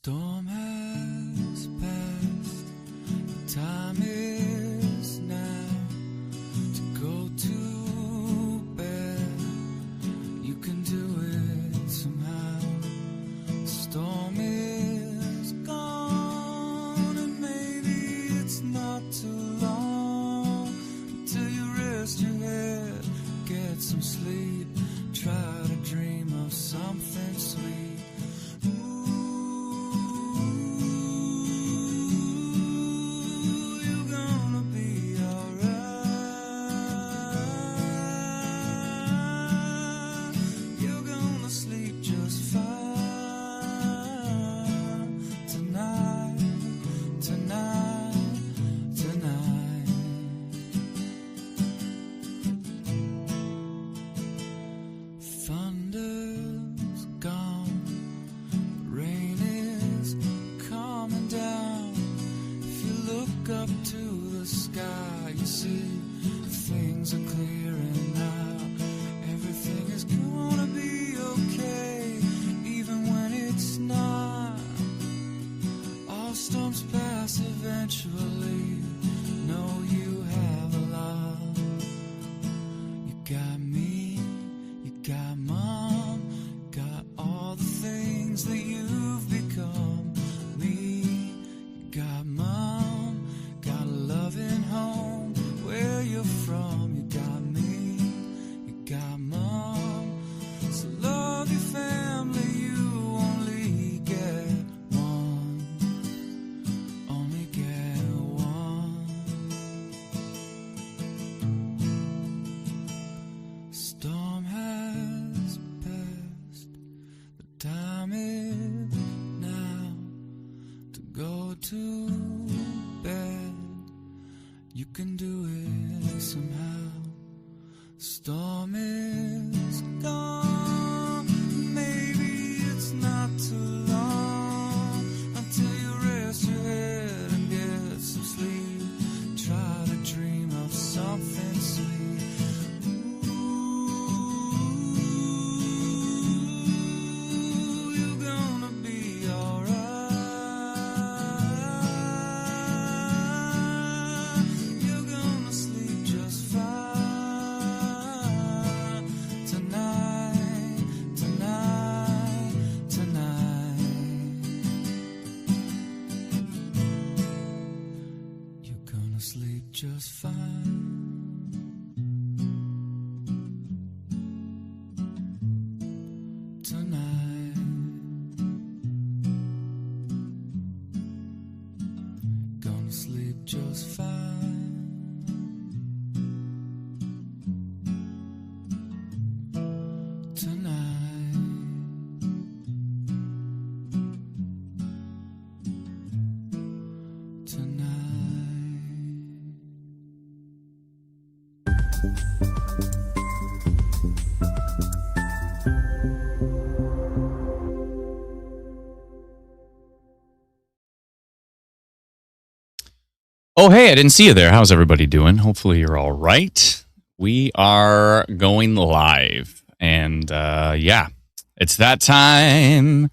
storm has passed, the time is now to go to bed. You can do it somehow. The storm is gone, and maybe it's not too long until you rest your head, get some sleep, try to dream of something sweet. Thunder's gone, rain is coming down. If you look up to the sky, you see things are clearing out. Everything is gonna be okay, even when it's not. All storms pass eventually. Know you have a lot. You got me, you got mom, got all the things that you've become. Me, you got mom, got a loving home where you're from. You got me, you got mom, so love your family. You only get one, only get one. Storm has passed, the time is now to go to bed. You can do it somehow. Storm is gone, maybe it's not too long until you rest your head and get some sleep. Try to dream of something sweet. Sleep just fine. Tonight, gonna sleep just fine. Tonight, tonight. Oh, hey, I didn't see you there. How's everybody doing? Hopefully you're all right. We are going live. And yeah, it's that time.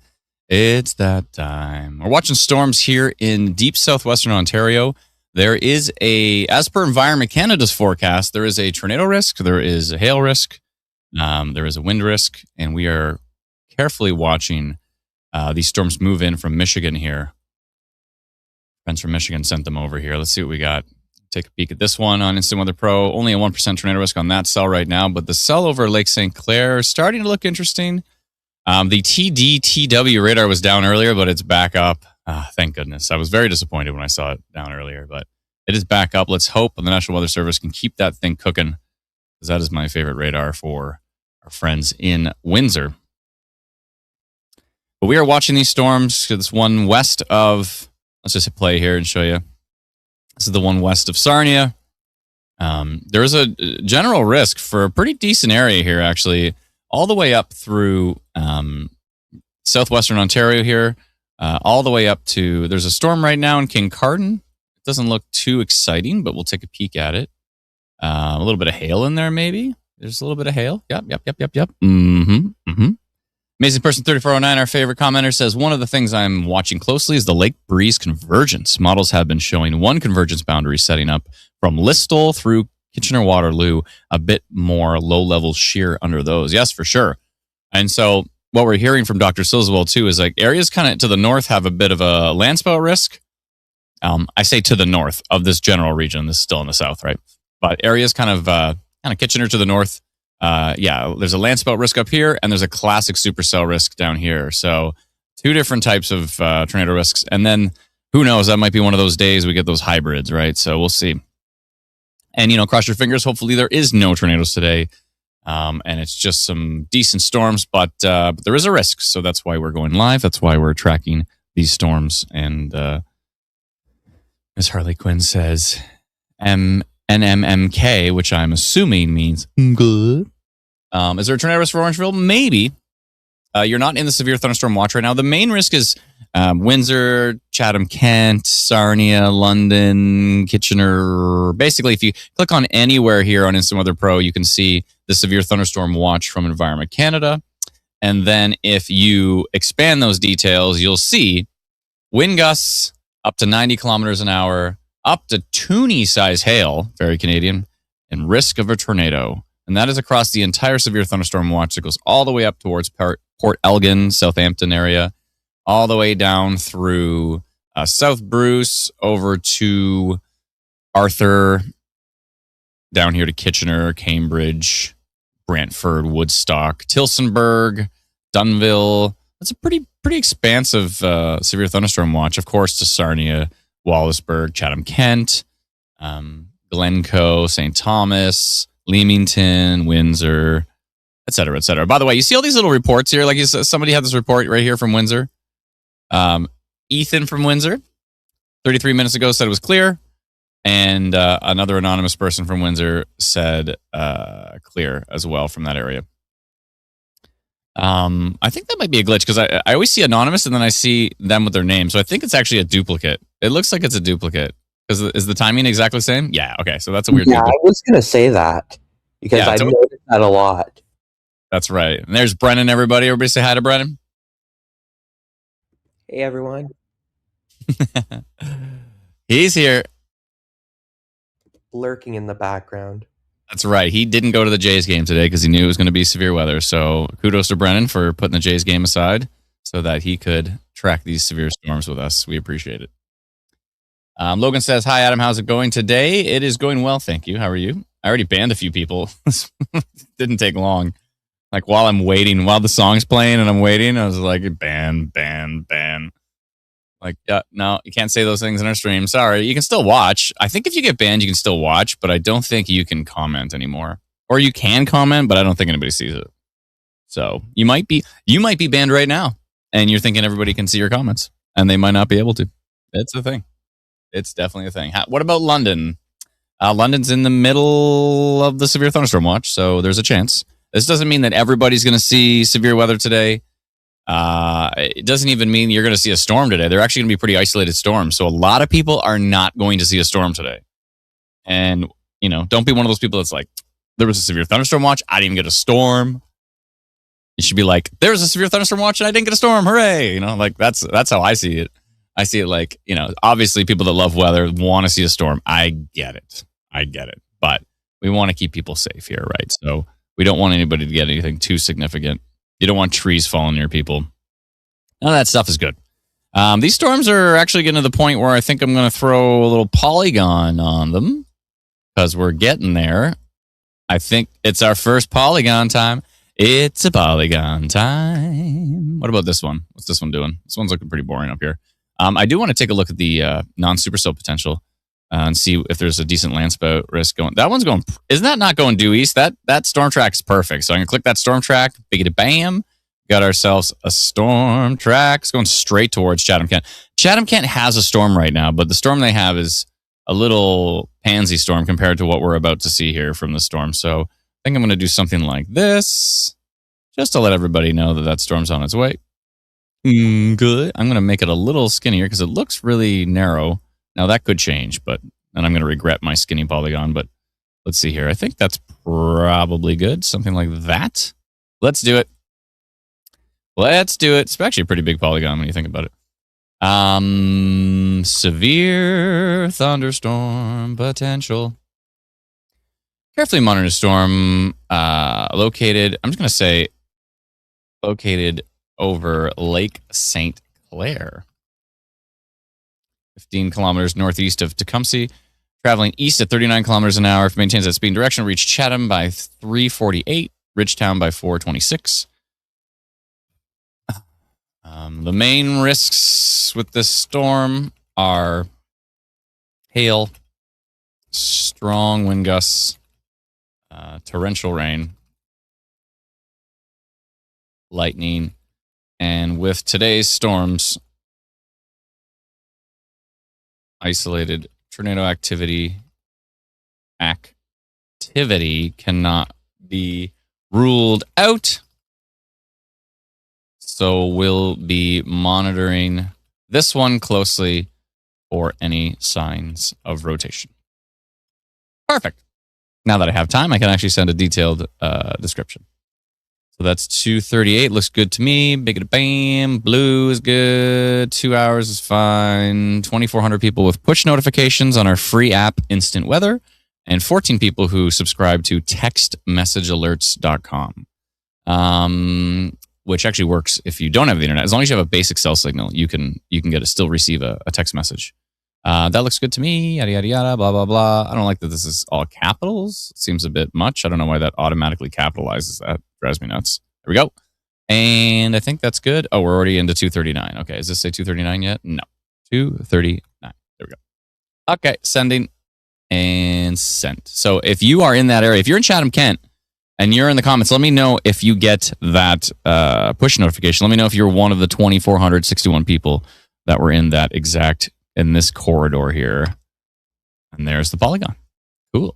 It's that time. We're watching storms here in deep southwestern Ontario. There is as per Environment Canada's forecast, there is a tornado risk, there is a hail risk, there is a wind risk, and we are carefully watching these storms move in from Michigan here. Friends from Michigan sent them over here. Let's see what we got. Take a peek at this one on Instant Weather Pro. Only a 1% tornado risk on that cell right now, but the cell over Lake St. Clair is starting to look interesting. The TDTW radar was down earlier, but it's back up. Thank goodness. I was very disappointed when I saw it down earlier, but it is back up. Let's hope the National Weather Service can keep that thing cooking, because that is my favorite radar for our friends in Windsor. But we are watching these storms. This one west of, let's just hit play here and show you. This is the one west of Sarnia. There is a general risk for a pretty decent area here, actually, all the way up through southwestern Ontario here, all the way up to, there's a storm right now in Kincardine. It doesn't look too exciting, but we'll take a peek at it. A little bit of hail in there, maybe. There's a little bit of hail. Yep. Amazing Person 3409, our favorite commenter, says, one of the things I'm watching closely is the Lake Breeze convergence. Models have been showing one convergence boundary setting up from Listowel through Kitchener-Waterloo, a bit more low-level shear under those. Yes, for sure. And so what we're hearing from Dr. Silswell, too, is like areas kind of to the north have a bit of a landspout risk. I say to the north of this general region. This is still in the south, right? But areas kind of Kitchener to the north, there's a landspout risk up here, and there's a classic supercell risk down here. So two different types of tornado risks. And then who knows, that might be one of those days we get those hybrids, right? So we'll see. And, cross your fingers. Hopefully there is no tornadoes today. And it's just some decent storms, but there is a risk. So that's why we're going live. That's why we're tracking these storms. And Ms. Harley Quinn says NMMK, which I'm assuming means good. Is there a tornado risk for Orangeville? Maybe. You're not in the severe thunderstorm watch right now. The main risk is Windsor, Chatham, Kent, Sarnia, London, Kitchener. Basically, if you click on anywhere here on Instant Weather Pro, you can see the severe thunderstorm watch from Environment Canada. And then if you expand those details, you'll see wind gusts up to 90 kilometers an hour, up to toonie-size hail, very Canadian, and risk of a tornado. And that is across the entire severe thunderstorm watch that goes all the way up towards Port Elgin, Southampton area, all the way down through South Bruce, over to Arthur, down here to Kitchener, Cambridge, Brantford, Woodstock, Tilsonburg, Dunville. That's a pretty expansive severe thunderstorm watch. Of course, to Sarnia, Wallaceburg, Chatham, Kent, Glencoe, St. Thomas, Leamington, Windsor, et cetera, et cetera. By the way, you see all these little reports here? Like somebody had this report right here from Windsor. Ethan from Windsor, 33 minutes ago, said it was clear. And another anonymous person from Windsor said clear as well from that area. I think that might be a glitch because I always see anonymous and then I see them with their name. So I think it's actually a duplicate. It looks like it's a duplicate. Is the timing exactly the same? Yeah, okay. So that's a weird duplicate. I was going to say that because I've noticed that a lot. That's right. And there's Brennan, everybody. Everybody say hi to Brennan. Hey, everyone. He's here. Lurking in the background. That's right. He didn't go to the Jays game today because he knew it was going to be severe weather. So kudos to Brennan for putting the Jays game aside so that he could track these severe storms with us. We appreciate it. Logan says, hi, Adam. How's it going today? It is going well, thank you. How are you? I already banned a few people. Didn't take long. Like while I'm waiting, while the song's playing and I'm waiting, I was like, ban. Like, no, you can't say those things in our stream. Sorry. You can still watch. I think if you get banned, you can still watch, but I don't think you can comment anymore. Or you can comment, but I don't think anybody sees it. So you might be banned right now, and you're thinking everybody can see your comments, and they might not be able to. It's a thing. It's definitely a thing. What about London? London's in the middle of the severe thunderstorm watch, so there's a chance. This doesn't mean that everybody's going to see severe weather today. It doesn't even mean you're going to see a storm today. They're actually going to be pretty isolated storms. So a lot of people are not going to see a storm today. And, don't be one of those people that's like, there was a severe thunderstorm watch. I didn't even get a storm. You should be like, there was a severe thunderstorm watch and I didn't get a storm. Hooray. Like that's how I see it. I see it like, obviously people that love weather want to see a storm. I get it. But we want to keep people safe here, right? So we don't want anybody to get anything too significant. You don't want trees falling near people. None of that stuff is good. These storms are actually getting to the point where I think I'm going to throw a little Polygon on them because we're getting there. I think it's our first Polygon time. It's a Polygon time. What about this one? What's this one doing? This one's looking pretty boring up here. I do want to take a look at the non-supercell potential and see if there's a decent landspout risk going. That one's going. Isn't that not going due east? That storm track is perfect. So I'm gonna click that storm track. Biggity bam. Got ourselves a storm track. It's going straight towards Chatham Kent. Chatham Kent has a storm right now, but the storm they have is a little pansy storm compared to what we're about to see here from the storm. So I think I'm going to do something like this just to let everybody know that storm's on its way. Good. I'm going to make it a little skinnier because it looks really narrow. Now that could change, and I'm going to regret my skinny polygon, but let's see here. I think that's probably good. Something like that. Let's do it. Let's do it. It's actually a pretty big polygon when you think about it. Severe thunderstorm potential. Carefully monitor storm located. I'm just going to say located over Lake St. Clair. 15 kilometers northeast of Tecumseh. Traveling east at 39 kilometers an hour. If it maintains that speed and direction, reach Chatham by 3:48. Ridgetown by 4:26. The main risks with this storm are hail, strong wind gusts, torrential rain, lightning, and with today's storms, isolated tornado activity cannot be ruled out. So we'll be monitoring this one closely for any signs of rotation. Perfect. Now that I have time, I can actually send a detailed description. So that's 2:38. Looks good to me. Big bam. Blue is good. 2 hours is fine. 2,400 people with push notifications on our free app, Instant Weather, and 14 people who subscribe to textmessagealerts.com. Which actually works if you don't have the internet. As long as you have a basic cell signal, you can still receive a text message. That looks good to me. Yada yada yada. Blah blah blah. I don't like that this is all capitals. It seems a bit much. I don't know why that automatically capitalizes that. Drives me nuts. There we go. And I think that's good. Oh, we're already into 2:39. Okay, does this say 2:39 yet? No. 2:39. There we go. Okay, sending and sent. So if you are in that area, if you're in Chatham, Kent, and you're in the comments, let me know if you get that push notification. Let me know if you're one of the 2,461 people that were in this corridor here. And there's the Polygon. Cool.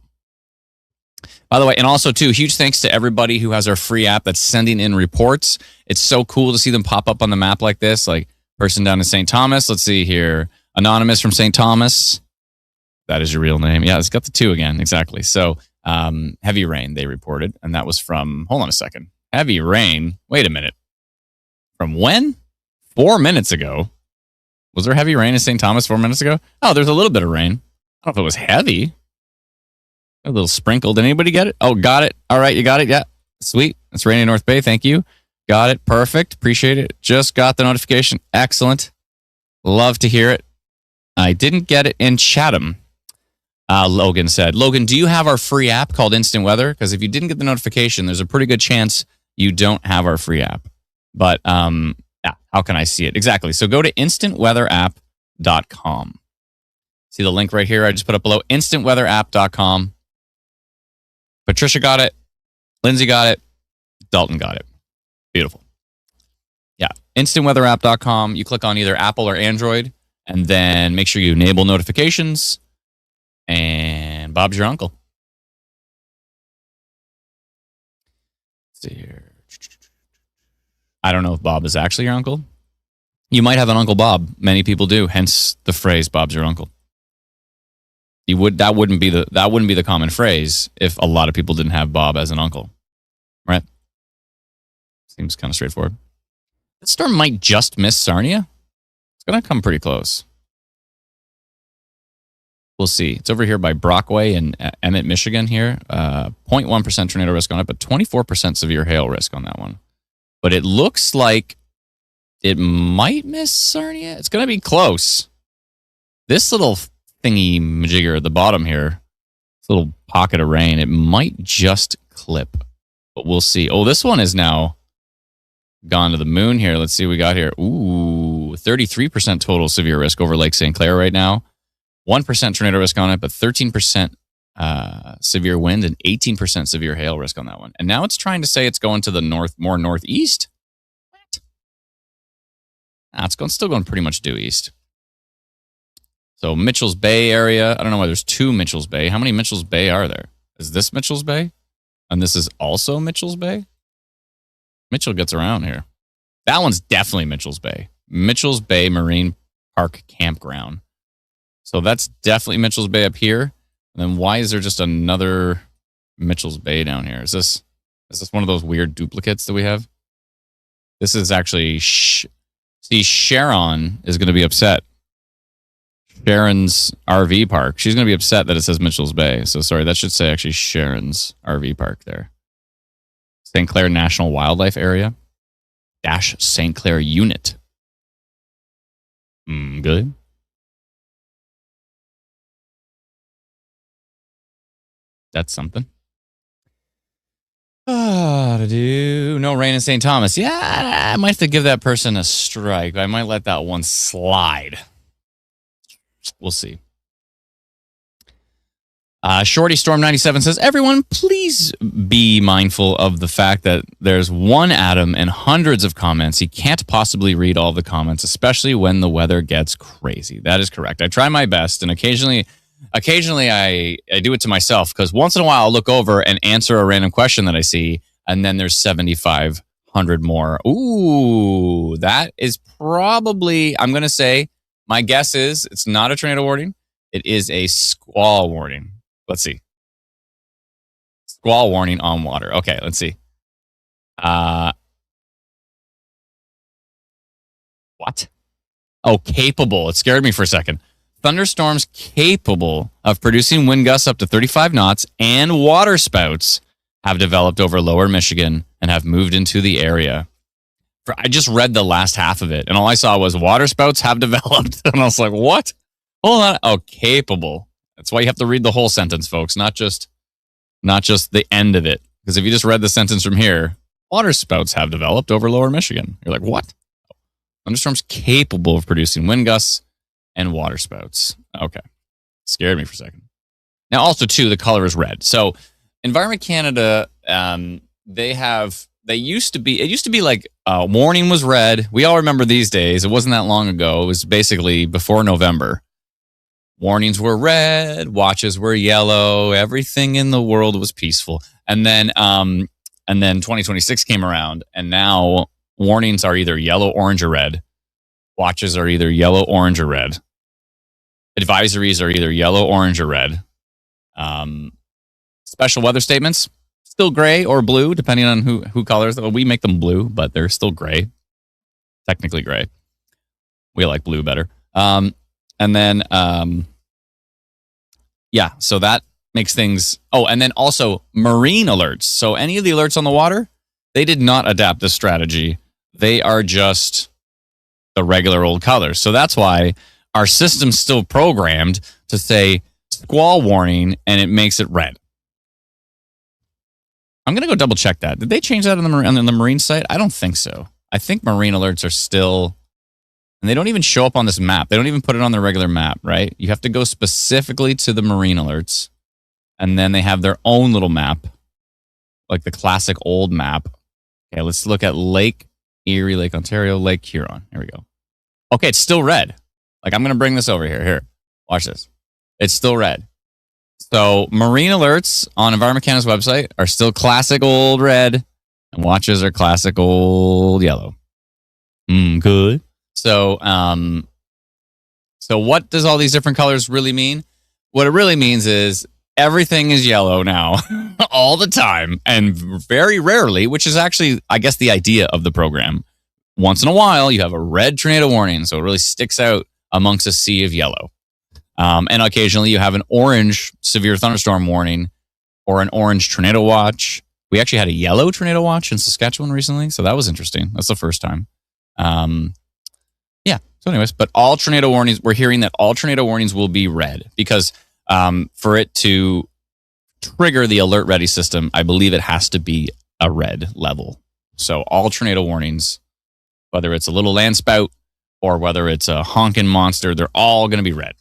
By the way, and also too, huge thanks to everybody who has our free app that's sending in reports. It's so cool to see them pop up on the map like this. Like person down in St. Thomas. Let's see here. Anonymous from St. Thomas. That is your real name. Yeah, it's got the 2 again. Exactly. So heavy rain, they reported. And that was from, hold on a second. Heavy rain. Wait a minute. From when? 4 minutes ago. Was there heavy rain in St. Thomas 4 minutes ago? Oh, there's a little bit of rain. I don't know if it was heavy. A little sprinkle. Did anybody get it? Oh, got it. All right, you got it. Yeah. Sweet. It's raining in North Bay. Thank you. Got it. Perfect. Appreciate it. Just got the notification. Excellent. Love to hear it. I didn't get it in Chatham. Logan said, Logan, do you have our free app called Instant Weather? Because if you didn't get the notification, there's a pretty good chance you don't have our free app. But yeah, how can I see it? Exactly. So go to instantweatherapp.com. See the link right here? I just put up below, instantweatherapp.com. Patricia got it. Lindsay got it. Dalton got it. Beautiful. Yeah. Instantweatherapp.com. You click on either Apple or Android, and then make sure you enable notifications. And Bob's your uncle. Let's see here. I don't know if Bob is actually your uncle. You might have an Uncle Bob. Many people do. Hence the phrase "Bob's your uncle." That wouldn't be the common phrase if a lot of people didn't have Bob as an uncle, right? Seems kind of straightforward. This storm might just miss Sarnia. It's going to come pretty close. We'll see. It's over here by Brockway and Emmett, Michigan here. 0.1% tornado risk on it, but 24% severe hail risk on that one. But it looks like it might miss Sarnia. It's going to be close. This little thingy majigger at the bottom here, this little pocket of rain, it might just clip. But we'll see. Oh, this one is now gone to the moon here. Let's see what we got here. Ooh, 33% total severe risk over Lake St. Clair right now. 1% tornado risk on it, but 13% severe wind and 18% severe hail risk on that one. And now it's trying to say it's going to the more northeast. What? Nah, it's still going pretty much due east. So Mitchell's Bay area. I don't know why there's 2 Mitchell's Bay. How many Mitchell's Bay are there? Is this Mitchell's Bay? And this is also Mitchell's Bay? Mitchell gets around here. That one's definitely Mitchell's Bay. Mitchell's Bay Marine Park Campground. So that's definitely Mitchell's Bay up here. And then why is there just another Mitchell's Bay down here? Is this one of those weird duplicates that we have? This is actually... See, Sharon is going to be upset. Sharon's RV park. She's going to be upset that it says Mitchell's Bay. So sorry, that should say actually Sharon's RV park there. St. Clair National Wildlife Area. Dash St. Clair Unit. Good. That's something. No rain in St. Thomas. Yeah, I might have to give that person a strike. I might let that one slide. We'll see. Shorty Storm 97 says, everyone, please be mindful of the fact that there's one Adam and hundreds of comments. He can't possibly read all the comments, especially when the weather gets crazy. That is correct. I try my best, and occasionally I do it to myself, because once in a while I'll look over and answer a random question that I see, and then there's 7,500 more. Ooh, that is probably, I'm going to say, my guess is it's not a tornado warning. It is a squall warning. Let's see. Squall warning on water. Okay, let's see. What? Oh, capable. It scared me for a second. Thunderstorms capable of producing wind gusts up to 35 knots and water spouts have developed over lower Michigan and have moved into the area. I just read the last half of it, and all I saw was water spouts have developed. And I was like, what? Hold on. Oh, capable. That's why you have to read the whole sentence, folks, not just the end of it. Because if you just read the sentence from here, water spouts have developed over lower Michigan. You're like, what? Thunderstorms capable of producing wind gusts and water spouts. Okay. Scared me for a second. Now, also, too, the color is red. So, Environment Canada, it used to be like warning was red. We all remember these days. It wasn't that long ago. It was basically before November. Warnings were red, watches were yellow, everything in the world was peaceful. And then 2026 came around, and now warnings are either yellow, orange, or red. Watches are either yellow, orange, or red. Advisories are either yellow, orange, or red. Special weather statements, still gray or blue, depending on who colors them. Well, we make them blue, but they're still gray. Technically gray. We like blue better. And then, so that makes things... Oh, and then also marine alerts. So any of the alerts on the water, they did not adapt this strategy. They are just the regular old colors. So that's why our system's still programmed to say squall warning, and it makes it red. I'm going to go double check that. Did they change that on the marine site? I don't think so. I think marine alerts are still... And they don't even show up on this map. They don't even put it on the regular map, right? You have to go specifically to the marine alerts. And then they have their own little map, like the classic old map. Okay, let's look at Lake Erie, Lake Ontario, Lake Huron. Here we go. Okay, it's still red. Like, I'm going to bring this over here. Here, watch this. It's still red. So marine alerts on Environment Canada's website are still classic old red, and watches are classic old yellow. Good. So what does all these different colors really mean? What it really means is everything is yellow now all the time, and very rarely, which is actually, I guess, the idea of the program. Once in a while, you have a red tornado warning, so it really sticks out amongst a sea of yellow. And occasionally you have an orange severe thunderstorm warning or an orange tornado watch. We actually had a yellow tornado watch in Saskatchewan recently, so that was interesting. That's the first time. So anyways, but all tornado warnings, we're hearing that all tornado warnings will be red because for it to trigger the alert ready system, I believe it has to be a red level. So all tornado warnings, whether it's a little land spout or whether it's a honking monster, they're all going to be red.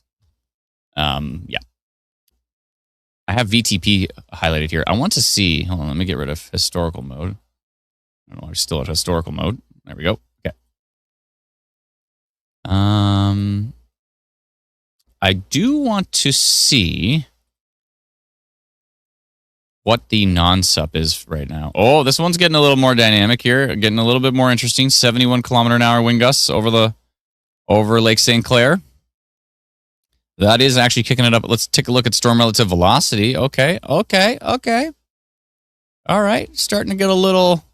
I have VTP highlighted here. I want to see, hold on, let me get rid of historical mode. I don't know, I'm still at historical mode. There we go. Okay. I do want to see what the non-sup is right now. Oh, this one's getting a little more dynamic here, getting a little bit more interesting. 71 kilometer an hour wind gusts over Lake St. Clair. That is actually kicking it up. Let's take a look at storm relative velocity. Okay. All right, starting to get a little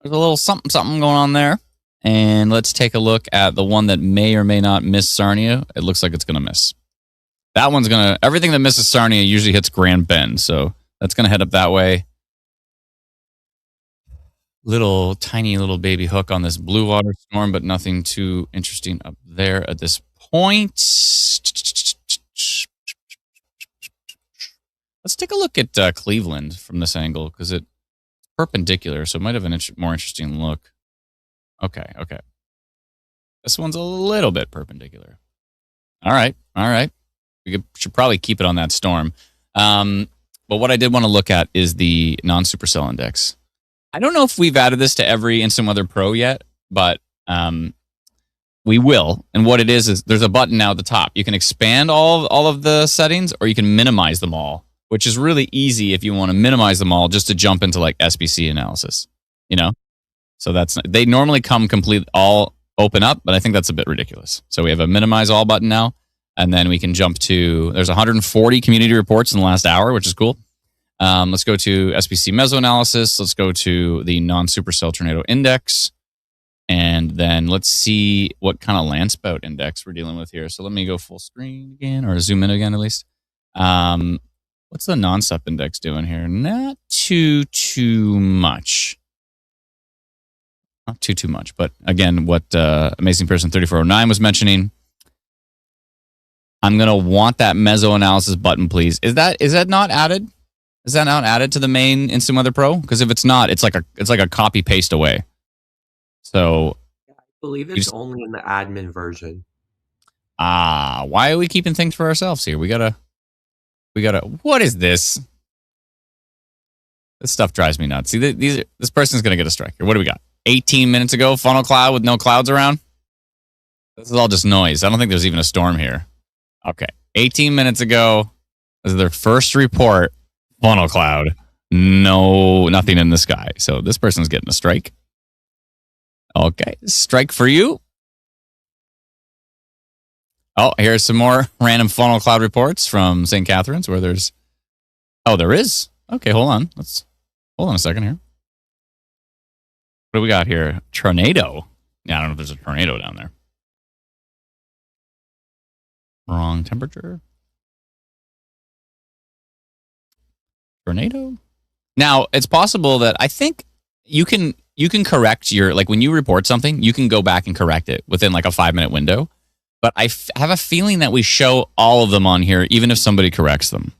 There's a little something going on there. And let's take a look at the one that may or may not miss Sarnia. It looks like it's going to miss. That one's going to, everything that misses Sarnia usually hits Grand Bend. So that's going to head up that way. Tiny little baby hook on this blue water storm, but nothing too interesting up there at this point. Let's take a look at Cleveland from this angle because it's perpendicular, so it might have a more interesting look. Okay. This one's a little bit perpendicular. All right. We should probably keep it on that storm. But what I did want to look at is the non-supercell index. I don't know if we've added this to every Instant Weather Pro yet, but we will. And what it is there's a button now at the top. You can expand all of the settings, or you can minimize them all, which is really easy if you want to minimize them all just to jump into like SBC analysis, So they normally come complete all open up, but I think that's a bit ridiculous. So we have a minimize all button now, and then we can jump to, there's 140 community reports in the last hour, which is cool. Let's go to SBC mesoanalysis. Let's go to the non-supercell tornado index. And then let's see what kind of land spout index we're dealing with here. So let me go full screen again, or zoom in again at least. What's the non-sup index doing here? Not too much. Not too much. But again, what Amazing Person 3409 was mentioning, I'm going to want that mesoanalysis button, please. Is that not added? Is that not added to the main Instant Weather Pro? Because if it's not, it's like a copy paste away. So I believe it's only in the admin version. Why are we keeping things for ourselves here? We gotta. What is this? This stuff drives me nuts. See, this person's gonna get a strike here. What do we got? 18 minutes ago, funnel cloud with no clouds around. This is all just noise. I don't think there's even a storm here. Okay, 18 minutes ago, this is their first report. Funnel cloud, nothing in the sky. So this person's getting a strike. Okay, strike for you. Oh, here's some more random funnel cloud reports from St. Catharines where there's... Oh, there is? Okay, hold on. Hold on a second here. What do we got here? Tornado. Yeah, I don't know if there's a tornado down there. Wrong temperature. Tornado. Now, it's possible that I think you can correct your, like when you report something, you can go back and correct it within like a 5-minute window. But I have a feeling that we show all of them on here, even if somebody corrects them.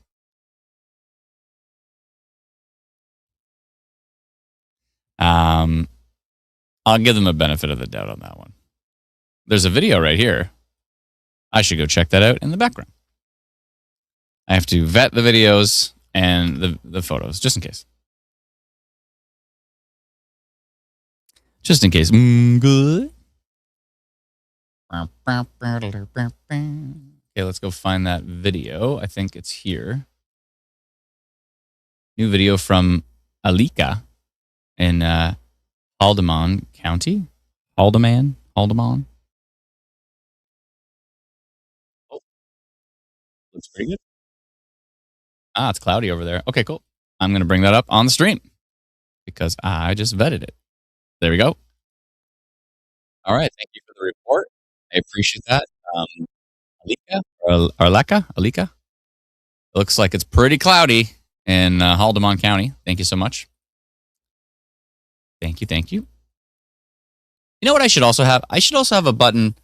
I'll give them a benefit of the doubt on that one. There's a video right here. I should go check that out in the background. I have to vet the videos and the photos, just in case. Just in case. Good. Okay, let's go find that video. I think it's here. New video from Alika in Haldimand County. Haldimand. Oh, looks pretty good. It's cloudy over there. Okay, cool. I'm going to bring that up on the stream because I just vetted it. There we go. All right. Thank you for the report. I appreciate that. Alika. Looks like it's pretty cloudy in Haldimand County. Thank you so much. Thank you. You know what I should also have? I should also have a button.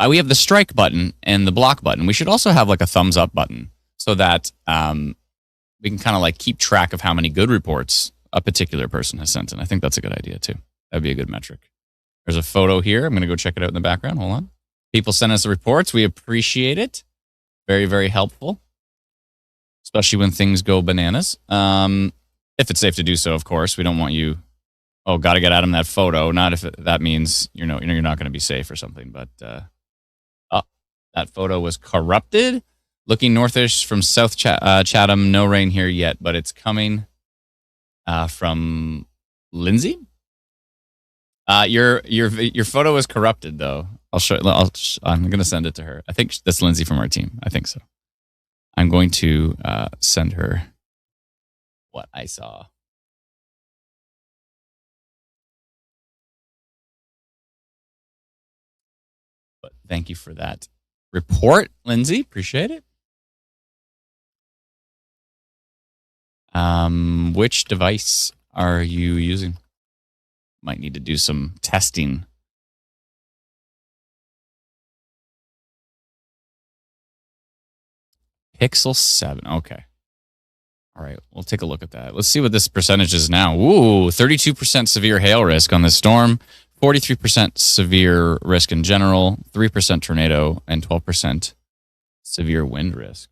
We have the strike button and the block button. We should also have like a thumbs up button so that we can kind of like keep track of how many good reports a particular person has sent in. I think that's a good idea too. That'd be a good metric. There's a photo here. I'm going to go check it out in the background. Hold on. People send us the reports. We appreciate it. Very, very helpful, especially when things go bananas. If it's safe to do so, of course. We don't want you, got to get Adam that photo. Not if that means you're not going to be safe or something. But that photo was corrupted. Looking northish from South Chatham. No rain here yet, but it's coming from Lindsay. Your photo is corrupted though. I'm going to send it to her. I think that's Lindsay from our team. I think so. I'm going to send her what I saw. Thank you for that report, Lindsay. Appreciate it. Which device are you using? Might need to do some testing. Pixel 7. Okay. All right. We'll take a look at that. Let's see what this percentage is now. Ooh, 32% severe hail risk on this storm, 43% severe risk in general, 3% tornado, and 12% severe wind risk.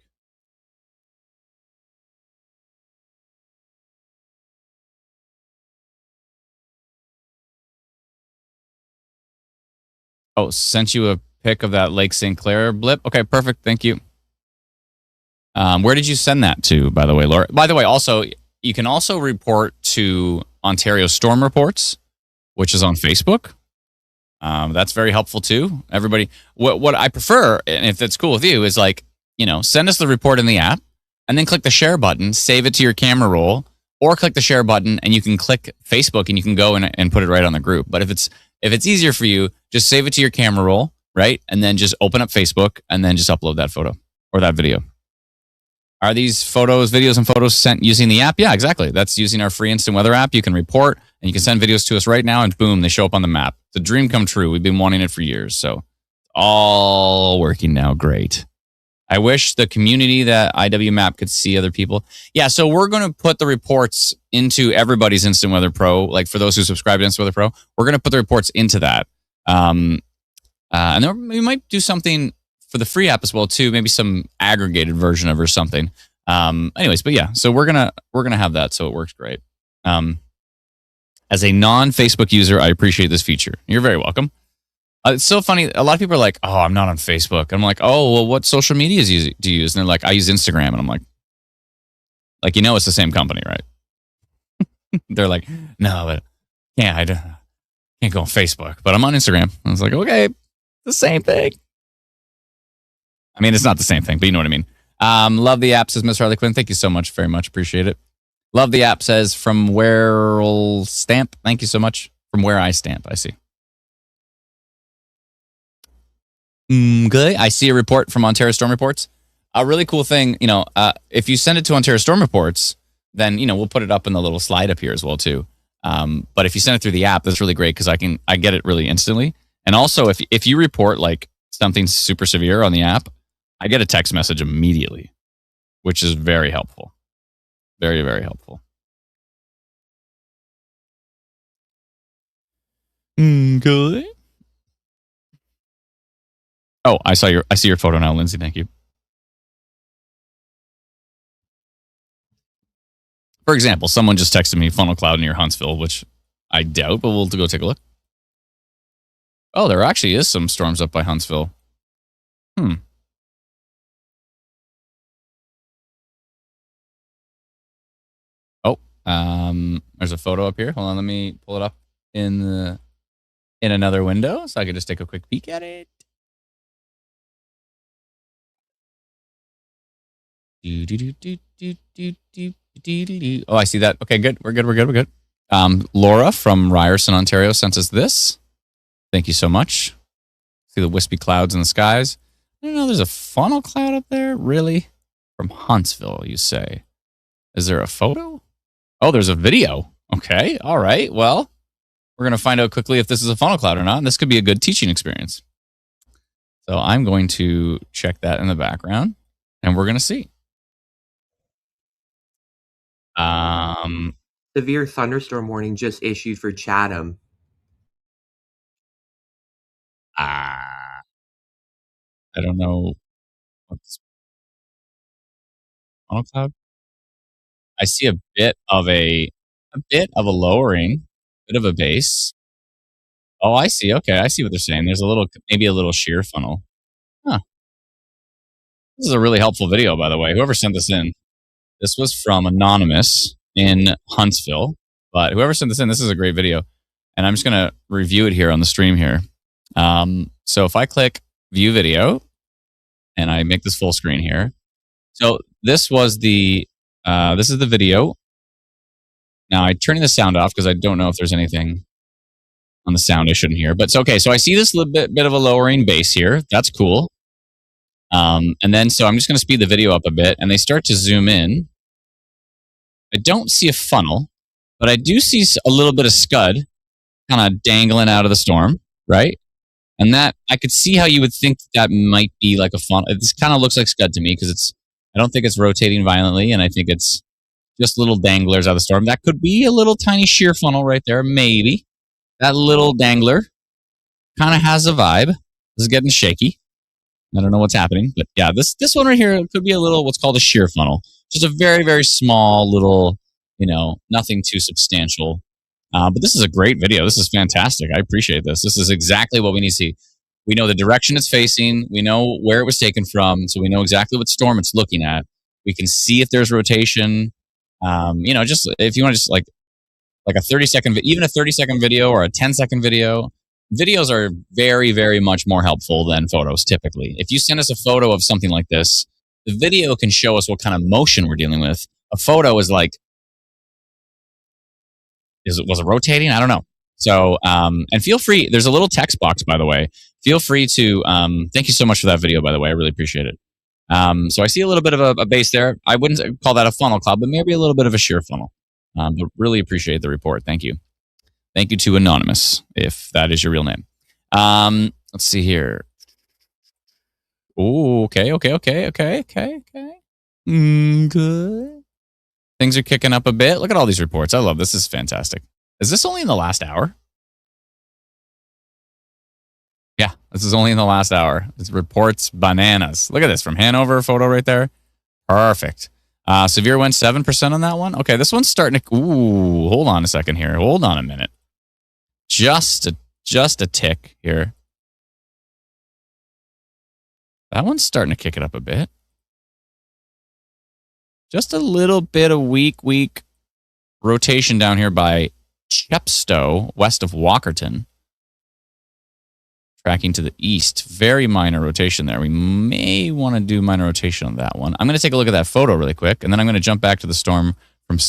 Oh, sent you a pic of that Lake St. Clair blip. Okay, perfect. Thank you. Where did you send that to, by the way, Laura? By the way, also, you can also report to Ontario Storm Reports, which is on Facebook. That's very helpful too. Everybody, what I prefer, and if that's cool with you, is like, send us the report in the app and then click the share button, save it to your camera roll, or click the share button and you can click Facebook and you can go and put it right on the group. But if it's easier for you, just save it to your camera roll, right? And then just open up Facebook and then just upload that photo or that video. Are these videos and photos sent using the app? Yeah, exactly. That's using our free instant weather app. You can report and you can send videos to us right now and boom, they show up on the map. It's a dream come true. We've been wanting it for years. So all working now. Great. I wish the community that IW Map could see other people. Yeah, so we're going to put the reports into everybody's Instant Weather Pro. Like for those who subscribe to Instant Weather Pro, we're going to put the reports into that. And then we might do something for the free app as well too. Maybe some aggregated version of or something. Anyways, but yeah, so we're gonna have that, so it works great. As a non-Facebook user, I appreciate this feature. You're very welcome. It's so funny. A lot of people are like, "Oh, I'm not on Facebook." I'm like, "Oh, well, what social media do you use?" And they're like, "I use Instagram." And I'm like, it's the same company, right? They're like, "No, but yeah, I can't go on Facebook, but I'm on Instagram." I was like, "Okay, the same thing." I mean, it's not the same thing, but you know what I mean. Love the app, says Miss Harley Quinn. Thank you so much, very much. Appreciate it. Love the app, says from where'll stamp. Thank you so much. From where I stamp, I see. Good. I see a report from Ontario Storm Reports. A really cool thing, if you send it to Ontario Storm Reports, then, we'll put it up in the little slide up here as well, too. But if you send it through the app, that's really great because I get it really instantly. And also, if you report like something super severe on the app, I get a text message immediately, which is very helpful. Very, very helpful. Good. Oh, I see your photo now, Lindsay. Thank you. For example, someone just texted me funnel cloud near Huntsville, which I doubt, but we'll go take a look. Oh, there actually is some storms up by Huntsville. There's a photo up here. Hold on, let me pull it up in another window so I can just take a quick peek at it. Oh, I see that. Okay, good. We're good. Laura from Ryerson, Ontario sent us this. Thank you so much. See the wispy clouds in the skies. I don't know, there's a funnel cloud up there? Really? From Huntsville, you say. Is there a photo? Oh, there's a video. Okay, all right. Well, we're going to find out quickly if this is a funnel cloud or not. And this could be a good teaching experience. So I'm going to check that in the background, and we're going to see. Severe thunderstorm warning just issued for Chatham. I don't know. What's funnel cloud? I see a bit of a lowering, bit of a base. Oh, I see. Okay, I see what they're saying. There's maybe a little shear funnel. Huh. This is a really helpful video, by the way. Whoever sent this in, this was from Anonymous in Huntsville. But whoever sent this in, this is a great video. And I'm just going to review it here on the stream here. So if I click view video and I make this full screen here. So this is the video. Now I'm turning the sound off because I don't know if there's anything. on the sound I shouldn't hear. But it's okay. So I see this little bit of a lowering bass here. That's cool. And then, so I'm just going to speed the video up a bit, and they start to zoom in. I don't see a funnel, but I do see a little bit of scud kind of dangling out of the storm, right? And that, I could see how you would think that might be like a funnel. This kind of looks like scud to me because I don't think it's rotating violently, and I think it's just little danglers out of the storm. That could be a little tiny shear funnel right there, maybe. That little dangler kind of has a vibe. This is getting shaky. I don't know what's happening, but yeah, this one right here could be a little what's called a shear funnel. Just a very, very small little, nothing too substantial. But this is a great video. This is fantastic. I appreciate this. This is exactly what we need to see. We know the direction it's facing. We know where it was taken from, so we know exactly what storm it's looking at. We can see if there's rotation. Just if you want to just like a 30-second, even a 30-second video or a 10-second video. Videos are very, very much more helpful than photos typically. If you send us a photo of something like this, the video can show us what kind of motion we're dealing with. A photo is like, was it rotating? I don't know. So, and feel free, there's a little text box, by the way. Feel free to, thank you so much for that video, by the way. I really appreciate it. So I see a little bit of a base there. I wouldn't call that a funnel cloud, but maybe a little bit of a shear funnel. But really appreciate the report. Thank you. Thank you to Anonymous, if that is your real name. Let's see here. Oh, okay. Good. Things are kicking up a bit. Look at all these reports. I love this. This is fantastic. Is this only in the last hour? Yeah, this is only in the last hour. This report's bananas. Look at this from Hanover photo right there. Perfect. Severe went 7% on that one. Okay, this one's starting to. Ooh, hold on a second here. Hold on a minute. Just a tick here. That one's starting to kick it up a bit. Just a little bit of weak rotation down here by Chepstow, west of Walkerton. Tracking to the east. Very minor rotation there. We may want to do minor rotation on that one. I'm going to take a look at that photo really quick, and then I'm going to jump back to the storm from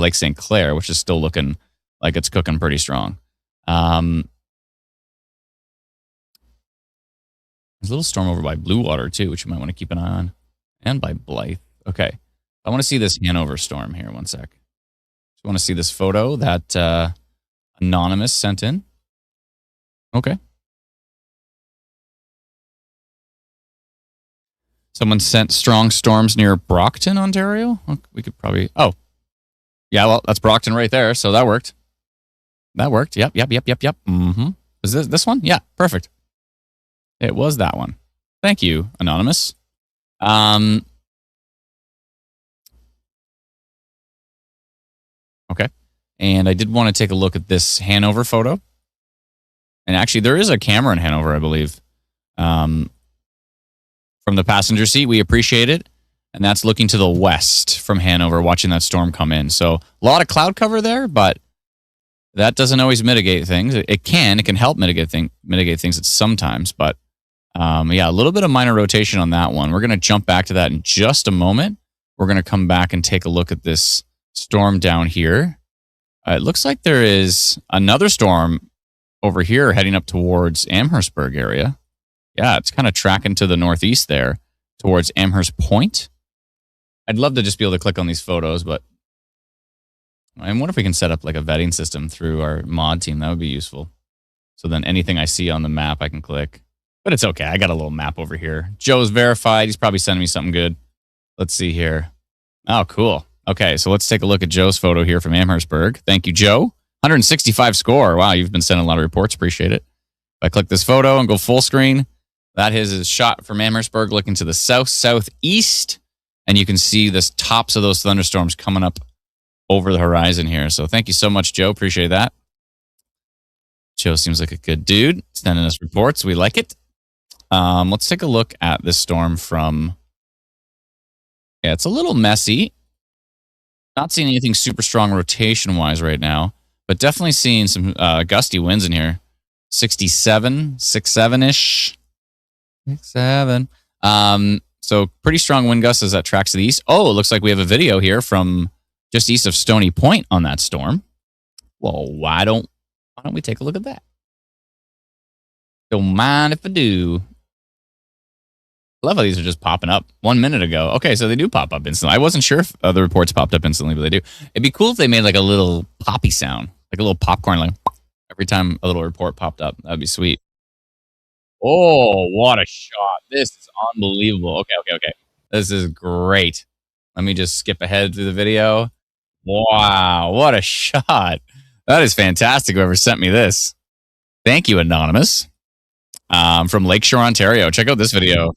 Lake St. Clair, which is still looking like it's cooking pretty strong. There's a little storm over by Blue Water, too, which you might want to keep an eye on. And by Blythe. Okay. I want to see this Hanover storm here. One sec. I want to see this photo that Anonymous sent in. Okay. Someone sent strong storms near Brockton, Ontario. We could probably... Oh. Yeah, well, that's Brockton right there, so that worked. That worked. Yep. Mm-hmm. Is this one? Yeah, perfect. It was that one. Thank you, Anonymous. Okay. And I did want to take a look at this Hanover photo. And actually, there is a camera in Hanover, I believe. From the passenger seat, we appreciate it. And that's looking to the west from Hanover, watching that storm come in. So a lot of cloud cover there, but that doesn't always mitigate things. It can help mitigate things sometimes, but yeah, a little bit of minor rotation on that one. We're going to jump back to that in just a moment. We're going to come back and take a look at this storm down here. It looks like there is another storm over here heading up towards Amherstburg area. Yeah, it's kind of tracking to the northeast there towards Amherst Point. I'd love to just be able to click on these photos, but I wonder if we can set up like a vetting system through our mod team. That would be useful. So then anything I see on the map, I can click. But it's okay. I got a little map over here. Joe's verified. He's probably sending me something good. Let's see here. Oh, cool. Okay, so let's take a look at Joe's photo here from Amherstburg. Thank you, Joe. 165 score. Wow, you've been sending a lot of reports. Appreciate it. If I click this photo and go full screen, that is a shot from Amherstburg looking to the southeast. And you can see the tops of those thunderstorms coming up over the horizon here. So thank you so much, Joe. Appreciate that. Joe seems like a good dude. Sending us reports. We like it. Let's take a look at this storm from... Yeah, it's a little messy. Not seeing anything super strong rotation-wise right now, but definitely seeing some gusty winds in here. 67, 6-7-ish. 6-7. So pretty strong wind gusts as that tracks to the east. Oh, it looks like we have a video here from just east of Stony Point on that storm. Well, why don't Why don't we take a look at that? Don't mind if I do. I love how these are just popping up 1 minute ago. Okay, so they do pop up instantly. I wasn't sure if the reports popped up instantly, but they do. It'd be cool if they made like a little poppy sound, like a little popcorn, like every time a little report popped up. That'd be sweet. Oh, what a shot. This is unbelievable. Okay. This is great. Let me just skip ahead through the video. Wow, what a shot. That is fantastic, whoever sent me this. Thank you, Anonymous. From Lakeshore, Ontario. Check out this video.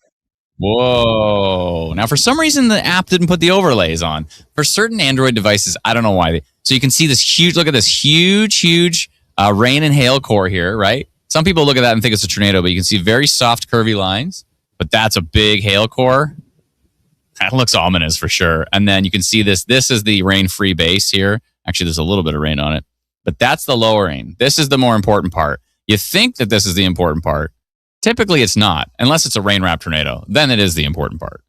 Whoa. Now, for some reason, the app didn't put the overlays on. For certain Android devices, I don't know why. So you can see this huge, look at this huge rain and hail core here, right? Some people look at that and think it's a tornado, but you can see very soft, curvy lines. But that's a big hail core. That looks ominous for sure. And then you can see this. This is the rain-free base here. Actually, there's a little bit of rain on it. But that's the lower rain. This is the more important part. You think that this is the important part. Typically, it's not, unless it's a rain-wrapped tornado. Then it is the important part.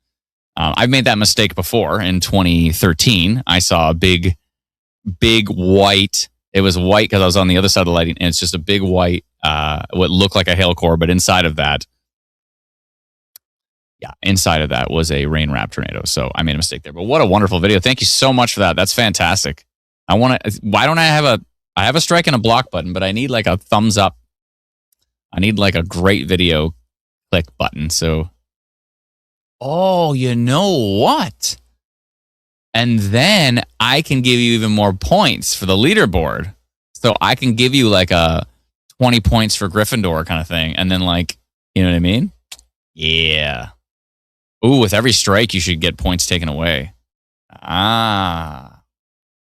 I've made that mistake before. In 2013, I saw a big white. It was white because I was on the other side of the lighting, and it's just a big white, what looked like a hail core, but inside of that was a rain-wrapped tornado. So I made a mistake there. But what a wonderful video. Thank you so much for that. That's fantastic. Why don't I have a strike and a block button, but I need like a thumbs up. I need like a great video click button. So, oh, you know what? And then I can give you even more points for the leaderboard. So I can give you like a 20 points for Gryffindor kind of thing. And then like, you know what I mean? Yeah. Ooh, with every strike, you should get points taken away.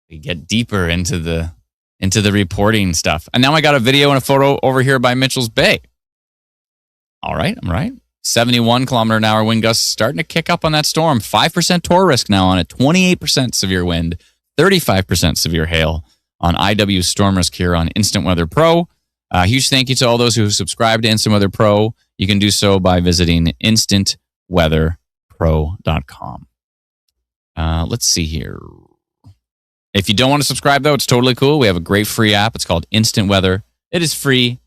We get deeper into the reporting stuff. And now I got a video and a photo over here by Mitchell's Bay. All right, I'm right. 71 kilometer an hour wind gusts starting to kick up on that storm. 5% torr risk now on it. 28% severe wind. 35% severe hail on IW's storm risk here on Instant Weather Pro. Huge thank you to all those who subscribe to Instant Weather Pro. You can do so by visiting instantweatherpro.com. Let's see here. If you don't want to subscribe, though, it's totally cool. We have a great free app. It's called Instant Weather. It is free,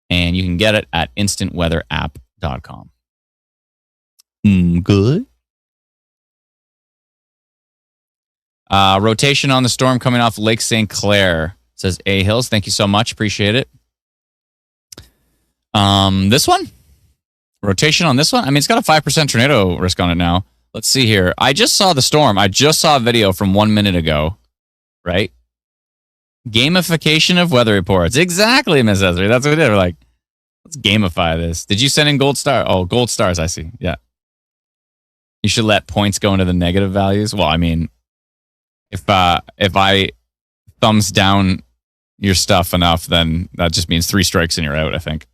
and you can get it at instantweatherapp.com. Good. Rotation on the storm coming off Lake St. Clair, says A. Hills. Thank you so much. Appreciate it. This one? Rotation on this one? I mean, it's got a 5% tornado risk on it now. Let's see here. I just saw the storm. I just saw a video from 1 minute ago, right? Gamification of weather reports. Exactly, Miss Esri. That's what we did. We're like, let's gamify this. Did you send in gold star? Oh, gold stars, I see. Yeah. You should let points go into the negative values. Well, I mean, if I thumbs down your stuff enough, then that just means 3 strikes and you're out, I think.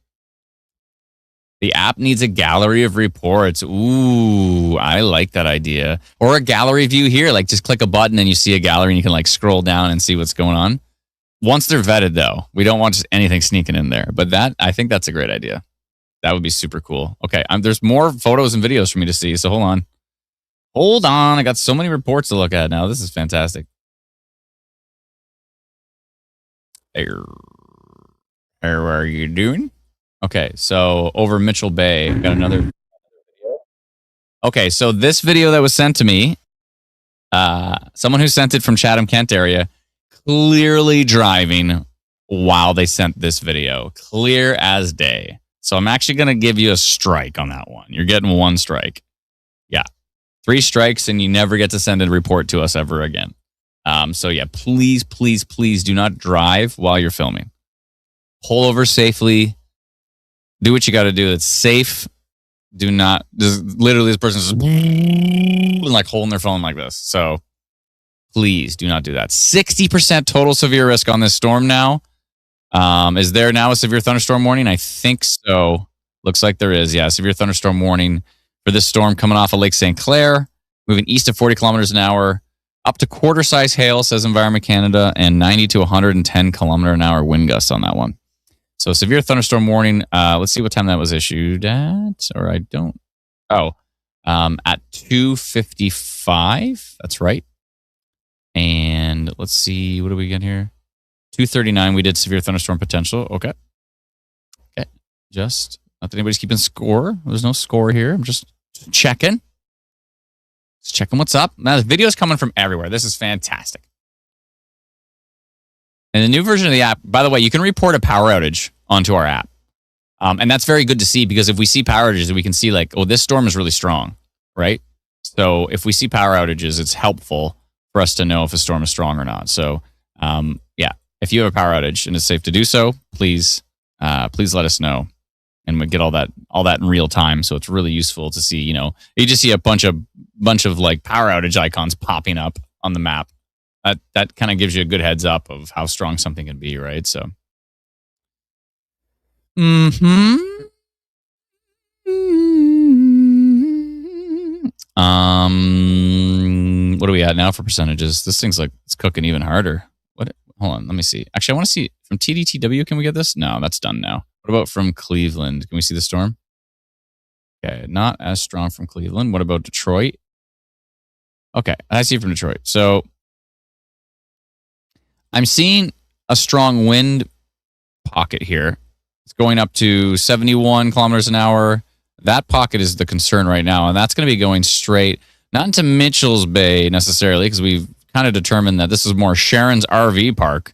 The app needs a gallery of reports. Ooh, I like that idea. Or a gallery view here. Like just click a button and you see a gallery and you can like scroll down and see what's going on. Once they're vetted though, we don't want just anything sneaking in there. But I think that's a great idea. That would be super cool. Okay, there's more photos and videos for me to see. So hold on. Hold on. I got so many reports to look at now. This is fantastic. How are you doing? Okay, so over Mitchell Bay, I've got another video. Okay, so this video that was sent to me, someone who sent it from Chatham, Kent area, clearly driving while they sent this video. Clear as day. So I'm actually going to give you a strike on that one. You're getting 1 strike. Yeah. 3 strikes and you never get to send a report to us ever again. So yeah, please do not drive while you're filming. Pull over safely. Do what you got to do. It's safe. Do not, just literally this person's just like holding their phone like this. So please do not do that. 60% total severe risk on this storm now. Is there now a severe thunderstorm warning? I think so. Looks like there is. Yeah, severe thunderstorm warning for this storm coming off of Lake St. Clair, moving east of 40 kilometers an hour, up to quarter-size hail, says Environment Canada, and 90 to 110 kilometer an hour wind gusts on that one. So severe thunderstorm warning. Let's see what time that was issued at, or I don't. Oh, at 2:55. That's right. And let's see, what do we get here? 2:39, we did severe thunderstorm potential. Okay. Just not that anybody's keeping score. There's no score here. I'm just checking. Just checking what's up. Now, the video's coming from everywhere. This is fantastic. And the new version of the app, by the way, you can report a power outage onto our app. And that's very good to see, because if we see power outages, we can see like, oh, this storm is really strong, right? So if we see power outages, it's helpful for us to know if a storm is strong or not. So yeah, if you have a power outage and it's safe to do so, please let us know, and we get all that in real time. So it's really useful to see. You just see a bunch of like power outage icons popping up on the map. That kind of gives you a good heads up of how strong something can be, right? So. What are we at now for percentages? This thing's like, it's cooking even harder. What? Hold on, let me see. Actually, I want to see from TDTW. Can we get this? No, that's done now. What about from Cleveland? Can we see the storm? Okay, not as strong from Cleveland. What about Detroit? Okay, I see from Detroit. So I'm seeing a strong wind pocket here. It's going up to 71 kilometers an hour. That pocket is the concern right now, and that's going to be going straight, not into Mitchell's Bay necessarily, because we've kind of determined that this is more Sharon's RV Park.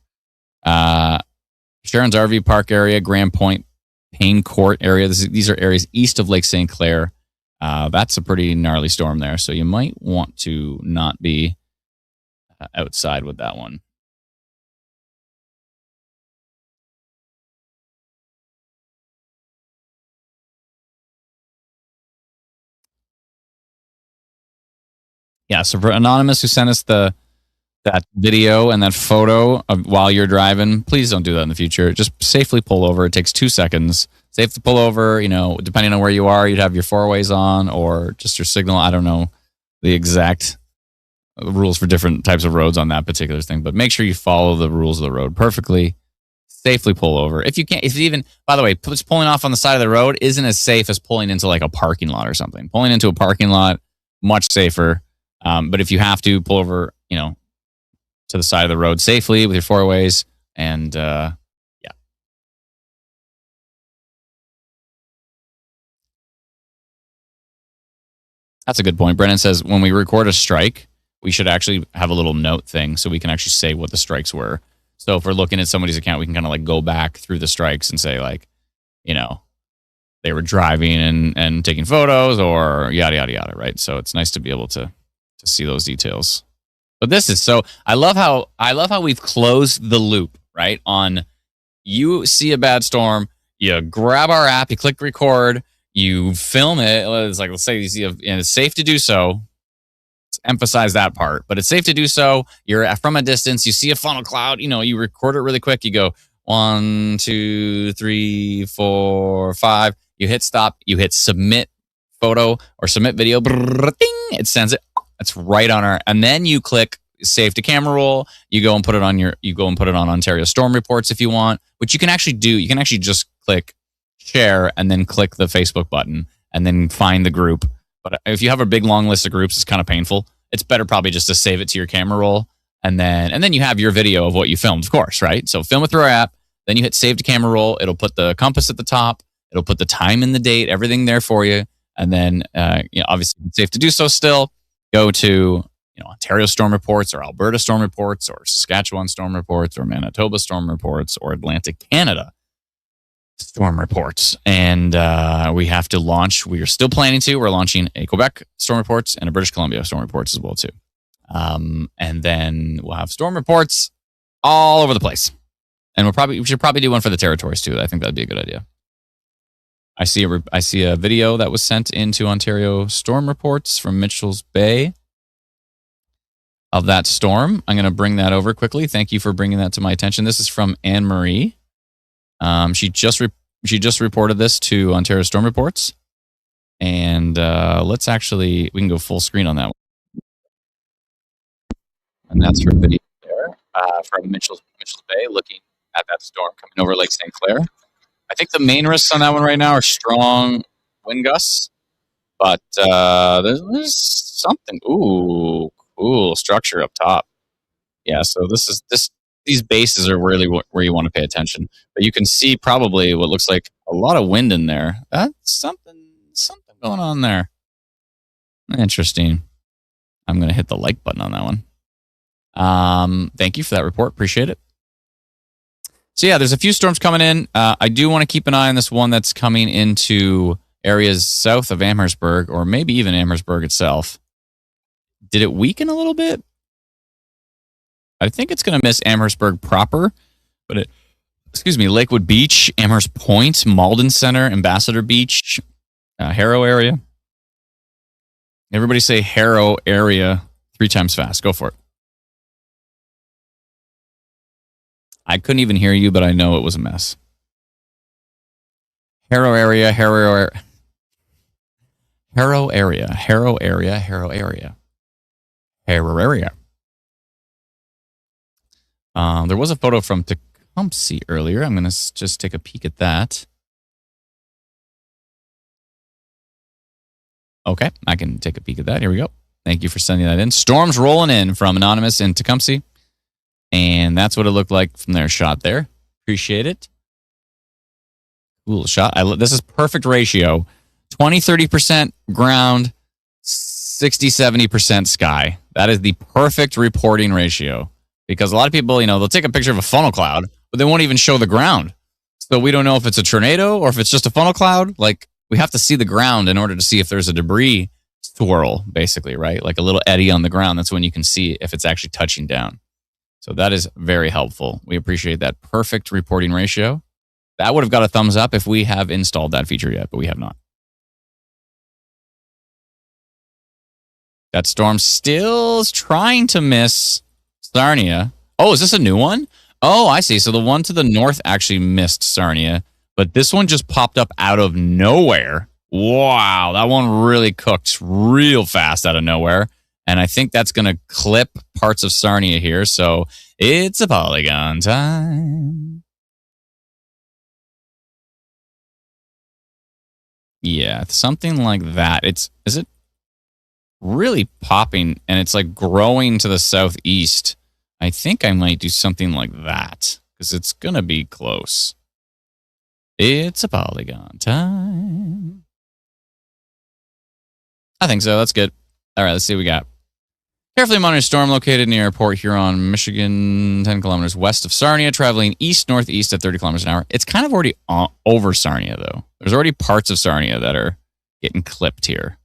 Sharon's RV Park area, Grand Point, Payne Court area. These are areas east of Lake St. Clair. That's a pretty gnarly storm there, so you might want to not be outside with that one. Yeah, so for Anonymous, who sent us that video and that photo of while you're driving, please don't do that in the future. Just safely pull over. It takes 2 seconds. Safe to pull over. Depending on where you are, you'd have your four-ways on or just your signal. I don't know the exact rules for different types of roads on that particular thing, but make sure you follow the rules of the road perfectly. Safely pull over. If you can't, by the way, just pulling off on the side of the road isn't as safe as pulling into like a parking lot or something. Pulling into a parking lot, much safer. But if you have to, pull over, to the side of the road safely with your four-ways. And yeah. That's a good point. Brennan says, when we record a strike, we should actually have a little note thing so we can actually say what the strikes were. So if we're looking at somebody's account, we can kind of like go back through the strikes and say like, they were driving and taking photos or yada, yada, yada, right? So it's nice to be able to see those details. But this is I love how we've closed the loop, right? On you see a bad storm, you grab our app, you click record, you film it. It's like, let's say you see and it's safe to do so. Let's emphasize that part, but it's safe to do so. You're from a distance, you see a funnel cloud, you record it really quick. You go 1, 2, 3, 4, 5. You hit stop, you hit submit photo or submit video, ding, it sends it. It's right on and then you click save to camera roll. You go and put it on Ontario Storm Reports if you want, which you can actually do. You can actually just click share and then click the Facebook button and then find the group. But if you have a big long list of groups, it's kind of painful. It's better probably just to save it to your camera roll and then you have your video of what you filmed, of course, right? So film it through our app. Then you hit save to camera roll. It'll put the compass at the top. It'll put the time and the date, everything there for you. And then obviously it's safe to do so still. Go to Ontario Storm Reports or Alberta Storm Reports or Saskatchewan Storm Reports or Manitoba Storm Reports or Atlantic Canada Storm Reports. And we have to launch. We are still planning to. We're launching a Quebec Storm Reports and a British Columbia Storm Reports as well too. And then we'll have Storm Reports all over the place. And we should probably do one for the territories too. I think that'd be a good idea. I see a video that was sent into Ontario Storm Reports from Mitchell's Bay of that storm. I'm going to bring that over quickly. Thank you for bringing that to my attention. This is from Anne Marie. She just reported this to Ontario Storm Reports, and we can go full screen on that one. And that's her video there from Mitchell's Bay, looking at that storm coming over Lake St. Clair. I think the main risks on that one right now are strong wind gusts, but there's something. Ooh, cool structure up top. Yeah, so this these bases are really where you want to pay attention. But you can see probably what looks like a lot of wind in there. That's something going on there. Interesting. I'm going to hit the like button on that one. Thank you for that report. Appreciate it. So yeah, there's a few storms coming in. I do want to keep an eye on this one that's coming into areas south of Amherstburg, or maybe even Amherstburg itself. Did it weaken a little bit? I think it's going to miss Amherstburg proper, but Lakewood Beach, Amherst Point, Malden Center, Ambassador Beach, Harrow area. Everybody say Harrow area 3 times fast. Go for it. I couldn't even hear you, but I know it was a mess. Harrow area, Harrow area. Harrow area, Harrow area, Harrow area. Harrow area. There was a photo from Tecumseh earlier. I'm going to just take a peek at that. Okay, I can take a peek at that. Here we go. Thank you for sending that in. Storms rolling in from Anonymous in Tecumseh. And that's what it looked like from their shot there. Appreciate it. Cool shot. This is perfect ratio. 20-30% ground, 60-70% sky. That is the perfect reporting ratio. Because a lot of people, they'll take a picture of a funnel cloud, but they won't even show the ground. So we don't know if it's a tornado or if it's just a funnel cloud. Like, we have to see the ground in order to see if there's a debris swirl, basically, right? Like a little eddy on the ground. That's when you can see if it's actually touching down. So that is very helpful. We appreciate that perfect reporting ratio. That would have got a thumbs up if we have installed that feature yet, but we have not. That storm still is trying to miss Sarnia. Oh, is this a new one? Oh, I see. So the one to the north actually missed Sarnia, but this one just popped up out of nowhere. Wow, that one really cooked real fast out of nowhere. And I think that's going to clip parts of Sarnia here. So it's a Polygon time. Yeah, something like that. Is it really popping and it's like growing to the southeast? I think I might do something like that because it's going to be close. It's a Polygon time. I think so. That's good. All right, let's see what we got. Carefully monitor storm located near Port Huron, Michigan, 10 kilometers west of Sarnia, traveling east-northeast at 30 kilometers an hour. It's kind of already over Sarnia, though. There's already parts of Sarnia that are getting clipped here.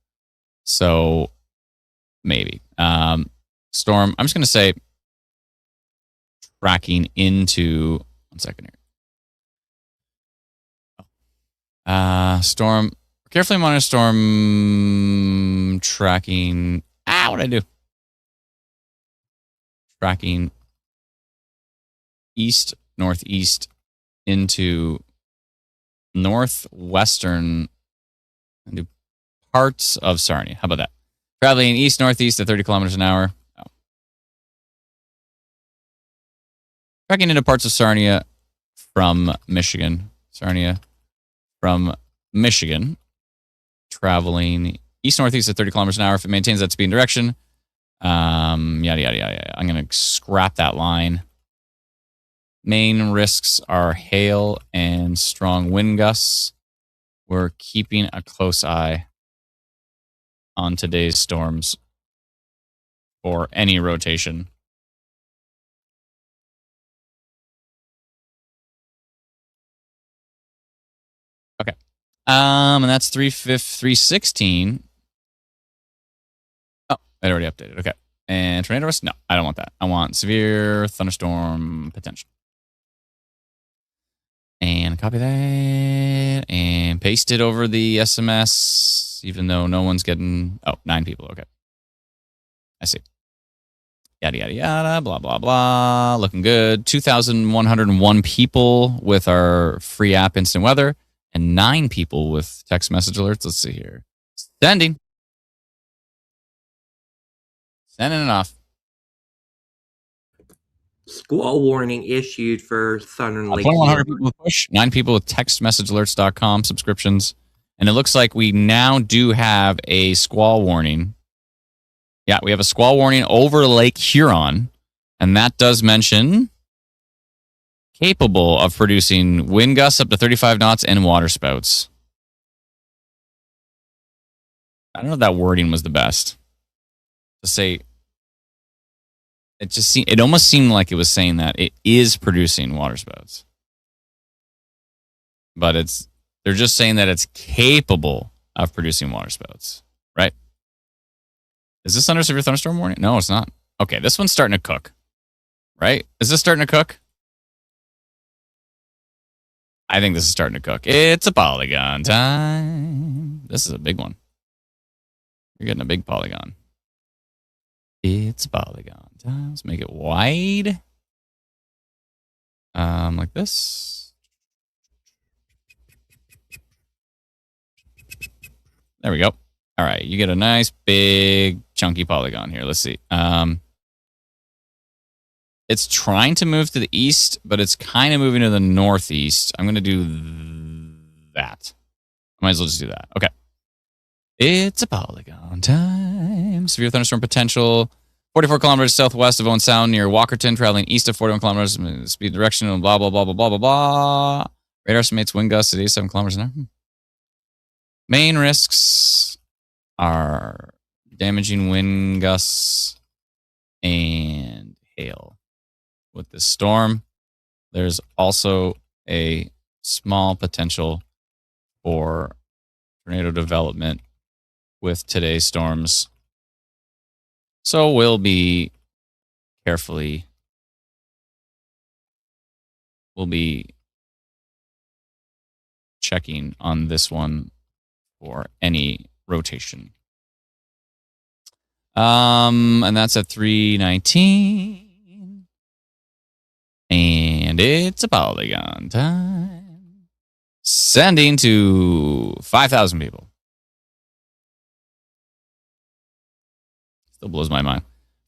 So, maybe. Storm, I'm just going to say tracking into... One second here. Storm, carefully monitor storm tracking... what did I do? Tracking east, northeast into northwestern into parts of Sarnia. How about that? Traveling east, northeast at 30 kilometers an hour. Oh. Tracking into parts of Sarnia from Michigan. Sarnia from Michigan. Traveling east, northeast at 30 kilometers an hour. If it maintains that speed and direction. Yada, yada, yada. I'm going to scrap that line. Main risks are hail and strong wind gusts. We're keeping a close eye on today's storms for any rotation. Okay. And that's 316. It already updated. Okay. And tornado risk? No, I don't want that. I want severe thunderstorm potential. And copy that and paste it over the SMS, even though no one's getting... 9 people. Okay. I see. Yada, yada, yada, blah, blah, blah. Looking good. 2,101 people with our free app Instant Weather and 9 people with text message alerts. Let's see here. Sending. Sending it off. Squall warning issued for Southern Lake. 2,100 people with push, 9 people with textmessagealerts.com subscriptions. And it looks like we now do have a squall warning. Yeah, we have a squall warning over Lake Huron. And that does mention capable of producing wind gusts up to 35 knots and water spouts. I don't know if that wording was the best. To say, it almost seemed like it was saying that it is producing water spouts. But they're just saying that it's capable of producing water spouts, right? Is this under severe thunderstorm warning? No, it's not. Okay, this one's starting to cook, right? Is this starting to cook? I think this is starting to cook. It's a polygon time. This is a big one. You're getting a big polygon. It's a polygon time. Let's make it wide. Like this. There we go. All right, you get a nice big chunky polygon here. Let's see. It's trying to move to the east, but it's kind of moving to the northeast. I'm going to do that. I might as well just do that. Okay. It's a polygon time. Severe thunderstorm potential. 44 kilometers southwest of Owen Sound near Walkerton, traveling east of 41 kilometers, speed direction, and blah, blah, blah, blah, blah, blah, blah. Radar estimates wind gusts at 87 kilometers an hour. Main risks are damaging wind gusts and hail. With this storm, there's also a small potential for tornado development with today's storms. So we'll be checking on this one for any rotation. And that's at 3:19. And it's a polygon time. Sending to 5,000 people. Still blows my mind.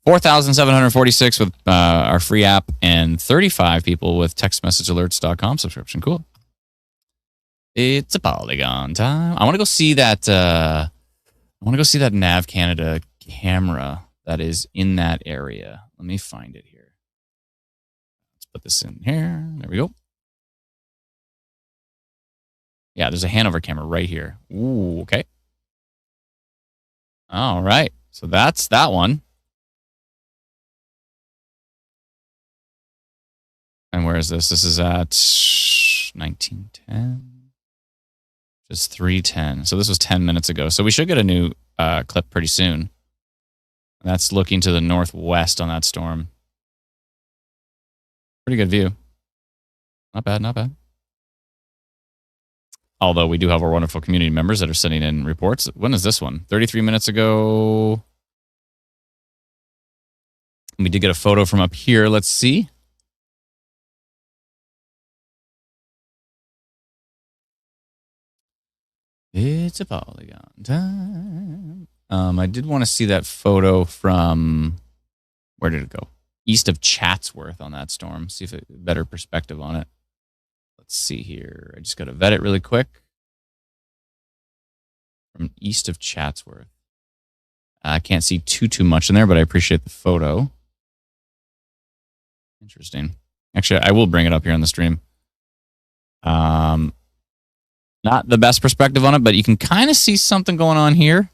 4,746 with our free app and 35 people with textmessagealerts.com subscription. Cool. It's a polygon time. I want to go see that. Nav Canada camera that is in that area. Let me find it here. Let's put this in here. There we go. Yeah, there's a Hanover camera right here. Ooh, okay. All right. So that's that one. And where is this? This is at 1910. Just 3:10. So this was 10 minutes ago. So we should get a new clip pretty soon. That's looking to the northwest on that storm. Pretty good view. Not bad, not bad. Although we do have our wonderful community members that are sending in reports. When is this one? 33 minutes ago. We did get a photo from up here. Let's see. It's a polygon time. I did want to see that photo from, where did it go? East of Chatsworth on that storm. See if it better perspective on it. Let's see here. I just got to vet it really quick. From east of Chatsworth. I can't see too much in there, but I appreciate the photo. Interesting. Actually, I will bring it up here on the stream. Not the best perspective on it, but you can kind of see something going on here.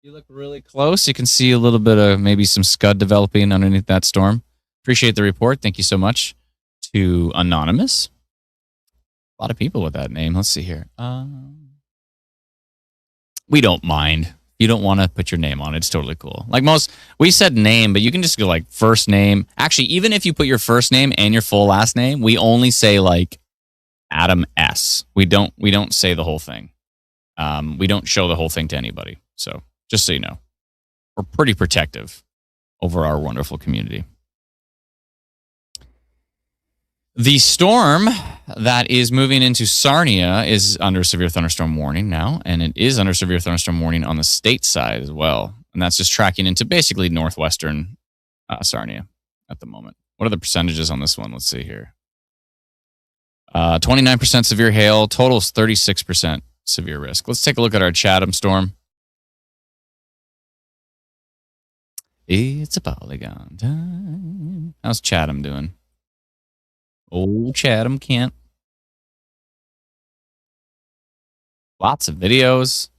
You look really close. You can see a little bit of maybe some scud developing underneath that storm. Appreciate the report. Thank you so much to Anonymous. A lot of people with that name. Let's see here. We don't mind. You don't want to put your name on it. It's totally cool. Like most, we said name, but you can just go like first name. Actually, even if you put your first name and your full last name, we only say like Adam S. We don't say the whole thing. We don't show the whole thing to anybody. So just so you know, we're pretty protective over our wonderful community. The storm that is moving into Sarnia is under severe thunderstorm warning now, and it is under severe thunderstorm warning on the state side as well. And that's just tracking into basically northwestern Sarnia at the moment. What are the percentages on this one? Let's see here. 29% severe hail, total is 36% severe risk. Let's take a look at our Chatham storm. It's a polygon time. How's Chatham doing? Oh, Chatham Kent. Lots of videos.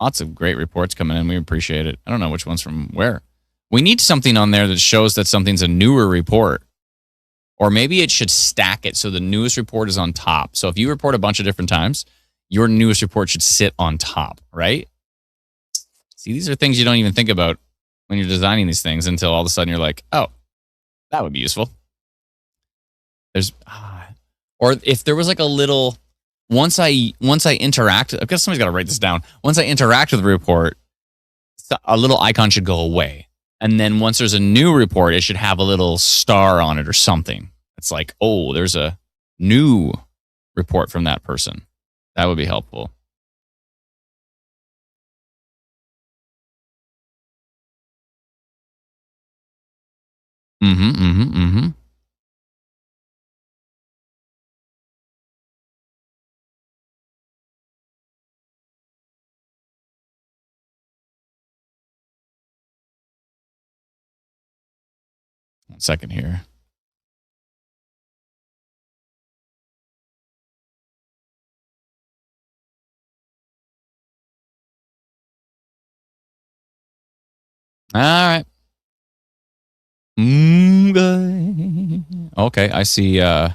Lots of great reports coming in. We appreciate it. I don't know which one's from where. We need something on there that shows that something's a newer report. Or maybe it should stack it so the newest report is on top. So if you report a bunch of different times, your newest report should sit on top, right? See, these are things you don't even think about when you're designing these things until all of a sudden you're like, oh, that would be useful. Or if there was like a little, once I interact, I guess somebody's got to write this down. Once I interact with the report, a little icon should go away. And then once there's a new report, it should have a little star on it or something. It's like, oh, there's a new report from that person. That would be helpful. One second here. All right. Okay, I see. I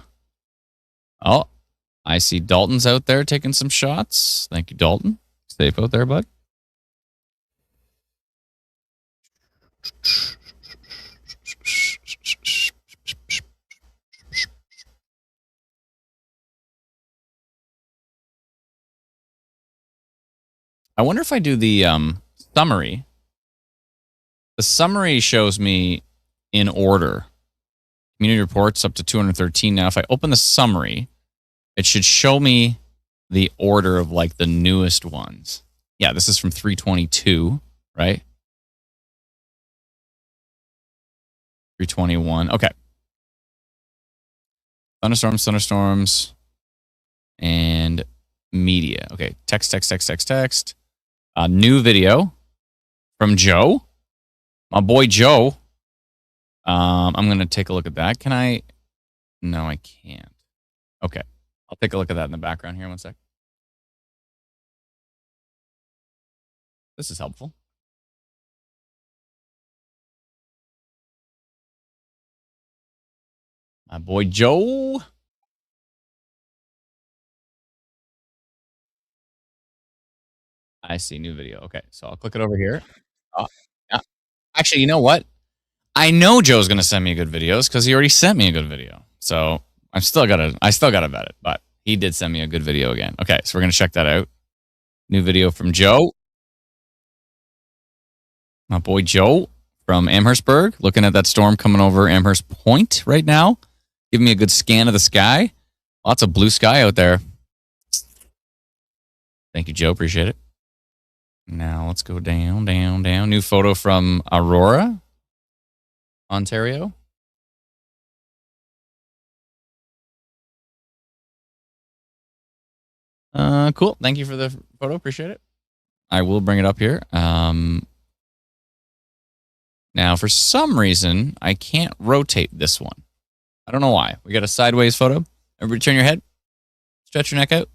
see Dalton's out there taking some shots. Thank you, Dalton. Safe out there, bud. I wonder if I do the summary. The summary shows me in order. Community reports up to 213. Now, if I open the summary, it should show me the order of like the newest ones. Yeah, this is from 322, right? 321. Okay. Thunderstorms, and media. Okay, text. New video from Joe. My boy Joe. I'm going to take a look at that. Can I? No, I can't. Okay. I'll take a look at that in the background here. One sec. This is helpful. My boy Joe. I see new video. Okay, so I'll click it over here. Yeah. Actually, you know what? I know Joe's going to send me good videos because he already sent me a good video. So I still gotta vet it, but he did send me a good video again. Okay, so we're gonna check that out. New video from Joe, my boy Joe from Amherstburg, looking at that storm coming over Amherst Point right now. Give me a good scan of the sky. Lots of blue sky out there. Thank you, Joe. Appreciate it. Now let's go down. New photo from Aurora, Ontario. Cool. Thank you for the photo. Appreciate it. I will bring it up here. Now, for some reason, I can't rotate this one. I don't know why. We got a sideways photo. Everybody turn your head. Stretch your neck out.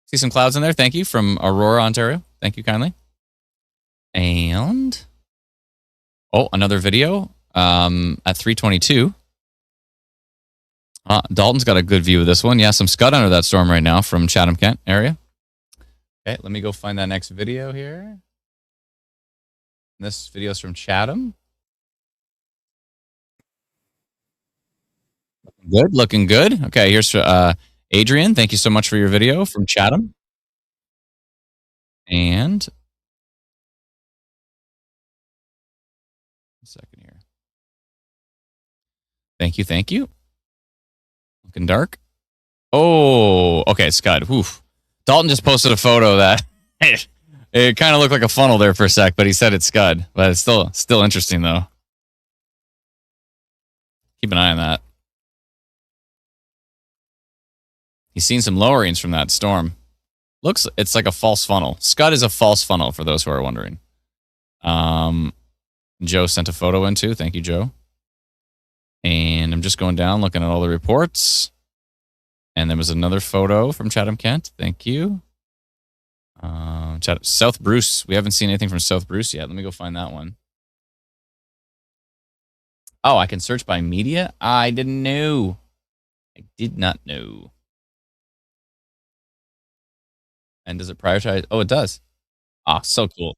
See some clouds in there. Thank you from Aurora, Ontario. Thank you kindly. And, another video at 322. Dalton's got a good view of this one. Yeah, some scud under that storm right now from Chatham, Kent area. Okay, let me go find that next video here. This video's from Chatham. Looking good. Okay, here's Adrian. Thank you so much for your video from Chatham. And a second here. Thank you. Looking dark. Oh, okay, scud. Oof. Dalton just posted a photo that it kind of looked like a funnel there for a sec, but he said it's scud. But it's still interesting though. Keep an eye on that. He's seen some lowerings from that storm. It's like a false funnel. Scud is a false funnel for those who are wondering. Joe sent a photo in too. Thank you, Joe. And I'm just going down, looking at all the reports. And there was another photo from Chatham Kent. Thank you. South Bruce. We haven't seen anything from South Bruce yet. Let me go find that one. Oh, I can search by media? I didn't know. I did not know. And does it prioritize? Oh, it does. Ah, so cool.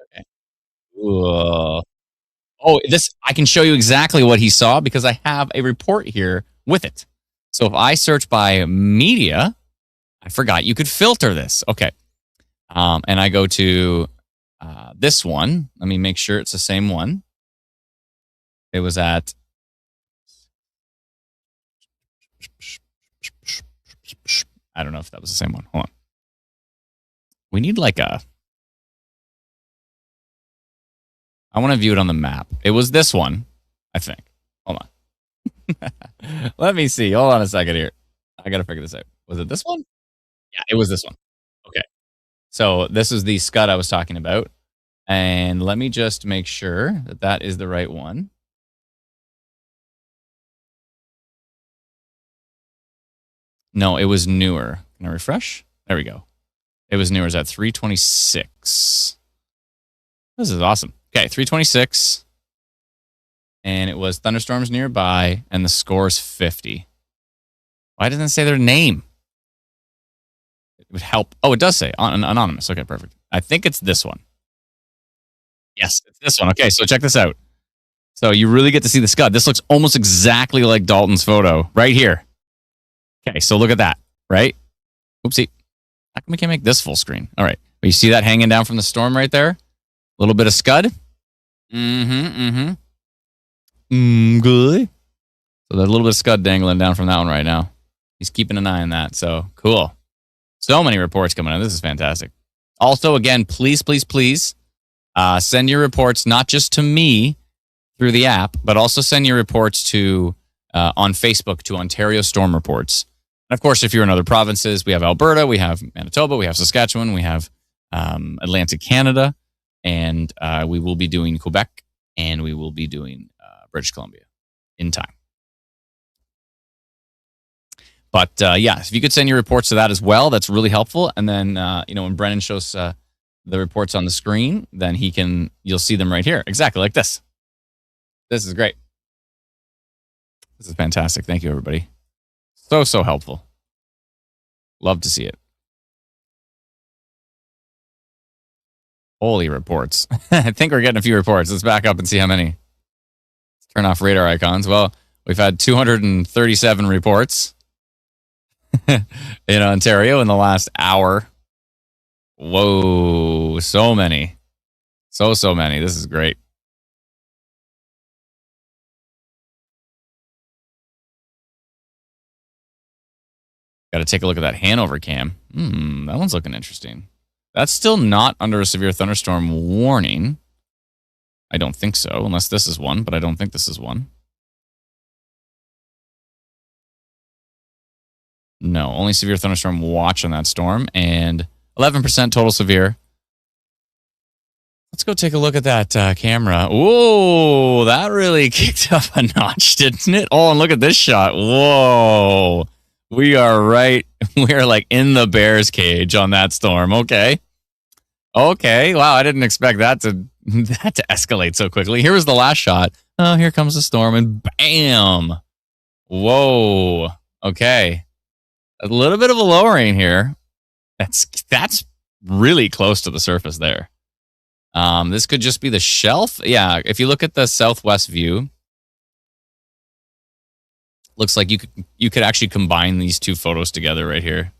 Okay. Whoa. Oh, I can show you exactly what he saw because I have a report here with it. So if I search by media, I forgot you could filter this. Okay. And I go to this one. Let me make sure it's the same one. It was at I don't know if that was the same one. Hold on. We need like I want to view it on the map. It was this one, I think. Hold on. Let me see. Hold on a second here. I got to figure this out. Was it this one? Yeah, it was this one. Okay. So this is the Scud I was talking about. And let me just make sure that that is the right one. No, it was newer. Can I refresh? There we go. It was newer. It was at 326. This is awesome. Okay, 326. And it was thunderstorms nearby, and the score is 50. Why doesn't it say their name? It would help. Oh, it does say anonymous. Okay, perfect. I think it's this one. Yes, it's this one. Okay, so check this out. So you really get to see the Scud. This looks almost exactly like Dalton's photo right here. Okay, so look at that, right? Oopsie. How come we can't make this full screen? All right. But you see that hanging down from the storm right there? A little bit of Scud. Good. So there's a little bit of Scud dangling down from that one right now. He's keeping an eye on that. So cool. So many reports coming in. This is fantastic. Also, again, please send your reports not just to me through the app, but also send your reports to on Facebook to Ontario Storm Reports. And of course, if you're in other provinces, we have Alberta, we have Manitoba, we have Saskatchewan, we have Atlantic Canada, and we will be doing Quebec, and we will be doing British Columbia in time. But yeah, if you could send your reports to that as well, that's really helpful. And then when Brennan shows the reports on the screen, then you'll see them right here, exactly like this. This is great. This is fantastic. Thank you, everybody. So helpful. Love to see it. Holy reports. I think we're getting a few reports. Let's back up and see how many. Let's turn off radar icons. Well, we've had 237 reports in Ontario in the last hour. Whoa, so many. So many. This is great. Got to take a look at that Hanover cam. That one's looking interesting. That's still not under a severe thunderstorm warning. I don't think so, unless this is one, but I don't think this is one. No, only severe thunderstorm watch on that storm, and 11% total severe. Let's go take a look at that camera. Whoa, that really kicked up a notch, didn't it? Oh, and look at this shot. Whoa. We are like in the bear's cage on that storm. Okay. Wow, I didn't expect that to escalate so quickly. Here was the last shot. Oh, here comes the storm, and bam. Whoa. Okay. A little bit of a lowering here. That's really close to the surface there. This could just be the shelf. Yeah, if you look at the southwest view, looks like you could actually combine these two photos together right here.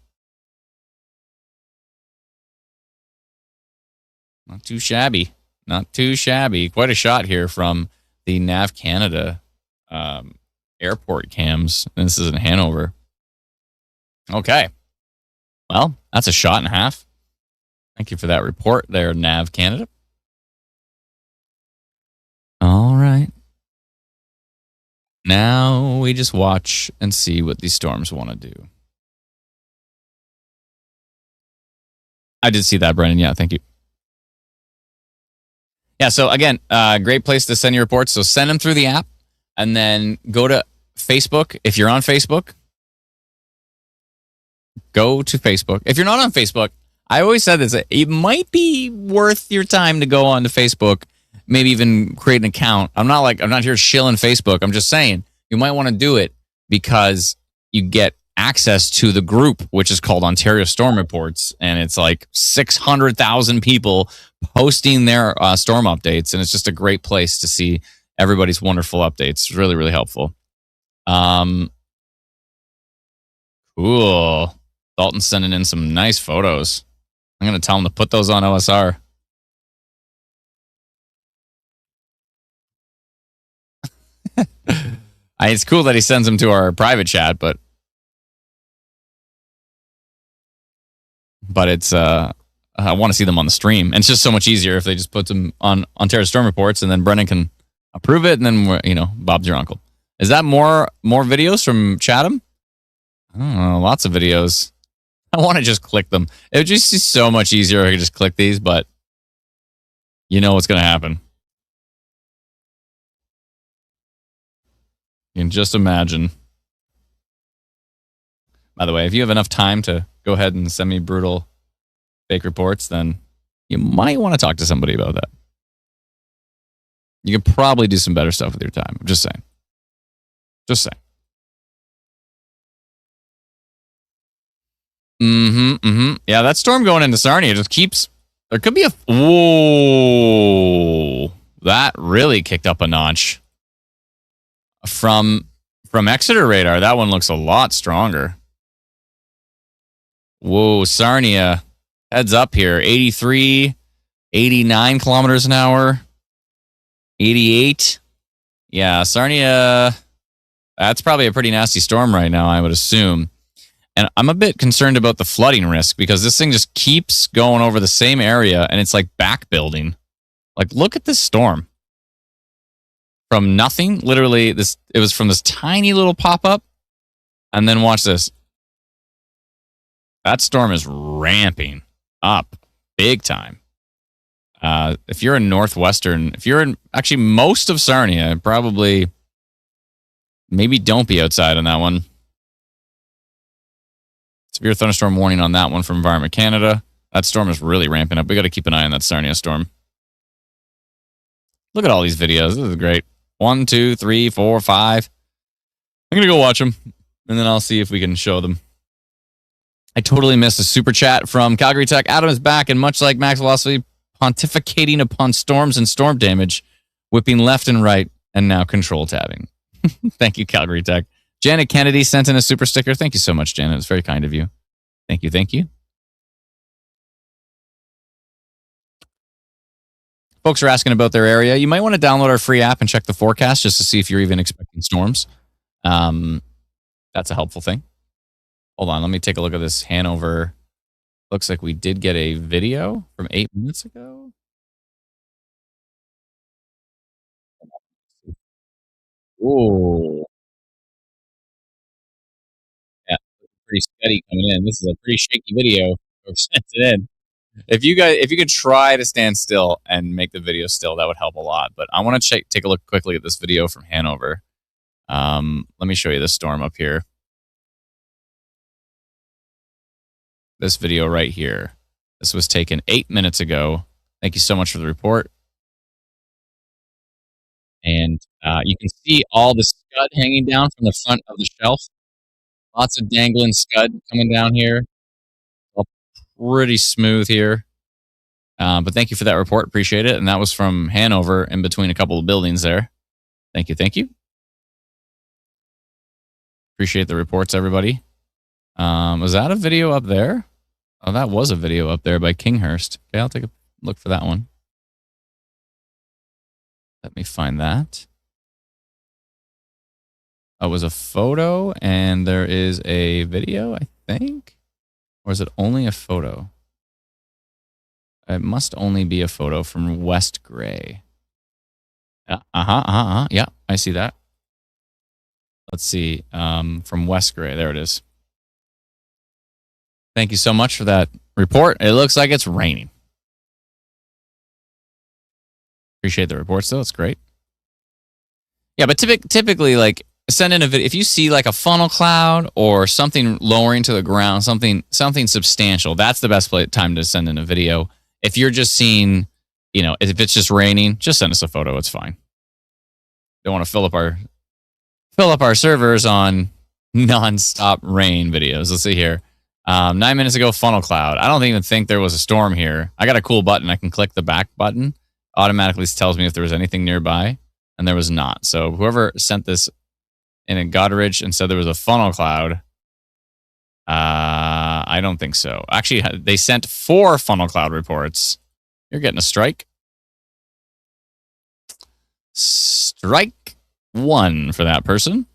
Not too shabby. Not too shabby. Quite a shot here from the Nav Canada airport cams. And this is in Hanover. Okay. Well, that's a shot and a half. Thank you for that report there, Nav Canada. All right. Now we just watch and see what these storms want to do. I did see that, Brendan. Yeah, thank you. Yeah, so again, great place to send your reports. So send them through the app. and then go to Facebook. If you're on Facebook, go to Facebook. If you're not on Facebook, I always said this, it might be worth your time to go onto Facebook, maybe even create an account. I'm not here shilling Facebook. I'm just saying you might want to do it because you get access to the group, which is called Ontario Storm Reports, and it's like 600,000 people posting their storm updates, and it's just a great place to see everybody's wonderful updates. It's really, really helpful. Cool. Dalton's sending in some nice photos. I'm going to tell him to put those on OSR. It's cool that he sends them to our private chat, but it's I want to see them on the stream. And it's just so much easier if they just put them on Ontario Storm Reports, and then Brennan can approve it, and then Bob's your uncle. Is that more videos from Chatham? I don't know, lots of videos. I want to just click them. It would just be so much easier if I could just click these, but you know what's going to happen. You can just imagine. By the way, if you have enough time to go ahead and send me brutal fake reports, then you might want to talk to somebody about that. You could probably do some better stuff with your time. I'm just saying. Just saying. Yeah, that storm going into Sarnia just keeps... There could be a... Whoa. That really kicked up a notch. From Exeter radar, that one looks a lot stronger. Whoa, Sarnia. Heads up here. 83, 89 kilometers an hour. 88. Yeah, Sarnia... That's probably a pretty nasty storm right now, I would assume. And I'm a bit concerned about the flooding risk because this thing just keeps going over the same area and it's like back building. Like, look at this storm. From nothing, literally, it was from this tiny little pop-up. And then watch this. That storm is ramping up big time. If you're in if you're in actually most of Sarnia, probably maybe don't be outside on that one. Severe thunderstorm warning on that one from Environment Canada. That storm is really ramping up. We got to keep an eye on that Sarnia storm. Look at all these videos. This is great. 1, 2, 3, 4, 5. I'm going to go watch them, and then I'll see if we can show them. I totally missed a super chat from Calgary Tech. Adam is back, and much like Max Velocity, pontificating upon storms and storm damage, whipping left and right, and now control tabbing. Thank you, Calgary Tech. Janet Kennedy sent in a super sticker. Thank you so much, Janet. It's very kind of you. Thank you. Thank you. Folks are asking about their area. You might want to download our free app and check the forecast just to see if you're even expecting storms. That's a helpful thing. Hold on. Let me take a look at this Hanover. Looks like we did get a video from 8 minutes ago. Ooh. Yeah, pretty steady coming in. This is a pretty shaky video. Sent it in. If you could try to stand still and make the video still, that would help a lot. But I want to take a look quickly at this video from Hanover. Let me show you the storm up here. This video right here. This was taken 8 minutes ago. Thank you so much for the report. And you can see all the scud hanging down from the front of the shelf. Lots of dangling scud coming down here. All pretty smooth here. But thank you for that report. Appreciate it. And that was from Hanover in between a couple of buildings there. Thank you. Thank you. Appreciate the reports, everybody. Was that a video up there? Oh, that was a video up there by Kinghurst. Okay, I'll take a look for that one. Let me find that. Oh, it was a photo and there is a video, I think? Or is it only a photo? It must only be a photo from West Gray. Yeah, yeah, I see that. Let's see. From West Gray. There it is. Thank you so much for that report. It looks like it's raining. Appreciate the reports, though. It's great. Yeah, but typically, like, send in a video. If you see like a funnel cloud or something lowering to the ground, something substantial, that's the best time to send in a video. If you're just seeing, if it's just raining, just send us a photo. It's fine. Don't want to fill up our servers on nonstop rain videos. Let's see here. 9 minutes ago, funnel cloud. I don't even think there was a storm here. I got a cool button. I can click the back button. Automatically tells me if there was anything nearby, and there was not. So whoever sent this in a Goderich and said there was a funnel cloud, I don't think so. Actually, they sent 4 funnel cloud reports. You're getting a strike. Strike 1 for that person.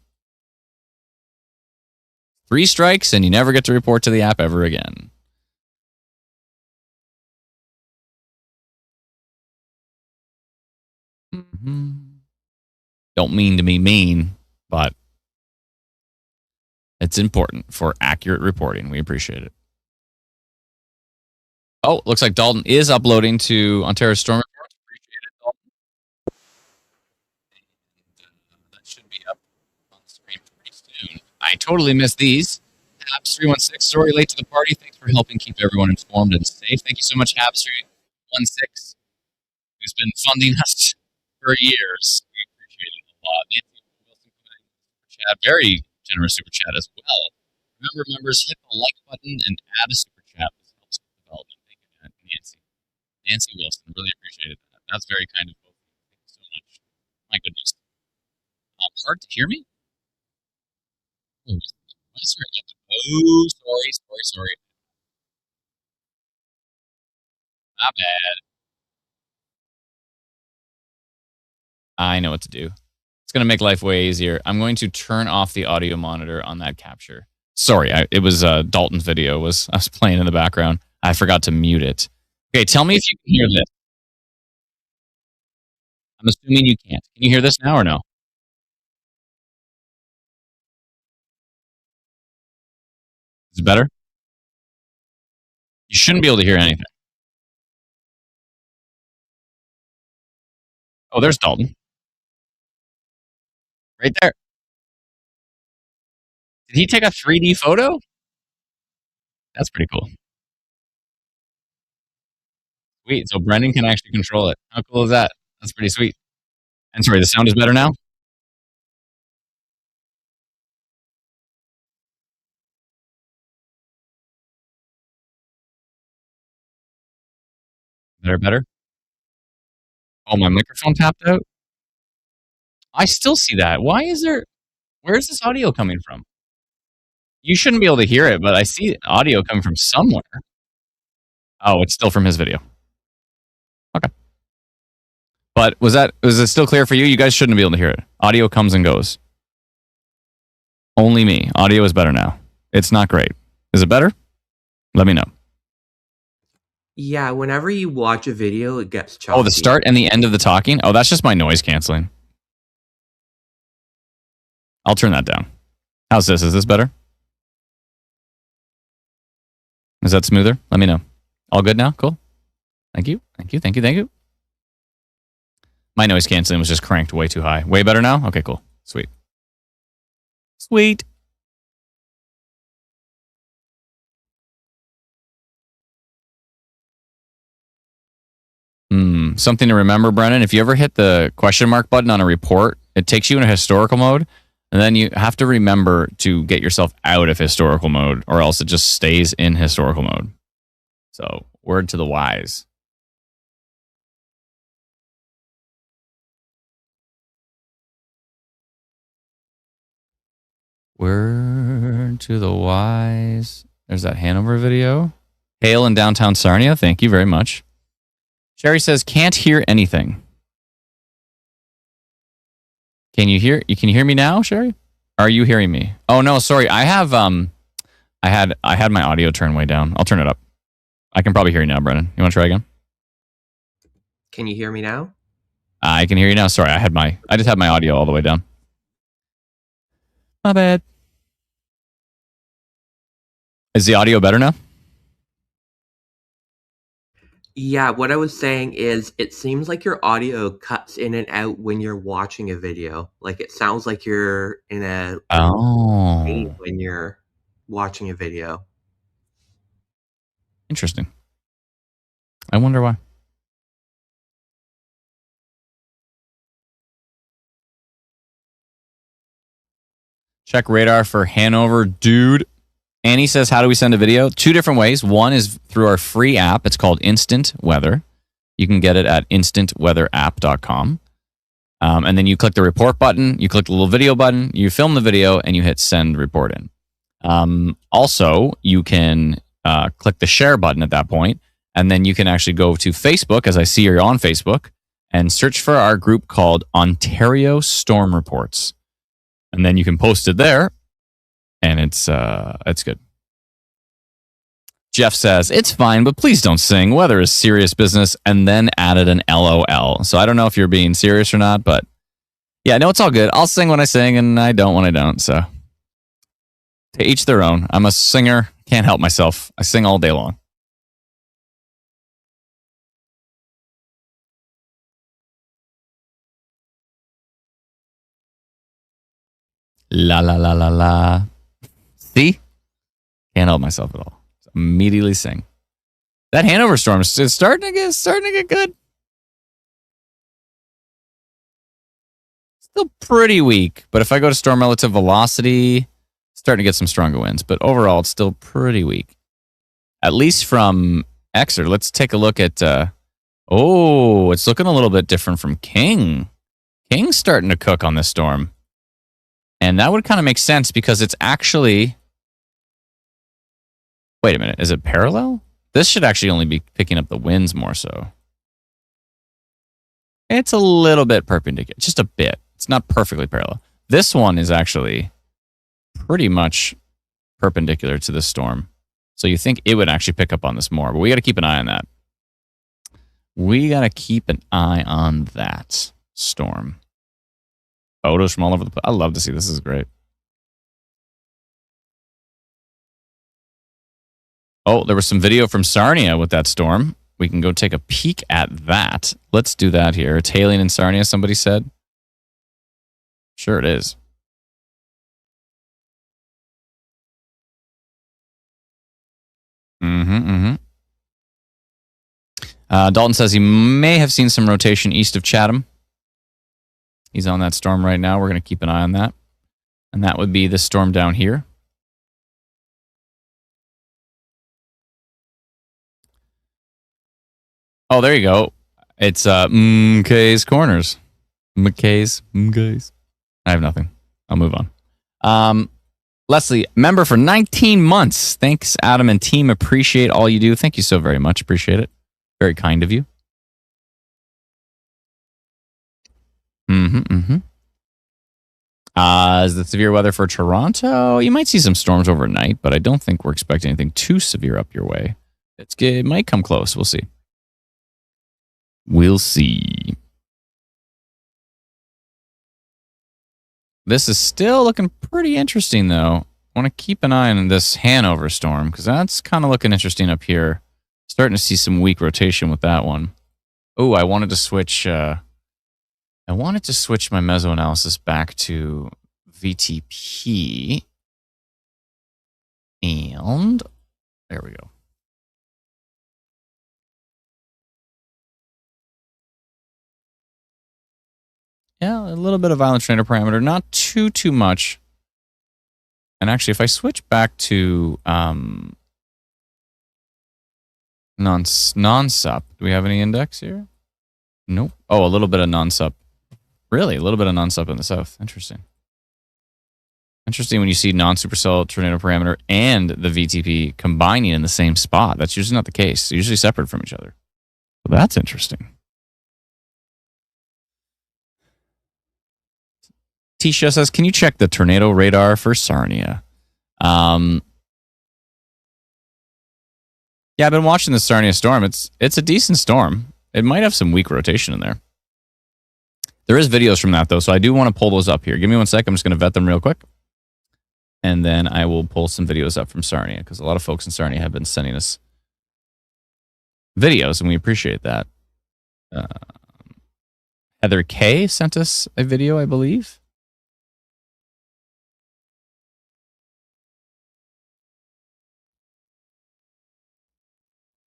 3 strikes, and you never get to report to the app ever again. Don't mean to be mean, but it's important for accurate reporting. We appreciate it. Oh, looks like Dalton is uploading to Ontario Storm Reports. Appreciate it, Dalton. That should be up on the screen pretty soon. I totally missed these. Habs316, sorry late to the party. Thanks for helping keep everyone informed and safe. Thank you so much, Habs316, who's been funding us for years. We appreciate it a lot. Nancy Wilson, super chat, very generous super chat as well. Remember, members, hit the like button and add a super chat. This helps with development. Thank you, Nancy. Nancy Wilson, really appreciated that. That's very kind of both. Thank you so much. My goodness. Hard to hear me? Oh, sorry. My bad. I know what to do. It's going to make life way easier. I'm going to turn off the audio monitor on that capture. Sorry, it was Dalton's video. I was playing in the background. I forgot to mute it. Okay, tell me if you can hear this. I'm assuming you can't. Can you hear this now or no? Is it better? You shouldn't be able to hear anything. Oh, there's Dalton. Right there. Did he take a 3D photo? That's pretty cool. Sweet. So Brendan can actually control it. How cool is that? That's pretty sweet. And sorry, the sound is better now? Better? Oh, my microphone tapped out? I still see that. Where's this audio coming from? You shouldn't be able to hear it, but I see audio coming from somewhere. Oh, it's still from his video. Okay. But was it still clear for you? You guys shouldn't be able to hear it. Audio comes and goes. Only me. Audio is better now. It's not great. Is it better? Let me know. Yeah, whenever you watch a video, it gets choppy. Oh, the start and the end of the talking? Oh, that's just my noise canceling. I'll turn that down. How's this? Is this better? Is that smoother? Let me know. All good now? Cool. Thank you. My noise canceling was just cranked way too high. Way better now? Okay, cool. Sweet. Something to remember, Brennan. If you ever hit the question mark button on a report, it takes you in a historical mode, and then you have to remember to get yourself out of historical mode, or else it just stays in historical mode. So, word to the wise. Word to the wise. There's that Hanover video. Hail in downtown Sarnia. Thank you very much. Sherry says, can't hear anything. Can you hear me now, Sherry? Are you hearing me? Oh no, sorry. I have I had my audio turned way down. I'll turn it up. I can probably hear you now, Brennan. You want to try again? Can you hear me now? I can hear you now. Sorry, I just had my audio all the way down. My bad. Is the audio better now? Yeah, what I was saying is it seems like your audio cuts in and out when you're watching a video. Like it sounds like you're in a Oh, when you're watching a video. interesting. I wonder why. Check radar for Hanover, dude. Annie says, how do we send a video? Two different ways. One is through our free app. It's called Instant Weather. You can get it at instantweatherapp.com. And then you click the report button, you click the little video button, you film the video, and you hit send report in. Also, you can click the share button at that point, and then you can actually go to Facebook, as I see you're on Facebook, and search for our group called Ontario Storm Reports. And then you can post it there, and it's good. Jeff says, it's fine, but please don't sing. Weather is serious business, and then added an LOL. So I don't know if you're being serious or not, but yeah, no, it's all good. I'll sing when I sing, and I don't when I don't. So to each their own. I'm a singer. Can't help myself. I sing all day long. La, la, la, la, la. See? Can't help myself at all. Immediately sing. That Hanover storm is starting to get good. Still pretty weak, but if I go to storm relative velocity, starting to get some stronger winds. But overall, it's still pretty weak. At least from Exeter. Let's take a look at. It's looking a little bit different from King. King's starting to cook on this storm, and that would kind of make sense because it's actually. Wait a minute, is it parallel? This should actually only be picking up the winds more so. It's a little bit perpendicular, just a bit. It's not perfectly parallel. This one is actually pretty much perpendicular to the storm. So you think it would actually pick up on this more, but we got to keep an eye on that. We got to keep an eye on that storm. Photos from all over the place. I love to see this. This is great. Oh, there was some video from Sarnia with that storm. We can go take a peek at that. Let's do that here. It's hailing in Sarnia, somebody said. Sure it is. Dalton says he may have seen some rotation east of Chatham. He's on that storm right now. We're going to keep an eye on that. And that would be the storm down here. Oh, there you go. It's MK's Corners. MK's. I have nothing. I'll move on. Leslie, member for 19 months. Thanks, Adam and team. Appreciate all you do. Thank you so very much. Appreciate it. Very kind of you. Is the severe weather for Toronto? You might see some storms overnight, but I don't think we're expecting anything too severe up your way. It might come close. We'll see. We'll see. This is still looking pretty interesting, though. I want to keep an eye on this Hanover storm because that's kind of looking interesting up here. Starting to see some weak rotation with that one. Oh, I wanted to switch. I wanted to switch my mesoanalysis back to VTP, and there we go. Yeah, a little bit of violent tornado parameter, not too much. And actually, if I switch back to non-sup, do we have any index here? Nope. Oh, a little bit of non-sup. Really, a little bit of non-sup in the south. Interesting. Interesting when you see non-supercell tornado parameter and the VTP combining in the same spot. That's usually not the case. They're usually separate from each other. So that's interesting. Tisha says, can you check the tornado radar for Sarnia? Yeah, I've been watching the Sarnia storm. It's a decent storm. It might have some weak rotation in there. There is videos from that, though, so I do want to pull those up here. Give me 1 sec. I'm just going to vet them real quick. And then I will pull some videos up from Sarnia, because a lot of folks in Sarnia have been sending us videos, and we appreciate that. Heather K sent us a video, I believe.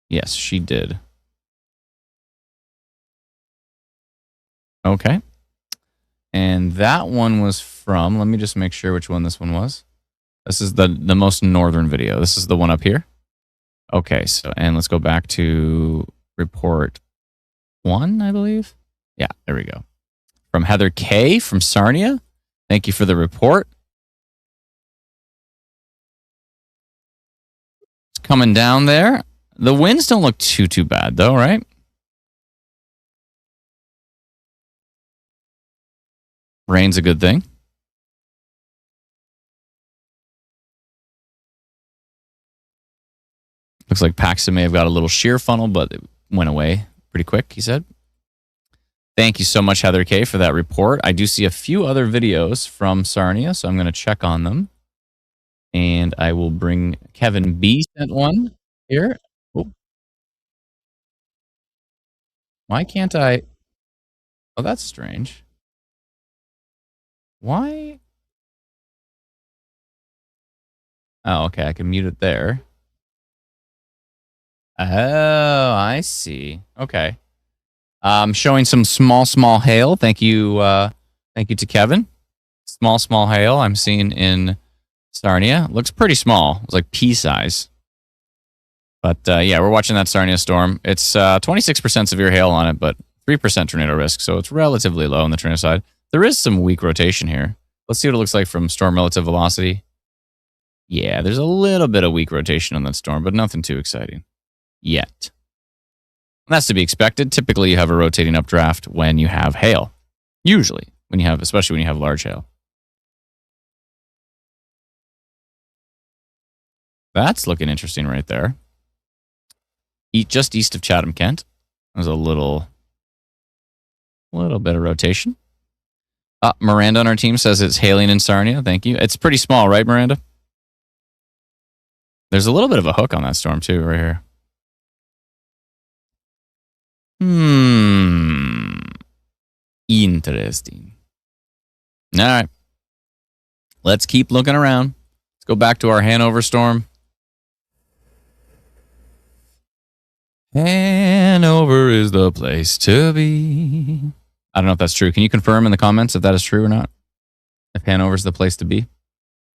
Yes, she did. Okay. And that one was from, let me just make sure which one this one was. This is the most northern video. This is the one up here. Okay, so, and let's go back to report 1, I believe. Yeah, there we go. From Heather K from Sarnia. Thank you for the report. It's coming down there. The winds don't look too bad though, right? Rain's a good thing. Looks like Paxton may have got a little shear funnel, but it went away pretty quick, he said. Thank you so much, Heather K, for that report. I do see a few other videos from Sarnia, so I'm going to check on them. And I will bring Kevin B sent one here. Oh. Why can't I? Oh, that's strange. Why? Oh, okay. I can mute it there. Oh, I see. Okay. Showing some small hail. Thank you to Kevin. Small hail I'm seeing in Sarnia. Looks pretty small. It's like pea size. But yeah, we're watching that Sarnia storm. It's 26% severe hail on it, but 3% tornado risk, so it's relatively low on the tornado side. There is some weak rotation here. Let's see what it looks like from storm relative velocity. Yeah, there's a little bit of weak rotation on that storm, but nothing too exciting yet. And that's to be expected. Typically, you have a rotating updraft when you have hail. Usually, especially when you have large hail. That's looking interesting right there. Just east of Chatham, Kent. There's a little bit of rotation. Miranda on our team says it's hailing in Sarnia. Thank you. It's pretty small, right, Miranda? There's a little bit of a hook on that storm, too, right here. Interesting. All right. Let's keep looking around. Let's go back to our Hanover storm. Hanover is the place to be. I don't know if that's true. Can you confirm in the comments if that is true or not? If Hanover's the place to be?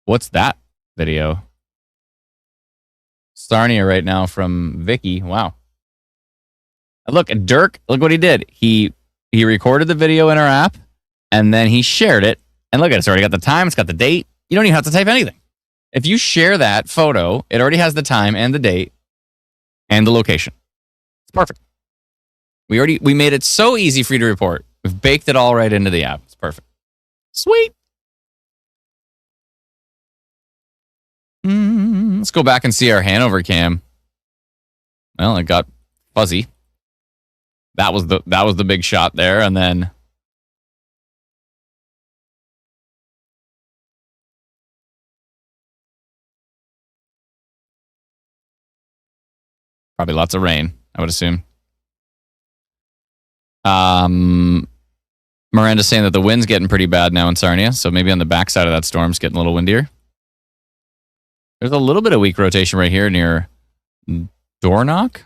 What's that video? Sarnia right now from Vicky. Wow. Look, Dirk, look what he did. He recorded the video in our app, and then he shared it. And look at it. It's already got the time. It's got the date. You don't even have to type anything. If you share that photo, it already has the time and the date and the location. It's perfect. We made it so easy for you to report. We've baked it all right into the app. It's perfect. Sweet. Let's go back and see our Hanover cam. Well, it got fuzzy. That was the big shot there, and then probably lots of rain, I would assume. Miranda's saying that the wind's getting pretty bad now in Sarnia, so maybe on the backside of that storm it's getting a little windier. There's a little bit of weak rotation right here near Dornoch,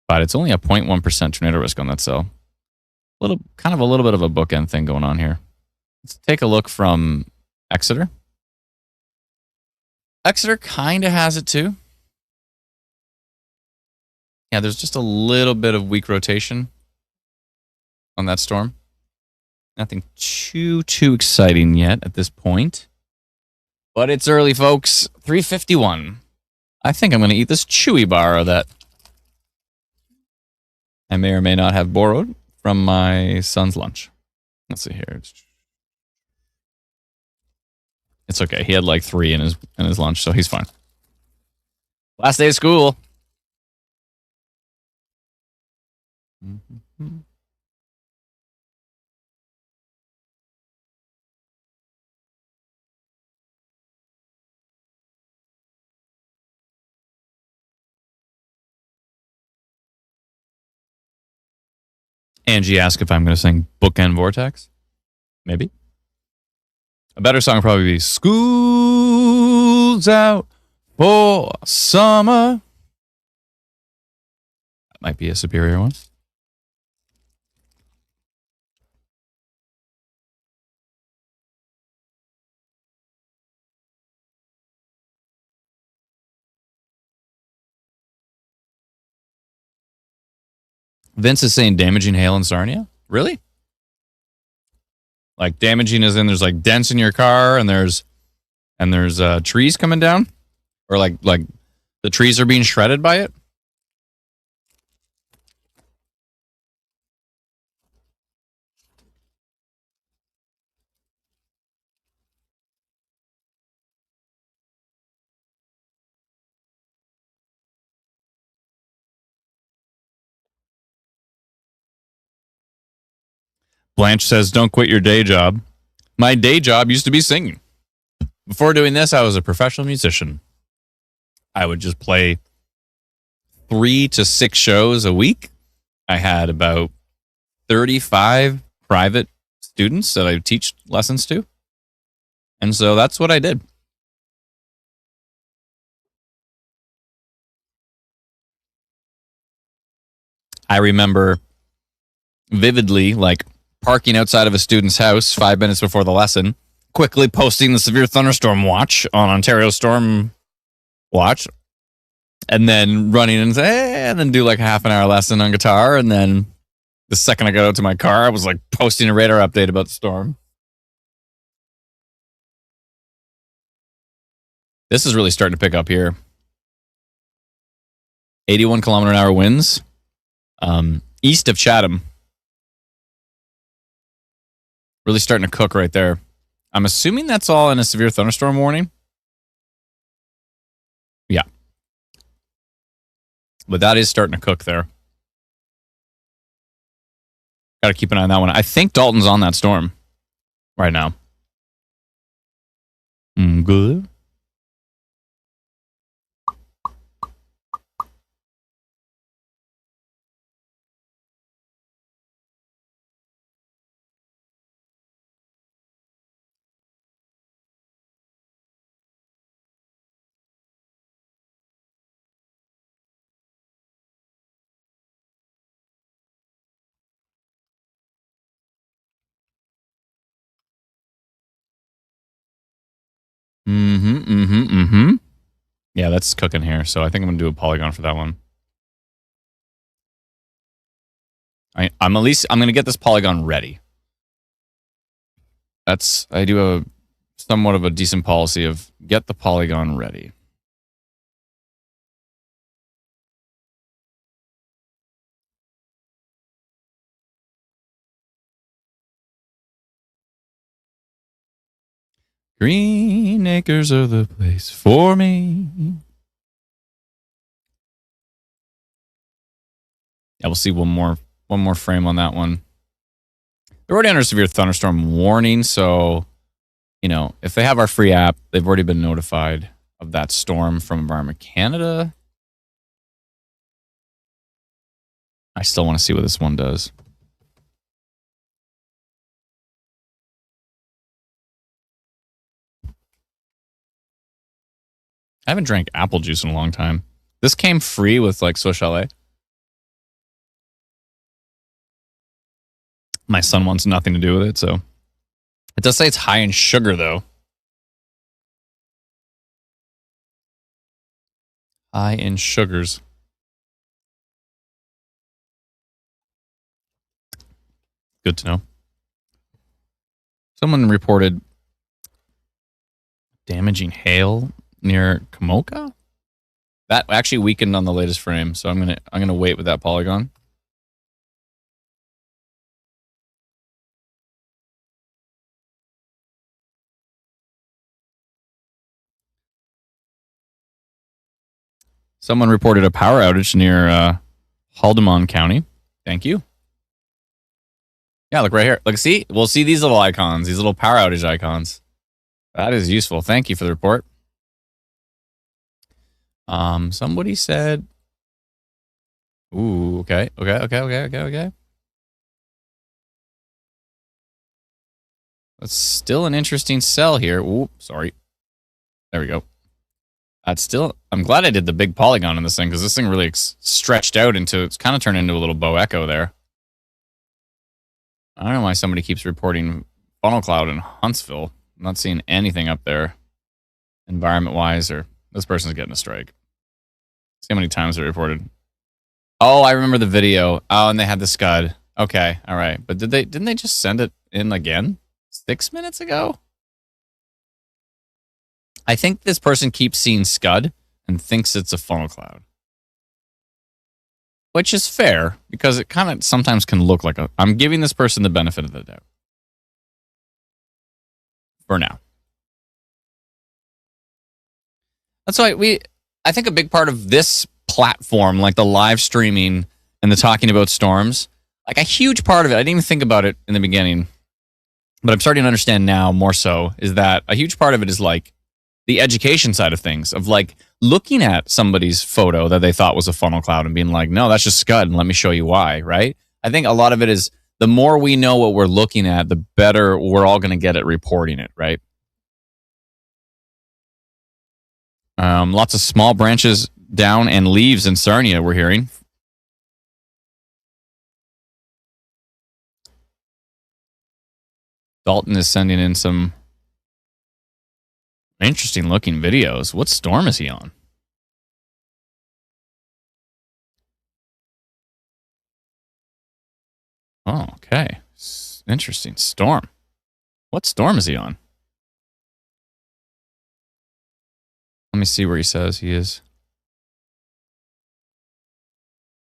but it's only a 0.1% tornado risk on that cell. A little bit of a bookend thing going on here. Let's take a look from Exeter. Exeter kind of has it too. Yeah, there's just a little bit of weak rotation on that storm. Nothing too exciting yet at this point. But it's early, folks. 3:51. I think I'm going to eat this chewy bar that I may or may not have borrowed from my son's lunch. Let's see here. It's okay. He had like 3 in his lunch, so he's fine. Last day of school. Angie asked if I'm going to sing Bookend Vortex. Maybe. A better song would probably be School's Out for Summer. That might be a superior one. Vince is saying damaging hail in Sarnia. Really? Like damaging as in there's like dents in your car and there's trees coming down, or like the trees are being shredded by it. Blanche says, don't quit your day job. My day job used to be singing. Before doing this, I was a professional musician. I would just play 3 to 6 shows a week. I had about 35 private students that I would teach lessons to. And so that's what I did. I remember vividly, like, parking outside of a student's house 5 minutes before the lesson, quickly posting the severe thunderstorm watch on Ontario Storm Watch, and then running and say, hey, and then do like a half an hour lesson on guitar. And then the second I got out to my car, I was like posting a radar update about the storm. This is really starting to pick up here. 81 kilometer an hour winds east of Chatham. Really starting to cook right there. I'm assuming that's all in a severe thunderstorm warning. Yeah. But that is starting to cook there. Got to keep an eye on that one. I think Dalton's on that storm right now. Good. Yeah, that's cooking here. So I think I'm going to do a Polygon for that one. I'm going to get this Polygon ready. I do a somewhat of a decent policy of get the Polygon ready. Green acres are the place for me. Yeah, we'll see one more frame on that one. They're already under severe thunderstorm warning, so if they have our free app, they've already been notified of that storm from Environment Canada. I still want to see what this one does. I haven't drank apple juice in a long time. This came free with like Swiss Chalet. My son wants nothing to do with it, so. It does say it's high in sugar, though. High in sugars. Good to know. Someone reported damaging hail near Kamoka. That actually weakened on the latest frame, so I'm gonna wait with that Polygon. Someone reported a power outage near Haldimand County. Thank you. Yeah, look right here. Look, see? We'll see these little icons, these little power outage icons. That is useful. Thank you for the report. Somebody said... Ooh, okay. That's still an interesting cell here. Ooh, sorry. There we go. That's still... I'm glad I did the big polygon in this thing, because this thing really stretched out into... It's kind of turned into a little bow echo there. I don't know why somebody keeps reporting funnel cloud in Huntsville. I'm not seeing anything up there environment-wise, or this person's getting a strike. See how many times they reported. Oh, I remember the video. Oh, and they had the scud. Okay, all right. But didn't they just send it in again 6 minutes ago? I think this person keeps seeing scud and thinks it's a funnel cloud. Which is fair, because it kind of sometimes can look like a... I'm giving this person the benefit of the doubt. For now. That's why I think a big part of this platform, like the live streaming and the talking about storms, like a huge part of it, I didn't even think about it in the beginning, but I'm starting to understand now more so, is that a huge part of it is like the education side of things, of like looking at somebody's photo that they thought was a funnel cloud and being like, no, that's just scud, and let me show you why, right? I think a lot of it is the more we know what we're looking at, the better we're all going to get at reporting it, right? Lots of small branches down and leaves in Sarnia, we're hearing. Dalton is sending in some interesting looking videos. What storm is he on? Oh, okay. Interesting storm. What storm is he on? Let me see where he says he is.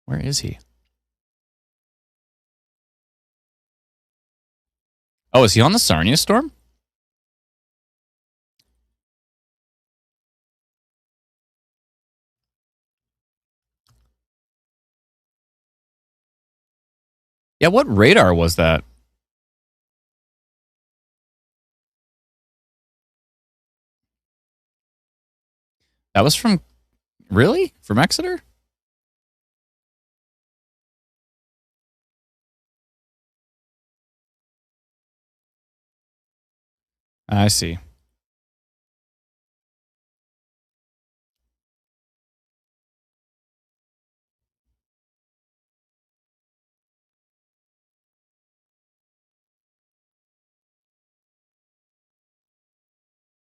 Where is he? Oh, is he on the Sarnia storm? Yeah, what radar was that? That was from... Really? From Exeter? I see.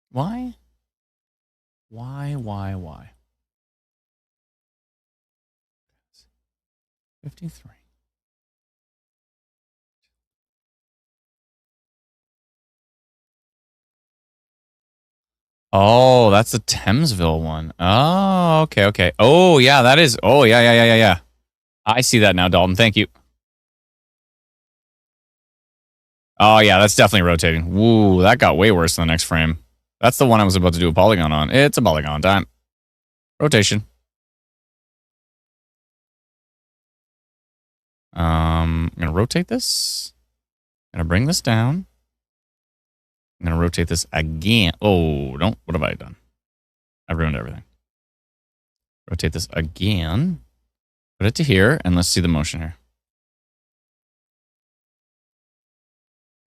Why? Why? 53. Oh, that's the Thamesville one. Oh, okay. Oh, yeah, that is... Oh, yeah. I see that now, Dalton. Thank you. Oh, yeah, that's definitely rotating. Woo, that got way worse in the next frame. That's the one I was about to do a polygon on. It's a polygon time. Rotation. I'm going to rotate this. I'm going to bring this down. I'm going to rotate this again. Oh, don't. What have I done? I've ruined everything. Rotate this again. Put it to here, and let's see the motion here.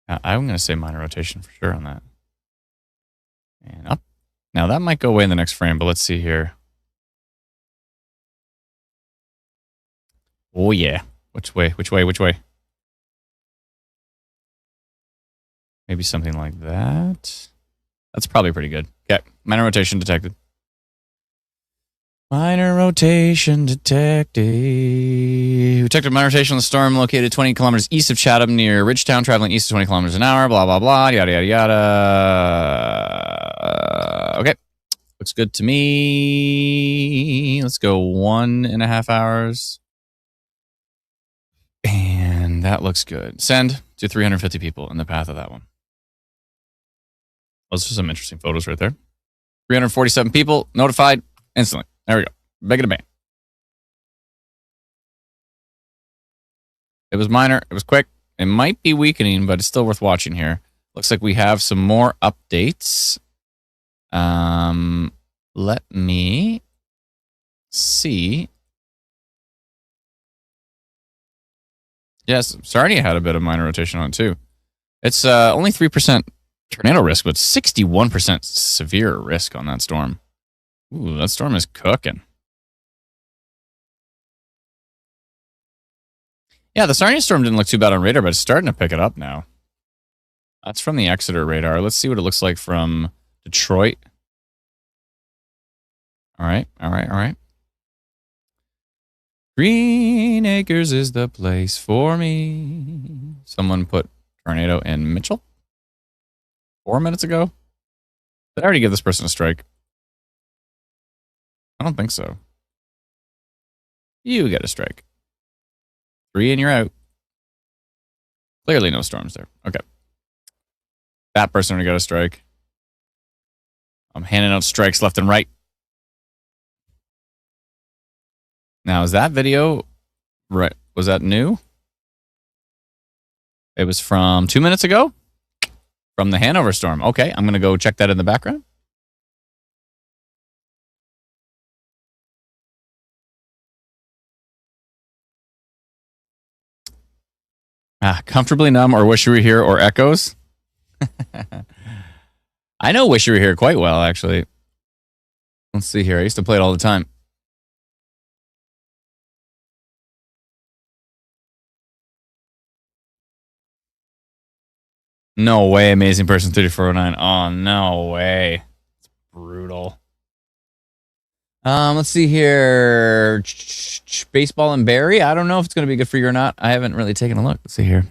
I'm going to say minor rotation for sure on that. And up. Now, that might go away in the next frame, but let's see here. Oh, yeah. Which way? Maybe something like that. That's probably pretty good. Okay, minor rotation detected. Minor rotation detected. Detected minor rotation on the storm located 20 kilometers east of Chatham near Ridgetown, traveling east of 20 kilometers an hour, blah, blah, blah, yada. Okay, looks good to me. Let's go 1.5 hours. And that looks good. Send to 350 people in the path of that one. Those are some interesting photos right there. 347 people notified instantly. There we go. Big and a bang. It was minor. It was quick. It might be weakening, but it's still worth watching here. Looks like we have some more updates. Let me see. Yes, Sarnia had a bit of minor rotation on it too. It's only 3% tornado risk, but 61% severe risk on that storm. Ooh, that storm is cooking. Yeah, the Sarnia storm didn't look too bad on radar, but it's starting to pick it up now. That's from the Exeter radar. Let's see what it looks like from Detroit. All right, all right, all right. Green Acres is the place for me. Someone put tornado in Mitchell 4 minutes ago. Did I already give this person a strike? I don't think so. You get a strike. 3 and you're out. Clearly no storms there. Okay. That person already got a strike. I'm handing out strikes left and right. Now, is that video right? Was that new? It was from 2 minutes ago? From the Hanover storm. Okay, I'm going to go check that in the background. Comfortably numb or wish you were here or echoes? I know wish you were here quite well, actually. Let's see here. I used to play it all the time. No way, Amazing Person 3409. Oh, no way. It's brutal. Let's see here. Baseball and Barry. I don't know if it's going to be good for you or not. I haven't really taken a look. Let's see here.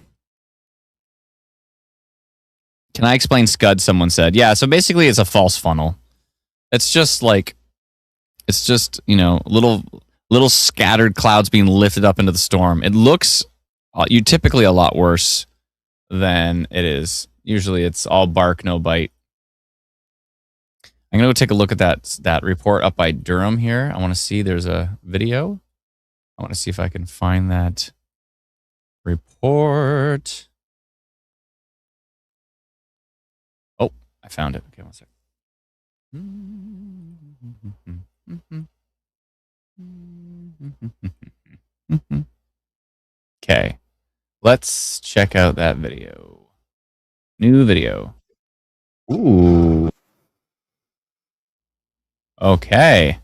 Can I explain Scud? Someone said. Yeah, so basically it's a false funnel. It's just, you know, little scattered clouds being lifted up into the storm. It looks typically a lot worse than it is. Usually it's all bark, no bite. I'm going to go take a look at that report up by Durham here. I want to see, there's a video. I want to see if I can find that report. Oh, I found it. Okay, one second. Okay, let's check out that video. New video. Ooh. Okay,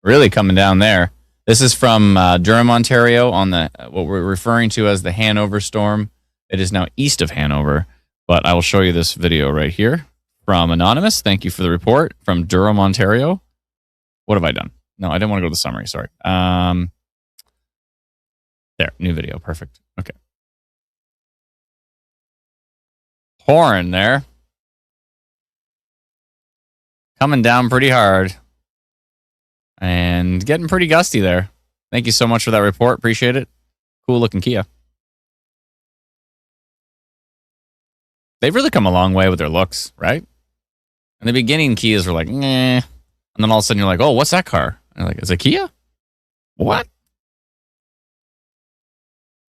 really coming down there. This is from Durham, Ontario, on the what we're referring to as the Hanover storm. It is now east of Hanover, but I will show you this video right here from Anonymous. Thank you for the report from Durham, Ontario. What have I done? No, I didn't want to go to the summary. Sorry. There, new video. Perfect. Okay. Pouring there. Coming down pretty hard. And getting pretty gusty there. Thank you so much for that report. Appreciate it. Cool looking Kia. They've really come a long way with their looks, right? In the beginning, Kias were like, nah. And then all of a sudden you're like, oh, what's that car? And you're like, is it Kia? What?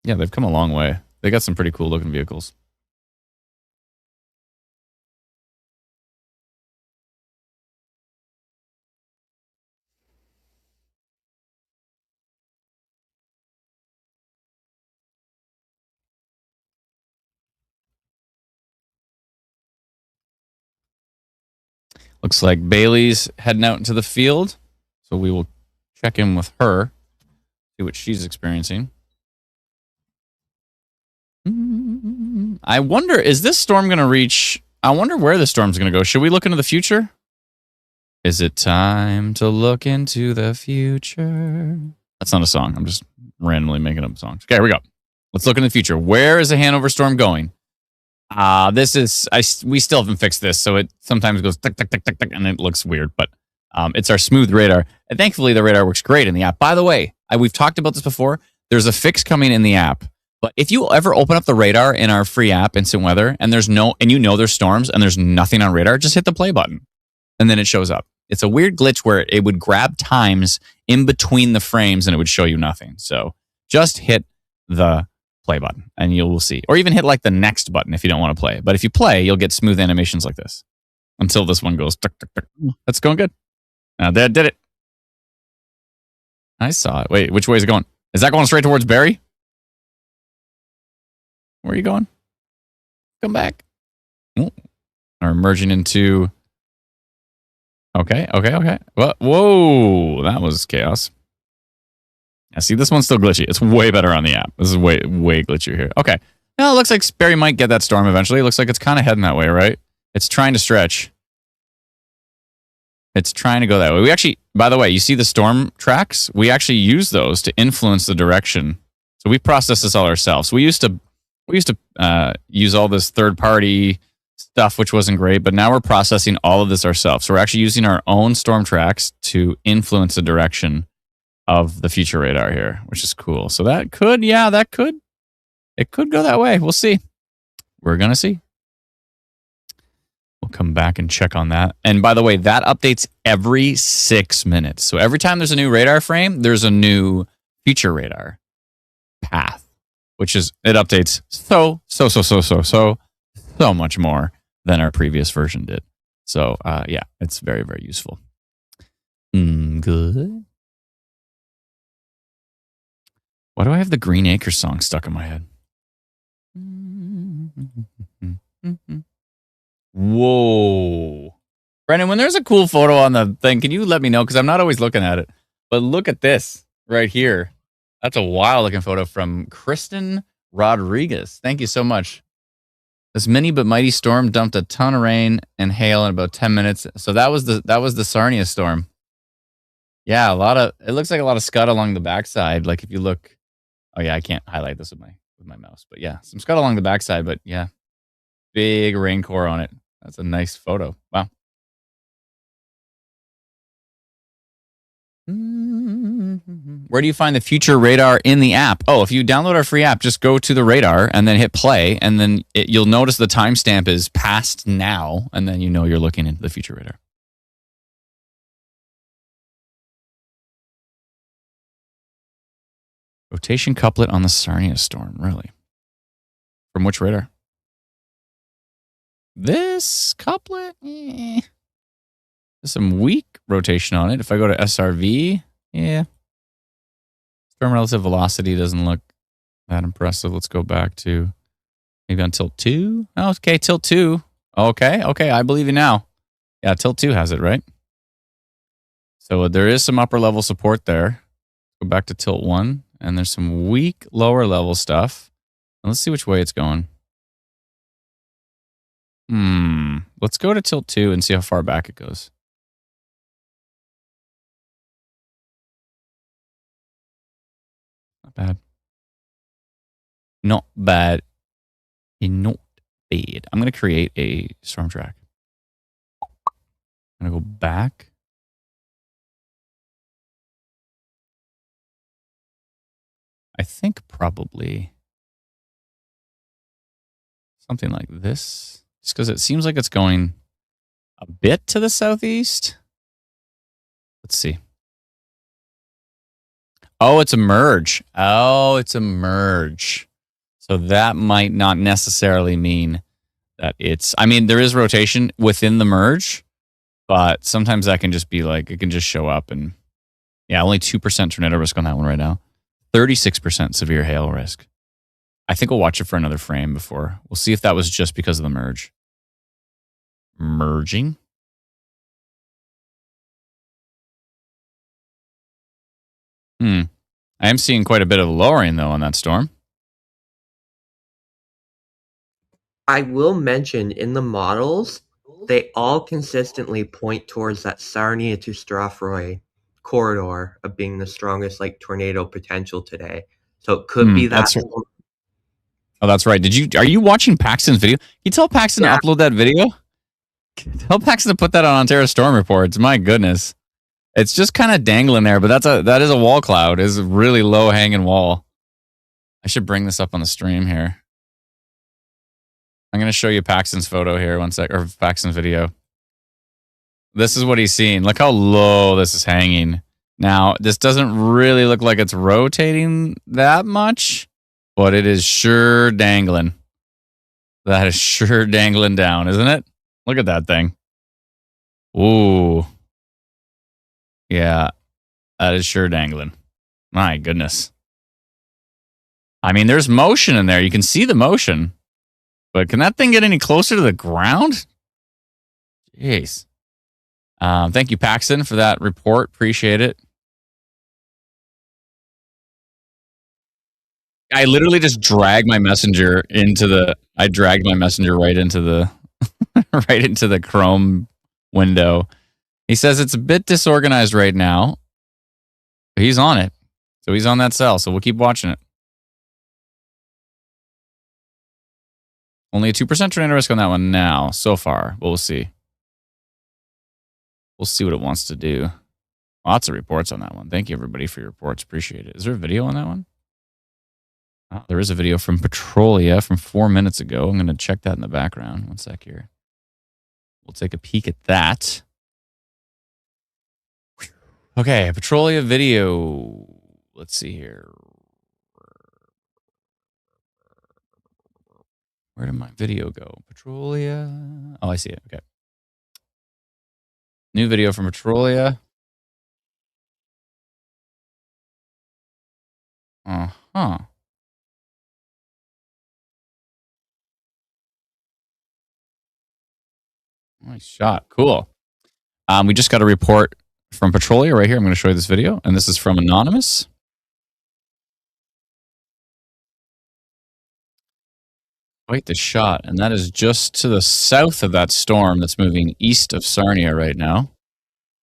Yeah, they've come a long way. They got some pretty cool looking vehicles. Looks like Bailey's heading out into the field. So we will check in with her, see what she's experiencing. I wonder, is this storm going to reach... I wonder where the storm's going to go. Should we look into the future? Is it time to look into the future? That's not a song. I'm just randomly making up songs. Okay, here we go. Let's look in the future. Where is the Hanover storm going? This is... we still haven't fixed this, so it sometimes goes tick, tick, tick, tick, tick, and it looks weird, but it's our smooth radar. And thankfully, the radar works great in the app. By the way, we've talked about this before. There's a fix coming in the app. But if you ever open up the radar in our free app, Instant Weather, and there's there's storms and there's nothing on radar, just hit the play button. And then it shows up. It's a weird glitch where it would grab times in between the frames and it would show you nothing. So just hit the play button and you will see. Or even hit like the next button if you don't want to play. But if you play, you'll get smooth animations like this. Until this one goes, tick, tick, tick. That's going good. Now that did it. I saw it. Wait, which way is it going? Is that going straight towards Barrie? Where are you going? Come back. Ooh. Are merging into. Okay. Whoa, that was chaos. I see this one's still glitchy. It's way better on the app. This is way glitchier here. Okay. Now it looks like Barry might get that storm eventually. It looks like it's kind of heading that way, right? It's trying to stretch. It's trying to go that way. We actually, by the way, you see the storm tracks? We actually use those to influence the direction. So we process this all ourselves. We used to use all this third-party stuff, which wasn't great, but now we're processing all of this ourselves. So we're actually using our own storm tracks to influence the direction of the future radar here, which is cool. So it could go that way. We'll see. We're going to see. We'll come back and check on that. And by the way, that updates every 6 minutes. So every time there's a new radar frame, there's a new future radar path, which is, it updates so much more than our previous version did. So yeah, it's very, very useful. Good. Why do I have the Green Acres song stuck in my head? Whoa. Brendan, when there's a cool photo on the thing, can you let me know? Because I'm not always looking at it. But look at this right here. That's a wild looking photo from Kristen Rodriguez. Thank you so much. This mini but mighty storm dumped a ton of rain and hail in about 10 minutes. So that was the Sarnia storm. Yeah, it looks like a lot of scud along the backside. Like if you look, oh yeah, I can't highlight this with my mouse, but yeah, some scud along the backside, but yeah, big rain core on it. That's a nice photo. Wow. Where do you find the future radar in the app? Oh, if you download our free app, just go to the radar and then hit play, and then you'll notice the timestamp is past now, and then you know you're looking into the future radar. Rotation couplet on the Sarnia storm, really? From which radar? This couplet? There's some weak rotation on it. If I go to SRV, yeah. Storm relative velocity doesn't look that impressive. Let's go back to maybe on tilt 2. Oh, okay, tilt 2. Okay, I believe you now. Yeah, tilt 2 has it, right? So there is some upper level support there. Go back to tilt 1, and there's some weak lower level stuff. And let's see which way it's going. Let's go to tilt 2 and see how far back it goes. Not bad. Not bad. Not bad. I'm going to create a storm track. I'm going to go back. I think probably something like this. Just because it seems like it's going a bit to the southeast. Let's see. Oh, it's a merge. So that might not necessarily mean that it's... I mean, there is rotation within the merge, but sometimes that can just be like, it can just show up and... Yeah, only 2% tornado risk on that one right now. 36% severe hail risk. I think we'll watch it for another frame before. We'll see if that was just because of the merge. Merging. I am seeing quite a bit of lowering, though, on that storm. I will mention, in the models, they all consistently point towards that Sarnia to Strathroy corridor of being the strongest tornado potential today. So it could be that. That's right. Are you watching Paxton's video? Can you tell Paxton to upload that video? Tell Paxton to put that on Ontario Storm Reports. My goodness. It's just kind of dangling there, but that is a wall cloud. It's a really low hanging wall. I should bring this up on the stream here. I'm going to show you Paxton's photo here, or Paxton's video. This is what he's seeing. Look how low this is hanging. Now, this doesn't really look like it's rotating that much, but it is sure dangling. That is sure dangling down, isn't it? Look at that thing. Ooh. Yeah, that is sure dangling. My goodness. I mean, there's motion in there. You can see the motion. But can that thing get any closer to the ground? Jeez. Thank you, Paxton, for that report. Appreciate it. I literally just dragged my messenger into the. I dragged my messenger right into the, right into the Chrome window. He says it's a bit disorganized right now. But he's on it, so he's on that cell. So we'll keep watching it. Only a 2% tornado risk on that one now, so far. But we'll see. We'll see what it wants to do. Lots of reports on that one. Thank you, everybody, for your reports. Appreciate it. Is there a video on that one? Oh, there is a video from Petrolia from 4 minutes ago. I'm going to check that in the background. One sec here. We'll take a peek at that. Okay, Petrolia video. Let's see here. Where did my video go? Petrolia. Oh, I see it. Okay. New video from Petrolia. Uh-huh. Nice shot. Cool. We just got a report from Petrolia right here. I'm going to show you this video, and this is from Anonymous. Quite the shot, and that is just to the south of that storm that's moving east of Sarnia right now.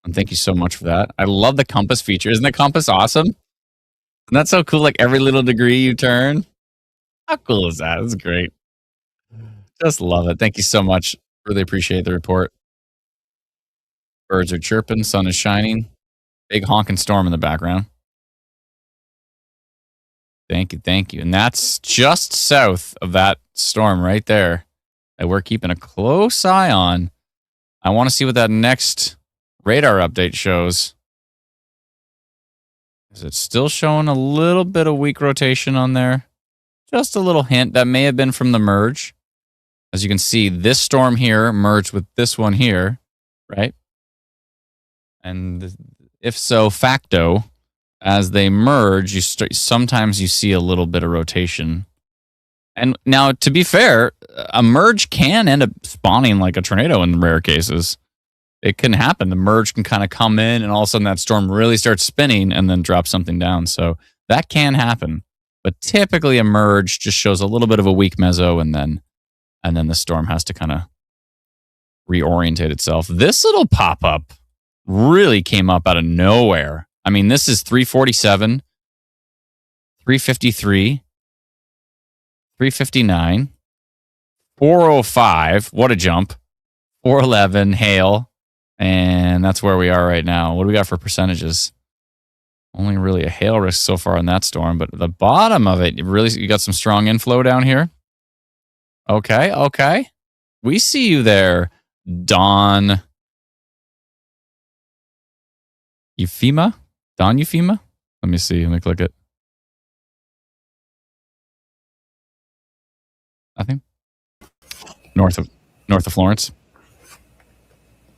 And thank you so much for that. I love the compass feature. Isn't the compass awesome? Isn't that so cool? Like every little degree you turn. How cool is that? That's great. Just love it. Thank you so much. Really appreciate the report. Birds are chirping. Sun is shining. Big honking storm in the background. Thank you. Thank you. And that's just south of that storm right there that we're keeping a close eye on. I want to see what that next radar update shows. Is it still showing a little bit of weak rotation on there? Just a little hint. That may have been from the merge. As you can see, this storm here merged with this one here, right? And if so, facto, as they merge, sometimes you see a little bit of rotation. And now, to be fair, a merge can end up spawning like a tornado in rare cases. It can happen. The merge can kind of come in, and all of a sudden that storm really starts spinning and then drop something down. So that can happen. But typically a merge just shows a little bit of a weak meso, and then the storm has to kind of reorientate itself. This little pop-up really came up out of nowhere. I mean, this is 347, 353, 359, 405. What a jump. 411, hail. And that's where we are right now. What do we got for percentages? Only really a hail risk so far in that storm, but the bottom of it, really, you got some strong inflow down here. Okay, okay. We see you there, Don Euphema? Don Euphema? Let me see. Let me click it. Nothing? North of Florence.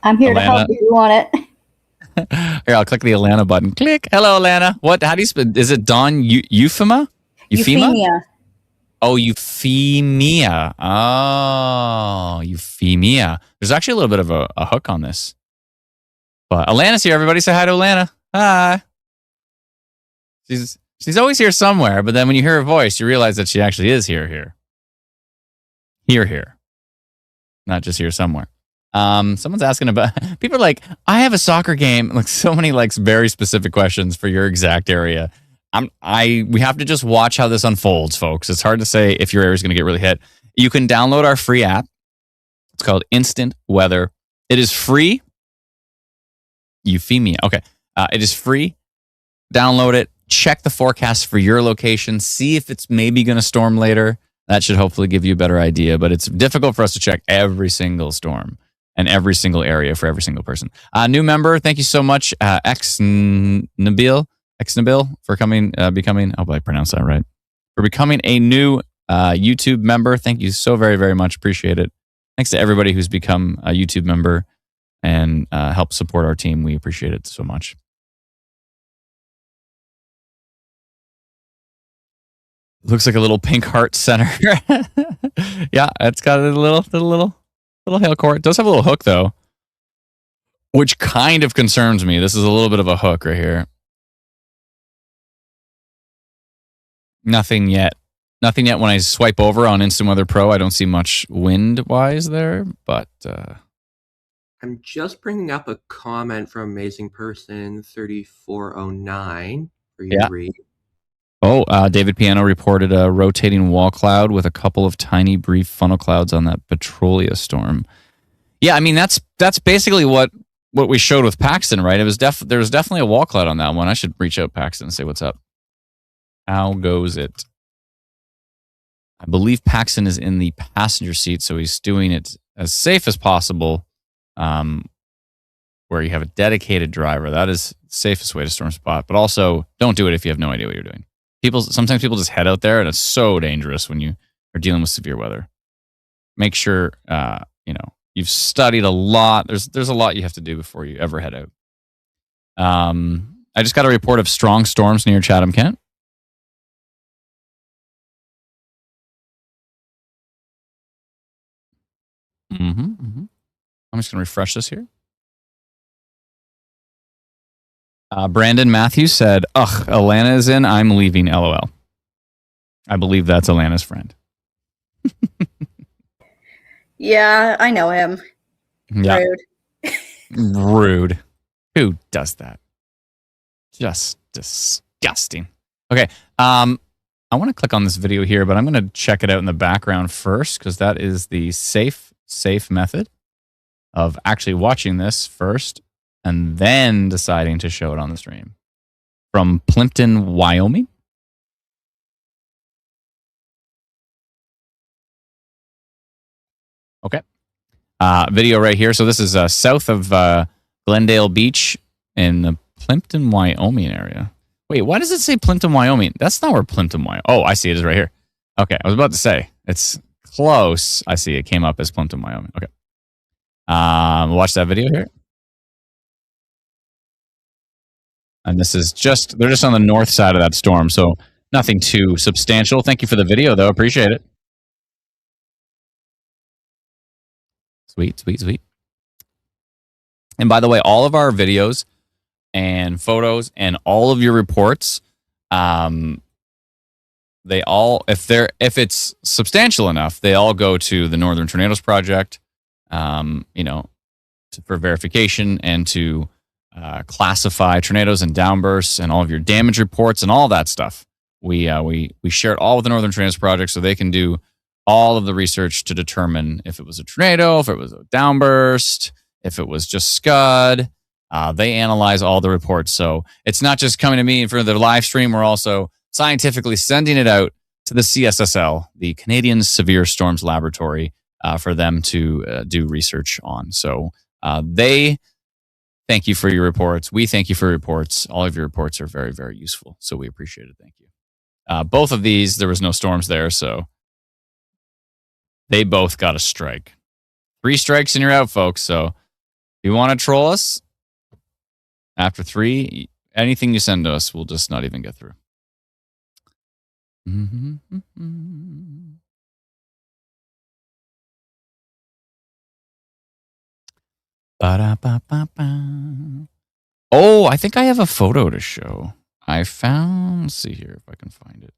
I'm here Atlanta. to help you on it. Here, I'll click the Atlanta button. Click. Hello, Atlanta. What? How do you spell? Is it Don Euphema? Euphemia. Oh, euphemia. Oh, euphemia. There's actually a little bit of a hook on this. But Atlanta's here. Everybody say hi to Atlanta. Hi. She's always here somewhere, but then when you hear her voice, you realize that she actually is here. Here. Not just here somewhere. Someone's asking about, people are like, I have a soccer game. Like so many like very specific questions for your exact area. We have to just watch how this unfolds, folks. It's hard to say if your area is going to get really hit. You can download our free app. It's called Instant Weather. It is free. Euphemia. Okay. It is free. Download it. Check the forecast for your location. See if it's maybe going to storm later. That should hopefully give you a better idea. But it's difficult for us to check every single storm and every single area for every single person. New member, thank you so much, Nabil, for becoming. I hope I pronounced that right. For becoming a new YouTube member. Thank you so very, very much. Appreciate it. Thanks to everybody who's become a YouTube member and help support our team. We appreciate it so much. Looks like a little pink heart center. Yeah, it's got a little hail core. It does have a little hook though, which kind of concerns me. This is a little bit of a hook right here. Nothing yet. Nothing yet. When I swipe over on Instant Weather Pro, I don't see much wind-wise there, but I'm just bringing up a comment from Amazing Person 3409 for you to read. Oh, David Piano reported a rotating wall cloud with a couple of tiny brief funnel clouds on that Petrolia storm. Yeah, I mean that's basically what we showed with Paxton, right? It was there was definitely a wall cloud on that one. I should reach out Paxton and say what's up. How goes it? I believe Paxton is in the passenger seat, so he's doing it as safe as possible. Where you have a dedicated driver, that is the safest way to storm spot. But also, don't do it if you have no idea what you're doing. Sometimes people just head out there, and it's so dangerous when you are dealing with severe weather. Make sure you've studied a lot. There's a lot you have to do before you ever head out. I just got a report of strong storms near Chatham, Kent. I'm just going to refresh this here. Brandon Matthews said, "Ugh, Alana is in. I'm leaving. LOL." I believe that's Alana's friend. Yeah, I know him. Yeah. Rude. Rude. Who does that? Just disgusting. Okay. I want to click on this video here, but I'm going to check it out in the background first because that is the safe method of actually watching this first and then deciding to show it on the stream. From Plimpton, Wyoming. Okay. Video right here. So this is south of Glendale Beach in the Plimpton, Wyoming area. Wait, why does it say Plimpton, Wyoming? That's not where Plimpton, Wyoming. Oh, I see. It is right here. Okay. I was about to say. It's close. I see. It came up as Plimpton, Wyoming. Okay. Watch that video here. And this is they're just on the north side of that storm. So nothing too substantial. Thank you for the video, though. Appreciate it. Sweet. And by the way, all of our videos and photos and all of your reports, they all, if it's substantial enough, they all go to the Northern Tornadoes Project, for verification and to classify tornadoes and downbursts and all of your damage reports and all that stuff. We share it all with the Northern Tornadoes Project so they can do all of the research to determine if it was a tornado, if it was a downburst, if it was just scud. They analyze all the reports. So it's not just coming to me for the live stream. We're also scientifically sending it out to the CSSL, the Canadian Severe Storms Laboratory, for them to do research on. So they thank you for your reports. We thank you for your reports. All of your reports are very, very useful. So we appreciate it. Thank you. Both of these, there was no storms there, so they both got a strike. 3 strikes and you're out, folks. So if you want to troll us, after 3, anything you send to us, we'll just not even get through. Oh, I think I have a photo to show. Let's see here if I can find it.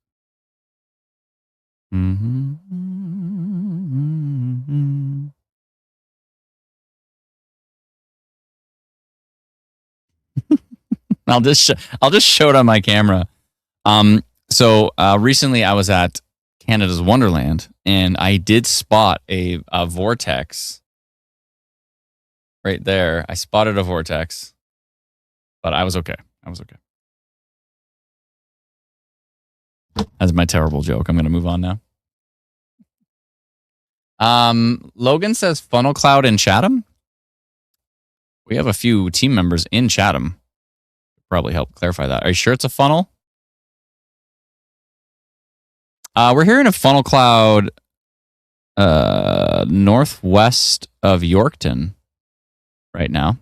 I'll just show it on my camera. So recently I was at Canada's Wonderland and I did spot a vortex right there. I spotted a vortex, but I was okay. That's my terrible joke. I'm going to move on now. Logan says funnel cloud in Chatham. We have a few team members in Chatham. Probably help clarify that. Are you sure it's a funnel? We're hearing a funnel cloud northwest of Yorkton right now.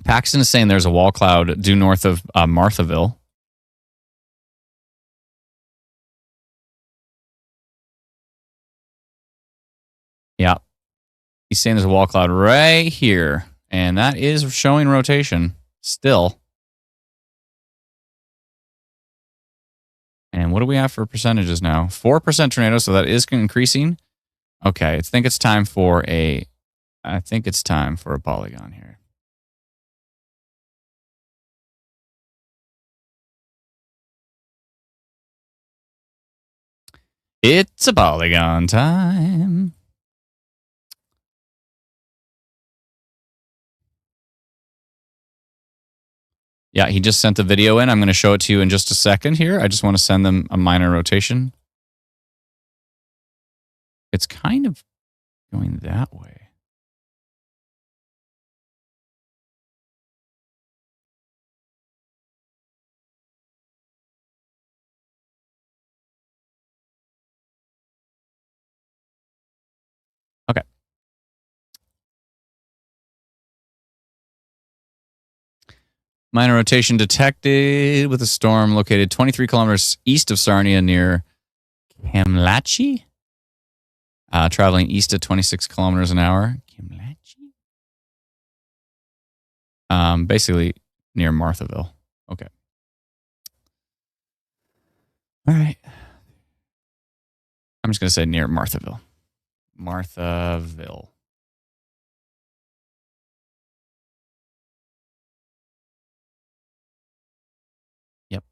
Paxton is saying there's a wall cloud due north of Marthaville He's saying there's a wall cloud right here. And that is showing rotation still. And what do we have for percentages now? 4% tornado, so that is increasing. Okay, I think it's time for a polygon here. It's a polygon time. Yeah, he just sent the video in. I'm going to show it to you in just a second here. I just want to send them a minor rotation. It's kind of going that way. Okay. Minor rotation detected with a storm located 23 kilometers east of Sarnia near Kamlachi. Traveling east at 26 kilometers an hour. Kamlachi? Basically near Marthaville. Okay. All right. I'm just going to say near Marthaville. Marthaville. Yep.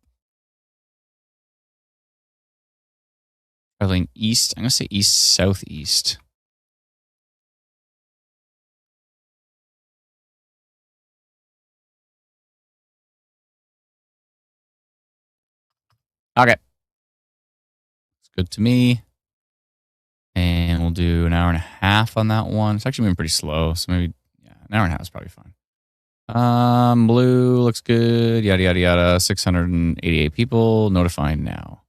Traveling east. I'm going to say east-southeast. Okay. It's good to me. And we'll do an hour and a half on that one. It's actually moving pretty slow, so maybe an hour and a half is probably fine. Blue looks good. Yada yada yada. 688 people notifying now.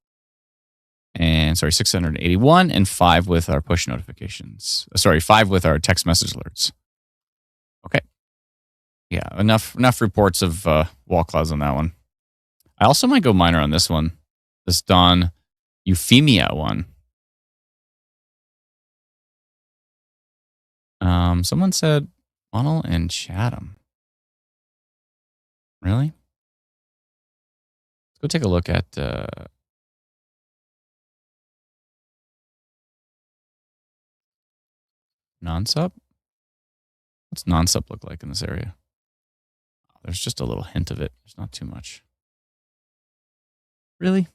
And 681 and 5 with our push notifications. 5 with our text message alerts. Okay. Yeah, enough reports of wall clouds on that one. I also might go minor on this one. This Don Euphemia one. Someone said funnel and Chatham. Really? Let's go take a look at non-sup. What's non-sup look like in this area? Oh, there's just a little hint of it. There's not too much. Really?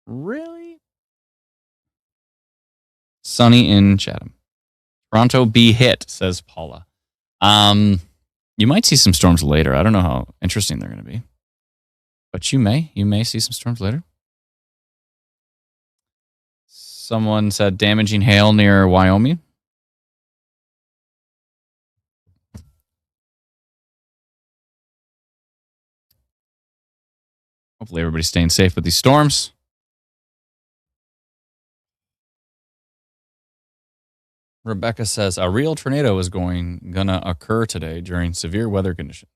Really? Sunny in Chatham. Toronto be hit, says Paula. You might see some storms later. I don't know how interesting they're going to be. But you may see some storms later. Someone said damaging hail near Wyoming. Hopefully everybody's staying safe with these storms. Rebecca says a real tornado is gonna occur today during severe weather conditions.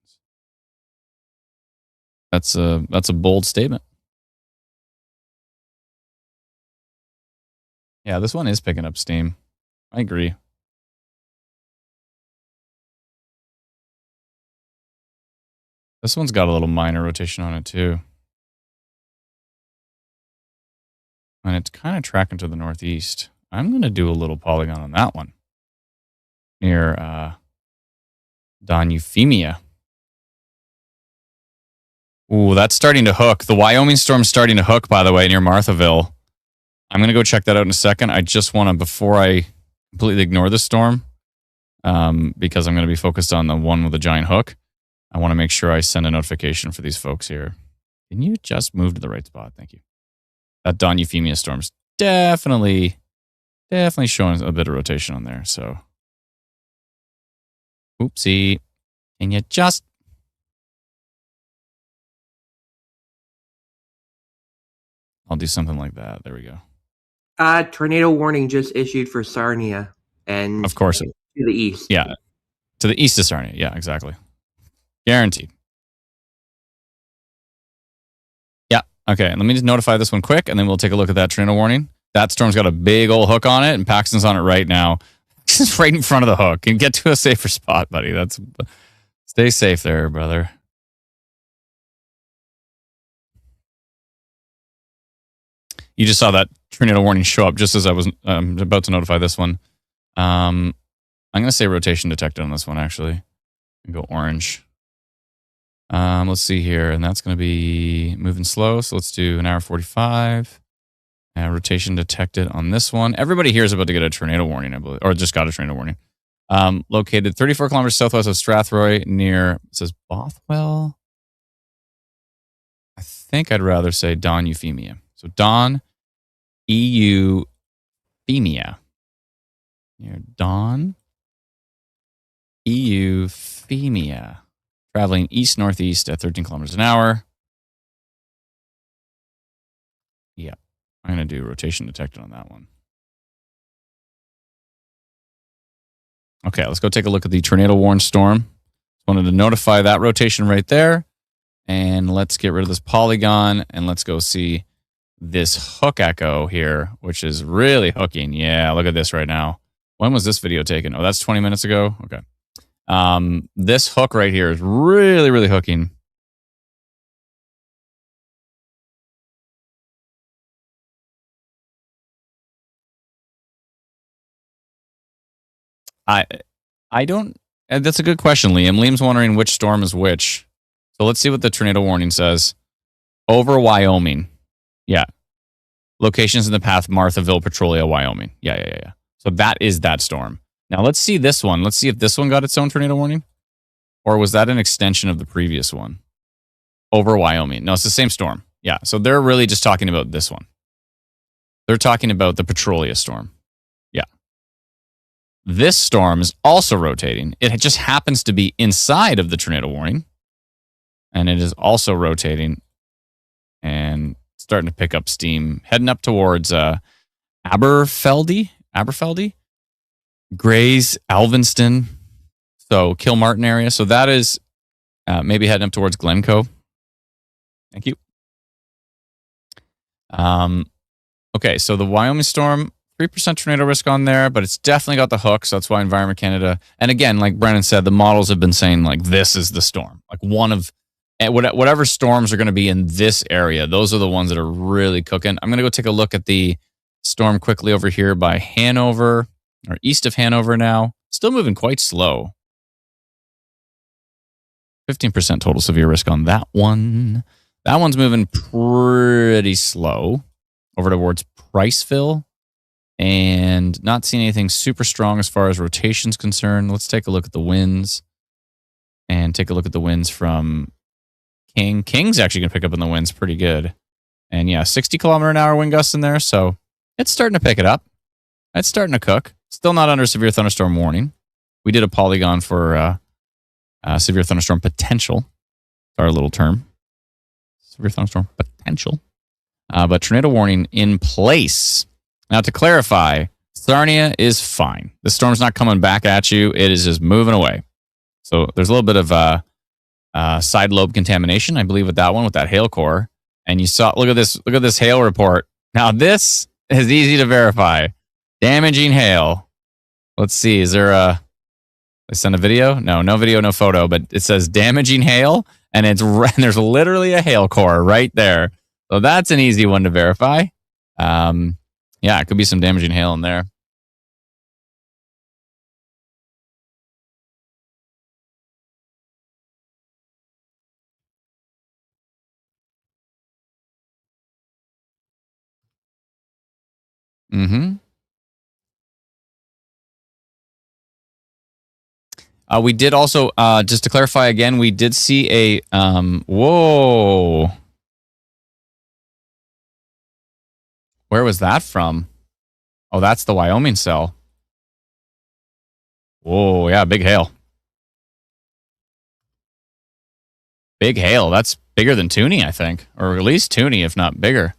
That's a bold statement. Yeah, this one is picking up steam. I agree. This one's got a little minor rotation on it too. And it's kind of tracking to the northeast. I'm going to do a little polygon on that one. Near Don Euphemia. Ooh, that's starting to hook. The Wyoming storm's starting to hook, by the way, near Marthaville. I'm going to go check that out in a second. I just want to, before I completely ignore the storm, because I'm going to be focused on the one with the giant hook, I want to make sure I send a notification for these folks here. Can you just move to the right spot? Thank you. That Don Euphemia storm's definitely showing a bit of rotation on there. So, oopsie. Can you just... I'll do something like that. There we go. Tornado warning just issued for Sarnia. And of course. To the east. Yeah. To the east of Sarnia. Yeah, exactly. Guaranteed. Yeah. Okay. Let me just notify this one quick, and then we'll take a look at that tornado warning. That storm's got a big old hook on it, and Paxton's on it right now. He's right in front of the hook. And get to a safer spot, buddy. Stay safe there, brother. You just saw that tornado warning show up just as I was about to notify this one. I'm going to say rotation detected on this one, actually. And go orange. Let's see here. And that's going to be moving slow. So let's do an hour 45. Rotation detected on this one. Everybody here is about to get a tornado warning, I believe. Or just got a tornado warning. Located 34 kilometers southwest of Strathroy near, it says Bothwell. I think I'd rather say Don Euphemia. So Don Euphemia. Near Don Euphemia. Traveling east-northeast at 13 kilometers an hour. Yeah. I'm going to do rotation detected on that one. Okay, let's go take a look at the tornado warned storm. Wanted to notify that rotation right there. And let's get rid of this polygon and let's go see this hook echo here, which is really hooking. Yeah, look at this right now. When was this video taken? Oh, that's 20 minutes ago? Okay. This hook right here is really, really hooking. I don't. That's a good question, Liam. Liam's wondering which storm is which. So let's see what the tornado warning says. Over Wyoming. Yeah. Locations in the path, Marthaville, Petrolia, Wyoming. Yeah. So that is that storm. Now let's see this one. Let's see if this one got its own tornado warning. Or was that an extension of the previous one? Over Wyoming. No, it's the same storm. Yeah. So they're really just talking about this one. They're talking about the Petrolia storm. Yeah. This storm is also rotating. It just happens to be inside of the tornado warning. And it is also rotating and starting to pick up steam, heading up towards Aberfeldy, Grays, Alvinston, so Kilmartin area. So that is maybe heading up towards Glencoe. Thank you. Okay, so the Wyoming storm, 3% tornado risk on there, but it's definitely got the hook, so that's why Environment Canada, and again, like Brennan said, the models have been saying, like, this is the storm. Like, one of, whatever storms are going to be in this area, those are the ones that are really cooking. I'm going to go take a look at the storm quickly over here by Hanover, or east of Hanover now. Still moving quite slow. 15% total severe risk on that one. That one's moving pretty slow over towards Priceville. And not seeing anything super strong as far as rotation's concerned. Let's take a look at the winds. And take a look at the winds from King. King's actually going to pick up in the winds pretty good. And yeah, 60 kilometer an hour wind gusts in there. So it's starting to pick it up. It's starting to cook. Still not under severe thunderstorm warning. We did a polygon for severe thunderstorm potential. It's our little term. Severe thunderstorm potential. But tornado warning in place. Now, to clarify, Sarnia is fine. The storm's not coming back at you. It is just moving away. So there's a little bit of side lobe contamination, I believe, with that one, with that hail core. And you saw, look at this hail report. Now, this is easy to verify. Damaging hail. Let's see. Is there I send a video? No video, no photo. But it says damaging hail, and there's literally a hail core right there. So that's an easy one to verify. Yeah, it could be some damaging hail in there. We did also, just to clarify again, we did see a, whoa. Where was that from? Oh, that's the Wyoming cell. Whoa, yeah, big hail. Big hail. That's bigger than Toonie, I think. Or at least Toonie, if not bigger.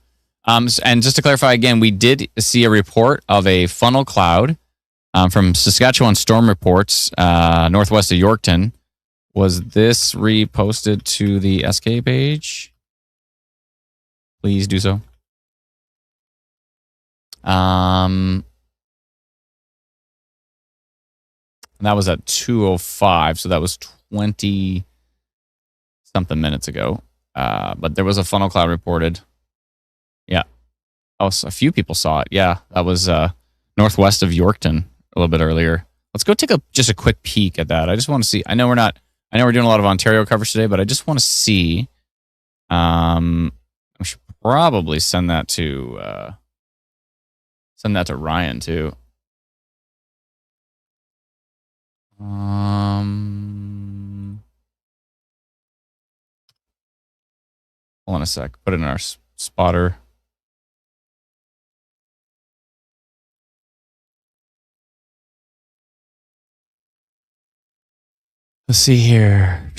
And just to clarify again, we did see a report of a funnel cloud from Saskatchewan Storm Reports, northwest of Yorkton. Was this reposted to the SK page? Please do so. And that was at 2:05, so that was 20 something minutes ago. But there was a funnel cloud reported. Yeah. Oh, so a few people saw it. Yeah, that was northwest of Yorkton a little bit earlier. Let's go take just a quick peek at that. I just want to see. I know we're doing a lot of Ontario coverage today, but I just want to see. We should probably send that to Ryan too. Hold on a sec. Put it in our spotter. Let's see here.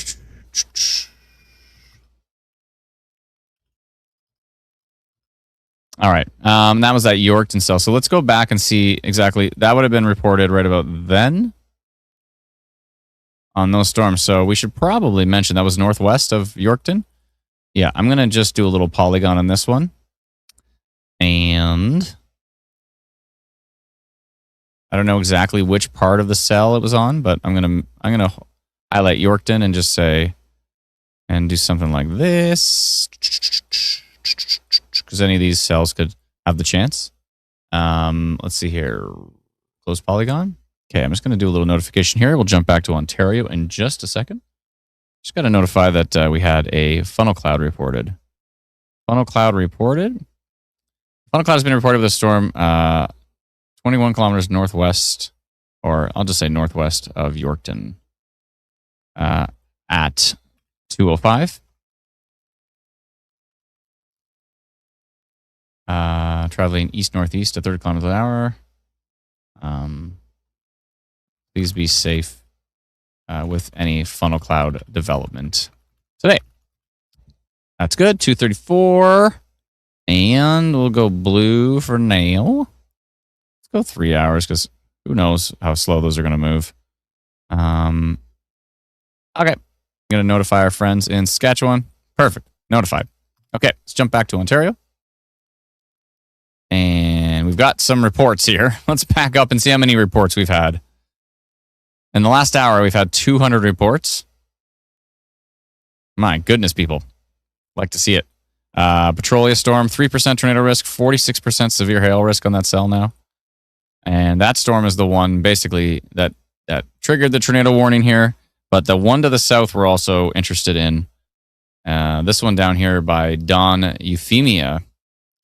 All right. That was at Yorkton cell. So let's go back and see exactly. That would have been reported right about then on those storms. So we should probably mention that was northwest of Yorkton. Yeah, I'm going to just do a little polygon on this one. And I don't know exactly which part of the cell it was on, but I'm going to highlight Yorkton and just say, and do something like this, because any of these cells could have the chance. Let's see here. Close polygon. Okay, I'm just going to do a little notification here. We'll jump back to Ontario in just a second. Just got to notify that we had a funnel cloud reported. Funnel cloud reported. Funnel cloud has been reported with a storm 21 kilometers northwest, or I'll just say northwest of Yorkton at 2:05. Traveling east-northeast at 30 kilometers an hour. Please be safe with any funnel cloud development today. That's good. 2:34. And we'll go blue for now. Let's go 3 hours because who knows how slow those are going to move. Okay. I'm going to notify our friends in Saskatchewan. Perfect. Notified. Okay. Let's jump back to Ontario. And we've got some reports here. Let's pack up and see how many reports we've had. In the last hour, we've had 200 reports. My goodness, people. Like to see it. Petrolia storm, 3% tornado risk, 46% severe hail risk on that cell now. And that storm is the one basically that triggered the tornado warning here. But the one to the south we're also interested in. This one down here by Don Euphemia.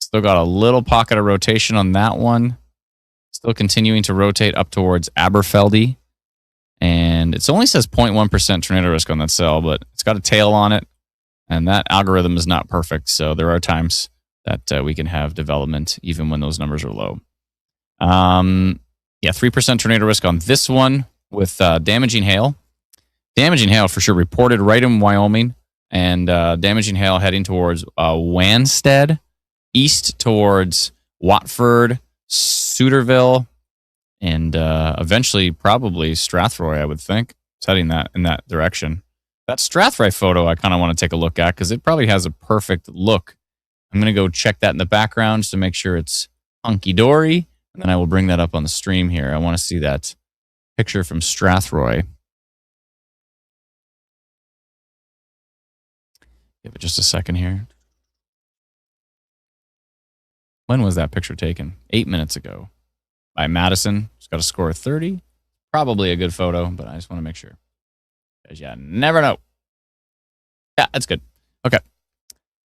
Still got a little pocket of rotation on that one. Still continuing to rotate up towards Aberfeldy. And it only says 0.1% tornado risk on that cell, but it's got a tail on it. And that algorithm is not perfect. So there are times that we can have development even when those numbers are low. 3% tornado risk on this one with damaging hail. Damaging hail for sure reported right in Wyoming. And damaging hail heading towards Wanstead, east towards Watford, Suterville, and eventually probably Strathroy, I would think. It's heading in that direction. That Strathroy photo I kind of want to take a look at because it probably has a perfect look. I'm going to go check that in the background just to make sure it's hunky-dory, and then I will bring that up on the stream here. I want to see that picture from Strathroy. Give it just a second here. When was that picture taken? 8 minutes ago. By Madison. It's got a score of 30. Probably a good photo, but I just want to make sure. Because you never know. Yeah, that's good. Okay.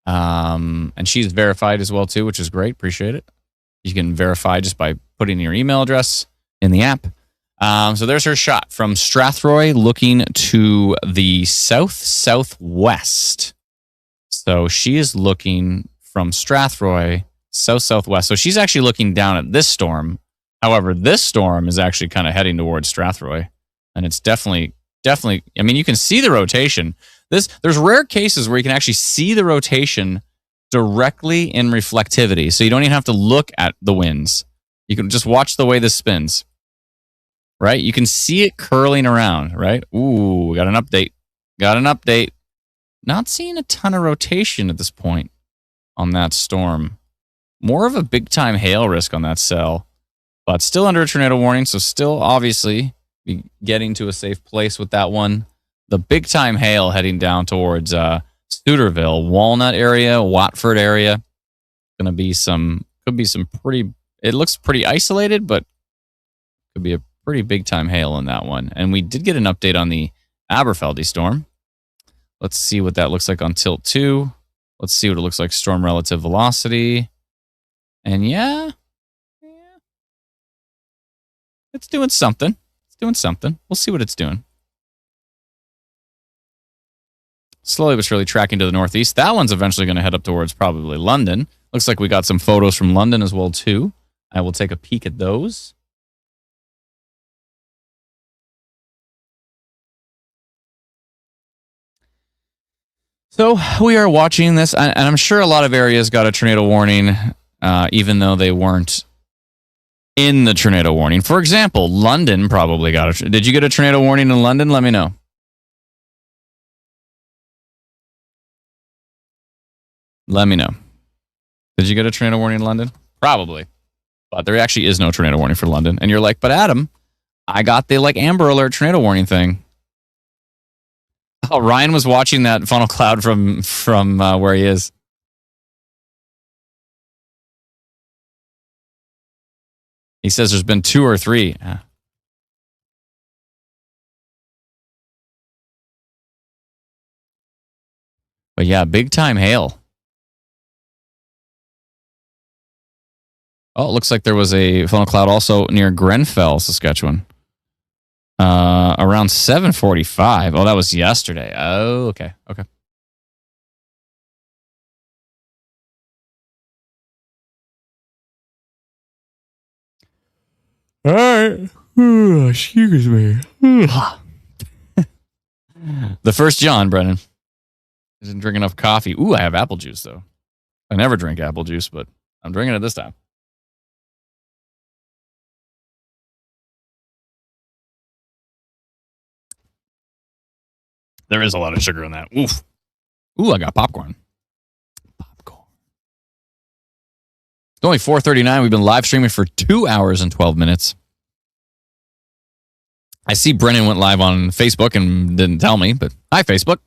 And she's verified as well, too, which is great. Appreciate it. You can verify just by putting your email address in the app. So there's her shot from Strathroy looking to the south-southwest. So she is looking from Strathroy south-southwest. So she's actually looking down at this storm. However, this storm is actually kind of heading towards Strathroy. And it's definitely, I mean, you can see the rotation. There's rare cases where you can actually see the rotation directly in reflectivity. So you don't even have to look at the winds. You can just watch the way this spins. Right? You can see it curling around, right? Ooh, we got an update. Not seeing a ton of rotation at this point on that storm. More of a big-time hail risk on that cell, but still under a tornado warning, so still obviously be getting to a safe place with that one. The big-time hail heading down towards Studerville, Walnut area, Watford area. Could be some pretty, it looks pretty isolated, but could be a pretty big-time hail in that one. And we did get an update on the Aberfeldy storm. Let's see what that looks like on tilt 2. Let's see what it looks like storm relative velocity. And yeah, it's doing something. It's doing something. We'll see what it's doing. Slowly but surely tracking to the northeast. That one's eventually going to head up towards probably London. Looks like we got some photos from London as well, too. I will take a peek at those. So we are watching this, and I'm sure a lot of areas got a tornado warning, even though they weren't in the tornado warning. For example, London probably got a... Did you get a tornado warning in London? Let me know. Let me know. Did you get a tornado warning in London? Probably. But there actually is no tornado warning for London. And you're like, but Adam, I got the Amber Alert tornado warning thing. Oh, Ryan was watching that funnel cloud from where he is. He says there's been 2 or 3. But yeah, big time hail. Oh, it looks like there was a funnel cloud also near Grenfell, Saskatchewan. Around 7:45. Oh, that was yesterday. Oh, okay. Okay. All right. Excuse me. The first John, Brennan. Didn't drink enough coffee. Ooh, I have apple juice, though. I never drink apple juice, but I'm drinking it this time. There is a lot of sugar in that. Oof. Ooh, I got popcorn. Popcorn. It's only 4:39. We've been live streaming for 2 hours and 12 minutes. I see Brennan went live on Facebook and didn't tell me, but hi, Facebook.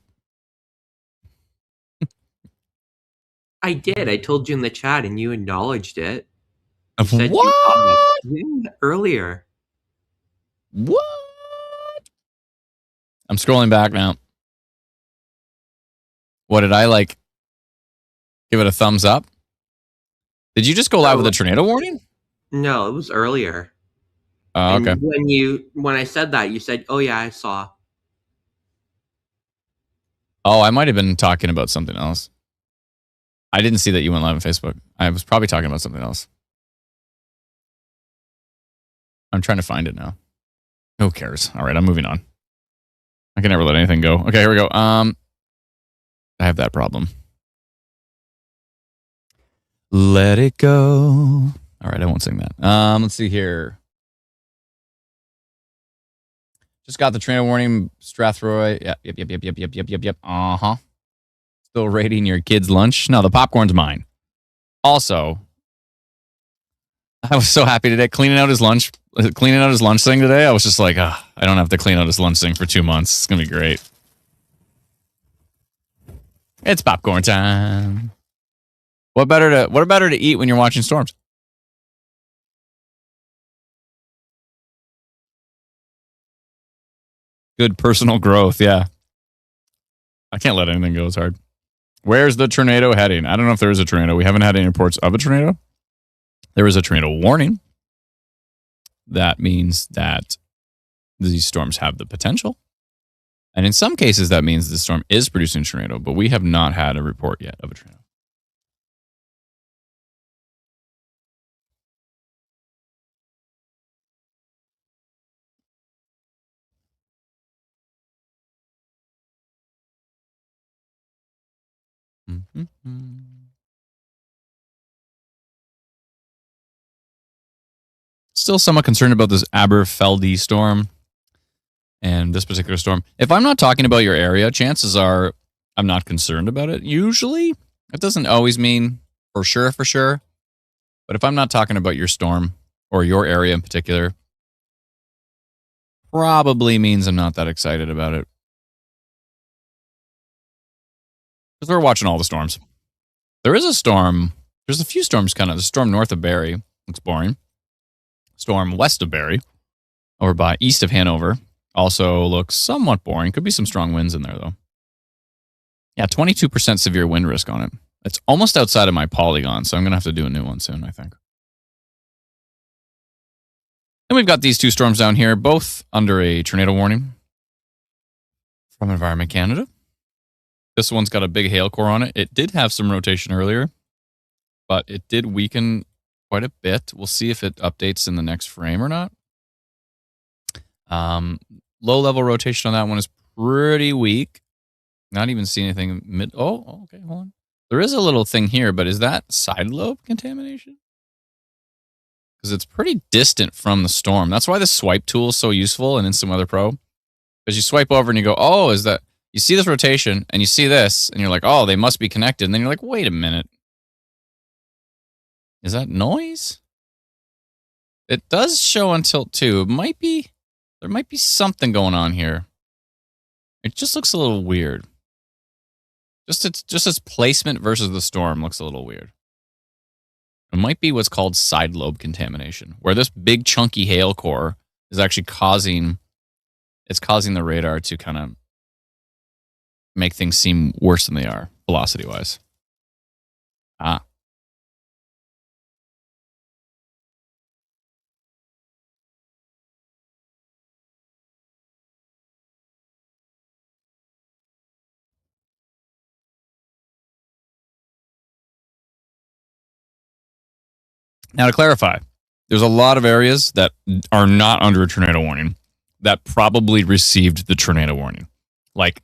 I did. I told you in the chat, and you acknowledged it. You said what? Earlier. What? I'm scrolling back now. What did I give it a thumbs up? Did you just go live with a tornado warning? No, it was earlier. Oh, okay. And when I said that, you said, "Oh yeah, I saw." Oh, I might have been talking about something else. I didn't see that you went live on Facebook. I was probably talking about something else. I'm trying to find it now. Who cares? All right, I'm moving on. I can never let anything go. Okay, here we go. I have that problem. Let it go. All right, I won't sing that. Let's see here. Just got the tornado warning, Strathroy. Yep. Still rating your kid's lunch? No, the popcorn's mine. Also, I was so happy today cleaning out his lunch thing today. I was just like, I don't have to clean out his lunch thing for 2 months. It's gonna be great. It's popcorn time. What better to eat when you're watching storms? Good personal growth, yeah. I can't let anything go. It's hard. Where's the tornado heading? I don't know if there is a tornado. We haven't had any reports of a tornado. There is a tornado warning. That means that these storms have the potential. And in some cases, that means the storm is producing a tornado, but we have not had a report yet of a tornado. Still somewhat concerned about this Aberfeldy storm and this particular storm. If I'm not talking about your area, chances are I'm not concerned about it. Usually, it doesn't always mean for sure. But if I'm not talking about your storm or your area in particular, probably means I'm not that excited about it. Because we're watching all the storms. There is a storm. There's a few storms kind of. The storm north of Barrie looks boring. Storm west of Barrie, over by east of Hanover, also looks somewhat boring. Could be some strong winds in there, though. Yeah, 22% severe wind risk on it. It's almost outside of my Polygon, so I'm going to have to do a new one soon, I think. Then we've got these two storms down here, both under a tornado warning from Environment Canada. This one's got a big hail core on it. It did have some rotation earlier, but it did weaken quite a bit. We'll see if it updates in the next frame or not. Low-level rotation on that one is pretty weak. Not even see anything mid. Oh, okay, hold on. There is a little thing here, but is that side lobe contamination? Because it's pretty distant from the storm. That's why the swipe tool is so useful in Instant Weather Pro. Because you swipe over and you go, oh, is that... You see this rotation, and you see this, and you're like, oh, they must be connected. And then you're like, wait a minute. Is that noise? It does show on tilt, too. It might be... There might be something going on here. It just looks a little weird. Just its placement versus the storm looks a little weird. It might be what's called side lobe contamination, where this big chunky hail core is actually causing the radar to kind of make things seem worse than they are, velocity-wise. Ah. Now, to clarify, there's a lot of areas that are not under a tornado warning that probably received the tornado warning. Like,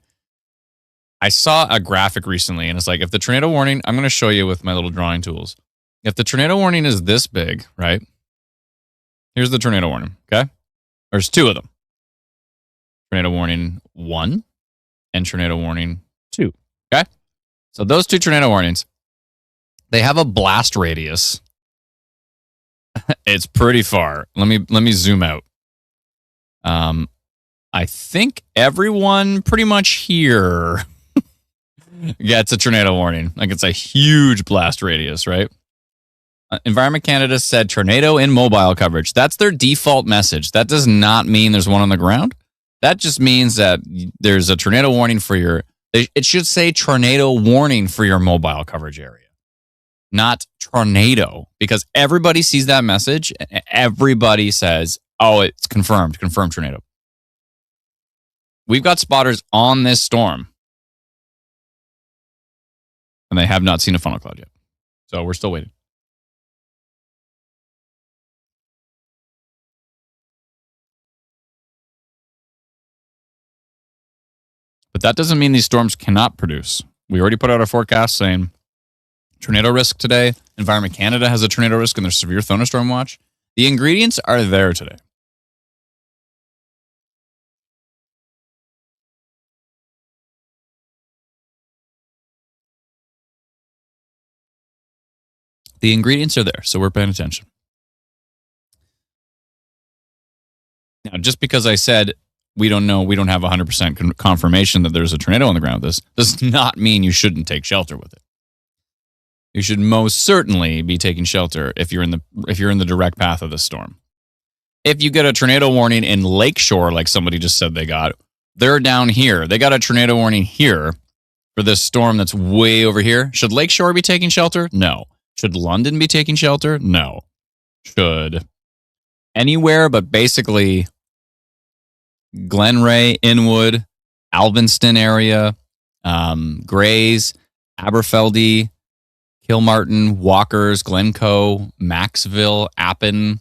I saw a graphic recently, and it's like, if the tornado warning, I'm going to show you with my little drawing tools. If the tornado warning is this big, right? Here's the tornado warning, okay? There's two of them. Tornado warning 1 and tornado warning 2, okay? So those two tornado warnings, they have a blast radius. It's pretty far. Let me zoom out. I think everyone pretty much here gets a tornado warning. Like, it's a huge blast radius, right? Environment Canada said tornado in mobile coverage. That's their default message. That does not mean there's one on the ground. That just means that there's a tornado warning for your... It should say tornado warning for your mobile coverage area, not tornado, because everybody sees that message and everybody says, oh, it's confirmed tornado. We've got spotters on this storm, and they have not seen a funnel cloud yet. So we're still waiting. But that doesn't mean these storms cannot produce. We already put out a forecast saying tornado risk today. Environment Canada has a tornado risk in their severe thunderstorm watch. The ingredients are there today. The ingredients are there, so we're paying attention. Now, just because I said we don't know, we don't have 100% confirmation that there's a tornado on the ground, this does not mean you shouldn't take shelter with it. You should most certainly be taking shelter if you're in the direct path of the storm. If you get a tornado warning in Lakeshore, like somebody just said they got, they're down here. They got a tornado warning here for this storm that's way over here. Should Lakeshore be taking shelter? No. Should London be taking shelter? No. Should anywhere but basically Glenray, Inwood, Alvinston area, Grays, Aberfeldy, Kilmartin, Walkers, Glencoe, Maxville, Appin,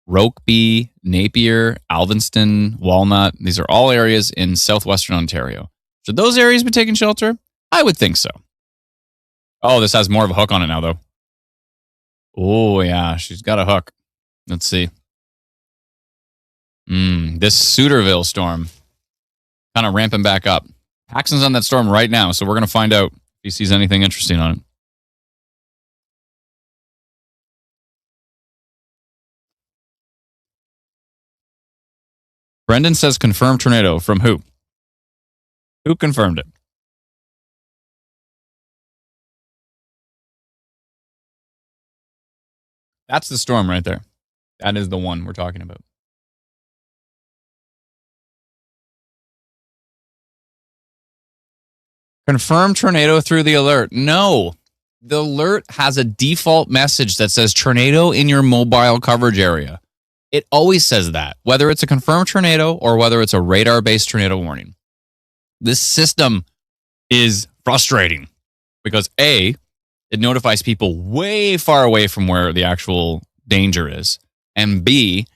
Rokeby, Napier, Alvinston, Walnut. These are all areas in southwestern Ontario. Should those areas be taking shelter? I would think so. Oh, this has more of a hook on it now, though. Oh, yeah, she's got a hook. Let's see. This Suterville storm kind of ramping back up. Paxton's on that storm right now, so we're going to find out if he sees anything interesting on it. Brendan says confirmed tornado. From who? Who confirmed it? That's the storm right there. That is the one we're talking about. Confirm tornado through the alert. No. The alert has a default message that says tornado in your mobile coverage area. It always says that, whether it's a confirmed tornado or whether it's a radar-based tornado warning. This system is frustrating because A, it notifies people way far away from where the actual danger is. And B,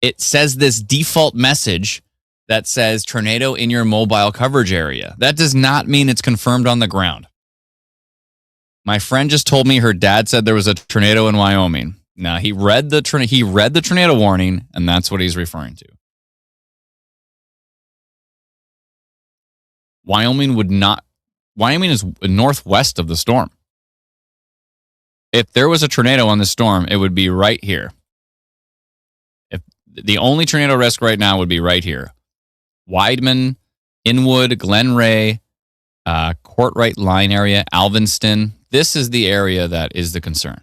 it says this default message that says tornado in your mobile coverage area. That does not mean it's confirmed on the ground. My friend just told me her dad said there was a tornado in Wyoming. Now, he read the tornado warning, and that's what he's referring to. Wyoming is northwest of the storm. If there was a tornado on the storm, it would be right here. If the only tornado risk right now would be right here. Weidman, Inwood, Glen Ray, Courtright line area, Alvinston. This is the area that is the concern.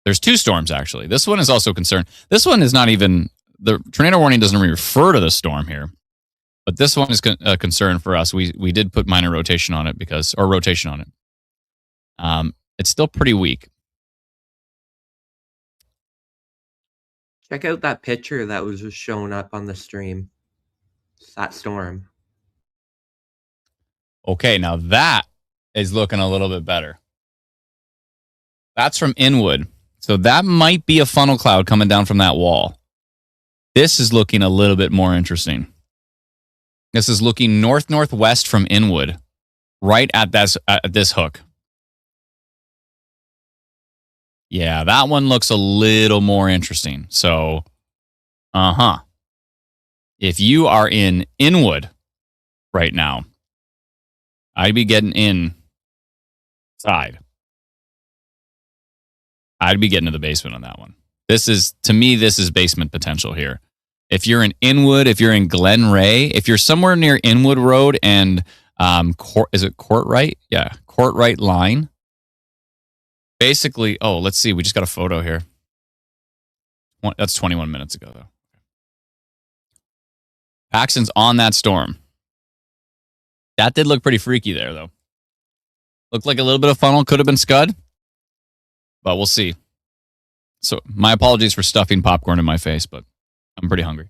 There's two storms, actually. This one is also concerned. This one is not even, the tornado warning doesn't refer to the storm here. But this one is a concern for us. We did put minor rotation on it rotation on it. It's still pretty weak. Check out that picture that was just showing up on the stream. It's that storm. Okay, now that is looking a little bit better. That's from Inwood. So that might be a funnel cloud coming down from that wall. This is looking a little bit more interesting. This is looking north-northwest from Inwood, right at this hook. Yeah, that one looks a little more interesting. So, if you are in Inwood right now, I'd be getting inside. I'd be getting to the basement on that one. To me, this is basement potential here. If you're in Inwood, if you're in Glen Ray, if you're somewhere near Inwood Road and is it Courtright? Yeah, Courtright line. Basically, let's see. We just got a photo here. That's 21 minutes ago, though. Paxton's on that storm. That did look pretty freaky there, though. Looked like a little bit of funnel. Could have been scud. But we'll see. So my apologies for stuffing popcorn in my face, but I'm pretty hungry.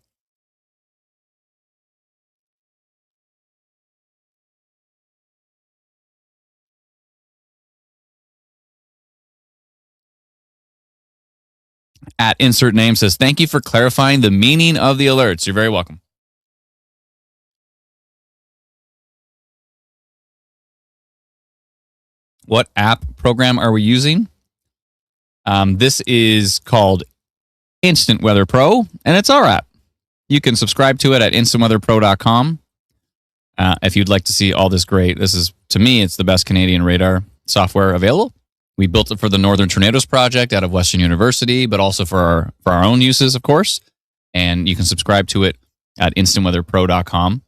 At insert name says, thank you for clarifying the meaning of the alerts. You're very welcome. What app program are we using? This is called Instant Weather Pro, and it's our app. You can subscribe to it at instantweatherpro.com. If you'd like to see all this great, to me, it's the best Canadian radar software available. We built it for the Northern Tornadoes Project out of Western University, but also for our own uses, of course. And you can subscribe to it at instantweatherpro.com.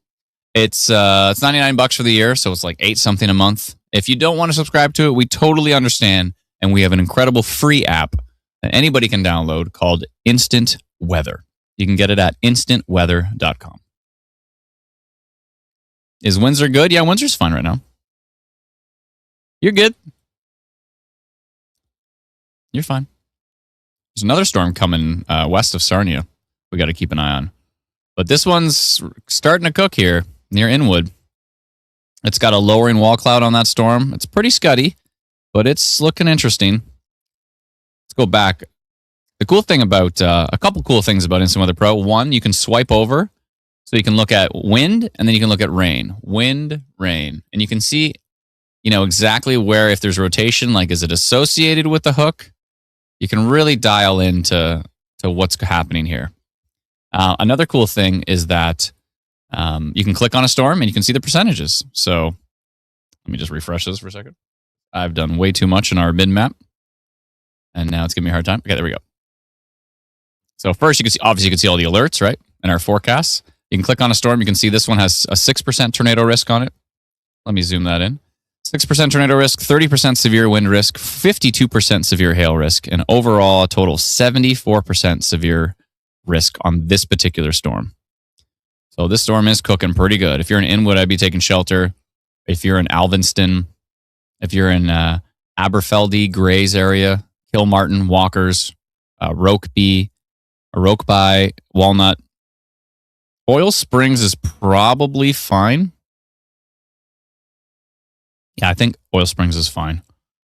It's $99 for the year, so it's like $8 something a month. If you don't want to subscribe to it, we totally understand. And we have an incredible free app that anybody can download called Instant Weather. You can get it at instantweather.com. Is Windsor good? Yeah, Windsor's fine right now. You're good. You're fine. There's another storm coming west of Sarnia we got to keep an eye on. But this one's starting to cook here near Inwood. It's got a lowering wall cloud on that storm. It's pretty scuddy, but it's looking interesting. Let's go back. The cool thing about, a couple cool things about Instant Weather Pro. One, you can swipe over, so you can look at wind, and then you can look at rain. Wind, rain. And you can see, exactly where, if there's rotation, like is it associated with the hook? You can really dial into what's happening here. Another cool thing is that you can click on a storm and you can see the percentages. So let me just refresh this for a second. I've done way too much in our mid map, and now it's giving me a hard time. Okay, there we go. So first, you can see all the alerts, right, and our forecasts. You can click on a storm. You can see this one has a 6% tornado risk on it. Let me zoom that in. 6% tornado risk, 30% severe wind risk, 52% severe hail risk, and overall a total 74% severe risk on this particular storm. So this storm is cooking pretty good. If you're in Inwood, I'd be taking shelter. If you're in Alvinston, if you're in Aberfeldy, Grays area, Kilmartin, Walkers, Rokeby, Walnut. Oil Springs is probably fine. Yeah, I think Oil Springs is fine.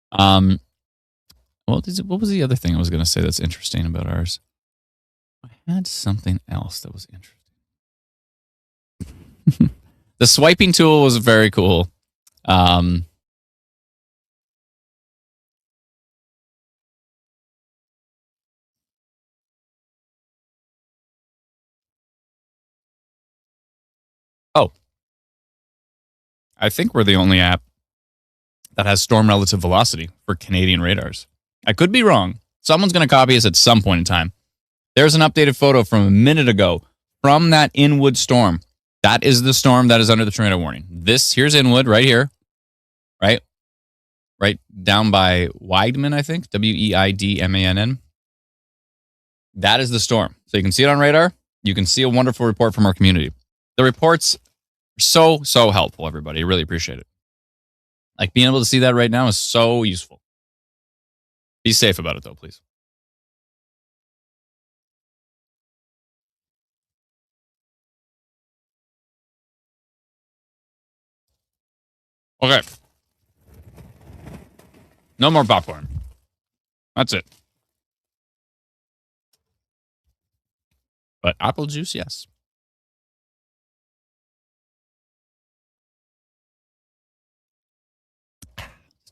What was the other thing I was going to say that's interesting about ours? I had something else that was interesting. The swiping tool was very cool. I think we're the only app that has storm relative velocity for Canadian radars. I could be wrong. Someone's going to copy us at some point in time. There's an updated photo from a minute ago from that Inwood storm. That is the storm that is under the tornado warning. Here's Inwood right here, right down by Weidman, I think, Weidmann. That is the storm. So you can see it on radar. You can see a wonderful report from our community. The reports are so helpful, everybody. I really appreciate it. Like being able to see that right now is so useful. Be safe about it though, please. Okay. No more popcorn. That's it. But apple juice, yes.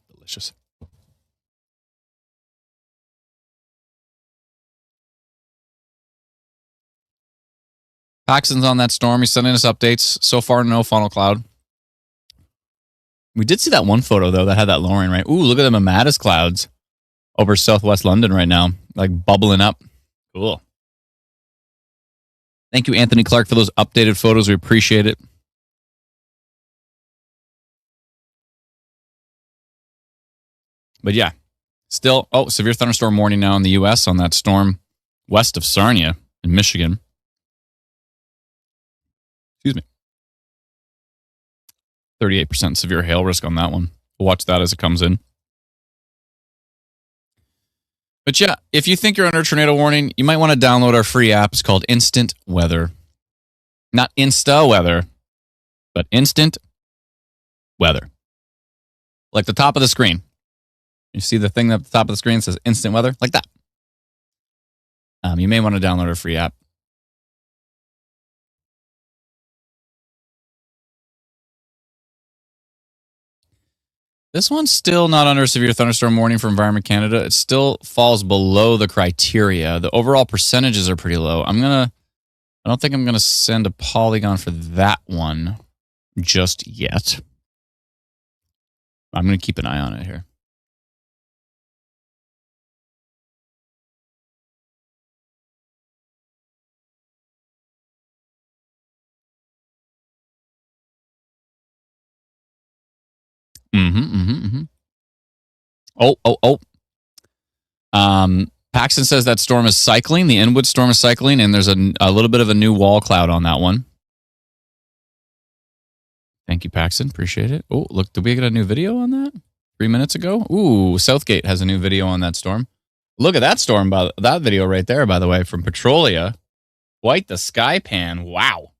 Delicious. Paxton's on that storm. He's sending us updates. So far, no funnel cloud. We did see that one photo, though, that had that lowering, right? Ooh, look at the Mattis clouds over southwest London right now, like bubbling up. Cool. Thank you, Anthony Clark, for those updated photos. We appreciate it. But yeah, still, severe thunderstorm warning now in the U.S. on that storm west of Sarnia in Michigan. Excuse me. 38% severe hail risk on that one. We'll watch that as it comes in. But yeah, if you think you're under a tornado warning, you might want to download our free app. It's called Instant Weather. Not Insta Weather, but Instant Weather. Like the top of the screen. You see the thing at the top of the screen that says Instant Weather? Like that. You may want to download our free app. This one's still not under a severe thunderstorm warning for Environment Canada. It still falls below the criteria. The overall percentages are pretty low. I don't think I'm gonna send a Polygon for that one just yet. I'm gonna keep an eye on it here. Paxton says that storm is cycling. The Inwood storm is cycling, and there's a little bit of a new wall cloud on that one. Thank you, Paxton. Appreciate it. Oh, look, did we get a new video on that 3 minutes ago? Ooh, Southgate has a new video on that storm. Look at that storm, that video right there, by the way, from Petrolia. Quite the sky pan. Wow.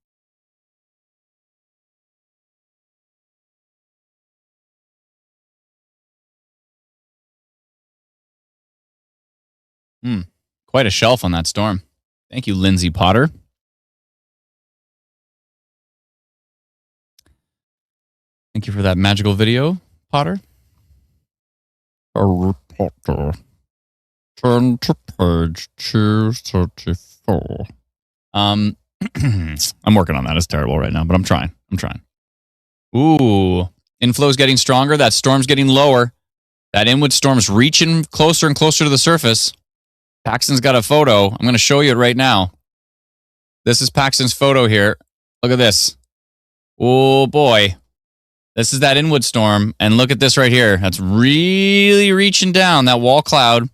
Quite a shelf on that storm. Thank you, Lindsay Potter. Thank you for that magical video, Potter. Harry Potter. Turn to page 234. I'm working on that. It's terrible right now, but I'm trying. Ooh. Inflow's getting stronger. That storm's getting lower. That Inwood storm's reaching closer and closer to the surface. Paxton's got a photo. I'm going to show you it right now. This is Paxton's photo here. Look at this. Oh, boy. This is that inwood storm. And look at this right here. That's really reaching down, that wall cloud.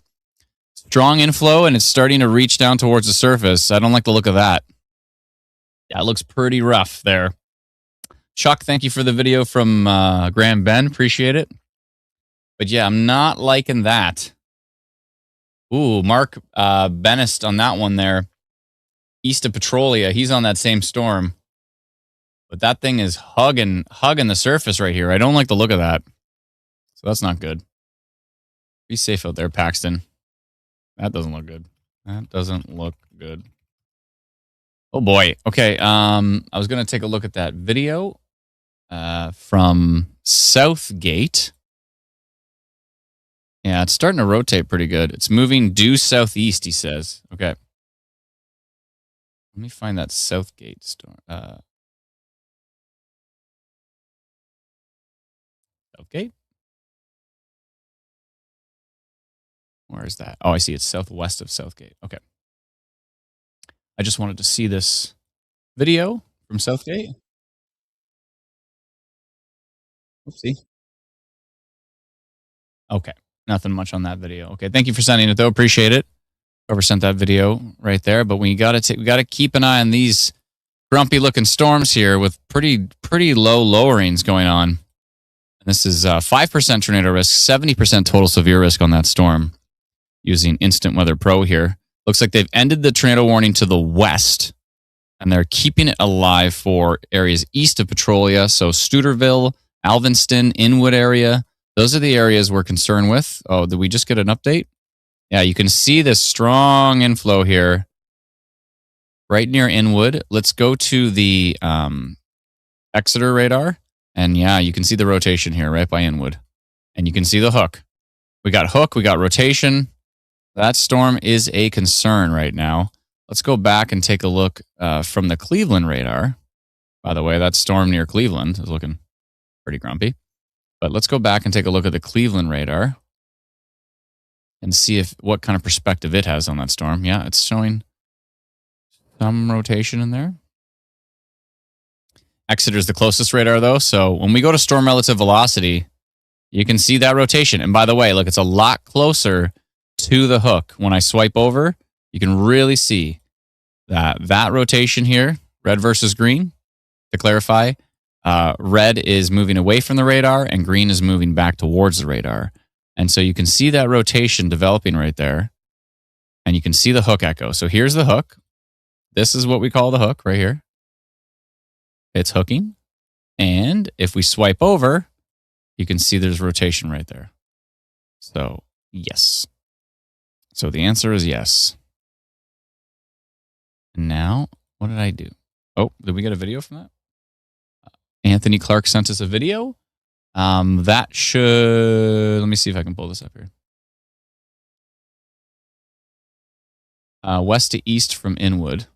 Strong inflow, and it's starting to reach down towards the surface. I don't like the look of that. Yeah, it looks pretty rough there. Chuck, thank you for the video from Graham Ben. Appreciate it. But yeah, I'm not liking that. Ooh, Mark Benist on that one there. East of Petrolia. He's on that same storm. But that thing is hugging the surface right here. I don't like the look of that. So that's not good. Be safe out there, Paxton. That doesn't look good. That doesn't look good. Oh boy. Okay. I was gonna take a look at that video from Southgate. Yeah, it's starting to rotate pretty good. It's moving due southeast, he says. Okay. Let me find that Southgate storm. Southgate? Where is that? Oh, I see. It's southwest of Southgate. Okay. I just wanted to see this video from Southgate. Oopsie. Okay. Nothing much on that video. Okay. Thank you for sending it, though. Appreciate it. Whoever sent that video right there. But we got to keep an eye on these grumpy looking storms here with pretty low lowerings going on. And this is 5% tornado risk, 70% total severe risk on that storm using Instant Weather Pro here. Looks like they've ended the tornado warning to the west, and they're keeping it alive for areas east of Petrolia. So Studerville, Alvinston, Inwood area. Those are the areas we're concerned with. Oh, did we just get an update? Yeah, you can see this strong inflow here right near Inwood. Let's go to the Exeter radar. And yeah, you can see the rotation here right by Inwood. And you can see the hook. We got hook, we got rotation. That storm is a concern right now. Let's go back and take a look from the Cleveland radar. By the way, that storm near Cleveland is looking pretty grumpy. But let's go back and take a look at the Cleveland radar and see what kind of perspective it has on that storm. Yeah, it's showing some rotation in there. Exeter's the closest radar, though. So when we go to storm relative velocity, you can see that rotation. And by the way, look, it's a lot closer to the hook. When I swipe over, you can really see that rotation here, red versus green. To clarify, red is moving away from the radar and green is moving back towards the radar. And so you can see that rotation developing right there. And you can see the hook echo. So here's the hook. This is what we call the hook right here. It's hooking. And if we swipe over, you can see there's rotation right there. So, yes. So the answer is yes. Now, what did I do? Oh, did we get a video from that? Anthony Clark sent us a video. That should... Let me see if I can pull this up here. West to east from Inwood.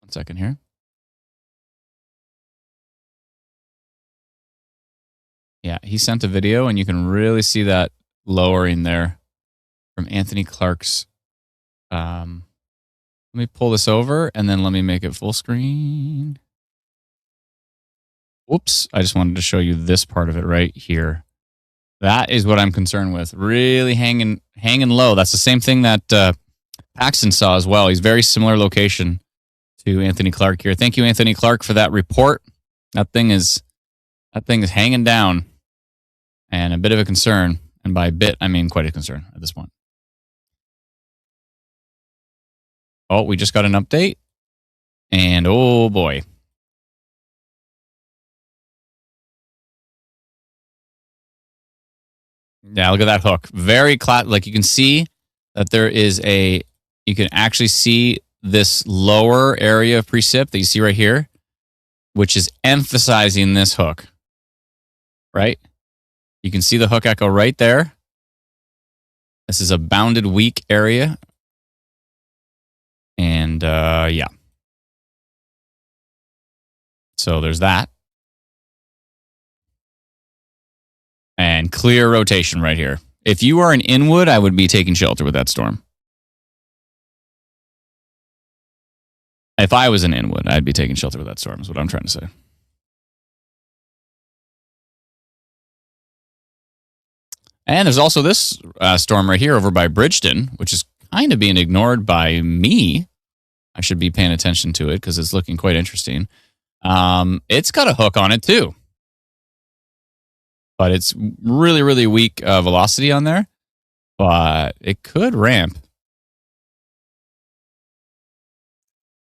1 second here. Yeah, he sent a video, and you can really see that lowering there from Anthony Clark's. Let me pull this over, and then let me make it full screen. Whoops, I just wanted to show you this part of it right here. That is what I'm concerned with. Really hanging low. That's the same thing that Paxton saw as well. He's very similar location to Anthony Clark here. Thank you, Anthony Clark, for that report. That thing is hanging down, and a bit of a concern. And by a bit, I mean quite a concern at this point. Oh, we just got an update, and oh boy. Yeah, look at that hook. Very like you can see that there is you can actually see this lower area of precip that you see right here, which is emphasizing this hook, right? You can see the hook echo right there. This is a bounded weak area. And yeah. So there's that. And clear rotation right here. If you are in Inwood, I would be taking shelter with that storm. If I was in Inwood, I'd be taking shelter with that storm, is what I'm trying to say. And there's also this storm right here over by Bridgeton, which is kind of being ignored by me. I should be paying attention to it because it's looking quite interesting. It's got a hook on it too. But it's really, really weak velocity on there. But it could ramp.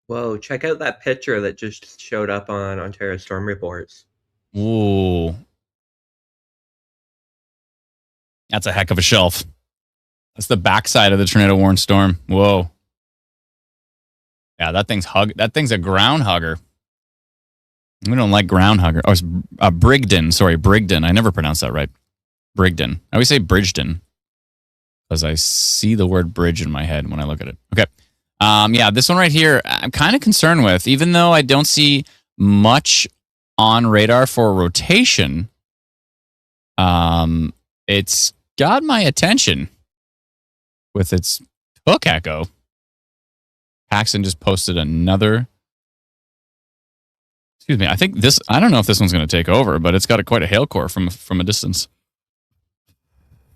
Whoa, check out that picture that just showed up on Ontario Storm Reports. Ooh. That's a heck of a shelf. That's the backside of the tornado warned storm. Whoa. Yeah, that thing's a ground hugger. We don't like ground hugger. Oh, it's Brigden. Sorry, Brigden. I never pronounce that right. Brigden. I always say Bridgeton because I see the word bridge in my head when I look at it. Okay. Yeah, this one right here, I'm kind of concerned with, even though I don't see much on radar for rotation. It's got my attention with its hook echo. Paxton just posted another. Excuse me. I think this. I don't know if this one's going to take over, but it's got quite a hail core from a distance.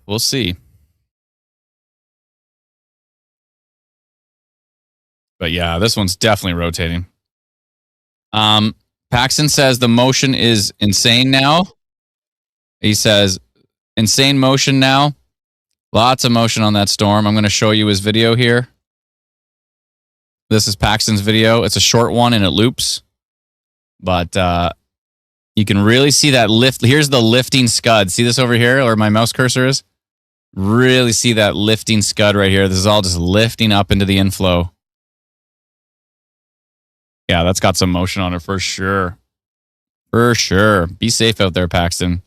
We'll see. But yeah, this one's definitely rotating. Paxton says the motion is insane now. He says, insane motion now. Lots of motion on that storm. I'm going to show you his video here. This is Paxton's video. It's a short one and it loops. But you can really see that lift. Here's the lifting scud. See this over here where my mouse cursor is? Really see that lifting scud right here. This is all just lifting up into the inflow. Yeah, that's got some motion on it for sure. For sure. Be safe out there, Paxton.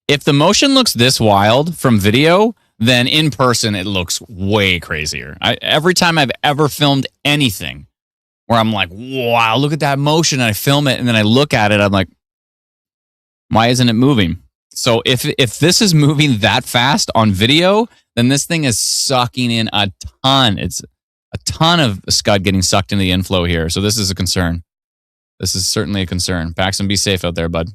If the motion looks this wild from video, then in person it looks way crazier. Every time I've ever filmed anything where I'm like, wow, look at that motion, and I film it and then I look at it, I'm like, why isn't it moving? So if this is moving that fast on video, then this thing is sucking in a ton. It's a ton of scud getting sucked into the inflow here. So this is a concern. This is certainly a concern. Paxton, be safe out there, bud.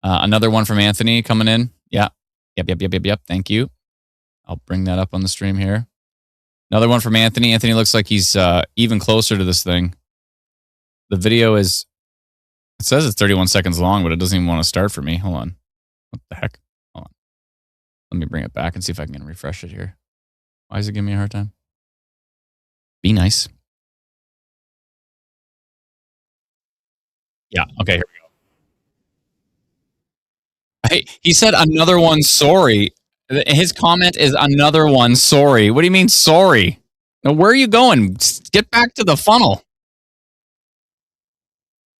Another one from Anthony coming in. Yeah. Yep. Thank you. I'll bring that up on the stream here. Another one from Anthony. Anthony looks like he's even closer to this thing. The video is, it says it's 31 seconds long, but it doesn't even want to start for me. Hold on. What the heck? Hold on. Let me bring it back and see if I can refresh it here. Why is it giving me a hard time? Be nice. Yeah. Okay. Here we go. Hey, he said another one. Sorry. His comment is another one. Sorry. What do you mean? Sorry. Now, where are you going? Get back to the funnel.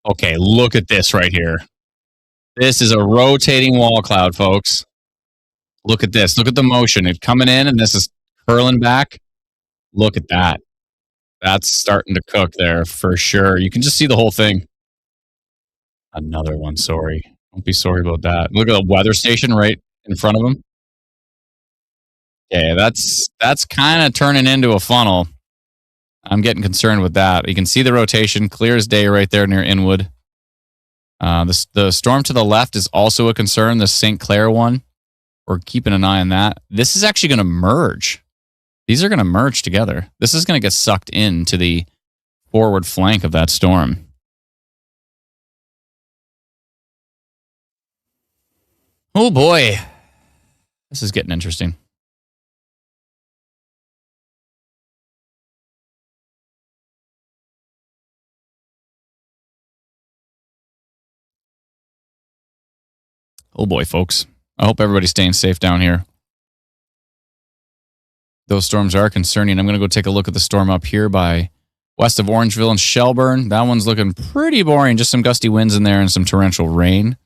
Okay. Look at this right here. This is a rotating wall cloud, folks. Look at this. Look at the motion. It's coming in and this is curling back. Look at that. That's starting to cook there for sure. You can just see the whole thing. Another one. Sorry. Don't be sorry about that. Look at the weather station right in front of him. Okay, that's kind of turning into a funnel. I'm getting concerned with that. You can see the rotation, clear as day right there near Inwood. The storm to the left is also a concern, the St. Clair one. We're keeping an eye on that. This is actually going to merge. These are going to merge together. This is going to get sucked into the forward flank of that storm. Oh boy. This is getting interesting. Oh boy, folks. I hope everybody's staying safe down here. Those storms are concerning. I'm going to go take a look at the storm up here by west of Orangeville and Shelburne. That one's looking pretty boring. Just some gusty winds in there and some torrential rain.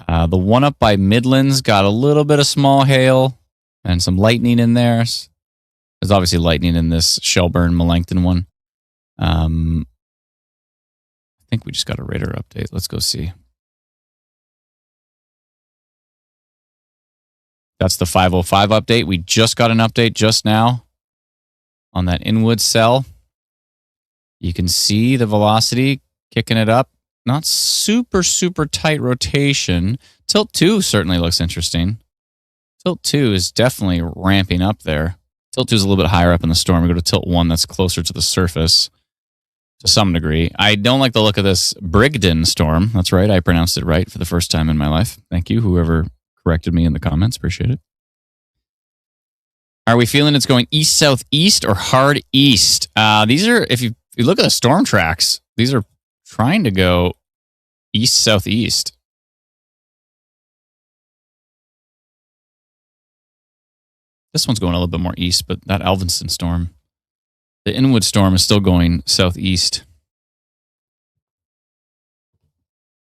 The one up by Midlands got a little bit of small hail and some lightning in there. There's obviously lightning in this Shelburne, Melancton one. I think we just got a radar update. Let's go see. That's the 505 update. We just got an update just now on that Inwood cell. You can see the velocity kicking it up. Not super, super tight rotation. Tilt 2 certainly looks interesting. Tilt 2 is definitely ramping up there. Tilt 2 is a little bit higher up in the storm. We go to tilt 1, that's closer to the surface to some degree. I don't like the look of this Brigden storm. That's right. I pronounced it right for the first time in my life. Thank you, whoever corrected me in the comments. Appreciate it. Are we feeling it's going east-southeast or hard east? These are, if you look at the storm tracks, these are trying to go east-southeast. This one's going a little bit more east, but that Alvinston storm, the Inwood storm is still going southeast.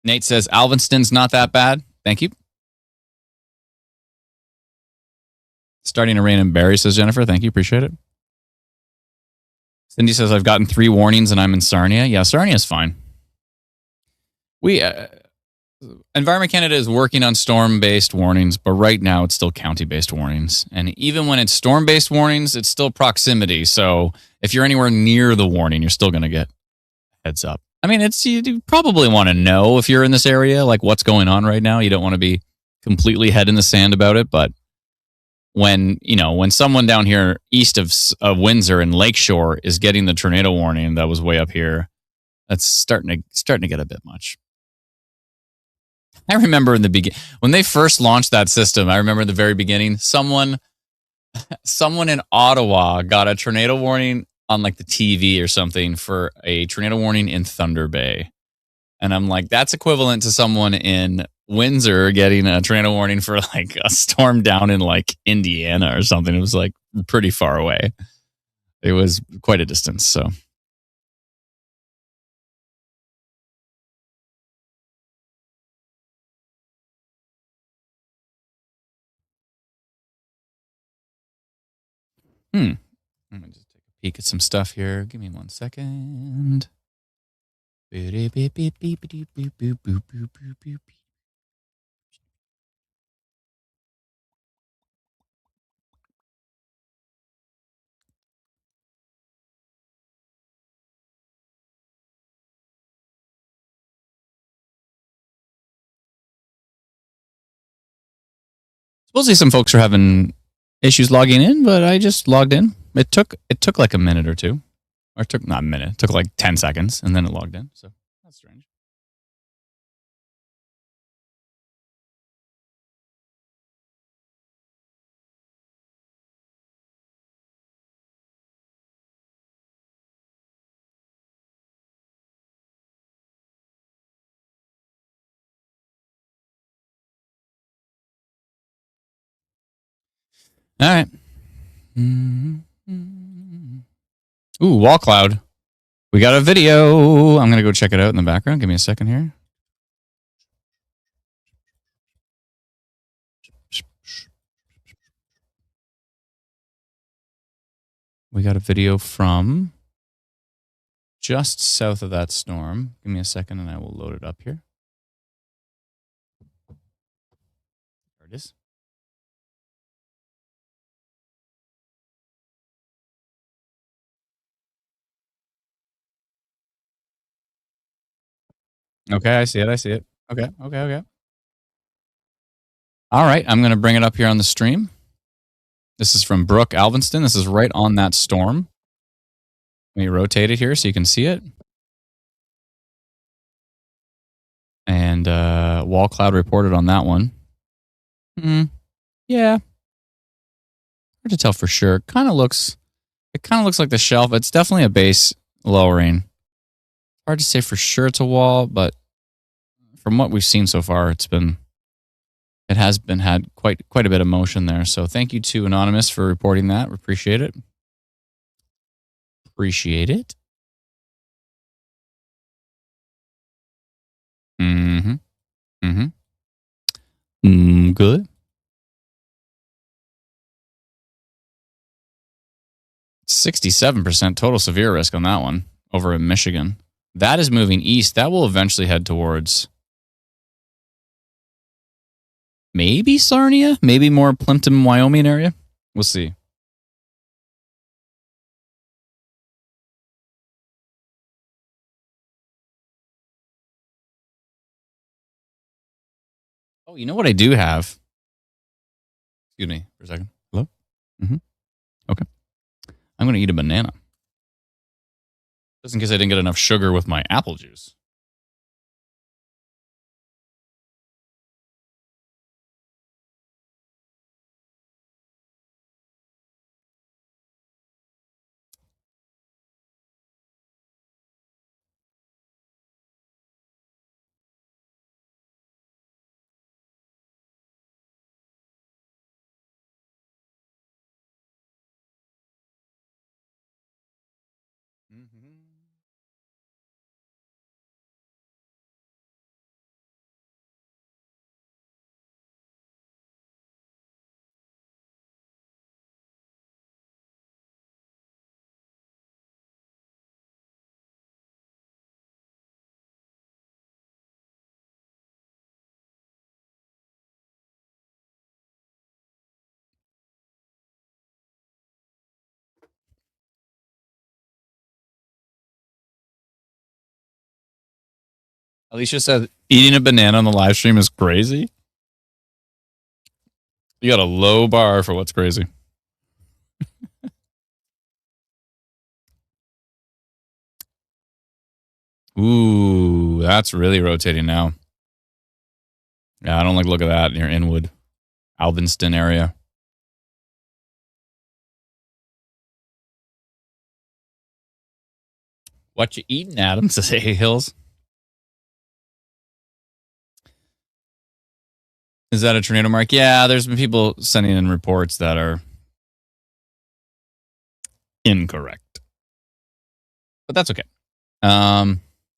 Nate says Alvinston's not that bad. Thank you. Starting to rain in Barrie, says Jennifer. Thank you. Appreciate it. Cindy says, I've gotten 3 warnings and I'm in Sarnia. Yeah, Sarnia's fine. Environment Canada is working on storm-based warnings, but right now it's still county-based warnings. And even when it's storm-based warnings, it's still proximity. So if you're anywhere near the warning, you're still going to get heads up. I mean, you probably want to know if you're in this area, like what's going on right now. You don't want to be completely head in the sand about it. But when someone down here east of Windsor and Lakeshore is getting the tornado warning that was way up here, that's starting to get a bit much. I remember in the beginning, when they first launched that system, I remember in the very beginning, someone in Ottawa got a tornado warning on like the TV or something for a tornado warning in Thunder Bay. And I'm like, that's equivalent to someone in Windsor getting a tornado warning for like a storm down in like Indiana or something. It was like pretty far away. It was quite a distance, so. Let me just take a peek at some stuff here. Give me 1 second. Supposedly some folks are having issues logging in, but I just logged in. It took like a minute or two. Or it took not a minute. It took like 10 seconds and then it logged in. So that's strange. All right. Ooh, wall cloud. We got a video. I'm going to go check it out in the background. Give me a second here. We got a video from just south of that storm. Give me a second and I will load it up here. There it is. Okay, I see it. Okay. All right, I'm going to bring it up here on the stream. This is from Brooke, Alvinston. This is right on that storm. Let me rotate it here so you can see it. And wall cloud reported on that one. Yeah. Hard to tell for sure. It kind of looks like the shelf. It's definitely a base lowering. Hard to say for sure it's a wall, but from what we've seen so far, it has had quite a bit of motion there. So thank you to Anonymous for reporting that. We appreciate it. Good. 67% total severe risk on that one over in Michigan. That is moving east. That will eventually head towards maybe Sarnia, maybe more Plimpton, Wyoming area. We'll see. Oh, you know what I do have? Excuse me for a second. Hello? Okay. I'm going to eat a banana. Just in case I didn't get enough sugar with my apple juice. Alicia said eating a banana on the live stream is crazy. You got a low bar for what's crazy. Ooh, that's really rotating now. Yeah, I don't like the look of that near Inwood, Alvinston area. What you eating, Adam? Says Hey Hills. Is that a tornado mark? Yeah, there's been people sending in reports that are incorrect. But that's okay.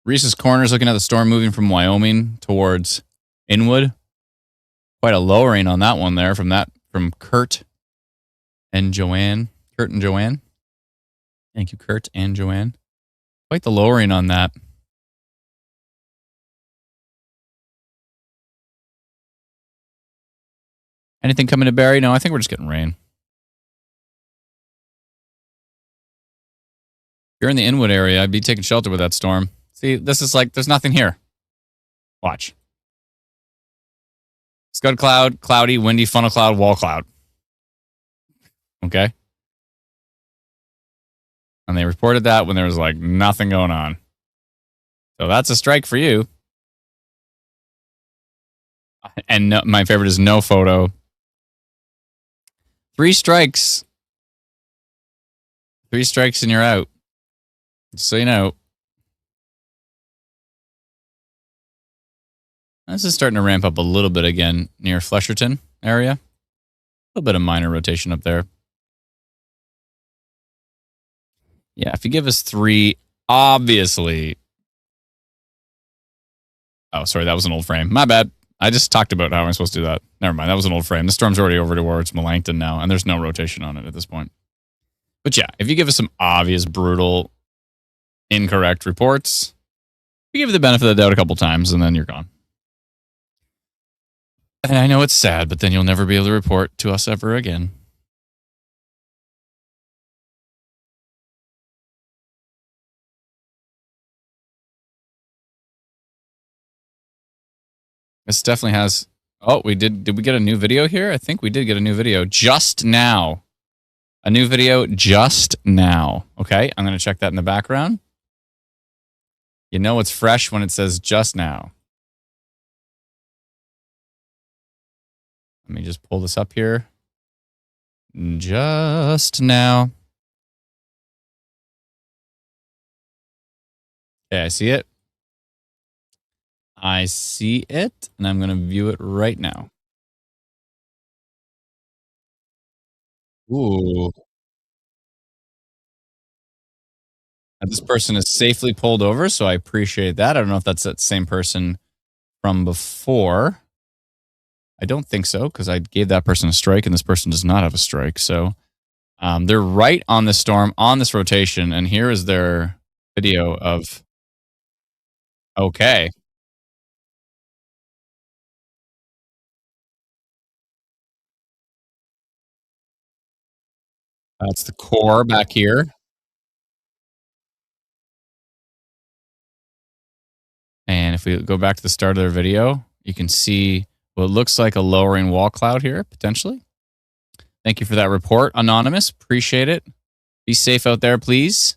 Reese's Corners looking at the storm moving from Wyoming towards Inwood. Quite a lowering on that one there from Kurt and Joanne. Kurt and Joanne. Thank you, Kurt and Joanne. Quite the lowering on that. Anything coming to Barrie? No, I think we're just getting rain. If you're in the Inwood area, I'd be taking shelter with that storm. See, this is like, there's nothing here. Watch. Scud cloud, cloudy, windy, funnel cloud, wall cloud. Okay? And they reported that when there was like nothing going on. So that's a strike for you. And no, my favorite is no photo. 3 strikes. 3 strikes and you're out. Just so you know. This is starting to ramp up a little bit again near Flesherton area. A little bit of minor rotation up there. Yeah, if you give us 3, obviously. Oh, sorry, that was an old frame. My bad. I just talked about how I'm supposed to do that. Never mind, that was an old frame. The storm's already over towards Melancton now, and there's no rotation on it at this point. But yeah, if you give us some obvious, brutal, incorrect reports, we give you the benefit of the doubt a couple times, and then you're gone. And I know it's sad, but then you'll never be able to report to us ever again. This definitely has... Oh, we did. Did we get a new video here? I think we did get a new video just now. A new video just now. Okay, I'm going to check that in the background. You know it's fresh when it says just now. Let me just pull this up here. Just now. Okay, I see it. I see it, and I'm going to view it right now. Ooh. And this person is safely pulled over, so I appreciate that. I don't know if that's that same person from before. I don't think so, because I gave that person a strike, and this person does not have a strike. So they're right on the storm, on this rotation, and here is their video of... Okay. That's the core back here. And if we go back to the start of their video, you can see Well, it looks like a lowering wall cloud here, potentially. Thank you for that report, Anonymous. Appreciate it. Be safe out there, please.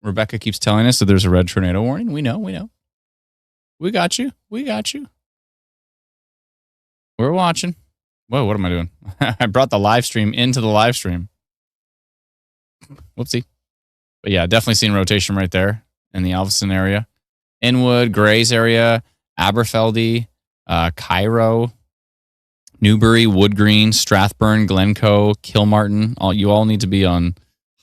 Rebecca keeps telling us that there's a red tornado warning. We know. We got you. We're watching. Whoa, what am I doing? I brought the live stream into the live stream. Whoopsie. But yeah, definitely seeing rotation right there in the Alveston area. Inwood, Grays area, Aberfeldy, Cairo, Newbury, Woodgreen, Strathburn, Glencoe, Kilmartin. You all need to be on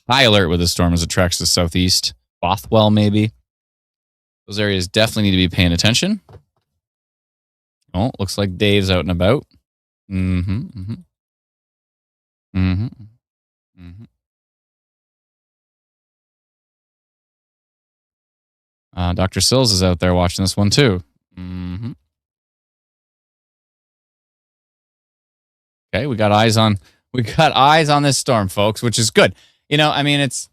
high alert with this storm as it tracks to the southeast. Bothwell, maybe. Those areas definitely need to be paying attention. Oh, looks like Dave's out and about. Dr. Sills is out there watching this one too. Okay, we got eyes on this storm, folks, which is good. You know, I mean, it's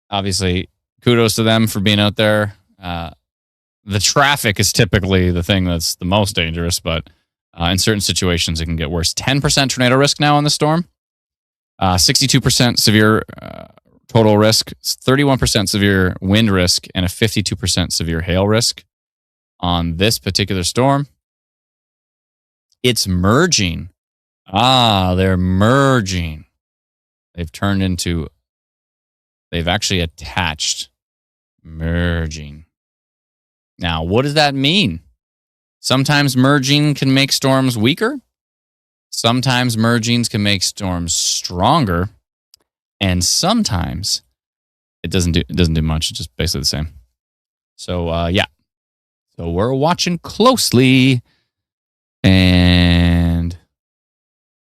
obviously kudos to them for being out there. The traffic is typically the thing that's the most dangerous, but in certain situations, it can get worse. 10% tornado risk now on the storm. 62% severe total risk, 31% severe wind risk, and a 52% severe hail risk on this particular storm. It's merging. They're merging. They've actually attached. Merging. Now, what does that mean? Sometimes merging can make storms weaker. Sometimes mergings can make storms stronger. And sometimes it doesn't do much. It's just basically the same. So, yeah. So we're watching closely. And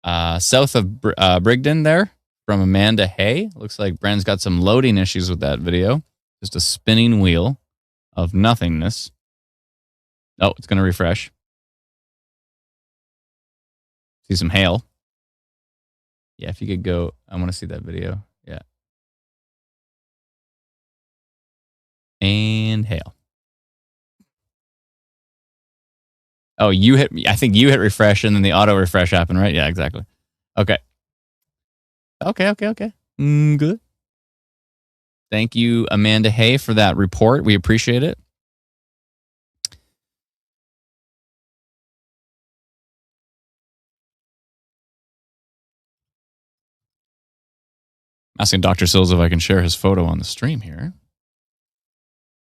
south of Brigden there from Amanda Hay. Looks like Bren's got some loading issues with that video. Just a spinning wheel of nothingness. Oh, it's going to refresh. See some hail. Yeah, if you could go, I want to see that video. Yeah. And hail. Oh, I think you hit refresh and then the auto refresh happened, right? Yeah, exactly. Okay. Good. Thank you, Amanda Hay, for that report. We appreciate it. Asking Dr. Sills if I can share his photo on the stream here.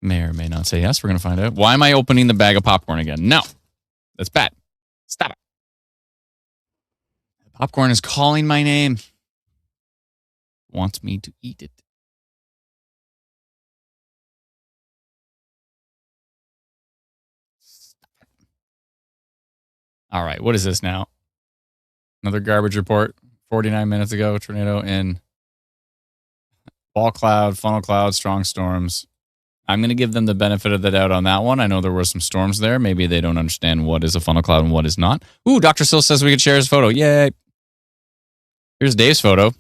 May or may not say yes. We're going to find out. Why am I opening the bag of popcorn again? No. That's bad. Stop it. The popcorn is calling my name. Wants me to eat it. All right. What is this now? Another garbage report. 49 minutes ago, tornado in ball cloud, funnel cloud, strong storms. I'm going to give them the benefit of the doubt on that one. I know there were some storms there. Maybe they don't understand what is a funnel cloud and what is not. Ooh, Dr. Sill says we could share his photo. Yay. Here's Dave's photo.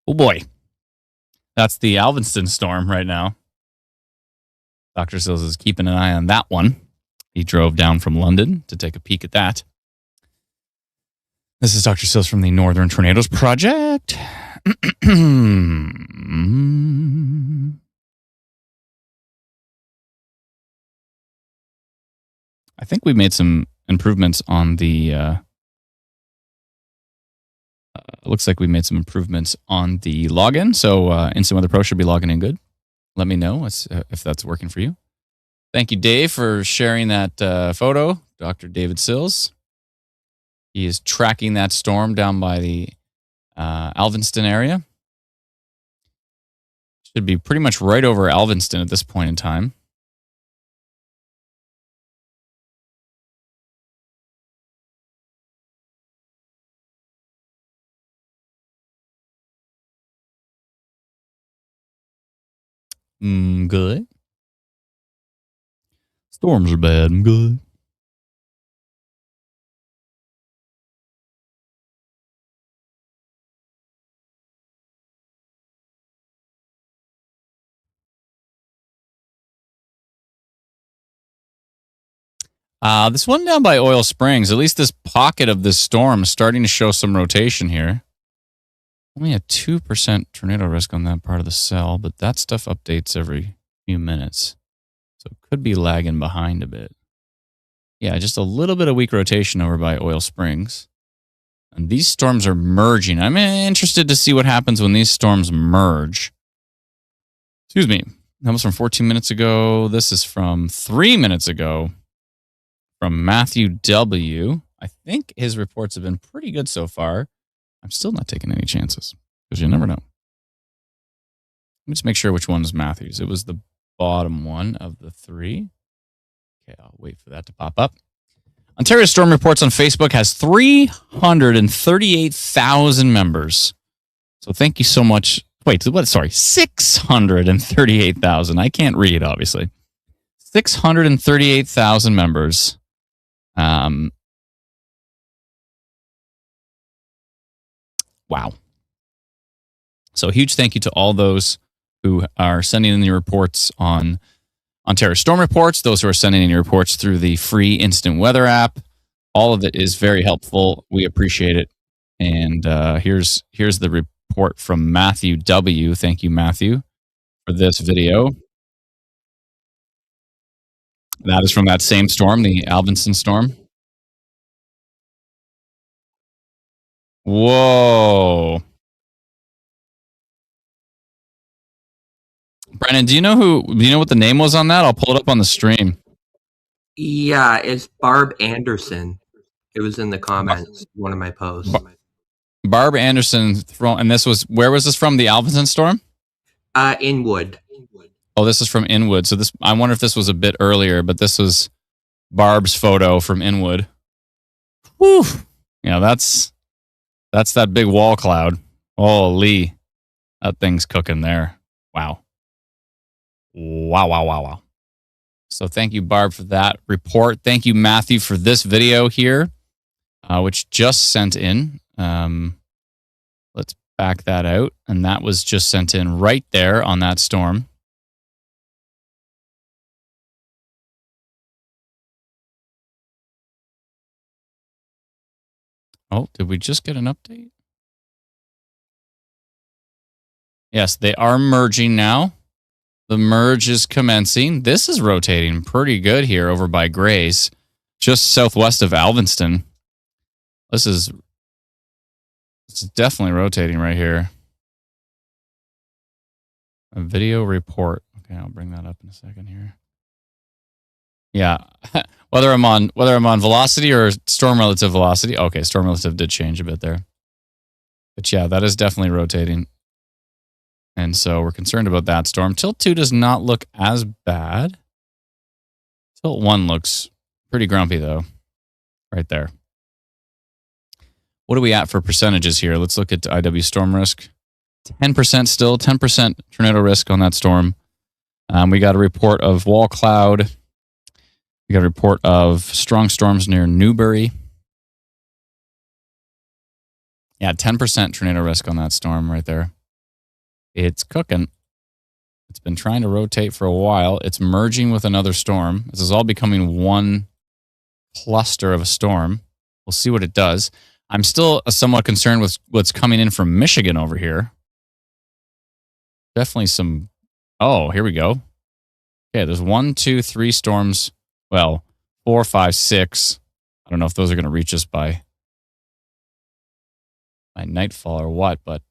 Oh, boy. That's the Alveston storm right now. Dr. Sills is keeping an eye on that one. He drove down from London to take a peek at that. This is Dr. Sills from the Northern Tornadoes Project. I think we made some improvements on the... looks like we made some improvements on the login. So Instant Weather Pro should be logging in good. Let me know if that's working for you. Thank you, Dave, for sharing that photo. Dr. David Sills. He is tracking that storm down by the Alveston area. Should be pretty much right over Alveston at this point in time. Good. Storms are bad. I'm good. This one down by Oil Springs, at least this pocket of this storm is starting to show some rotation here. Only a 2% tornado risk on that part of the cell, but that stuff updates every few minutes. So it could be lagging behind a bit. Yeah, just a little bit of weak rotation over by Oil Springs. And these storms are merging. I'm interested to see what happens when these storms merge. Excuse me. That was from 14 minutes ago. This is from 3 minutes ago from Matthew W. I think his reports have been pretty good so far. I'm still not taking any chances because you never know. Let me just make sure which one is Matthew's. It was the bottom one of the three. Okay, I'll wait for that to pop up. Ontario Storm Reports on Facebook has 338,000 members. So thank you so much. Wait, what? Sorry, 638,000. I can't read, obviously. 638,000 members. Wow. So a huge thank you to all those who are sending in the reports on Ontario Storm Reports, those who are sending in your reports through the free instant weather app. All of it is very helpful. We appreciate it. And here's the report from Matthew W. Thank you, Matthew, for this video. That is from that same storm, the Alvinson storm. Whoa. Brennan, do you know what the name was on that? I'll pull it up on the stream. Yeah, it's Barb Anderson. It was in the comments, one of my posts. Barb Anderson, and where was this from? The Alvinson storm? Inwood. Oh, this is from Inwood. So I wonder if this was a bit earlier, but this was Barb's photo from Inwood. Whew. Yeah, that's that big wall cloud. Holy, that thing's cooking there. Wow. Wow. So thank you, Barb, for that report. Thank you, Matthew, for this video here, which just sent in. Let's back that out. And that was just sent in right there on that storm. Oh, did we just get an update? Yes, they are merging now. The merge is commencing. This is rotating pretty good here over by Grays, just southwest of Alvinston. This is definitely rotating right here. A video report. Okay, I'll bring that up in a second here. Yeah, whether I'm on velocity or storm relative velocity. Okay, storm relative did change a bit there, but yeah, that is definitely rotating. And so we're concerned about that storm. Tilt 2 does not look as bad. Tilt 1 looks pretty grumpy, though. Right there. What are we at for percentages here? Let's look at IW storm risk. 10% still, 10% tornado risk on that storm. We got a report of wall cloud. We got a report of strong storms near Newbury. Yeah, 10% tornado risk on that storm right there. It's cooking. It's been trying to rotate for a while. It's merging with another storm. This is all becoming one cluster of a storm. We'll see what it does. I'm still somewhat concerned with what's coming in from Michigan over here. Definitely some... Oh, here we go. Okay, there's 1, 2, 3 storms. Well, 4, 5, 6. I don't know if those are going to reach us by nightfall or what, but...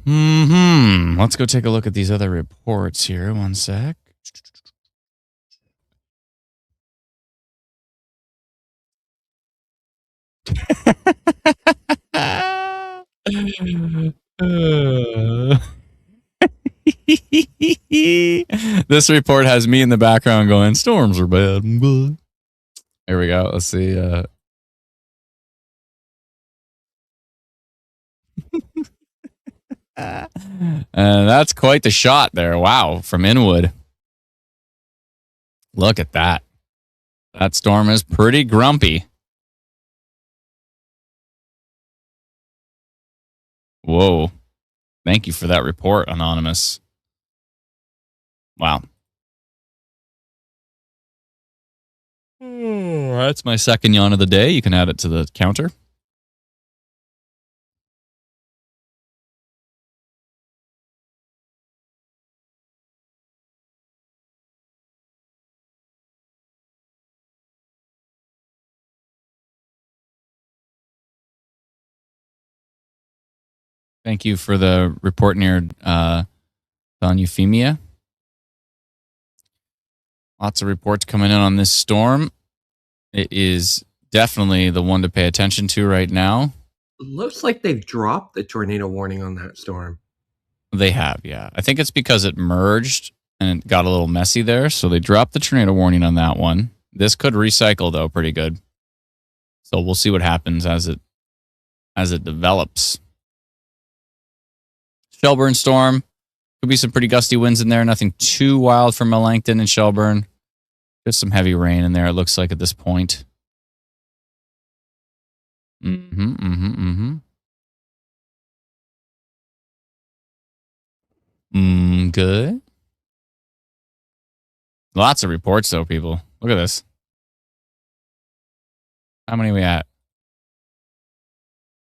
Let's go take a look at these other reports here. One sec. This report has me in the background going, storms are bad. Here we go. Let's see. That's quite the shot there. Wow, from Inwood. Look at that. That storm is pretty grumpy. Whoa. Thank you for that report, Anonymous. Wow. That's my second yawn of the day. You can add it to the counter. Thank you for the report near Don Euphemia. Lots of reports coming in on this storm. It is definitely the one to pay attention to right now. Looks like they've dropped the tornado warning on that storm. They have, yeah. I think it's because it merged and it got a little messy there, so they dropped the tornado warning on that one. This could recycle though pretty good. So we'll see what happens as it develops. Shelburne storm. Could be some pretty gusty winds in there. Nothing too wild for Melancton and Shelburne. Just some heavy rain in there, it looks like at this point. Good. Lots of reports, though, people. Look at this. How many are we at?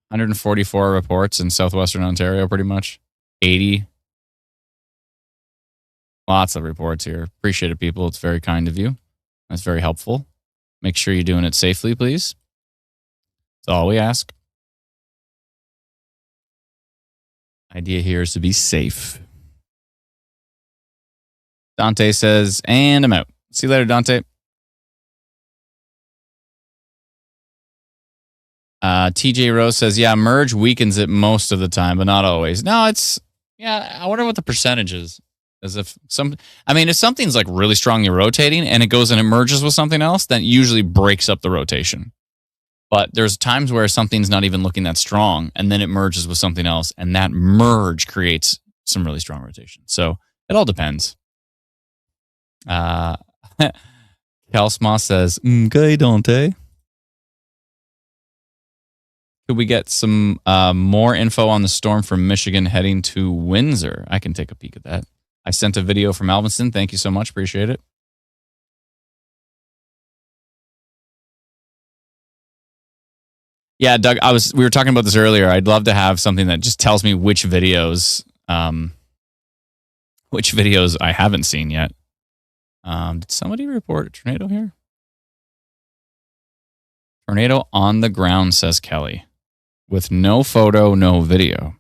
144 reports in southwestern Ontario, pretty much. 80. Lots of reports here. Appreciate it, people. It's very kind of you. That's very helpful. Make sure you're doing it safely, please. That's all we ask. Idea here is to be safe. Dante says, and I'm out. See you later, Dante. TJ Rose says, yeah, merge weakens it most of the time, but not always. No, it's, yeah, I wonder what the percentage is. As if if something's like really strongly rotating and it goes and it merges with something else, then it usually breaks up the rotation. But there's times where something's not even looking that strong and then it merges with something else and that merge creates some really strong rotation. So it all depends. Kelsma says, okay, Dante. Could we get some more info on the storm from Michigan heading to Windsor? I can take a peek at that. I sent a video from Alvinston. Thank you so much. Appreciate it. Yeah, Doug, we were talking about this earlier. I'd love to have something that just tells me which videos I haven't seen yet. Did somebody report a tornado here? Tornado on the ground, says Kelly, with no photo, no video.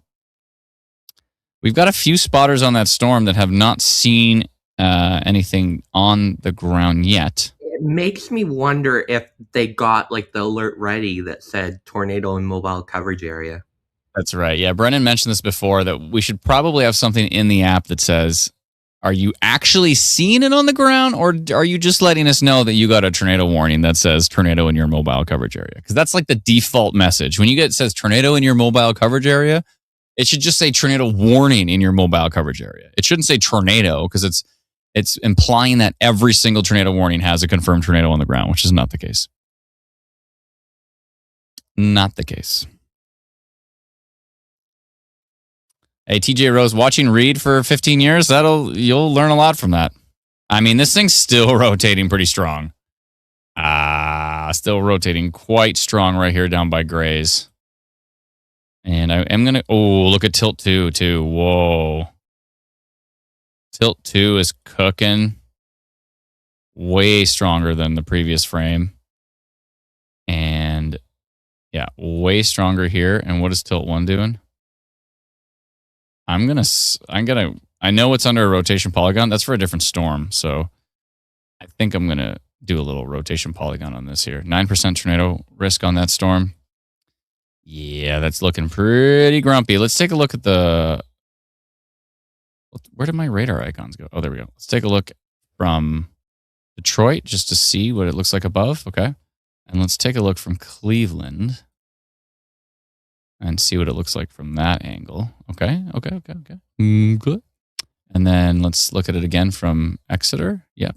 We've got a few spotters on that storm that have not seen anything on the ground yet. It makes me wonder if they got like the alert ready that said tornado in mobile coverage area. That's right. Yeah, Brennan mentioned this before that we should probably have something in the app that says, are you actually seeing it on the ground, or are you just letting us know that you got a tornado warning that says tornado in your mobile coverage area? Because that's like the default message. When you get it says tornado in your mobile coverage area, it should just say tornado warning in your mobile coverage area. It shouldn't say tornado because it's implying that every single tornado warning has a confirmed tornado on the ground, which is not the case. Not the case. Hey, TJ Rose, watching Reed for 15 years, you'll learn a lot from that. I mean, this thing's still rotating pretty strong. Still rotating quite strong right here down by Grays. And I am going to, look at Tilt 2 too. Whoa. Tilt 2 is cooking. Way stronger than the previous frame. And yeah, way stronger here. And what is Tilt 1 doing? I know it's under a rotation polygon. That's for a different storm. So I think I'm going to do a little rotation polygon on this here. 9% tornado risk on that storm. Yeah, that's looking pretty grumpy. Let's take a look at where did my radar icons go? Oh, there we go. Let's take a look from Detroit just to see what it looks like above. Okay. And let's take a look from Cleveland and see what it looks like from that angle. Okay. Good. And then let's look at it again from Exeter. Yep.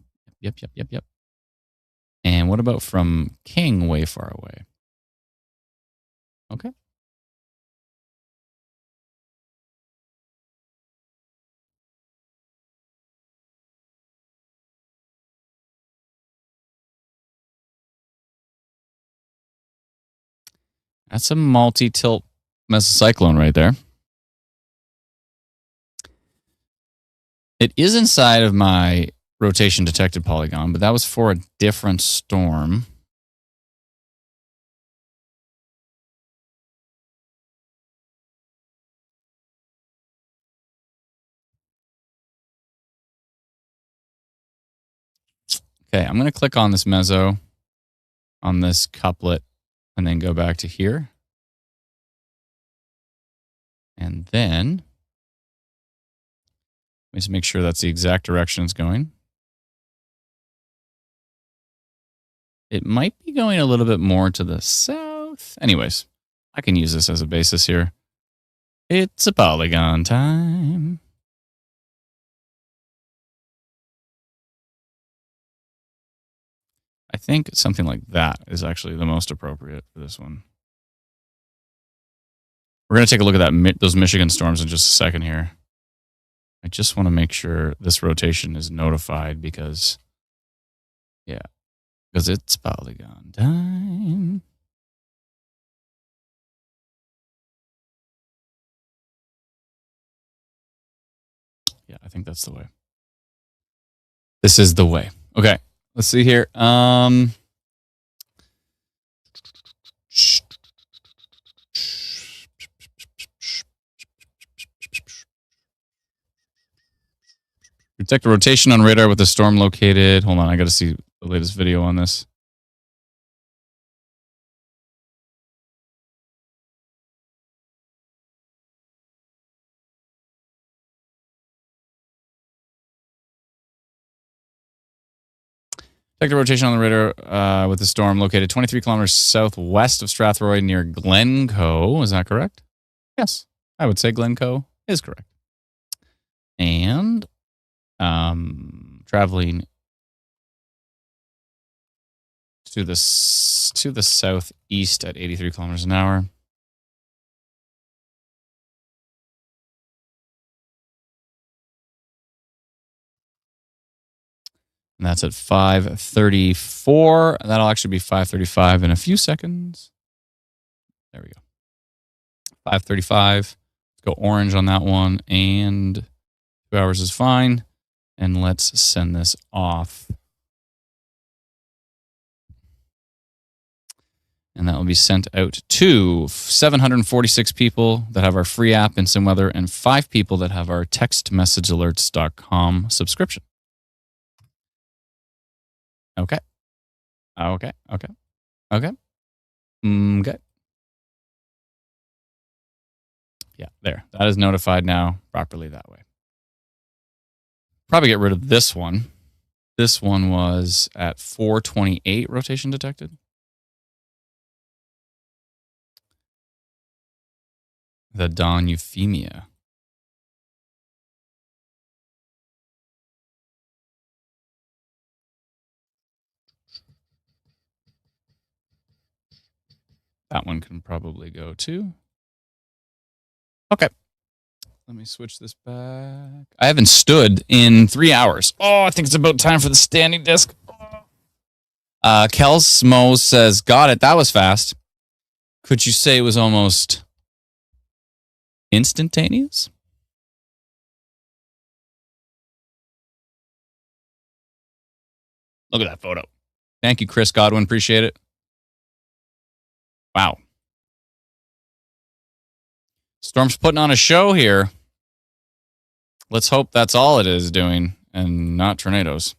And what about from King, way far away? Okay. That's a multi-tilt mesocyclone right there. It is inside of my rotation detected polygon, but that was for a different storm. Okay, I'm going to click on this meso, on this couplet, and then go back to here. And then, let me just make sure that's the exact direction it's going. It might be going a little bit more to the south. Anyways, I can use this as a basis here. It's a polygon time. I think something like that is actually the most appropriate for this one. We're going to take a look at those Michigan storms in just a second here. I just want to make sure this rotation is notified because, yeah, because it's polygon time. Yeah, I think that's the way. This is the way. Okay, let's see here. Detect a rotation on radar with the storm located. Hold on, I got to see the latest video on this. Detect a rotation on the radar with the storm located 23 kilometers southwest of Strathroy near Glencoe. Is that correct? Yes, I would say Glencoe is correct. And traveling to the southeast at 83 kilometers an hour. And that's at 5:34. That'll actually be 5:35 in a few seconds. There we go. 5:35. Let's go orange on that one. And 2 hours is fine. And let's send this off. And that will be sent out to 746 people that have our free app in SimWeather and 5 people that have our textmessagealerts.com subscription. Okay. Okay. Okay. Okay. Okay. Yeah, there. That is notified now properly that way. Probably get rid of this one. This one was at 428 rotation detected. The Dawn Euphemia. That one can probably go too. Okay. Let me switch this back. I haven't stood in 3 hours. Oh, I think it's about time for the standing disc. Kels Smo says, got it. That was fast. Could you say it was almost instantaneous? Look at that photo. Thank you, Chris Godwin. Appreciate it. Wow. Storm's putting on a show here. Let's hope that's all it is doing and not tornadoes.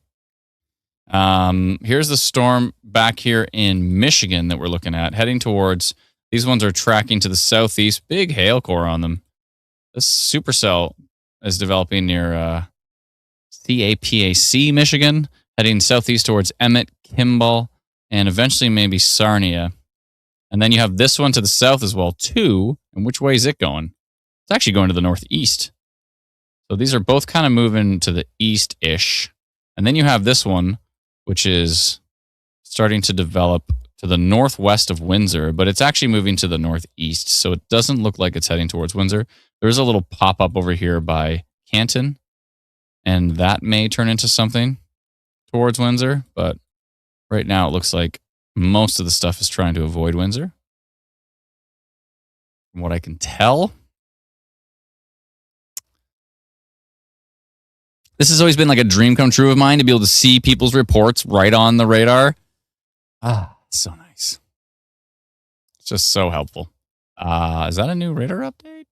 Here's the storm back here in Michigan that we're looking at, heading towards. These ones are tracking to the southeast. Big hail core on them. This supercell is developing near CAPAC, Michigan, heading southeast towards Emmett, Kimball, and eventually maybe Sarnia. And then you have this one to the south as well, too. And which way is it going? It's actually going to the northeast. So these are both kind of moving to the east-ish. And then you have this one, which is starting to develop to the northwest of Windsor, but it's actually moving to the northeast. So it doesn't look like it's heading towards Windsor. There's a little pop-up over here by Canton, and that may turn into something towards Windsor. But right now it looks like most of the stuff is trying to avoid Windsor. from what I can tell. This has always been like a dream come true of mine to be able to see people's reports right on the radar. It's so nice. It's just so helpful. Is that a new radar update?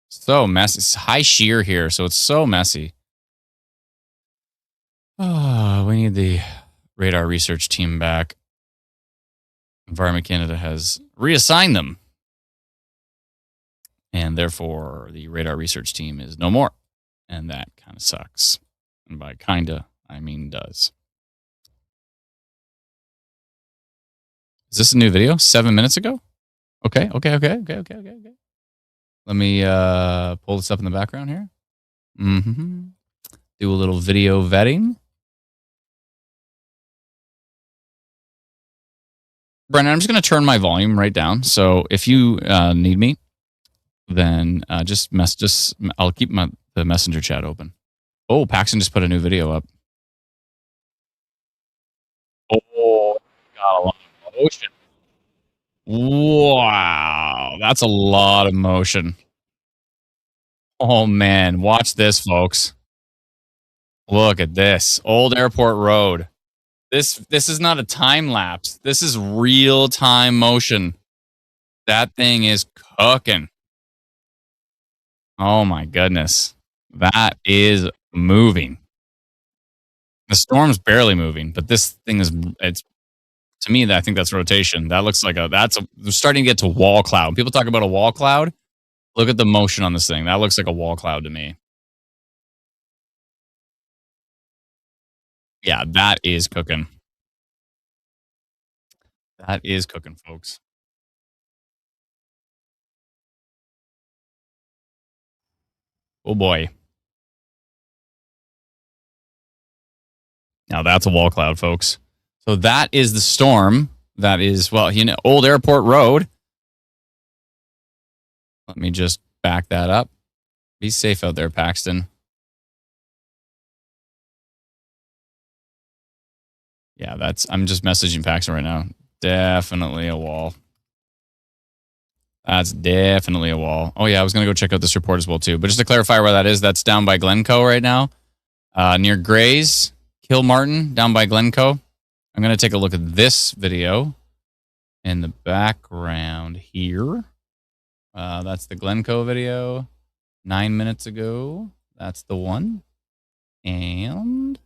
So messy. It's high shear here, so it's so messy. We need the radar research team back. Environment Canada has reassigned them. And therefore, the radar research team is no more. And that kind of sucks. And by kinda, I mean does. Is this a new video? 7 minutes ago? Okay. Let me pull this up in the background here. Do a little video vetting. Brennan, I'm just going to turn my volume right down. So if you need me, then I'll keep the messenger chat open. Oh, Paxton just put a new video up. Oh, got a lot of motion. Wow, that's a lot of motion. Oh man, watch this, folks. Look at this. Old Airport Road. This is not a time lapse. This is real time motion. That thing is cooking. Oh my goodness. That is moving. The storm's barely moving, but this thing it's to me, I think that's rotation. That looks like we're starting to get to wall cloud. When people talk about a wall cloud, look at the motion on this thing. That looks like a wall cloud to me. Yeah, that is cooking. That is cooking, folks. Oh boy. Now that's a wall cloud, folks. So that is the storm. That is, well, Old Airport Road. Let me just back that up. Be safe out there, Paxton. Yeah, I'm just messaging Paxton right now. Definitely a wall. That's definitely a wall. Oh yeah, I was going to go check out this report as well too. But just to clarify where that is, that's down by Glencoe right now. Near Grays, Kilmartin, down by Glencoe. I'm going to take a look at this video in the background here. That's the Glencoe video 9 minutes ago. That's the one. And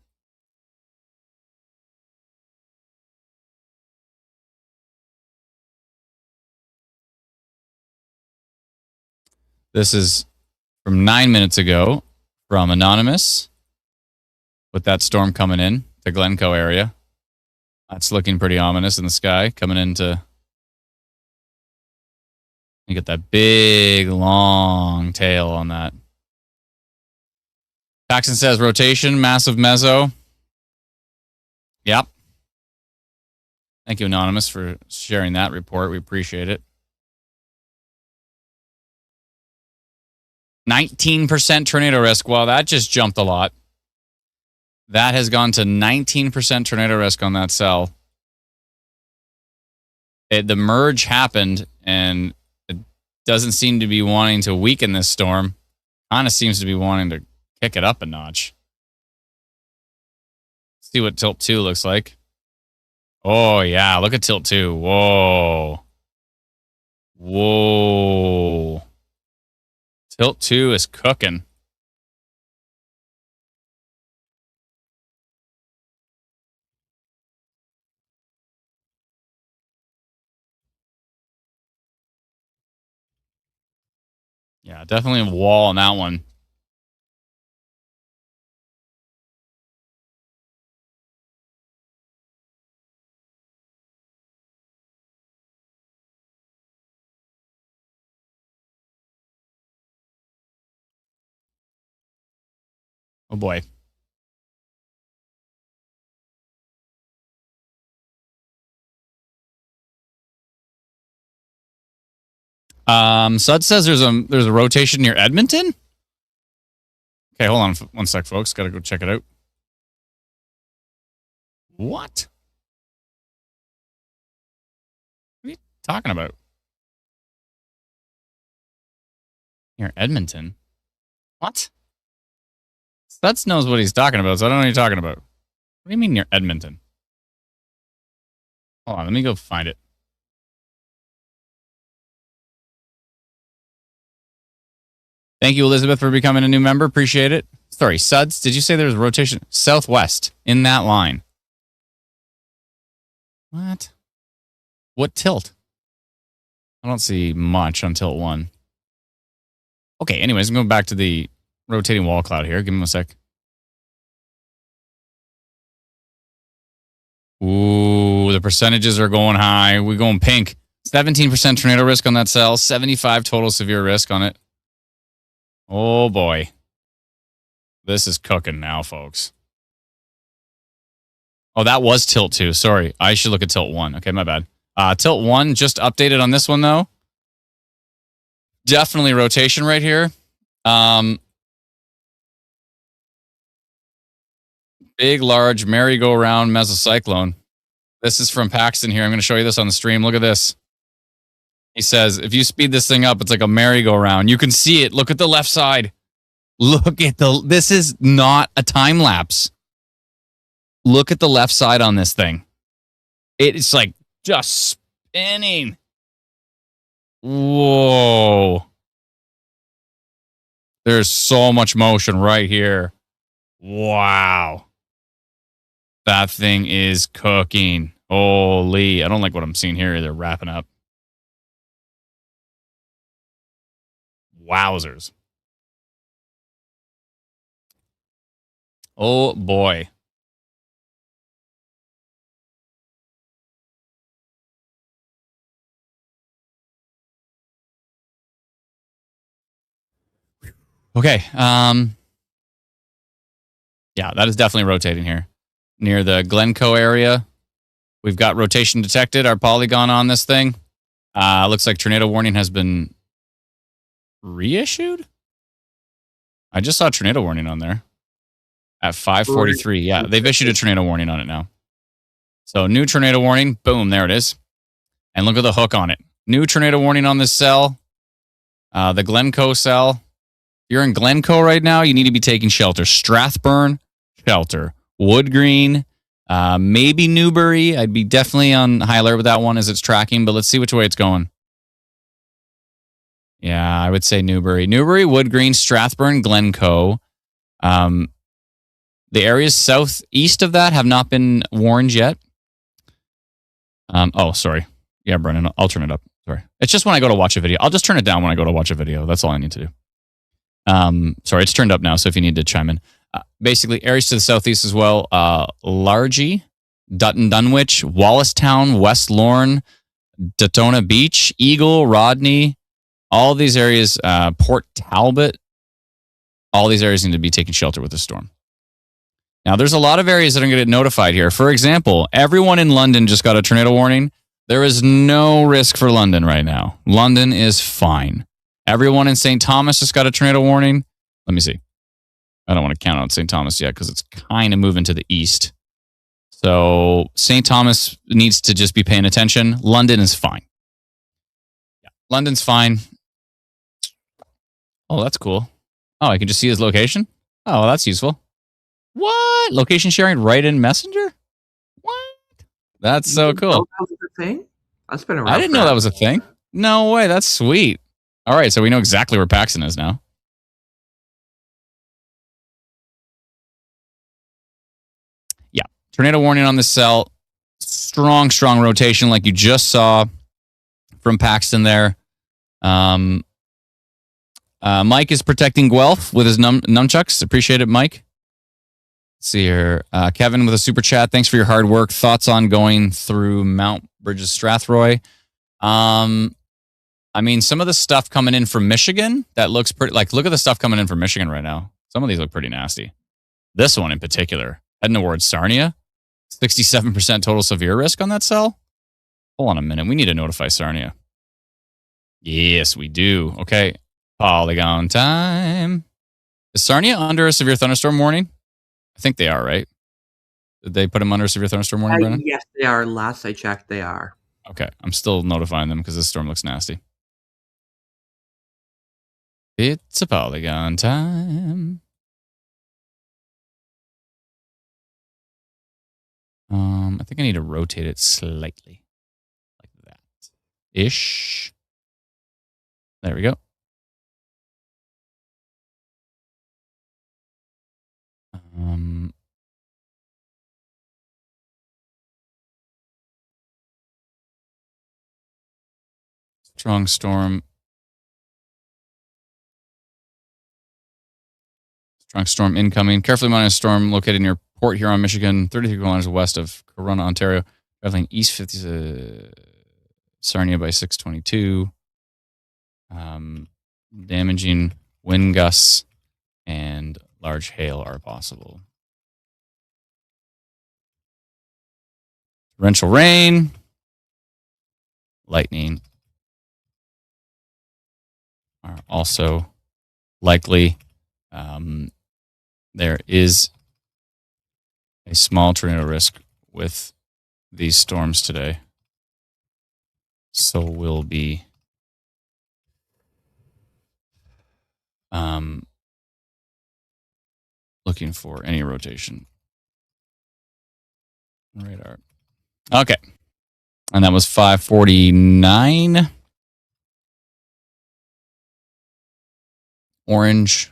this is from 9 minutes ago from Anonymous with that storm coming in to Glencoe area. That's looking pretty ominous in the sky coming into. You get that big, long tail on that. Paxton says rotation, massive mezzo. Yep. Thank you, Anonymous, for sharing that report. We appreciate it. 19% tornado risk. Well, that just jumped a lot. That has gone to 19% tornado risk on that cell. The merge happened, and it doesn't seem to be wanting to weaken this storm. Kind of seems to be wanting to kick it up a notch. See what tilt 2 looks like. Oh, yeah. Look at tilt 2. Whoa. Whoa. Tilt 2 is cooking. Yeah, definitely a wall on that one. Oh boy. Sud says there's a rotation near Edmonton. Okay, hold on one sec, folks. Got to go check it out. What? talking about. Near Edmonton? What? Studs knows what he's talking about, so I don't know what you're talking about. What do you mean near Edmonton? Hold on, let me go find it. Thank you, Elizabeth, for becoming a new member. Appreciate it. Sorry, Suds, did you say there was rotation? Southwest, in that line. What? What tilt? I don't see much on tilt 1. Okay, anyways, I'm going back to the rotating wall cloud here. Give me a sec. Ooh, the percentages are going high. We're going pink. 17% tornado risk on that cell. 75 total severe risk on it. Oh, boy. This is cooking now, folks. Oh, that was tilt 2. Sorry. I should look at tilt 1. Okay, my bad. Tilt 1 just updated on this one, though. Definitely rotation right here. Big, large merry-go-round mesocyclone. This is from Paxton here. I'm going to show you this on the stream. Look at this. He says, if you speed this thing up, it's like a merry-go-round. You can see it. Look at the left side. Look at this is not a time lapse. Look at the left side on this thing. It's like just spinning. Whoa. There's so much motion right here. Wow. That thing is cooking. Holy. I don't like what I'm seeing here. They're wrapping up. Wowzers. Oh, boy. Okay. Yeah, that is definitely rotating here. Near the Glencoe area. We've got rotation detected, our Polygon on this thing. Looks like tornado warning has been reissued? I just saw tornado warning on there. At 5:43. Yeah, they've issued a tornado warning on it now. So new tornado warning. Boom, there it is. And look at the hook on it. New tornado warning on this cell. The Glencoe cell. If you're in Glencoe right now, you need to be taking shelter. Strathburn, shelter. Wood Green, maybe Newbury. I'd be definitely on high alert with that one as it's tracking, but let's see which way it's going. Yeah, I would say Newbury. Newbury, Wood Green, Strathburn, Glencoe. The areas southeast of that have not been warned yet. Oh, sorry. Yeah, Brennan, I'll turn it up. Sorry. It's just when I go to watch a video. I'll just turn it down when I go to watch a video. That's all I need to do. Sorry, it's turned up now, so if you need to chime in. Basically, areas to the southeast as well. Largie, Dutton Dunwich, Wallacestown, West Lorne, Daytona Beach, Eagle, Rodney. All these areas, Port Talbot. All these areas need to be taking shelter with the storm. Now, there's a lot of areas that are going to get notified here. For example, everyone in London just got a tornado warning. There is no risk for London right now. London is fine. Everyone in St. Thomas just got a tornado warning. Let me see. I don't want to count out St. Thomas yet because it's kind of moving to the east. So St. Thomas needs to just be paying attention. London is fine. Yeah, London's fine. Oh, that's cool. Oh, I can just see his location? Oh, well, that's useful. What? Location sharing right in Messenger? What? That's so cool. That was a thing? That's been around. I didn't know that was a thing. No way. That's sweet. All right, so we know exactly where Paxton is now. Yeah, tornado warning on this cell. Strong rotation like you just saw from Paxton there. Mike is protecting Guelph with his nunchucks. Appreciate it, Mike. Let's see here. Kevin with a super chat. Thanks for your hard work. Thoughts on going through Mount Bridges Strathroy? I mean, some of the stuff coming in from Michigan, that looks pretty, like, look at the stuff coming in from Michigan right now. Some of these look pretty nasty. This one in particular, heading towards Sarnia, 67% total severe risk on that cell. Hold on a minute. We need to notify Sarnia. Yes, we do. Okay. Polygon time. Is Sarnia under a severe thunderstorm warning? I think they are, right? Did they put them under a severe thunderstorm warning, Brennan? Yes, they are. Last I checked, they are. Okay, I'm still notifying them because this storm looks nasty. It's a Polygon time. I think I need to rotate it slightly, like that, ish. There we go. Strong storm. Strong storm incoming. Carefully monitor storm located near Port Huron, Michigan, 33 kilometers west of Corunna, Ontario. Traveling east 50 Sarnia by 622. Damaging wind gusts and large hail are possible. Torrential rain, lightning are also likely. There is a small tornado risk with these storms today. So we'll be looking for any rotation. Radar. Okay. And that was 549. Orange.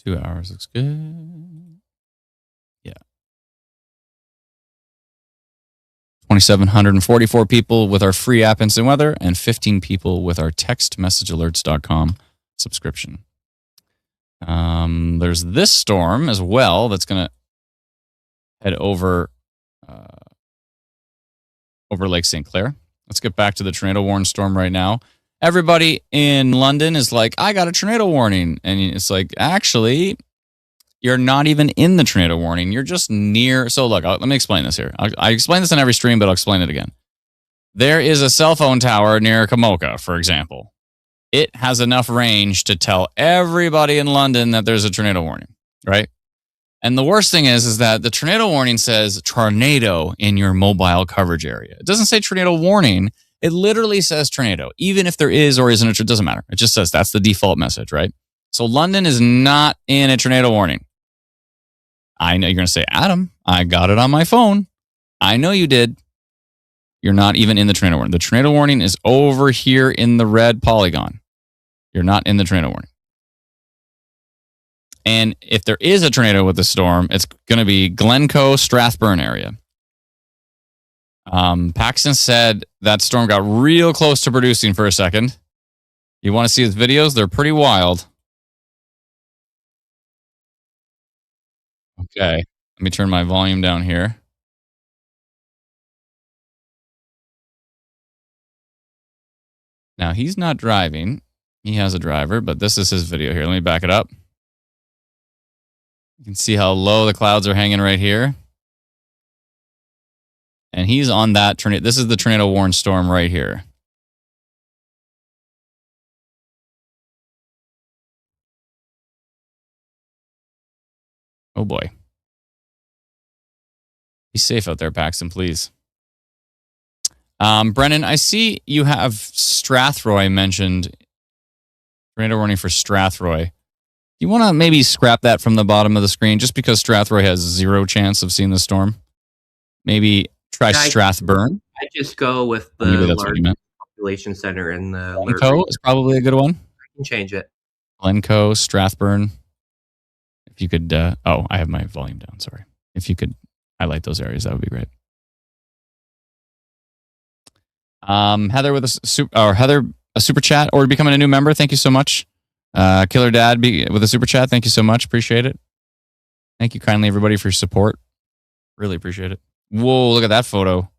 2 hours looks good. Yeah. 2,744 people with our free app Instant Weather and 15 people with our textmessagealerts.com subscription. There's this storm as well that's going to head over Lake St. Clair. Let's get back to the tornado warning storm right now. Everybody in London is like, I got a tornado warning. And it's like, actually, you're not even in the tornado warning. You're just near. So look, let me explain this here. I explain this on every stream, but I'll explain it again. There is a cell phone tower near Kamoka, for example. It has enough range to tell everybody in London that there's a tornado warning, right? And the worst thing is that the tornado warning says tornado in your mobile coverage area. It doesn't say tornado warning. It literally says tornado. Even if there is or isn't, it doesn't matter. It just says that's the default message, right? So London is not in a tornado warning. I know you're going to say, Adam, I got it on my phone. I know you did. You're not even in the tornado warning. The tornado warning is over here in the red polygon. You're not in the tornado warning. And if there is a tornado with the storm, it's going to be Glencoe, Strathburn area. Paxton said that storm got real close to producing for a second. You want to see his videos? They're pretty wild. Okay, let me turn my volume down here. Now, he's not driving. He has a driver, but this is his video here. Let me back it up. You can see how low the clouds are hanging right here. And he's on that tornado. This is the tornado warned storm right here. Oh boy. Be safe out there, Paxton, please. Brennan, I see you have Strathroy mentioned. Tornado warning for Strathroy. You want to maybe scrap that from the bottom of the screen just because Strathroy has 0 chance of seeing the storm? Maybe try Strathburn. I just go with the large population center in the Glencoe is probably a good one. I can change it. Glencoe, Strathburn. If you could, I have my volume down. Sorry. If you could highlight those areas, that would be great. Heather with a super chat or becoming a new member. Thank you so much. Killer Dad with a super chat. Thank you so much. Appreciate it. Thank you kindly, everybody, for your support. Really appreciate it. Whoa, look at that photo.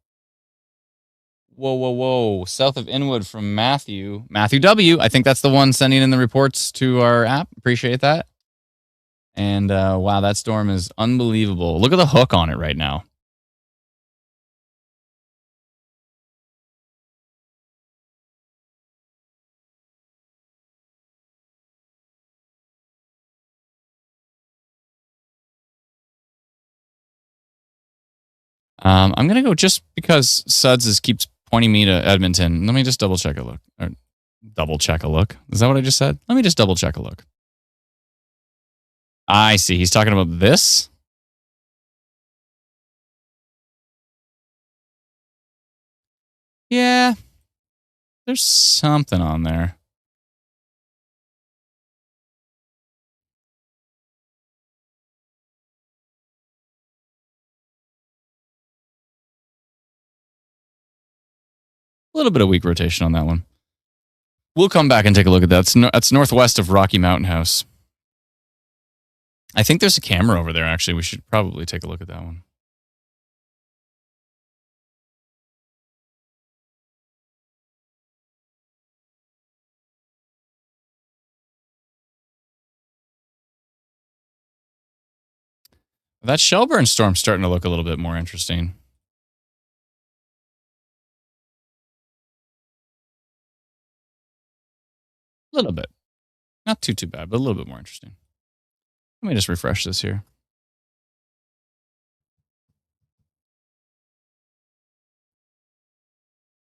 Whoa. South of Inwood from Matthew. Matthew W. I think that's the one sending in the reports to our app. Appreciate that. And wow, that storm is unbelievable. Look at the hook on it right now. I'm going to go just because Suds keeps pointing me to Edmonton. Let me just double check a look. Or double check a look. Is that what I just said? Let me just double check a look. I see. He's talking about this. Yeah. There's something on there. A little bit of weak rotation on that one. We'll come back and take a look at that. That's northwest of Rocky Mountain House. I think there's a camera over there, actually. We should probably take a look at that one. That Shelburne storm's starting to look a little bit more interesting. A little bit. Not too bad, but a little bit more interesting. Let me just refresh this here.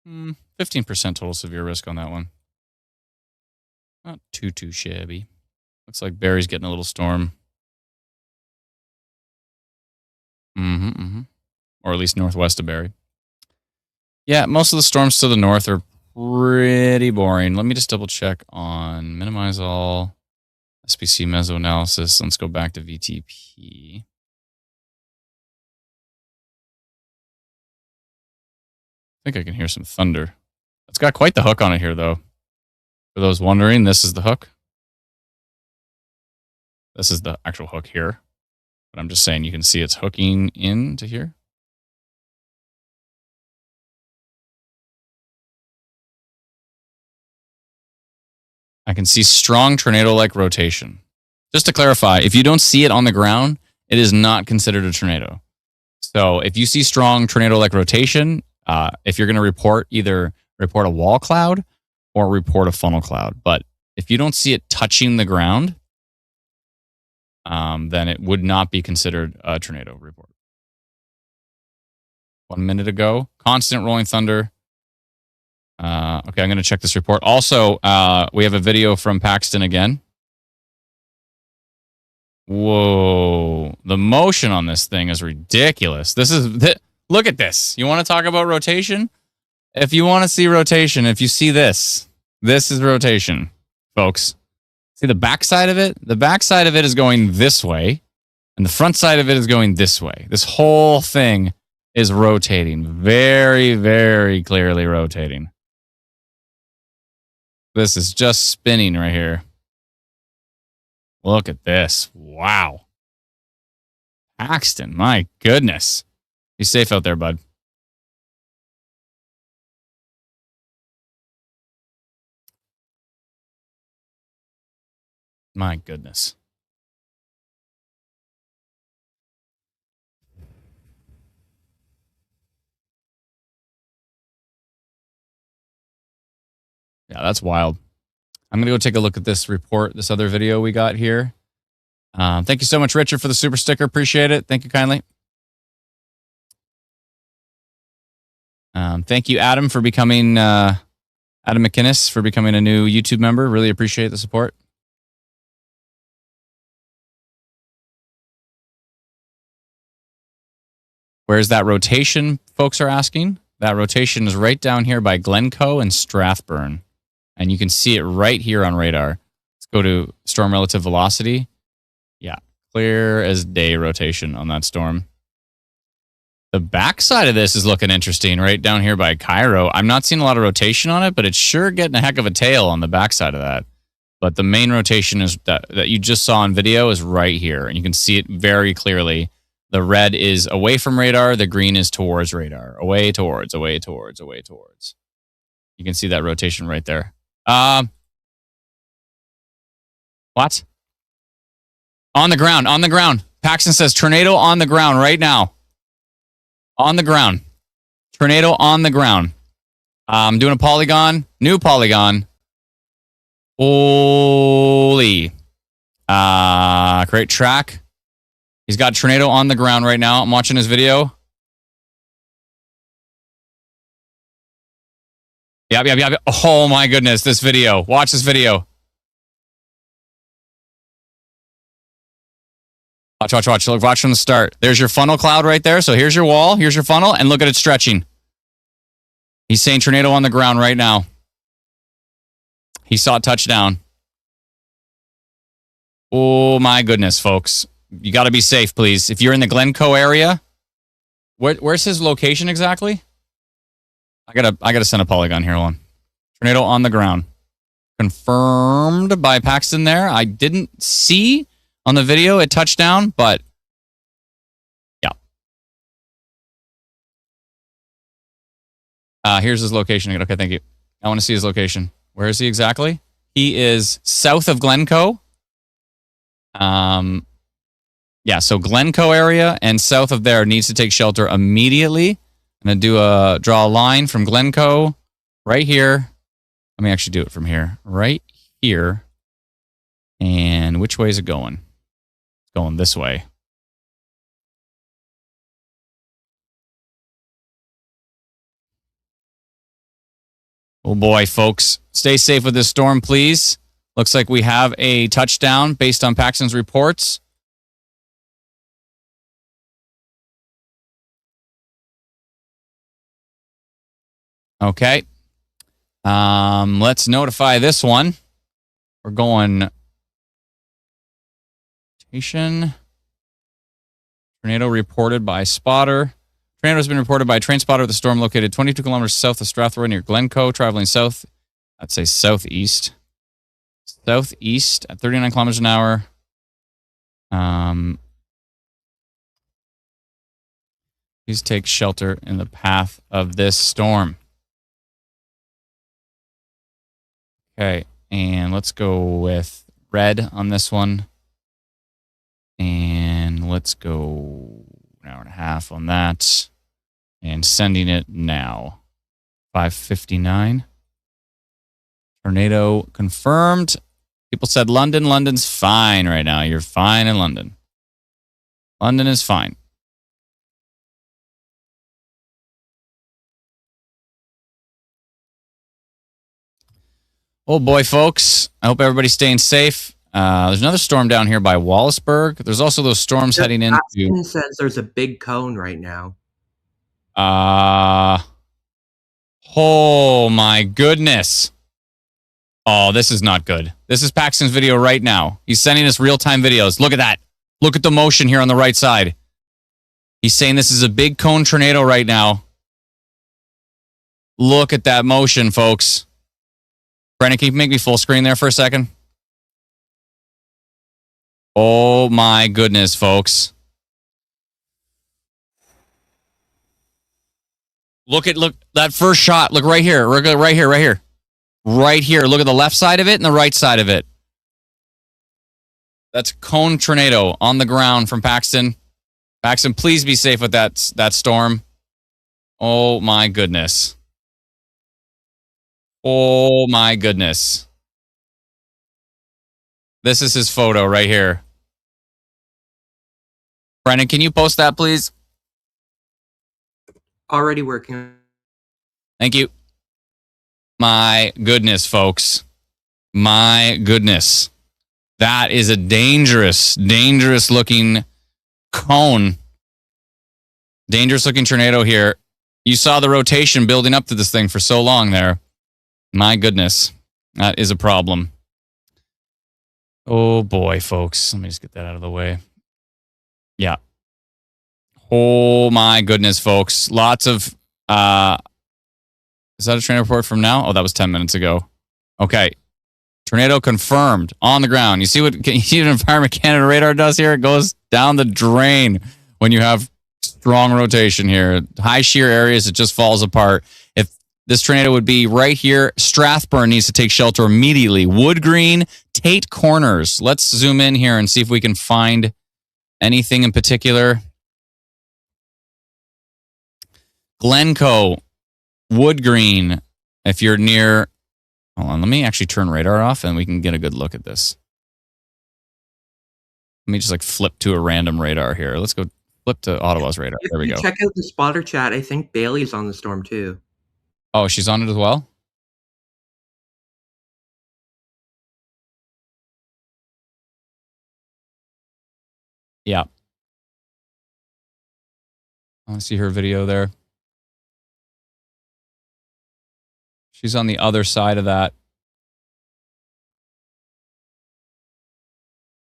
Hmm, 15% total severe risk on that one. Not too shabby. Looks like Barry's getting a little storm. Or at least northwest of Barry. Yeah, most of the storms to the north are pretty boring. Let me just double check on minimize all SPC meso analysis. Let's go back to VTP. I think I can hear some thunder. It's got quite the hook on it here, though. For those wondering, this is the hook. This is the actual hook here. But I'm just saying you can see it's hooking into here. I can see strong tornado-like rotation. Just to clarify, if you don't see it on the ground, it is not considered a tornado. So if you see strong tornado-like rotation, if you're going to report, either report a wall cloud or report a funnel cloud. But if you don't see it touching the ground, then it would not be considered a tornado report. 1 minute ago, constant rolling thunder. Okay, I'm going to check this report. Also, we have a video from Paxton again. Whoa, the motion on this thing is ridiculous. Look at this. You want to talk about rotation? If you want to see rotation, if you see this is rotation, folks. See the back side of it? The back side of it is going this way, and the front side of it is going this way. This whole thing is rotating. Very, very clearly rotating. This is just spinning right here. Look at this. Wow. Paxton, my goodness. Be safe out there, bud. My goodness. Yeah, that's wild. I'm going to go take a look at this report, this other video we got here. Thank you so much, Richard, for the super sticker. Appreciate it. Thank you kindly. Thank you, Adam, for becoming, Adam McInnes, for becoming a new YouTube member. Really appreciate the support. Where's that rotation, folks are asking? That rotation is right down here by Glencoe and Strathburn. And you can see it right here on radar. Let's go to storm relative velocity. Yeah, clear as day rotation on that storm. The backside of this is looking interesting right down here by Cairo. I'm not seeing a lot of rotation on it, but it's sure getting a heck of a tail on the backside of that. But the main rotation is that you just saw on video is right here. And you can see it very clearly. The red is away from radar. The green is towards radar. Away towards, away towards, away towards. You can see that rotation right there. What? On the ground, on the ground. Paxton says tornado on the ground right now. On the ground. Tornado on the ground. I'm doing a polygon. New polygon. Holy. Create track. He's got tornado on the ground right now. I'm watching his video. Yep. Oh my goodness, this video. Watch this video. Watch. Look, watch from the start. There's your funnel cloud right there. So here's your wall. Here's your funnel. And look at it stretching. He's saying tornado on the ground right now. He saw it touch down. Oh my goodness, folks. You got to be safe, please. If you're in the Glencoe area, where's his location exactly? I gotta send a Polygon here. Hold on. Tornado on the ground. Confirmed by Paxton there. I didn't see on the video it touched down, but yeah. Here's his location. Okay, thank you. I want to see his location. Where is he exactly? He is south of Glencoe. Yeah, so Glencoe area and south of there needs to take shelter immediately. I'm gonna draw a line from Glencoe right here. Let me actually do it from here. Right here. And which way is it going? It's going this way. Oh boy, folks. Stay safe with this storm, please. Looks like we have a touchdown based on Paxton's reports. Okay. Let's notify this one. We're going tornado reported by spotter. Tornado has been reported by a train spotter with the storm located 22 kilometers south of Strathroy near Glencoe, traveling south. I'd say southeast. Southeast at 39 kilometers an hour. Please take shelter in the path of this storm. Okay, and let's go with red on this one. And let's go an hour and a half on that. And sending it now. 5:59. Tornado confirmed. People said London. London's fine right now. You're fine in London. London is fine. Oh boy, folks. I hope everybody's staying safe. There's another storm down here by Wallaceburg. There's also those storms heading into... Paxton says there's a big cone right now. Oh my goodness. Oh, this is not good. This is Paxton's video right now. He's sending us real-time videos. Look at that. Look at the motion here on the right side. He's saying this is a big cone tornado right now. Look at that motion, folks. Brennan, can you make me full screen there for a second? Oh my goodness, folks. Look that first shot. Look right here. Right here. Right here. Look at the left side of it and the right side of it. That's cone tornado on the ground from Paxton. Paxton, please be safe with that storm. Oh my goodness. Oh my goodness. This is his photo right here. Brennan, can you post that, please? Already working. Thank you. My goodness, folks. My goodness. That is a dangerous looking cone. Dangerous looking tornado here. You saw the rotation building up to this thing for so long there. My goodness. That is a problem. Oh boy, folks. Let me just get that out of the way. Yeah. Oh my goodness, folks. Lots of... is that a tornado report from now? Oh, that was 10 minutes ago. Okay. Tornado confirmed on the ground. You see what Environment Canada radar does here? It goes down the drain when you have strong rotation here. High shear areas, it just falls apart. If this tornado would be right here, Strathburn needs to take shelter immediately. Wood Green, Tate Corners. Let's zoom in here and see if we can find anything in particular. Glencoe, Wood Green. If you're near... Hold on, let me actually turn radar off and we can get a good look at this. Let me just flip to a random radar here. Let's go flip to Ottawa's radar. There we go. Check out the spotter chat. I think Bailey's on the storm too. Oh, she's on it as well? Yeah. I want to see her video there. She's on the other side of that.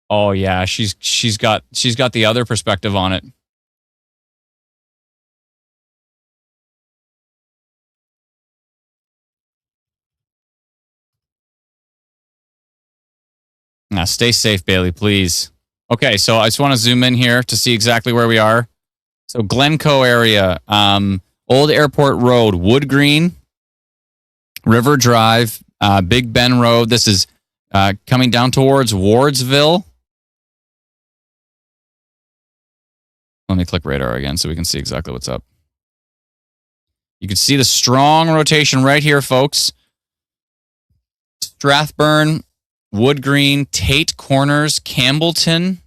Oh yeah, she's got the other perspective on it. Now, stay safe, Bailey, please. Okay, so I just want to zoom in here to see exactly where we are. So Glencoe area, Old Airport Road, Wood Green, River Drive, Big Ben Road. This is coming down towards Wardsville. Let me click radar again so we can see exactly what's up. You can see the strong rotation right here, folks. Strathburn, Wood Green, Tate Corners, Campbellton,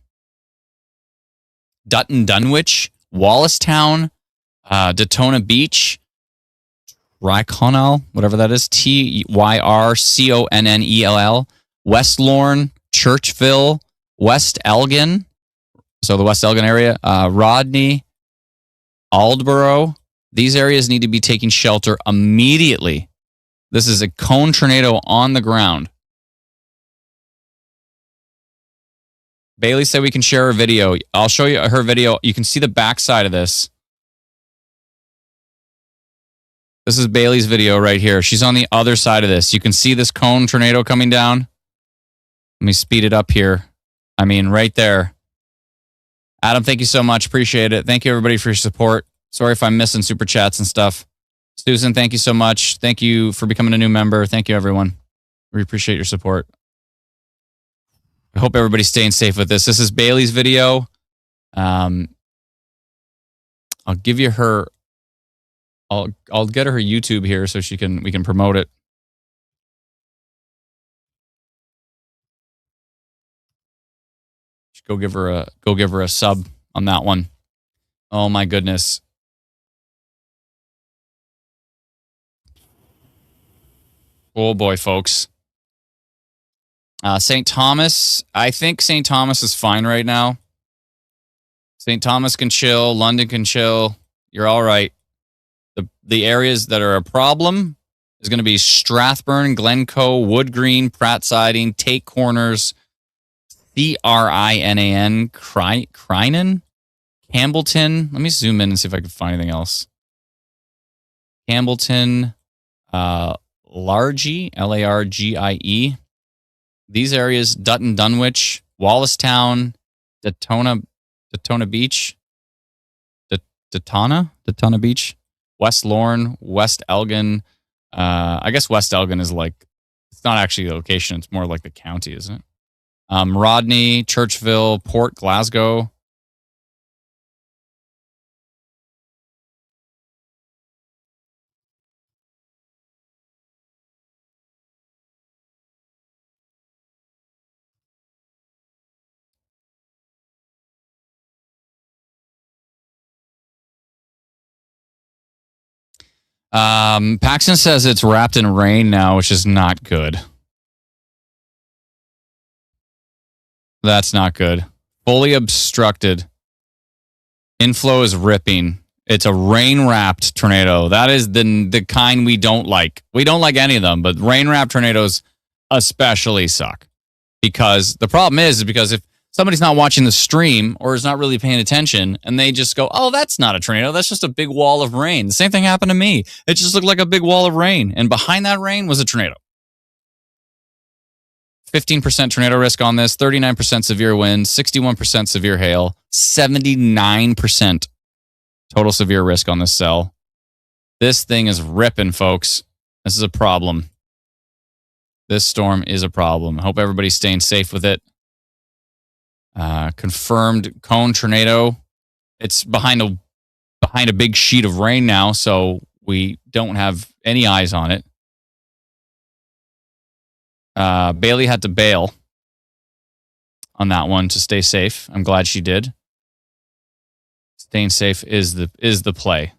Dutton Dunwich, Wallacestown, Daytona Beach, Tyrconnell, whatever that is, Tyrconnell, West Lorne, Churchville, West Elgin, so the West Elgin area, Rodney, Aldborough. These areas need to be taking shelter immediately. This is a cone tornado on the ground. Bailey said we can share her video. I'll show you her video. You can see the backside of this. This is Bailey's video right here. She's on the other side of this. You can see this cone tornado coming down. Let me speed it up here. I mean, right there. Adam, thank you so much. Appreciate it. Thank you, everybody, for your support. Sorry if I'm missing super chats and stuff. Susan, thank you so much. Thank you for becoming a new member. Thank you, everyone. We appreciate your support. I hope everybody's staying safe with this. This is Bailey's video. I'll give you her. I'll get her YouTube here so we can promote it. Go give her a sub on that one. Oh my goodness. Oh boy, folks. St. Thomas. I think St. Thomas is fine right now. St. Thomas can chill. London can chill. You're all right. The areas that are a problem is going to be Strathburn, Glencoe, Wood Green, Pratt Siding, Tate Corners, Crinan, Crinan, Campbellton. Let me zoom in and see if I can find anything else. Campbellton, Largie, Largie. These areas, Dutton Dunwich, Wallacestown, Daytona Beach, Daytona Beach, West Lorne, West Elgin. I guess West Elgin is like, it's not actually the location. It's more like the county, isn't it? Rodney, Churchville, Port Glasgow. Paxton says it's wrapped in rain now, which is not good. That's not good. Fully obstructed. Inflow is ripping. It's a rain-wrapped tornado. That is the kind we don't like. We don't like any of them, but rain-wrapped tornadoes especially suck. Because the problem is because if somebody's not watching the stream or is not really paying attention and they just go, oh, that's not a tornado. That's just a big wall of rain. The same thing happened to me. It just looked like a big wall of rain. And behind that rain was a tornado. 15% tornado risk on this, 39% severe wind, 61% severe hail, 79% total severe risk on this cell. This thing is ripping, folks. This is a problem. This storm is a problem. I hope everybody's staying safe with it. Confirmed cone tornado. It's behind a big sheet of rain now, so we don't have any eyes on it. Bailey had to bail on that one to stay safe. I'm glad she did. Staying safe is the play.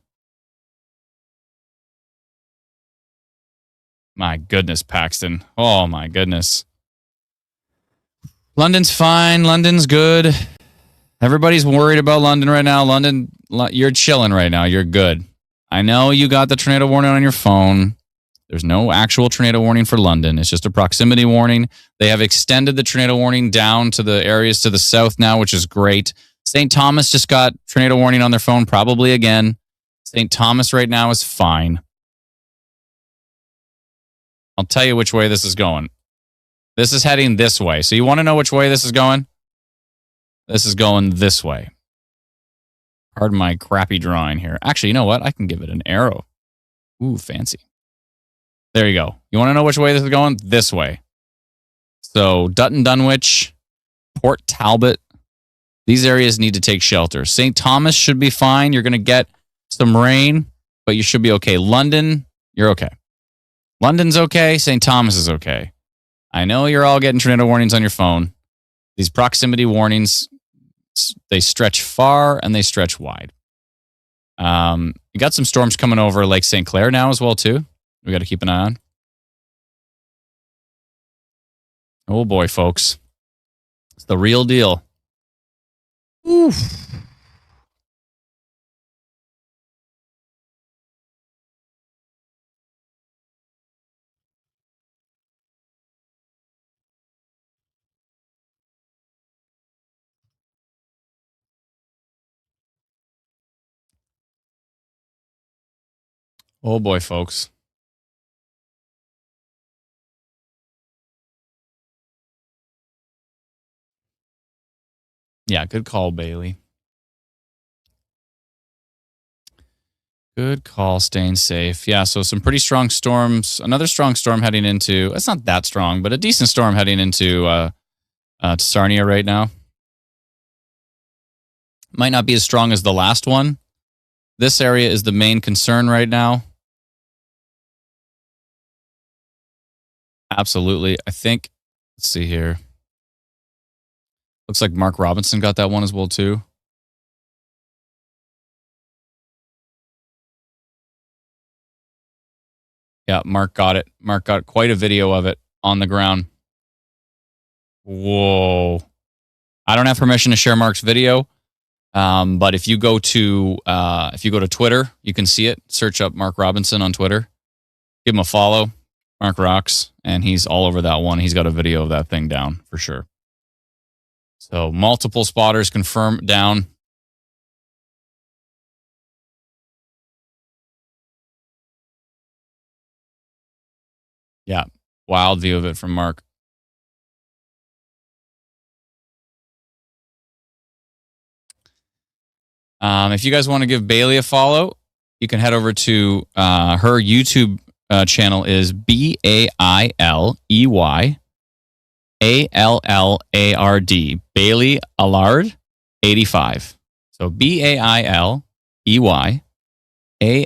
My goodness, Paxton. Oh my goodness. London's fine. London's good. Everybody's worried about London right now. London, you're chilling right now. You're good. I know you got the tornado warning on your phone. There's no actual tornado warning for London. It's just a proximity warning. They have extended the tornado warning down to the areas to the south now, which is great. St. Thomas just got tornado warning on their phone, probably again. St. Thomas right now is fine. I'll tell you which way this is going. This is heading this way. So you want to know which way this is going? This is going this way. Pardon my crappy drawing here. Actually, you know what? I can give it an arrow. Ooh, fancy. There you go. You want to know which way this is going? This way. So Dutton Dunwich, Port Talbot, these areas need to take shelter. St. Thomas should be fine. You're going to get some rain, but you should be okay. London, you're okay. London's okay. St. Thomas is okay. I know you're all getting tornado warnings on your phone. These proximity warnings, they stretch far and they stretch wide. You got some storms coming over Lake St. Clair now as well, too. We got to keep an eye on. Oh, boy, folks. It's the real deal. Oof. Oh, boy, folks. Yeah, good call, Bailey. Good call, staying safe. Yeah, so some pretty strong storms. Another strong storm heading into, it's not that strong, but a decent storm heading into Sarnia right now. Might not be as strong as the last one. This area is the main concern right now. Absolutely. I think, let's see here. Looks like Mark Robinson got that one as well, too. Yeah, Mark got it. Mark got quite a video of it on the ground. Whoa. I don't have permission to share Mark's video, but if you go to Twitter, you can see it. Search up Mark Robinson on Twitter. Give him a follow. Mark rocks, and he's all over that one. He's got a video of that thing down for sure. So multiple spotters confirmed down. Yeah, wild view of it from Mark. If you guys want to give Bailey a follow, you can head over to her YouTube channel is BAILEY ALLARD, Bailey Allard 85. So BAILEY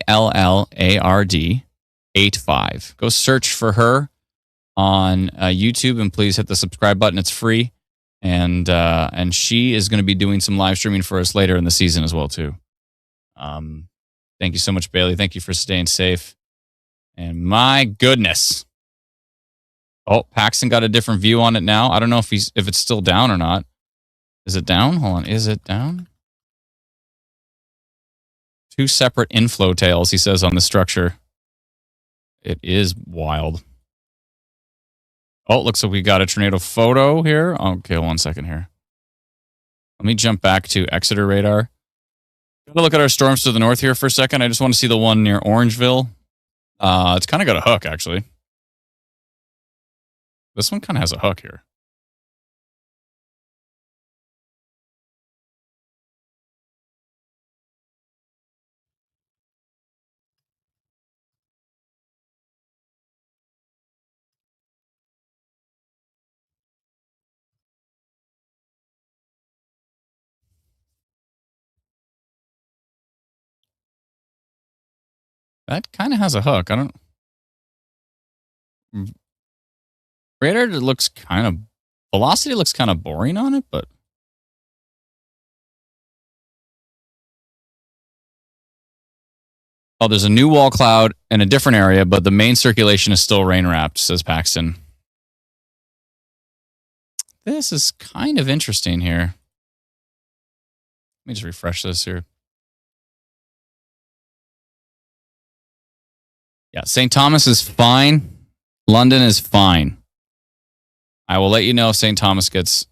ALLARD 85. Go search for her on YouTube and please hit the subscribe button. It's free. And she is going to be doing some live streaming for us later in the season as well, too. Thank you so much, Bailey. Thank you for staying safe. And my goodness. Oh, Paxton got a different view on it now. I don't know if it's still down or not. Is it down? Hold on. Is it down? 2 separate inflow tails, he says, on the structure. It is wild. Oh, looks like we got a tornado photo here. Okay, 1 second here. Let me jump back to Exeter radar. Gotta look at our storms to the north here for a second. I just want to see the one near Orangeville. It's kind of got a hook, actually. This one kind of has a hook here. That kind of has a hook. I don't... Radar looks kind of... Velocity looks kind of boring on it, but... Oh, there's a new wall cloud in a different area, but the main circulation is still rain-wrapped, says Paxton. This is kind of interesting here. me just refresh this here. Yeah, St. Thomas is fine. London is fine. I will let you know if St. Thomas gets...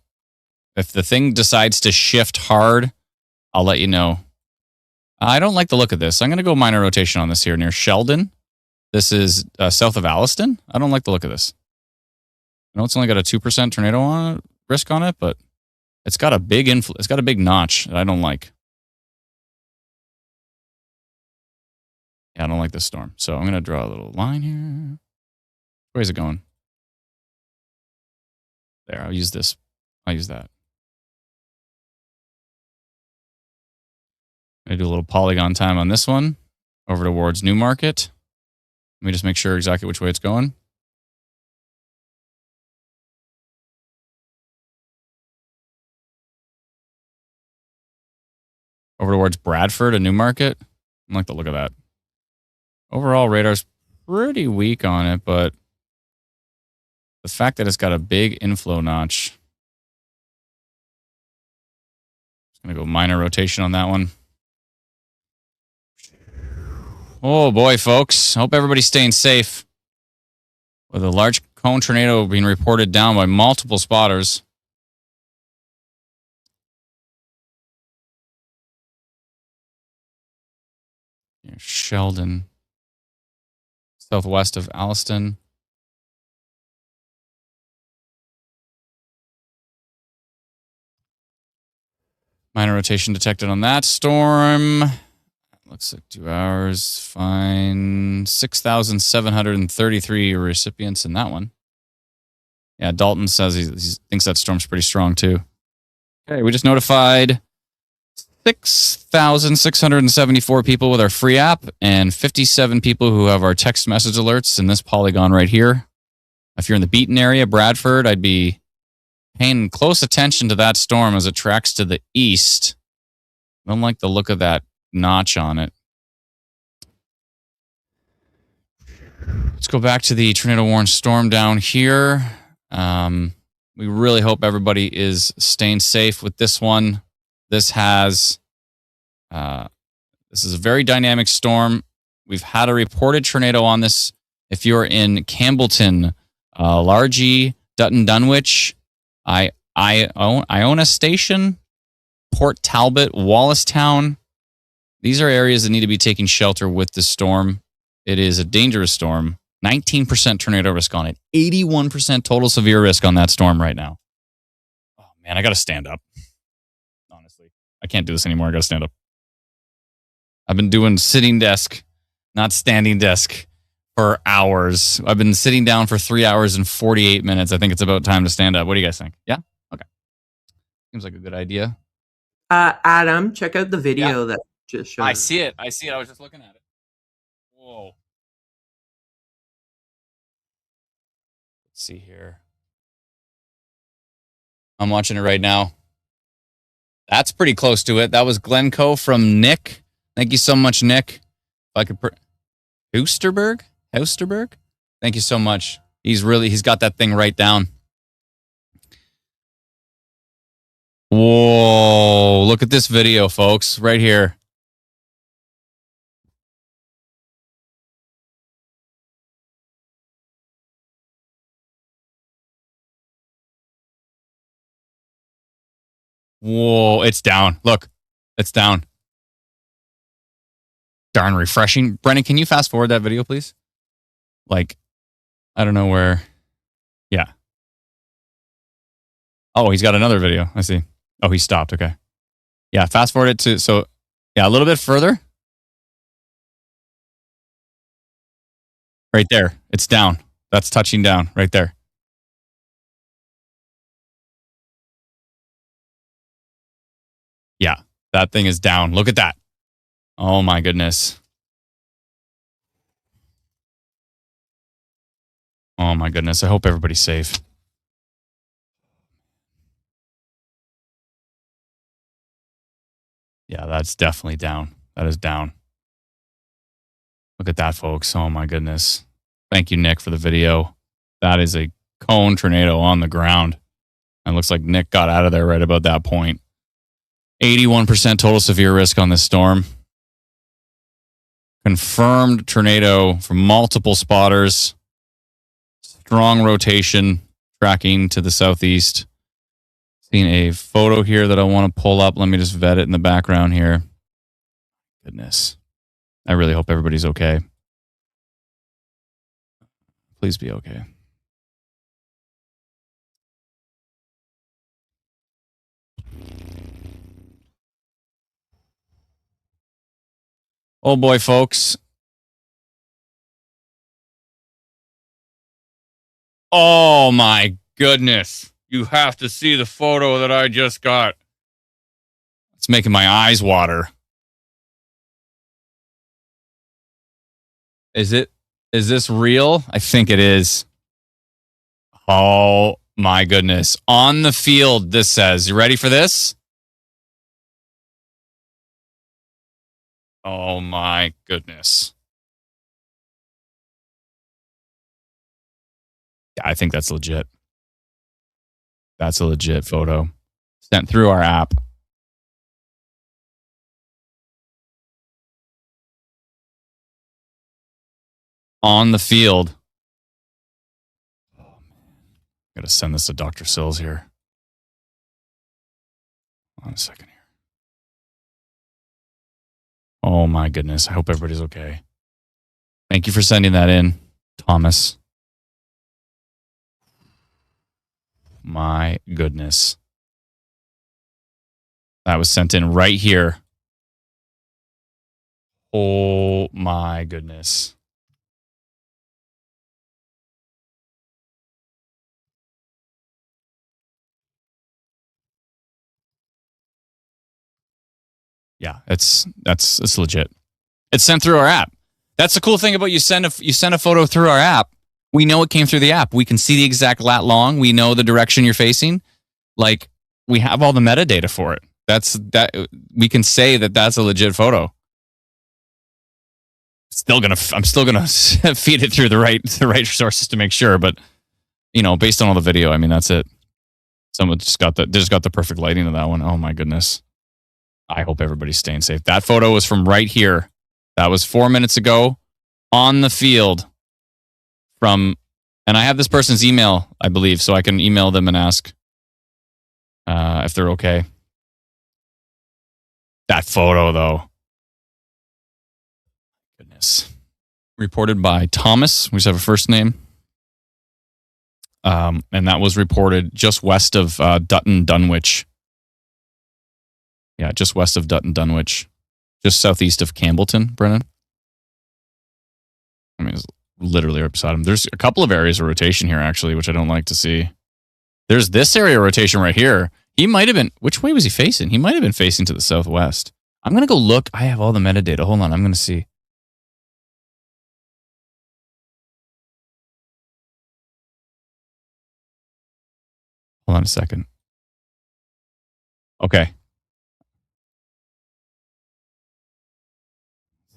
If the thing decides to shift hard, I'll let you know. I don't like the look of this. I'm going to go minor rotation on this here near Sheldon. This is south of Alliston. I don't like the look of this. I know it's only got a 2% tornado on it, risk on it, but it's got a big it's got a big notch that I don't like. Yeah, I don't like this storm. So I'm going to draw a little line here. Where's it going? There, I'll use this. I'll use that. I do a little polygon time on this one over towards Newmarket. Let me just make sure exactly which way it's going. Over towards Bradford and Newmarket. I like the look of that. Overall, radar's pretty weak on it, but the fact that it's got a big inflow notch. Just going to go minor rotation on that one. Oh boy, folks. Hope everybody's staying safe. With a large cone tornado being reported down by multiple spotters. Here's Sheldon. Southwest of Alliston. Minor rotation detected on that storm. Looks like 2 hours. Fine. 6,733 recipients in that one. Yeah, Dalton says he thinks that storm's pretty strong too. Okay, we just notified 6,674 people with our free app and 57 people who have our text message alerts in this polygon right here. If you're in the Beaton area, Bradford, I'd be paying close attention to that storm as it tracks to the east. I don't like the look of that notch on it. Let's go back to the tornado warning storm down here. We really hope everybody is staying safe with this one. This is a very dynamic storm. We've had a reported tornado on this. If you're in Campbellton, Largie, Dutton Dunwich, Iona Station, Port Talbot, Wallacestown. These are areas that need to be taking shelter with this storm. It is a dangerous storm. 19% tornado risk on it. 81% total severe risk on that storm right now. Oh, man, I got to stand up. Honestly, I can't do this anymore. I got to stand up. I've been doing sitting desk, not standing desk, for hours. I've been sitting down for 3 hours and 48 minutes. I think it's about time to stand up. What do you guys think? Yeah? Okay. Seems like a good idea. Adam, check out the video that just showed. I see it. I was just looking at it. Whoa. Let's see here. I'm watching it right now. That's pretty close to it. That was Glencoe from Nick. Thank you so much, Nick. If I could Hoosterberg? Thank you so much. He's got that thing right down. Whoa, look at this video, folks, right here. Whoa, it's down. Look, it's down. Darn refreshing. Brennan, can you fast forward that video, please? Like, I don't know where. Yeah. Oh, he's got another video. I see. Oh, he stopped. Okay. Yeah, fast forward it to, so, yeah, a little bit further. Right there. It's down. That's touching down right there. Yeah, that thing is down. Look at that. Oh my goodness. Oh my goodness. I hope everybody's safe. Yeah, that's definitely down. That is down. Look at that, folks. Oh my goodness. Thank you, Nick, for the video. That is a cone tornado on the ground. And it looks like Nick got out of there right about that point. 81% total severe risk on this storm. Confirmed tornado from multiple spotters. Strong rotation tracking to the southeast. Seeing a photo here that I want to pull up. Let me just vet it in the background here. Goodness. I really hope everybody's okay. Please be okay. Oh boy, folks. Oh my goodness. You have to see the photo that I just got. It's making my eyes water. Is this real? I think it is. Oh my goodness. On the field, this says. You ready for this? Oh my goodness. Yeah, I think that's legit. That's a legit photo. Sent through our app. On the field. Oh, man. Got to send this to Dr. Sills here. Hold on a second here. Oh my goodness. I hope everybody's okay. Thank you for sending that in, Thomas. My goodness. That was sent in right here. Oh my goodness. Yeah, it's legit. It's sent through our app. That's the cool thing about you send a photo through our app. We know it came through the app. We can see the exact lat long. We know the direction you're facing. Like, we have all the metadata for it. We can say that that's a legit photo. I'm still gonna feed it through the right sources to make sure. But based on all the video, I mean, that's it. Someone just got the perfect lighting of that one. Oh my goodness. I hope everybody's staying safe. That photo was from right here. That was 4 minutes ago on the field and I have this person's email, I believe, so I can email them and ask if they're okay. That photo, though. Goodness. Reported by Thomas. We just have a first name. And that was reported just west of Dutton, Dunwich. Yeah, just west of Dutton, Dunwich. Just southeast of Campbellton, Brennan. I mean, it's literally right beside him. There's a couple of areas of rotation here, actually, which I don't like to see. There's this area of rotation right here. He might have been... Which way was he facing? He might have been facing to the southwest. I'm going to go look. I have all the metadata. Hold on. I'm going to see. Hold on a second. Okay.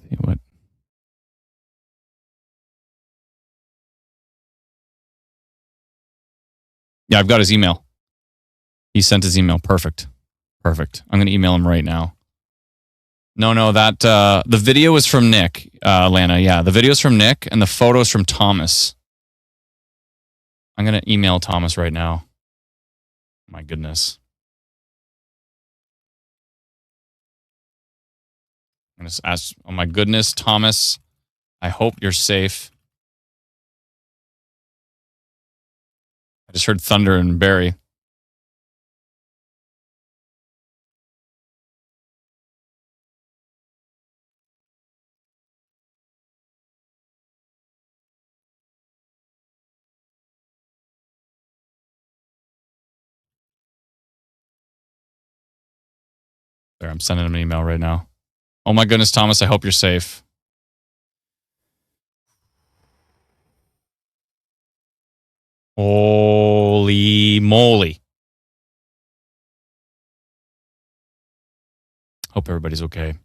See what... Yeah, I've got his email. He sent his email. Perfect. I'm going to email him right now. No, that the video is from Nick, Lana. Yeah, the video is from Nick, and the photo is from Thomas. I'm going to email Thomas right now. My goodness. I'm going to ask, oh my goodness, Thomas, I hope you're safe. I just heard thunder and Barry. There, I'm sending him an email right now. Oh my goodness, Thomas, I hope you're safe. Holy moly. Hope everybody's okay. If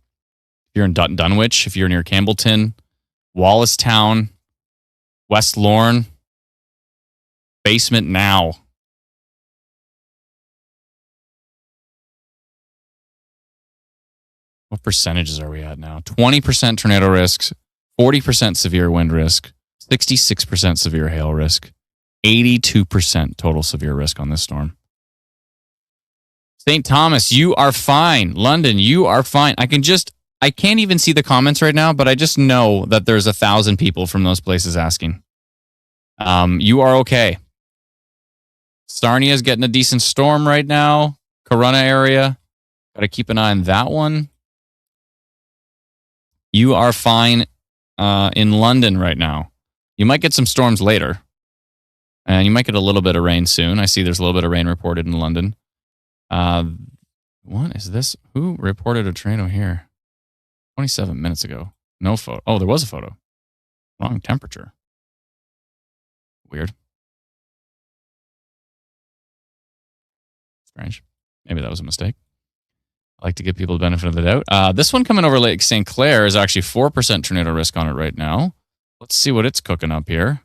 you're in Dunwich, if you're near Campbellton, Wallacestown, West Lorne, basement now. What percentages are we at now? 20% tornado risk, 40% severe wind risk, 66% severe hail risk, 82% total severe risk on this storm. St. Thomas, you are fine. London, you are fine. I can't even see the comments right now, but I just know that there's 1,000 people from those places asking. You are okay. Sarnia is getting a decent storm right now. Corunna area. Got to keep an eye on that one. You are fine in London right now. You might get some storms later. And you might get a little bit of rain soon. I see there's a little bit of rain reported in London. What is this? Who reported a tornado here? 27 minutes ago. No photo. Oh, there was a photo. Wrong temperature. Weird. Strange. Maybe that was a mistake. I like to give people the benefit of the doubt. This one coming over Lake St. Clair is actually 4% tornado risk on it right now. Let's see what it's cooking up here.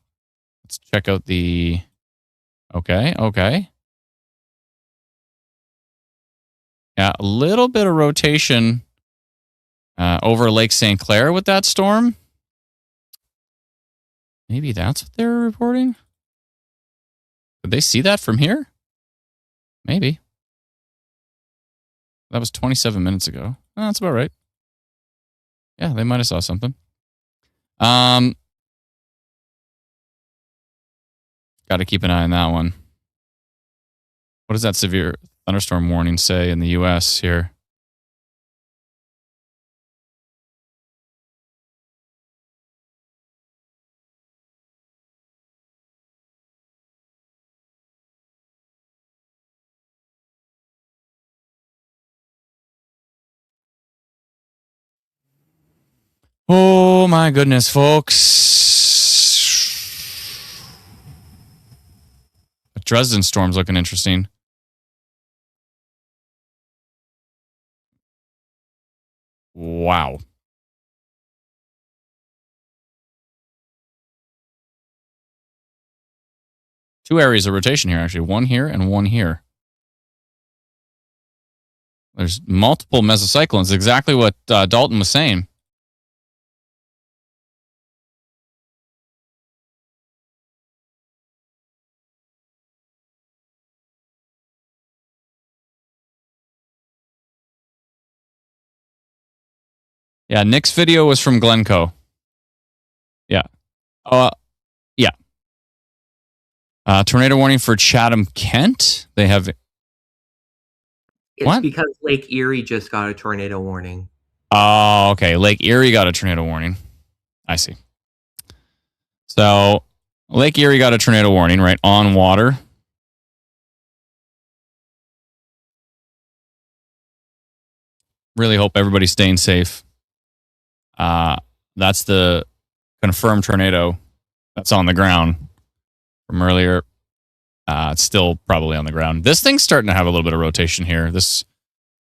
Let's check out the... Okay. Yeah, a little bit of rotation over Lake St. Clair with that storm. Maybe that's what they were reporting? Did they see that from here? Maybe. That was 27 minutes ago. Oh, that's about right. Yeah, they might have saw something. Got to keep an eye on that one. What does that severe thunderstorm warning say in the U.S. here? Oh my goodness, folks. The Dresden storm's looking interesting. Wow. Two areas of rotation here, actually. One here and one here. There's multiple mesocyclones, exactly what Dalton was saying. Yeah, Nick's video was from Glencoe. Yeah. Yeah. Tornado warning for Chatham, Kent. They have... It's What? because Lake Erie just got a tornado warning. Oh, okay. Lake Erie got a tornado warning. I see. So, Lake Erie got a tornado warning, right? On water. Really hope everybody's staying safe. That's the confirmed tornado that's on the ground from earlier. It's still probably on the ground. This thing's starting to have a little bit of rotation here. This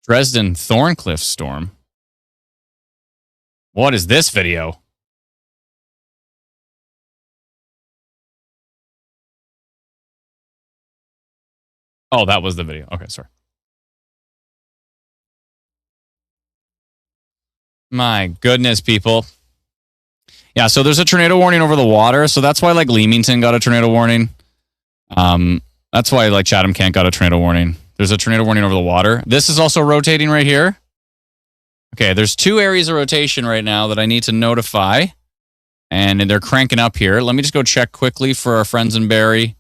Dresden Thorncliffe storm. What is this video? Oh, that was the video. Okay, sorry. My goodness, people. Yeah, so there's a tornado warning over the water. So that's why like Leamington got a tornado warning. That's why like Chatham Kent got a tornado warning. There's a tornado warning over the water. This is also rotating right here. Okay, there's two areas of rotation right now that I need to notify. And they're cranking up here. Let me just go check quickly for our friends in Barrie.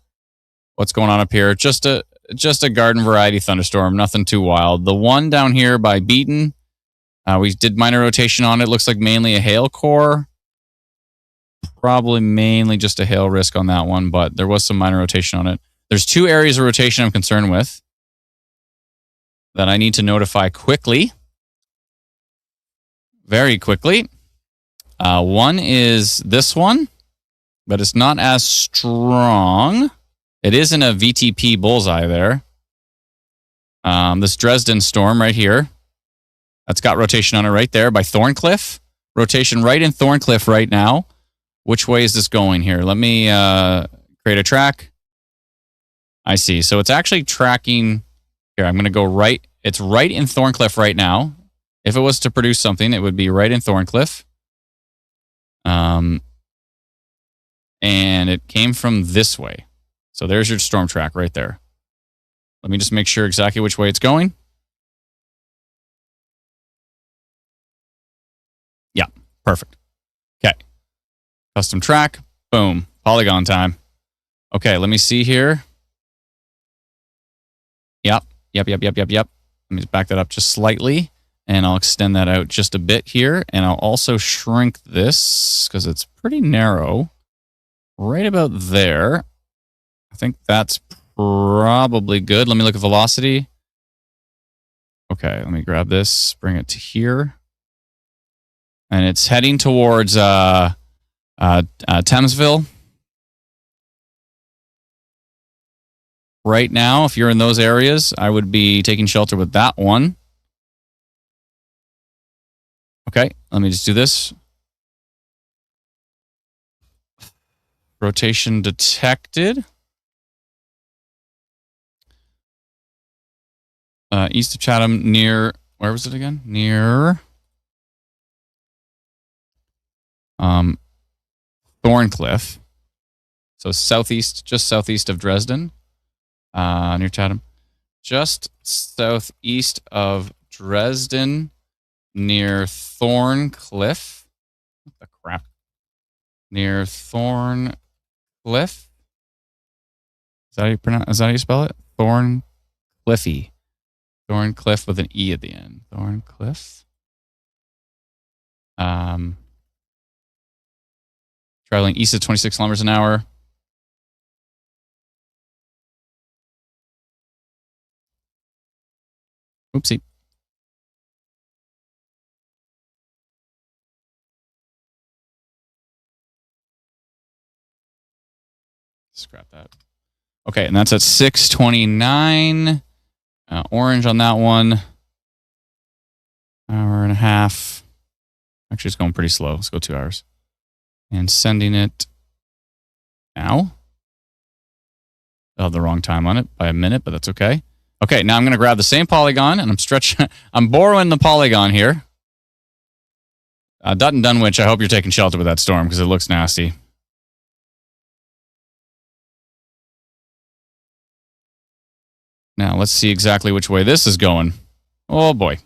What's going on up here? Just a garden variety thunderstorm. Nothing too wild. The one down here by Beaton, we did minor rotation on it. Looks like mainly a hail core. Probably mainly just a hail risk on that one, but there was some minor rotation on it. There's two areas of rotation I'm concerned with that I need to notify quickly. Very quickly. One is this one, but it's not as strong. It is in a VTP bullseye there. This Dresden storm right here. That's got rotation on it right there by Thorncliffe. Rotation right in Thorncliffe right now. Which way is this going here? Let me create a track. I see. So it's actually tracking. Here, I'm going to go right. It's right in Thorncliffe right now. If it was to produce something, it would be right in Thorncliffe. And it came from this way. So there's your storm track right there. Let me just make sure exactly which way it's going. Yeah, perfect. Okay. Custom track. Boom. Polygon time. Okay, let me see here. Yep. Let me back that up just slightly, and I'll extend that out just a bit here, and I'll also shrink this because it's pretty narrow. Right about there. I think that's probably good. Let me look at velocity. Okay, let me grab this, bring it to here. And it's heading towards Thamesville. Right now, if you're in those areas, I would be taking shelter with that one. Okay, let me just do this. Rotation detected. East of Chatham near, where was it again? Near Thorncliffe. So southeast, just southeast of Dresden. Near Chatham. Just southeast of Dresden near Thorncliffe. What the crap? Near Thorncliffe. Is that how you pronounce? Is that how you spell it? Thorncliffe. Thorncliffe with an E at the end. Thorncliffe. Traveling east at 26 kilometers an hour. Oopsie. Scrap that. Okay, and that's at 6:29. Orange on that one. Hour and a half. Actually, it's going pretty slow. Let's go 2 hours. And sending it now. I have the wrong time on it by a minute, but that's okay. Okay, now I'm going to grab the same polygon, and I'm stretching. I'm borrowing the polygon here. Dutton Dunwich, I hope you're taking shelter with that storm because it looks nasty. Now, let's see exactly which way this is going. Oh, boy.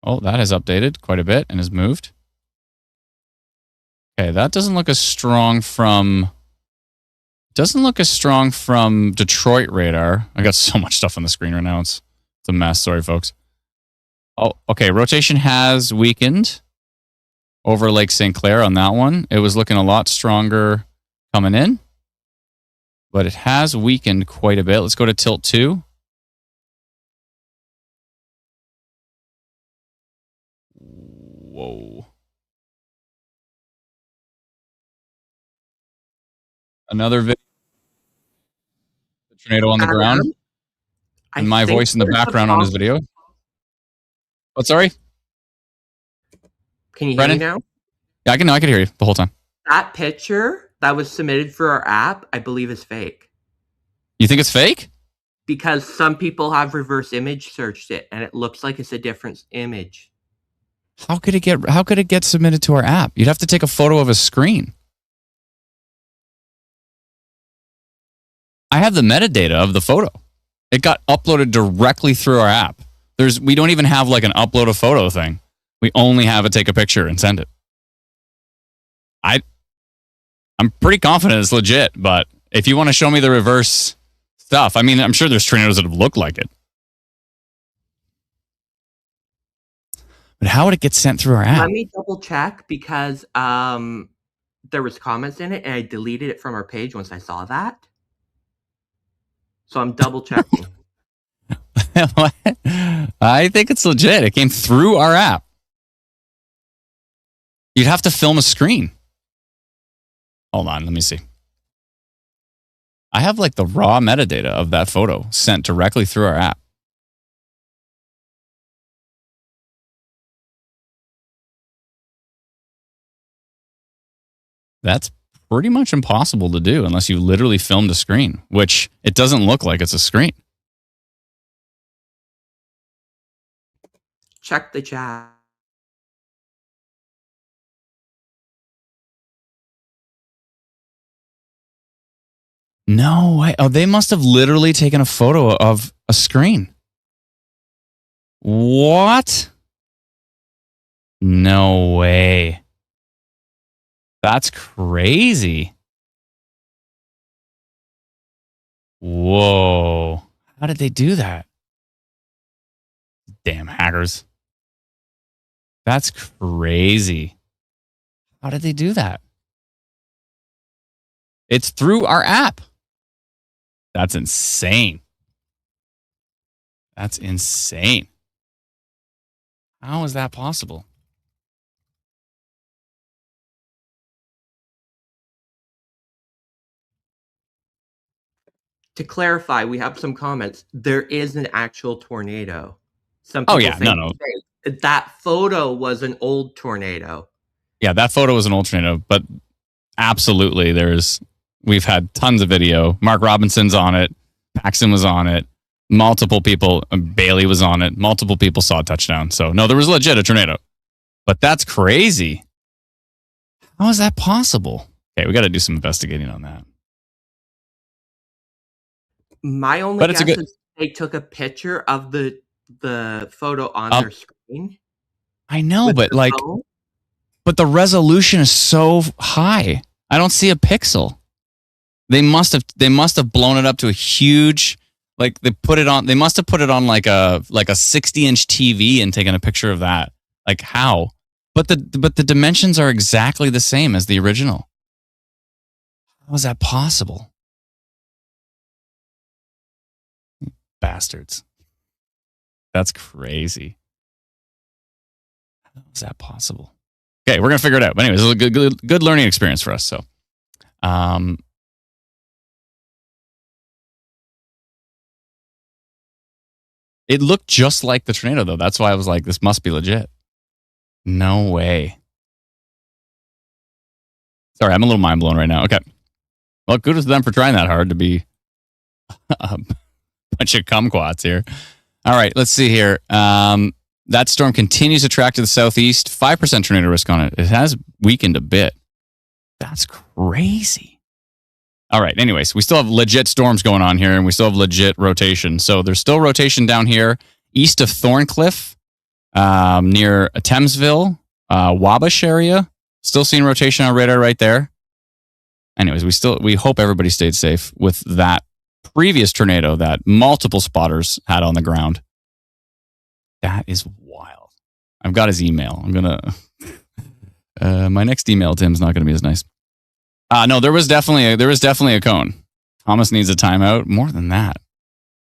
Oh, that has updated quite a bit and has moved. Okay, that doesn't look as strong from... Doesn't look as strong from Detroit radar. I got so much stuff on the screen right now. It's a mess. Sorry, folks. Oh, okay. Rotation has weakened over Lake St. Clair on that one. It was looking a lot stronger coming in, but it has weakened quite a bit. Let's go to tilt 2. Whoa. Another video. The tornado on the ground. And my voice in the background on his video. Oh, sorry? Can you hear me now? Yeah, I can hear you the whole time. That picture that was submitted for our app, I believe is fake. You think it's fake? Because some people have reverse image searched it and it looks like it's a different image. How could it get submitted to our app? You'd have to take a photo of a screen. I have the metadata of the photo. It got uploaded directly through our app. We don't even have like an upload a photo thing. We only have it take a picture and send it. I'm pretty confident it's legit, but if you want to show me the reverse stuff, I mean, I'm sure there's tornadoes that have looked like it. But how would it get sent through our app? Let me double check because there was comments in it and I deleted it from our page once I saw that. So I'm double checking. I think it's legit. It came through our app. You'd have to film a screen. Hold on, let me see. I have like the raw metadata of that photo sent directly through our app. That's pretty much impossible to do unless you literally filmed a screen, which it doesn't look like it's a screen. Check the chat. No way. Oh, they must have literally taken a photo of a screen. What? No way. That's crazy. Whoa. How did they do that? Damn hackers. That's crazy. How did they do that? It's through our app. That's insane. That's insane. How is that possible? To clarify, we have some comments. There is an actual tornado. Some people No. That photo was an old tornado. Yeah, that photo was an old tornado, but absolutely, we've had tons of video. Mark Robinson's on it. Paxton was on it. Multiple people, Bailey was on it. Multiple people saw a touchdown. So, no, there was legit a tornado. But that's crazy. How is that possible? Okay, we got to do some investigating on that. My only guess is they took a picture of the photo on their screen. I know, but but the resolution is so high. I don't see a pixel. They must have blown it up to a huge, they must have put it on like a 60-inch TV and taken a picture of that. Like how? But the dimensions are exactly the same as the original. How is that possible? Bastards. That's crazy. How is that possible? Okay, we're gonna figure it out. But anyways, this is a good learning experience for us. So, it looked just like the tornado, though. That's why I was like, this must be legit. No way. Sorry, I'm a little mind blown right now. Okay. Well, kudos to them for trying that hard to be a bunch of kumquats here. All right, let's see here. That storm continues to track to the southeast. 5% tornado risk on it. It has weakened a bit. That's crazy. All right, anyways, we still have legit storms going on here, and we still have legit rotation. So there's still rotation down here east of Thorncliffe, near Thamesville, Wabash area. Still seeing rotation on radar right there. Anyways, we hope everybody stayed safe with that previous tornado that multiple spotters had on the ground. That is wild. I've got his email. I'm gonna my next email to him is not gonna be as nice. No, there was definitely a cone. Thomas needs a timeout. More than that.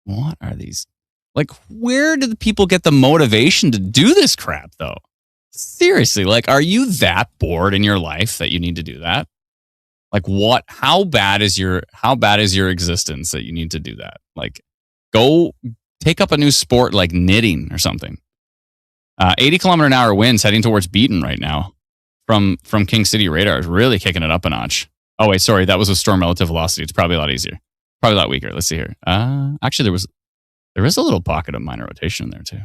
What are these? Like, where do the people get the motivation to do this crap, though? Seriously, like, are you that bored in your life that you need to do that? Like, what? How bad is your existence that you need to do that? Like, go take up a new sport like knitting or something. 80-kilometer-an-hour winds heading towards Beaton right now from King City radar is really kicking it up a notch. Oh wait, sorry, that was with storm relative velocity. It's probably a lot easier, probably a lot weaker. Let's see here. Actually, there is a little pocket of minor rotation in there too.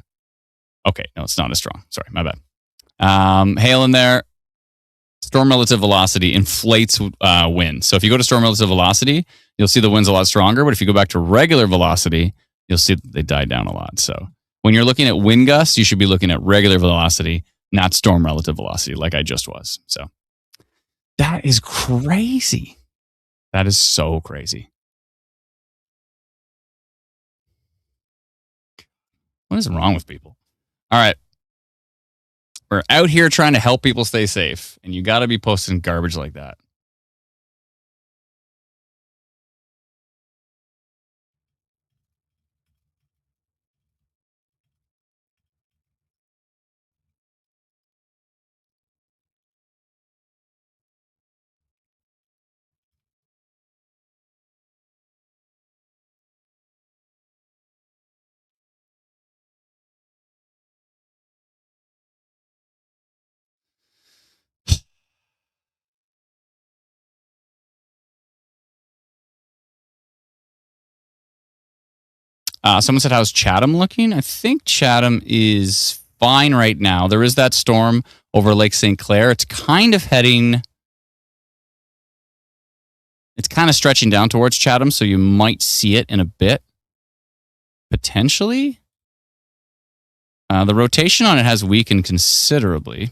Okay, no, it's not as strong. Sorry, my bad. Hail in there. Storm relative velocity inflates wind. So if you go to storm relative velocity, you'll see the wind's a lot stronger. But if you go back to regular velocity, you'll see that they die down a lot. So when you're looking at wind gusts, you should be looking at regular velocity, not storm relative velocity, like I just was. So that is crazy. That is so crazy. What is wrong with people? All right. We're out here trying to help people stay safe, and you got to be posting garbage like that. Someone said, how's Chatham looking? I think Chatham is fine right now. There is that storm over Lake St. Clair. It's kind of heading... It's kind of stretching down towards Chatham, so you might see it in a bit. Potentially. The rotation on it has weakened considerably.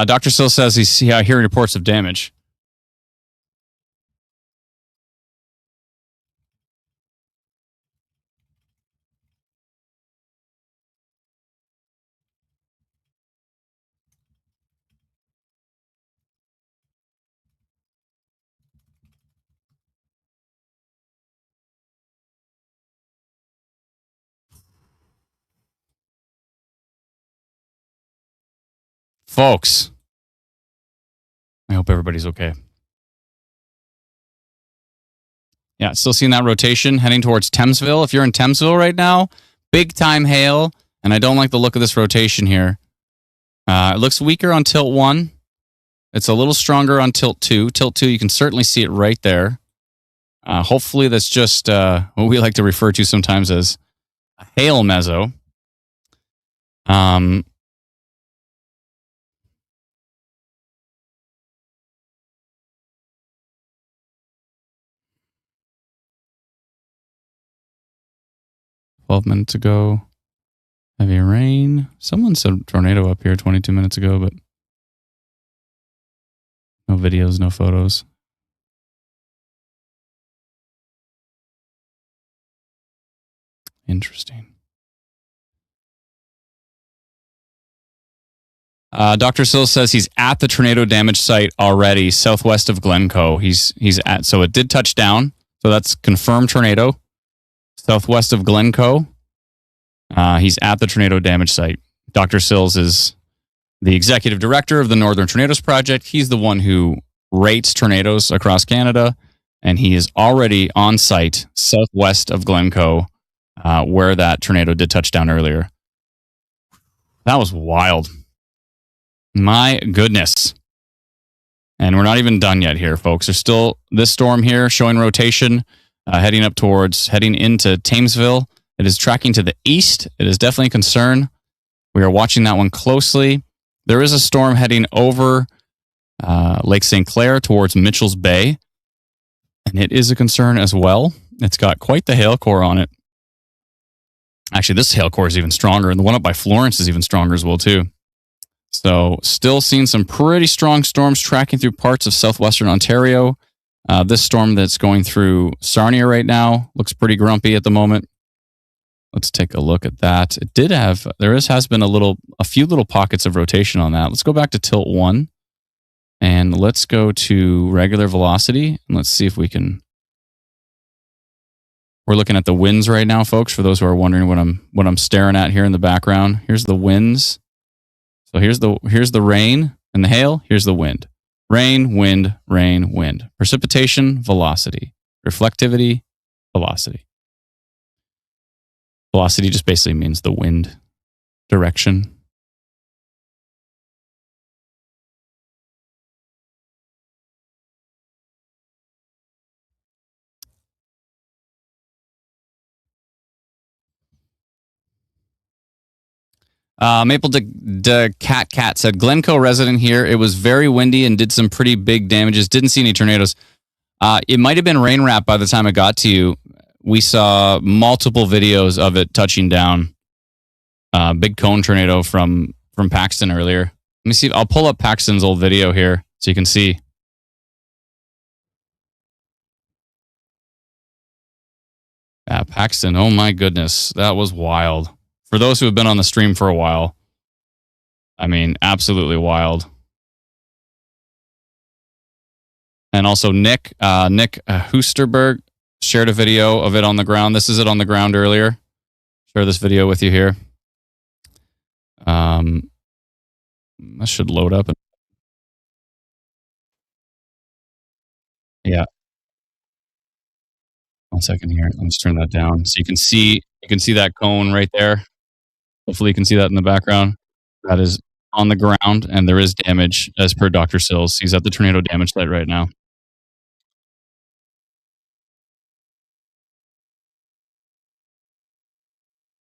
Dr. Sill says he's hearing reports of damage. Folks, I hope everybody's okay. Yeah, still seeing that rotation heading towards Thamesville. If you're in Thamesville right now, big time hail, and I don't like the look of this rotation here. It looks weaker on tilt 1. It's a little stronger on tilt 2. Tilt 2, you can certainly see it right there. Hopefully that's just what we like to refer to sometimes as a hail mezzo. 12 minutes ago. Heavy rain. Someone said tornado up here 22 minutes ago, but no videos, no photos. Interesting. Dr. Sill says he's at the tornado damage site already, southwest of Glencoe. He's at, so it did touch down. So that's confirmed tornado. Southwest of Glencoe. He's at the tornado damage site. Dr. Sills is the executive director of the Northern Tornadoes Project. He's the one who rates tornadoes across Canada, and he is already on site southwest of Glencoe, where that tornado did touch down earlier. That was wild. My goodness. And we're not even done yet here, folks. There's still this storm here showing rotation, heading into Thamesville. It is tracking to the east. It is definitely a concern. We are watching that one closely. There is a storm heading over Lake St. Clair towards Mitchell's Bay, and it is a concern as well. It's got quite the hail core on it. Actually, this hail core is even stronger, and the one up by Florence is even stronger as well, too. So, still seeing some pretty strong storms tracking through parts of southwestern Ontario. This storm that's going through Sarnia right now looks pretty grumpy at the moment. Let's take a look at that. It did have, has been a few little pockets of rotation on that. Let's go back to tilt 1 and let's go to regular velocity and let's see if we can. We're looking at the winds right now, folks, for those who are wondering what I'm staring at here in the background. Here's the winds. So here's the rain and the hail. Here's the wind. Rain, wind, rain, wind. Precipitation, velocity. Reflectivity, velocity. Velocity just basically means the wind direction. Maple de Cat said, Glencoe resident here. It was very windy and did some pretty big damages. Didn't see any tornadoes. It might have been rain wrap by the time it got to you. We saw multiple videos of it touching down. Big cone tornado from Paxton earlier. Let me see. I'll pull up Paxton's old video here so you can see. Paxton, oh my goodness. That was wild. For those who have been on the stream for a while, I mean, absolutely wild. And also Nick Husterberg shared a video of it on the ground. This is it on the ground earlier. Share this video with you here. That should load up. Yeah. 1 second here. Let me just turn that down so you can see that cone right there. Hopefully you can see that in the background. That is on the ground, and there is damage as per Dr. Sills. He's at the tornado damage site right now.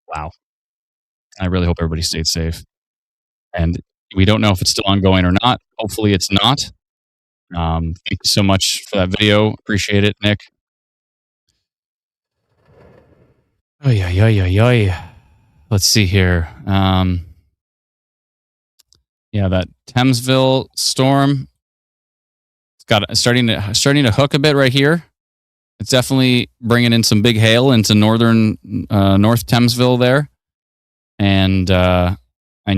Wow. I really hope everybody stayed safe. And we don't know if it's still ongoing or not. Hopefully it's not. Thank you so much for that video. Appreciate it, Nick. Let's see here. Yeah, that Thamesville storm. It's starting to hook a bit right here. It's definitely bringing in some big hail into northern North Thamesville there, and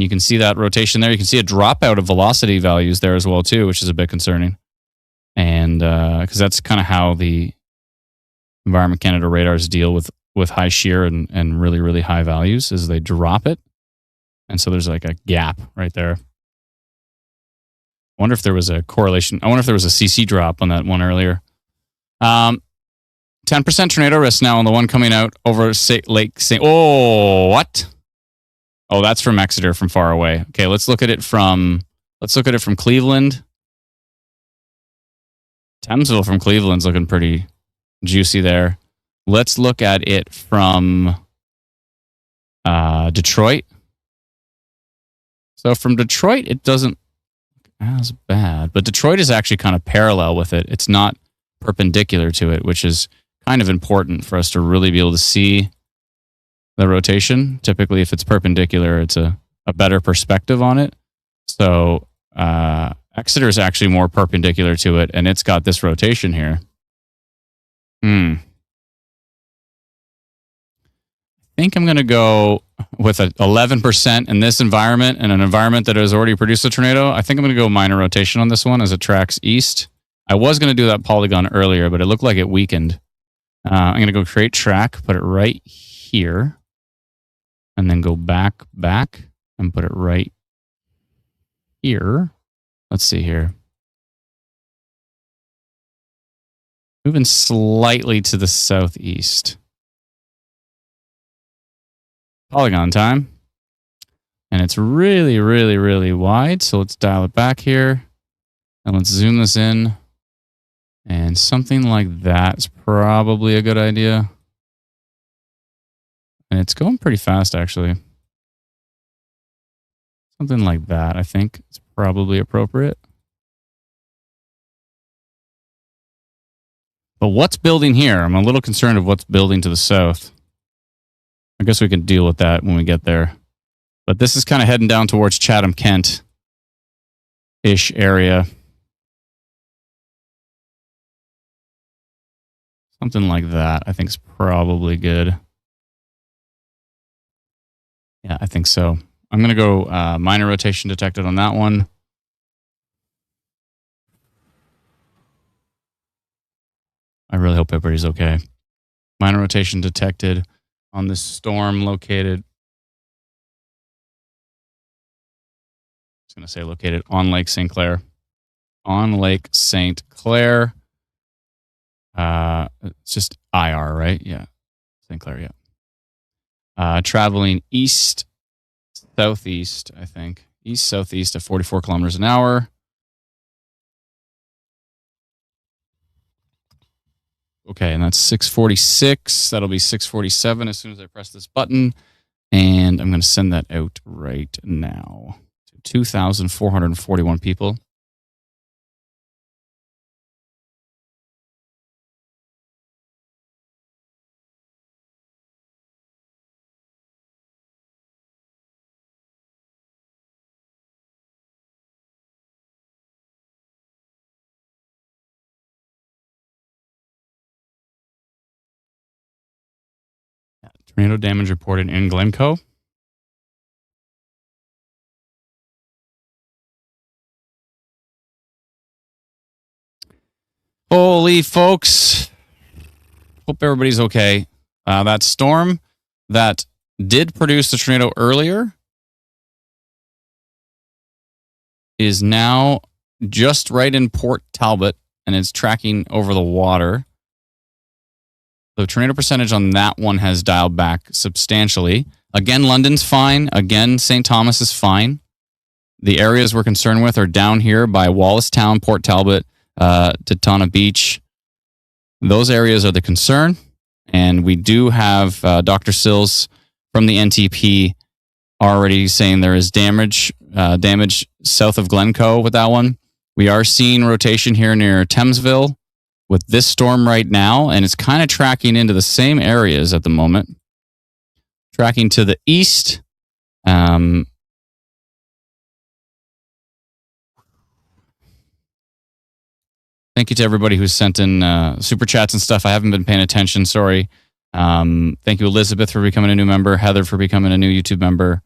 you can see that rotation there. You can see a dropout of velocity values there as well too, which is a bit concerning. And because that's kind of how the Environment Canada radars deal with high shear and really, really high values, is they drop it. And so there's like a gap right there. I wonder if there was a correlation. I wonder if there was a CC drop on that one earlier. 10% tornado risk now on the one coming out over Lake St. Oh, what? Oh, that's from Exeter from far away. Okay, let's look at it from Cleveland. Thamesville from Cleveland's looking pretty juicy there. Let's look at it from Detroit. So from Detroit, it doesn't look as bad, but Detroit is actually kind of parallel with it. It's not perpendicular to it, which is kind of important for us to really be able to see the rotation. Typically, if it's perpendicular, it's a better perspective on it. So Exeter is actually more perpendicular to it, and it's got this rotation here. I think I'm going to go with a 11% in this environment, and an environment that has already produced a tornado. I think I'm going to go minor rotation on this one as it tracks east. I was going to do that polygon earlier, but it looked like it weakened. I'm going to go create track, put it right here, and then go back, and put it right here. Let's see here. Moving slightly to the southeast. Polygon time. And it's really, really, really wide. So let's dial it back here. And let's zoom this in. And something like that is probably a good idea. And it's going pretty fast, actually. Something like that, I think, is probably appropriate. But what's building here? I'm a little concerned of what's building to the south. I guess we can deal with that when we get there. But this is kind of heading down towards Chatham, Kent-ish area. Something like that, I think, is probably good. Yeah, I think so. I'm going to go minor rotation detected on that one. I really hope everybody's okay. Minor rotation detected on this storm located. I was going to say located on Lake St. Clair. On Lake St. Clair. It's just IR, right? Yeah. St. Clair, yeah. Traveling east, southeast, I think. East, southeast at 44 kilometers an hour. Okay, and that's 646. That'll be 647 as soon as I press this button. And I'm going to send that out right now to 2,441 people. Tornado damage reported in Glencoe. Holy folks. Hope everybody's okay. That storm that did produce the tornado earlier is now just right in Port Talbot, and it's tracking over the water. The tornado percentage on that one has dialed back substantially. Again, London's fine. Again, St. Thomas is fine. The areas we're concerned with are down here by Wallace-Town, Port Talbot, Daytona Beach. Those areas are the concern. And we do have Dr. Sills from the NTP already saying there is damage south of Glencoe with that one. We are seeing rotation here near Thamesville with this storm right now, and it's kind of tracking into the same areas at the moment. Tracking to the east. Thank you to everybody who's sent in super chats and stuff. I haven't been paying attention. Sorry. Thank you, Elizabeth, for becoming a new member. Heather for becoming a new YouTube member.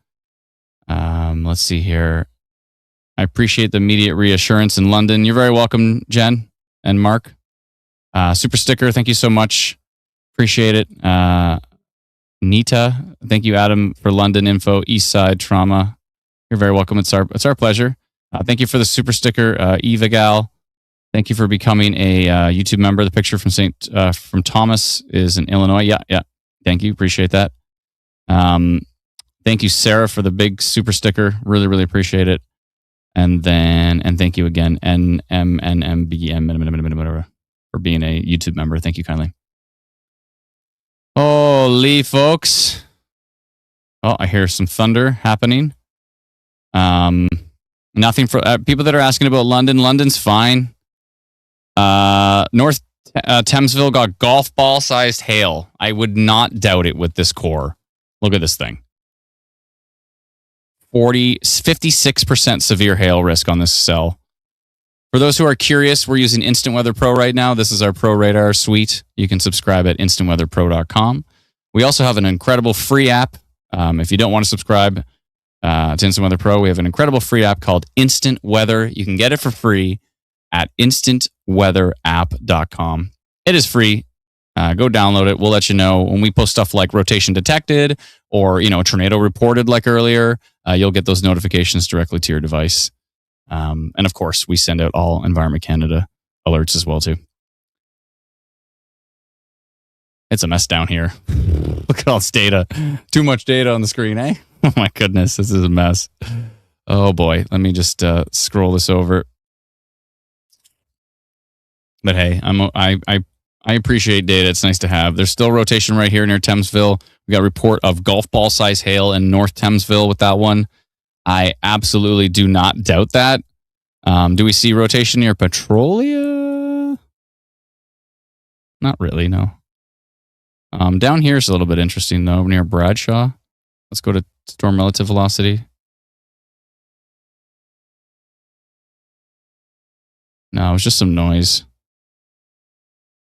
Let's see here. I appreciate the immediate reassurance in London. You're very welcome, Jen and Mark. Super sticker. Thank you so much. Appreciate it. Nita. Thank you, Adam, for London info. East Side Trauma. You're very welcome. It's our pleasure. Thank you for the super sticker, Eva Gal. Thank you for becoming a YouTube member. The picture from Thomas is in Illinois. Yeah. Thank you. Appreciate that. Thank you, Sarah, for the big super sticker. Really, really appreciate it. And thank you again, NMNMBM, for being a YouTube member. Thank you kindly. Holy folks. Oh, I hear some thunder happening. Nothing for people that are asking about London. London's fine. North Thamesville got golf ball sized hail. I would not doubt it with this core. Look at this thing. 56% severe hail risk on this cell. For those who are curious, we're using Instant Weather Pro right now. This is our Pro Radar suite. You can subscribe at instantweatherpro.com. We also have an incredible free app. If you don't want to subscribe to Instant Weather Pro, we have an incredible free app called Instant Weather. You can get it for free at instantweatherapp.com. It is free. Go download it. We'll let you know when we post stuff like rotation detected or, a tornado reported like earlier. You'll get those notifications directly to your device. And of course, we send out all Environment Canada alerts as well, too. It's a mess down here. Look at all this data. Too much data on the screen, eh? Oh my goodness, this is a mess. Oh boy, let me just scroll this over. But hey, I appreciate data. It's nice to have. There's still rotation right here near Thamesville. We got a report of golf ball size hail in North Thamesville with that one. I absolutely do not doubt that. Do we see rotation near Petrolia? Not really, no. Down here is a little bit interesting, though, near Bradshaw. Let's go to storm relative velocity. No, it was just some noise.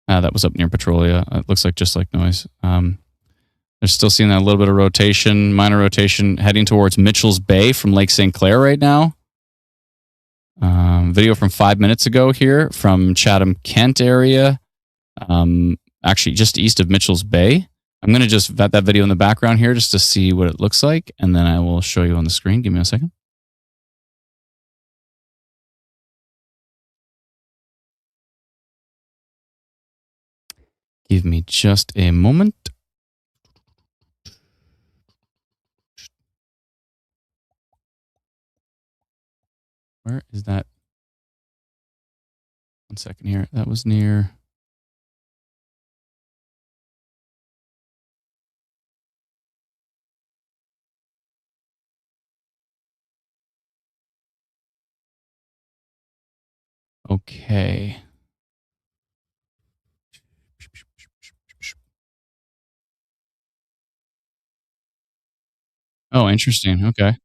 That was up near Petrolia. It looks like just like noise. They're still seeing that little bit of rotation, minor rotation, heading towards Mitchell's Bay from Lake St. Clair right now. Video from 5 minutes ago here from Chatham, Kent area. Actually, just east of Mitchell's Bay. I'm going to just vet that video in the background here just to see what it looks like, and then I will show you on the screen. Give me a second. Give me just a moment. Where is that? 1 second here. That was near. Okay. Oh, interesting. Okay.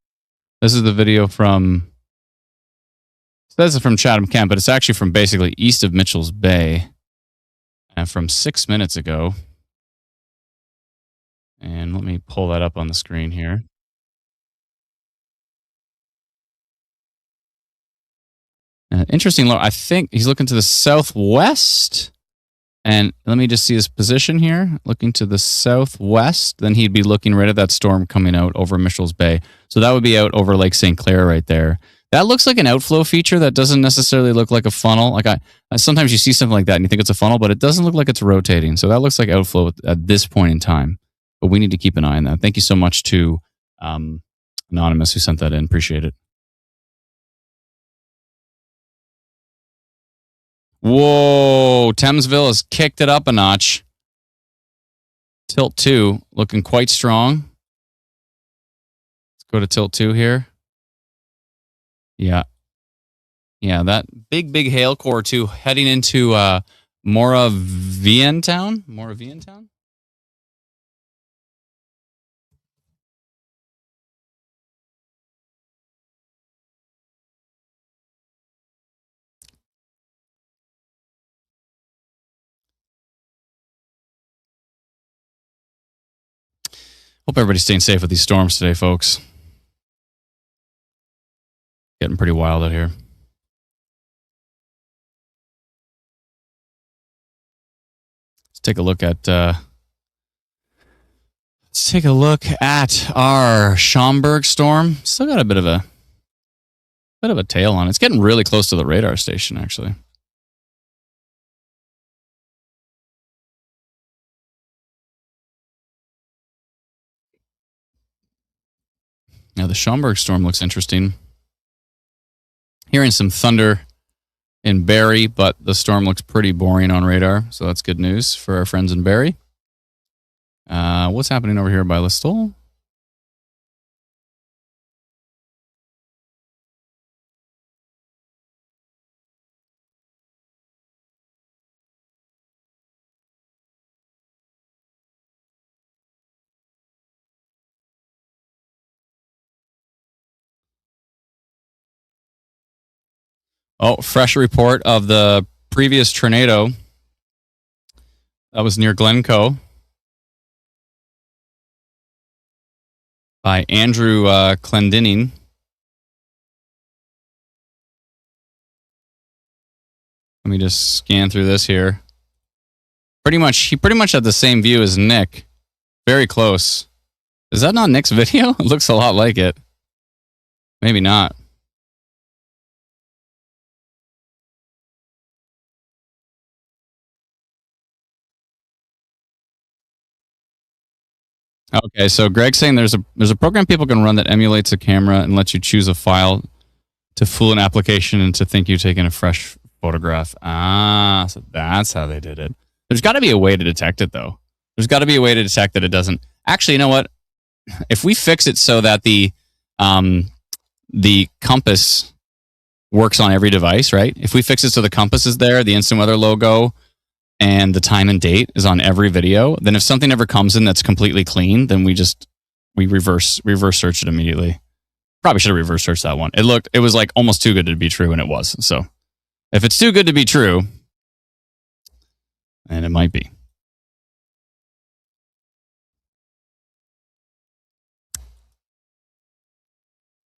This is the video from. This is from Chatham, Kent, but it's actually from basically east of Mitchell's Bay, and from 6 minutes ago. And let me pull that up on the screen here. Interesting look. I think he's looking to the southwest And let me just see his position here. Looking to the southwest, then he'd be looking right at that storm coming out over Mitchell's Bay. So that would be out over Lake St. Clair right there. That looks like an outflow feature. That doesn't necessarily look like a funnel. Like sometimes you see something like that and you think it's a funnel, but it doesn't look like it's rotating. So that looks like outflow at this point in time. But we need to keep an eye on that. Thank you so much to Anonymous who sent that in. Appreciate it. Whoa, Thamesville has kicked it up a notch. Tilt 2 looking quite strong. Let's go to tilt 2 here. Yeah. Yeah, that big hail core 2 heading into Moraviantown. Moraviantown? Hope everybody's staying safe with these storms today, folks. Getting pretty wild out here. Let's take a look at our Schaumburg storm. Still got a bit of a tail on it. It's getting really close to the radar station, actually. Now the Schaumburg storm looks interesting. Hearing some thunder in Barrie, but the storm looks pretty boring on radar, so that's good news for our friends in Barrie. What's happening over here by Listowel? Oh, fresh report of the previous tornado. That was near Glencoe. By Andrew Clendenning. Let me just scan through this here. He pretty much had the same view as Nick. Very close. Is that not Nick's video? It looks a lot like it. Maybe not. Okay, so Greg's saying there's a program people can run that emulates a camera and lets you choose a file to fool an application into think you're taking a fresh photograph. Ah, so that's how they did it. There's got to be a way to detect it, though. There's got to be a way to detect that it doesn't. Actually, you know what? If we fix it so that the compass works on every device, right? If we fix it so the compass is there, the instant weather logo, and the time and date is on every video, then if something ever comes in that's completely clean, then we reverse search it immediately. Probably should have reverse searched that one. It was like almost too good to be true, and it was. So if it's too good to be true, and it might be.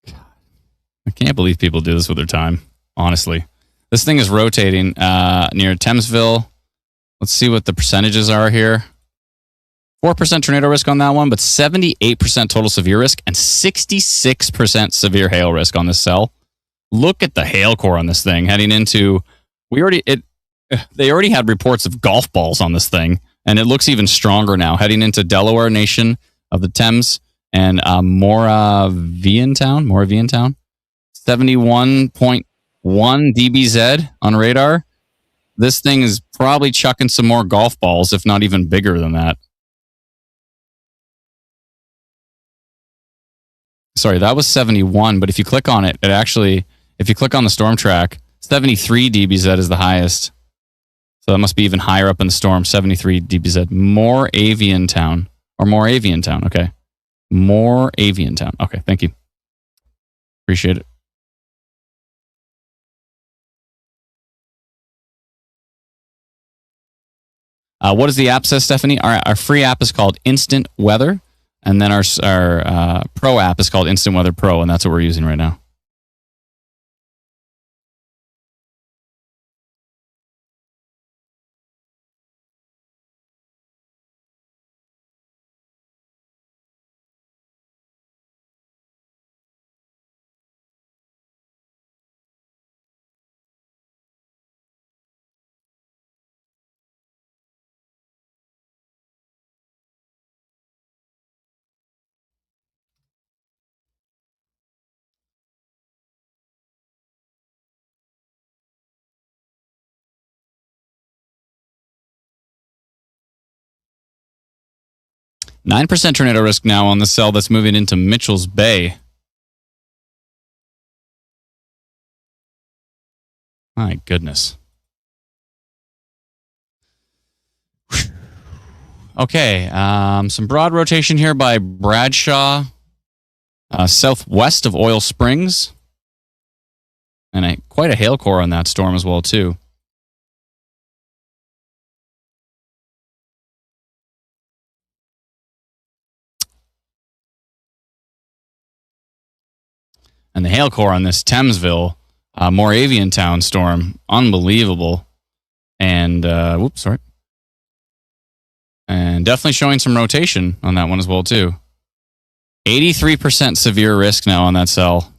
I can't believe people do this with their time, honestly. This thing is rotating near Thamesville. Let's see what the percentages are here. 4% tornado risk on that one, but 78% total severe risk and 66% severe hail risk on this cell. Look at the hail core on this thing heading into. They already had reports of golf balls on this thing, and it looks even stronger now heading into Delaware Nation of the Thames and Moraviantown. 71.1 dBz on radar. This thing is probably chucking some more golf balls, if not even bigger than that. Sorry, that was 71, but if you click on it, if you click on the storm track, 73 dBz is the highest. So that must be even higher up in the storm, 73 dBz. Moraviantown. Okay. Moraviantown. Okay, thank you. Appreciate it. What does the app say, Stephanie? Our free app is called Instant Weather, and then our pro app is called Instant Weather Pro, and that's what we're using right now. 9% tornado risk now on the cell that's moving into Mitchell's Bay. My goodness. Okay, some broad rotation here by Bradshaw, southwest of Oil Springs. And quite a hail core on that storm as well, too. And the hail core on this Thamesville, Moravian Town storm, unbelievable. And, whoops, sorry. And definitely showing some rotation on that one as well, too. 83% severe risk now on that cell.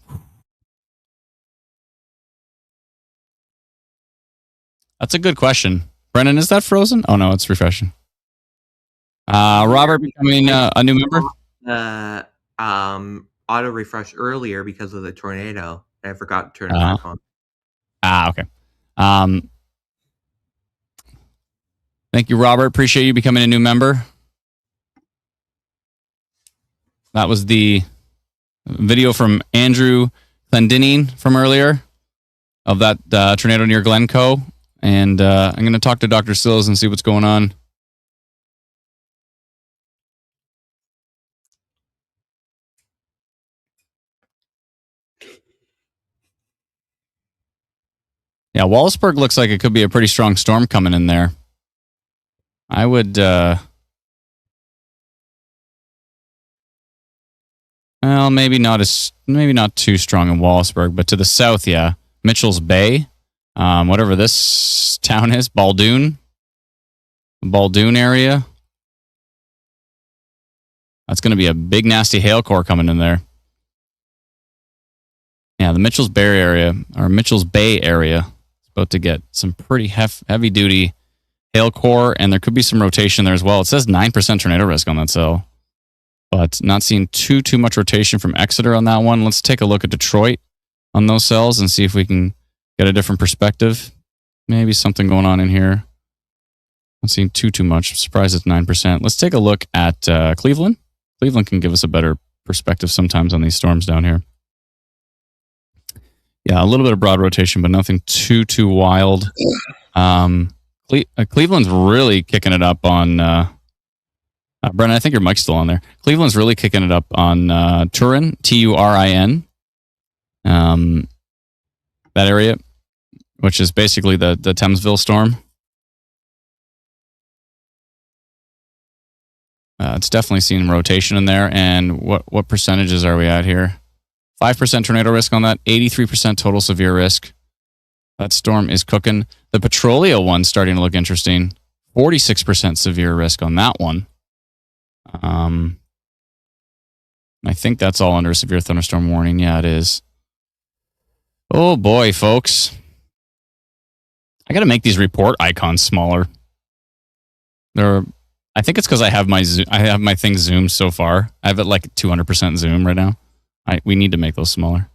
That's a good question. Brennan, is that frozen? Oh, no, it's refreshing. Robert becoming a new member? Auto refresh earlier because of the tornado. I forgot to turn it back on. Okay. Thank you, Robert. Appreciate you becoming a new member. That was the video from Andrew Clendenning from earlier of that tornado near Glencoe. And I'm going to talk to Dr. Sills and see what's going on. Yeah, Wallaceburg looks like it could be a pretty strong storm coming in there. I would... well, maybe not too strong in Wallaceburg, but to the south, yeah. Mitchell's Bay, whatever this town is, Baldoon area. That's going to be a big, nasty hail core coming in there. Yeah, the Mitchell's Bay area is about to get some pretty heavy-duty hail core, and there could be some rotation there as well. It says 9% tornado risk on that cell, but not seeing too much rotation from Exeter on that one. Let's take a look at Detroit on those cells and see if we can get a different perspective. Maybe something going on in here. Not seeing too much. I'm surprised it's 9%. Let's take a look at Cleveland. Cleveland can give us a better perspective sometimes on these storms down here. Yeah, a little bit of broad rotation, but nothing too wild. Cleveland's really kicking it up on... Brennan, I think your mic's still on there. Cleveland's really kicking it up on Turin, Turin. That area, which is basically the Thamesville storm. It's definitely seen rotation in there. And what percentages are we at here? 5% tornado risk on that, 83% total severe risk. That storm is cooking. The Petrolio one's starting to look interesting. 46% severe risk on that one. I think that's all under a severe thunderstorm warning. Yeah, it is. Oh boy, folks. I got to make these report icons smaller. I think it's because I have my thing zoomed so far. I have it like 200% zoom right now. We need to make those smaller.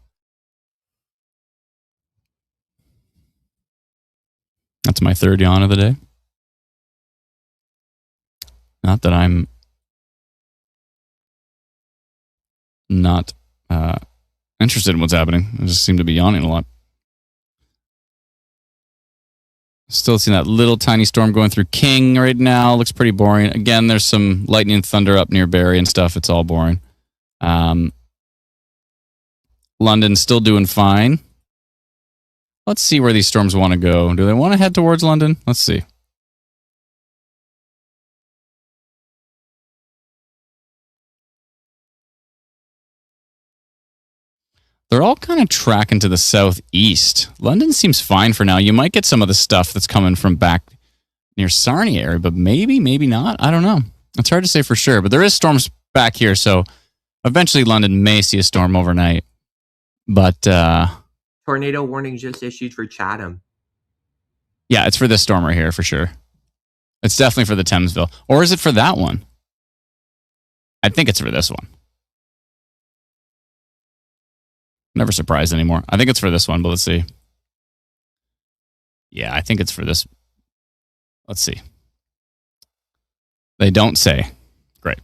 That's my third yawn of the day. Not that I'm not interested in what's happening. I just seem to be yawning a lot. Still seeing that little tiny storm going through King right now. Looks pretty boring. Again, there's some lightning and thunder up near Barrie and stuff. It's all boring. London's still doing fine. Let's see where these storms want to go. Do they want to head towards London? Let's see. They're all kind of tracking to the southeast. London seems fine for now. You might get some of the stuff that's coming from back near Sarnia area, but maybe not. I don't know. It's hard to say for sure, but there is storms back here, so eventually London may see a storm overnight. But tornado warning just issued for Chatham. Yeah, it's for this storm right here for sure. It's definitely for the Thamesville. Or is it for that one? I think it's for this one. Never surprised anymore. I think it's for this one, but let's see. Yeah, I think it's for this. Let's see. They don't say. Great.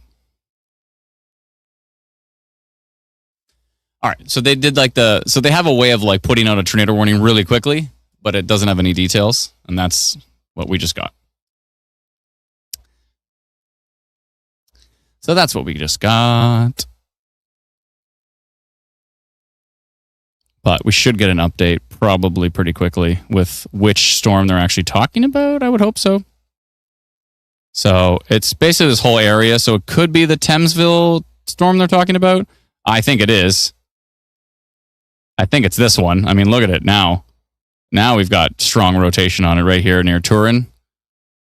All right. So they did so they have a way of like putting out a tornado warning really quickly, but it doesn't have any details. And that's what we just got. So that's what we just got. But we should get an update probably pretty quickly with which storm they're actually talking about. I would hope so. So it's basically this whole area. So it could be the Thamesville storm they're talking about. I think it is. I think it's this one. I mean, look at it now. Now we've got strong rotation on it right here near Turin.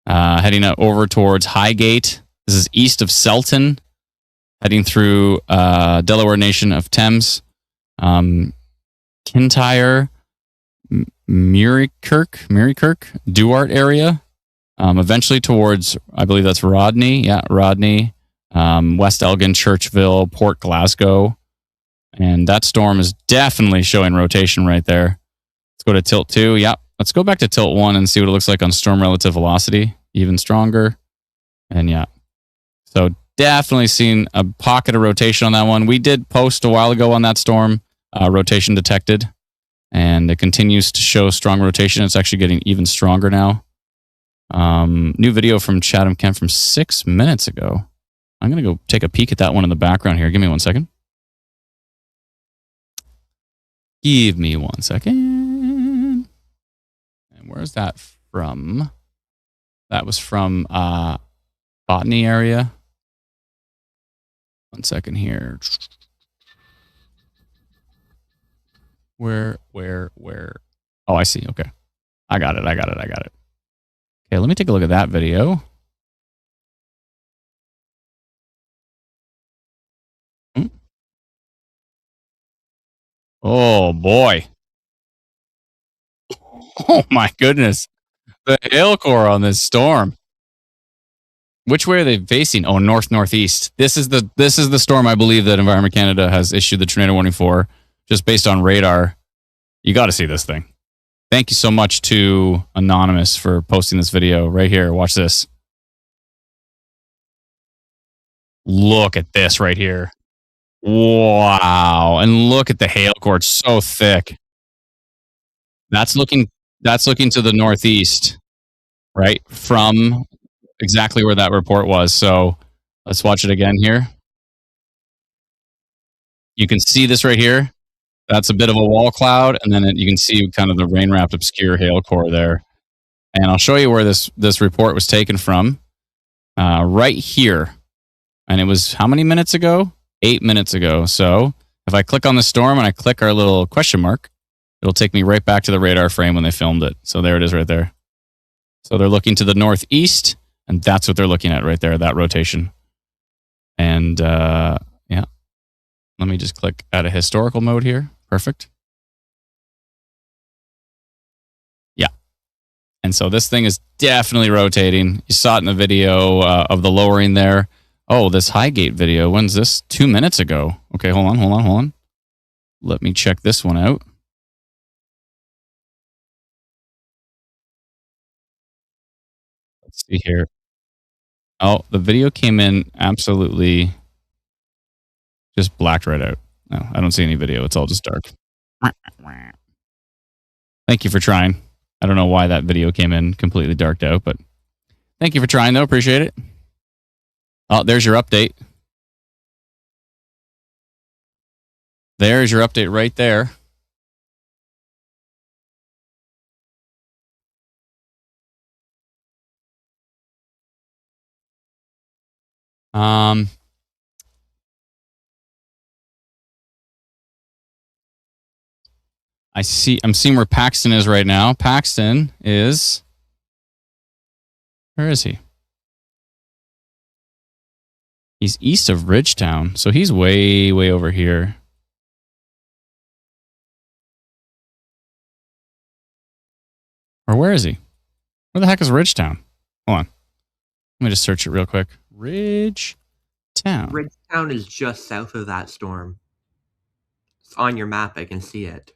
Heading over towards Highgate. This is east of Selton. Heading through Delaware Nation of Thames. Kintyre, Muirkirk, Duart area. Eventually towards, I believe that's Rodney. Yeah, Rodney. West Elgin, Churchville, Port Glasgow. And that storm is definitely showing rotation right there. Let's go to tilt 2. Yep. Let's go back to tilt 1 and see what it looks like on storm relative velocity. Even stronger. And yeah. So definitely seen a pocket of rotation on that one. We did post a while ago on that storm. Rotation detected. And it continues to show strong rotation. It's actually getting even stronger now. New video from Chatham Kent from 6 minutes ago. I'm going to go take a peek at that one in the background here. Give me 1 second. Give me 1 second. And where's that from? That was from Botany area. 1 second here. Where? Oh, I see. Okay. I got it. Okay, let me take a look at that video. Oh, boy. Oh, my goodness. The hail core on this storm. Which way are they facing? Oh, northeast. This is the storm I believe that Environment Canada has issued the tornado warning for, just based on radar. You got to see this thing. Thank you so much to Anonymous for posting this video right here. Watch this. Look at this right here. Wow. And look at the hail core. It's so thick. That's looking to the northeast, right? From exactly where that report was. So let's watch it again here. You can see this right here. That's a bit of a wall cloud, and then you can see kind of the rain-wrapped obscure hail core there. And I'll show you where this report was taken from. Right here. And it was how many minutes ago? 8 minutes ago. So if I click on the storm and I click our little question mark, it'll take me right back to the radar frame when they filmed it. So there it is right there. So they're looking to the northeast, and that's what they're looking at right there, that rotation. And yeah, let me just click add a historical mode here. Perfect. Yeah. And so this thing is definitely rotating. You saw it in the video of the lowering there. Oh, this Highgate video. When's this? 2 minutes ago. Okay, hold on. Let me check this one out. Let's see here. Oh, the video came in absolutely just blacked right out. No, I don't see any video. It's all just dark. Thank you for trying. I don't know why that video came in completely darked out, but thank you for trying, though. Appreciate it. Oh, there's your update. There's your update right there. I'm seeing where Paxton is right now. Paxton is, where is he? He's east of Ridgetown, so he's way, way over here. Or where is he? Where the heck is Ridgetown? Hold on. Let me just search it real quick. Ridgetown. Ridgetown is just south of that storm. It's on your map. I can see it.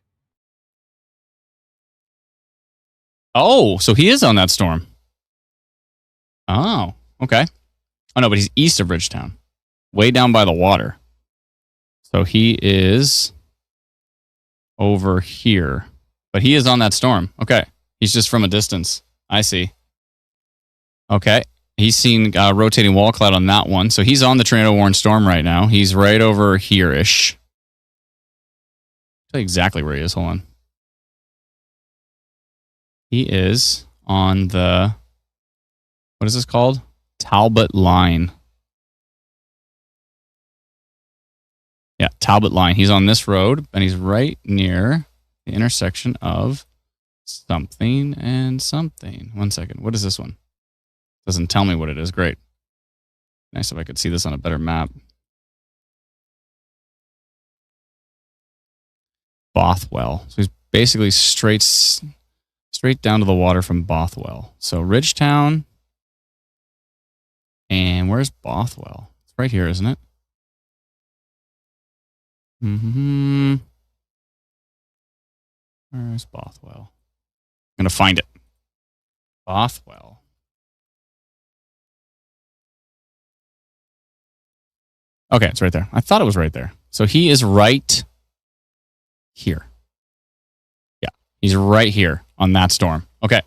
Oh, so he is on that storm. Oh, okay. Oh, no, but he's east of Ridgetown. Way down by the water. So he is over here. But he is on that storm. Okay. He's just from a distance. I see. Okay. He's seen rotating wall cloud on that one. So he's on the tornado warned storm right now. He's right over here-ish. I'll tell you exactly where he is. Hold on. He is on the, what is this called? Talbot Line. Yeah, Talbot Line. He's on this road, and he's right near the intersection of something and something. 1 second. What is this one? Doesn't tell me what it is. Great. Nice if I could see this on a better map. Bothwell. So he's basically straight down to the water from Bothwell. So Ridgetown. And where's Bothwell? It's right here, isn't it? Where's Bothwell? I'm going to find it. Bothwell. Okay, it's right there. I thought it was right there. So he is right here. Yeah, he's right here on that storm. Okay,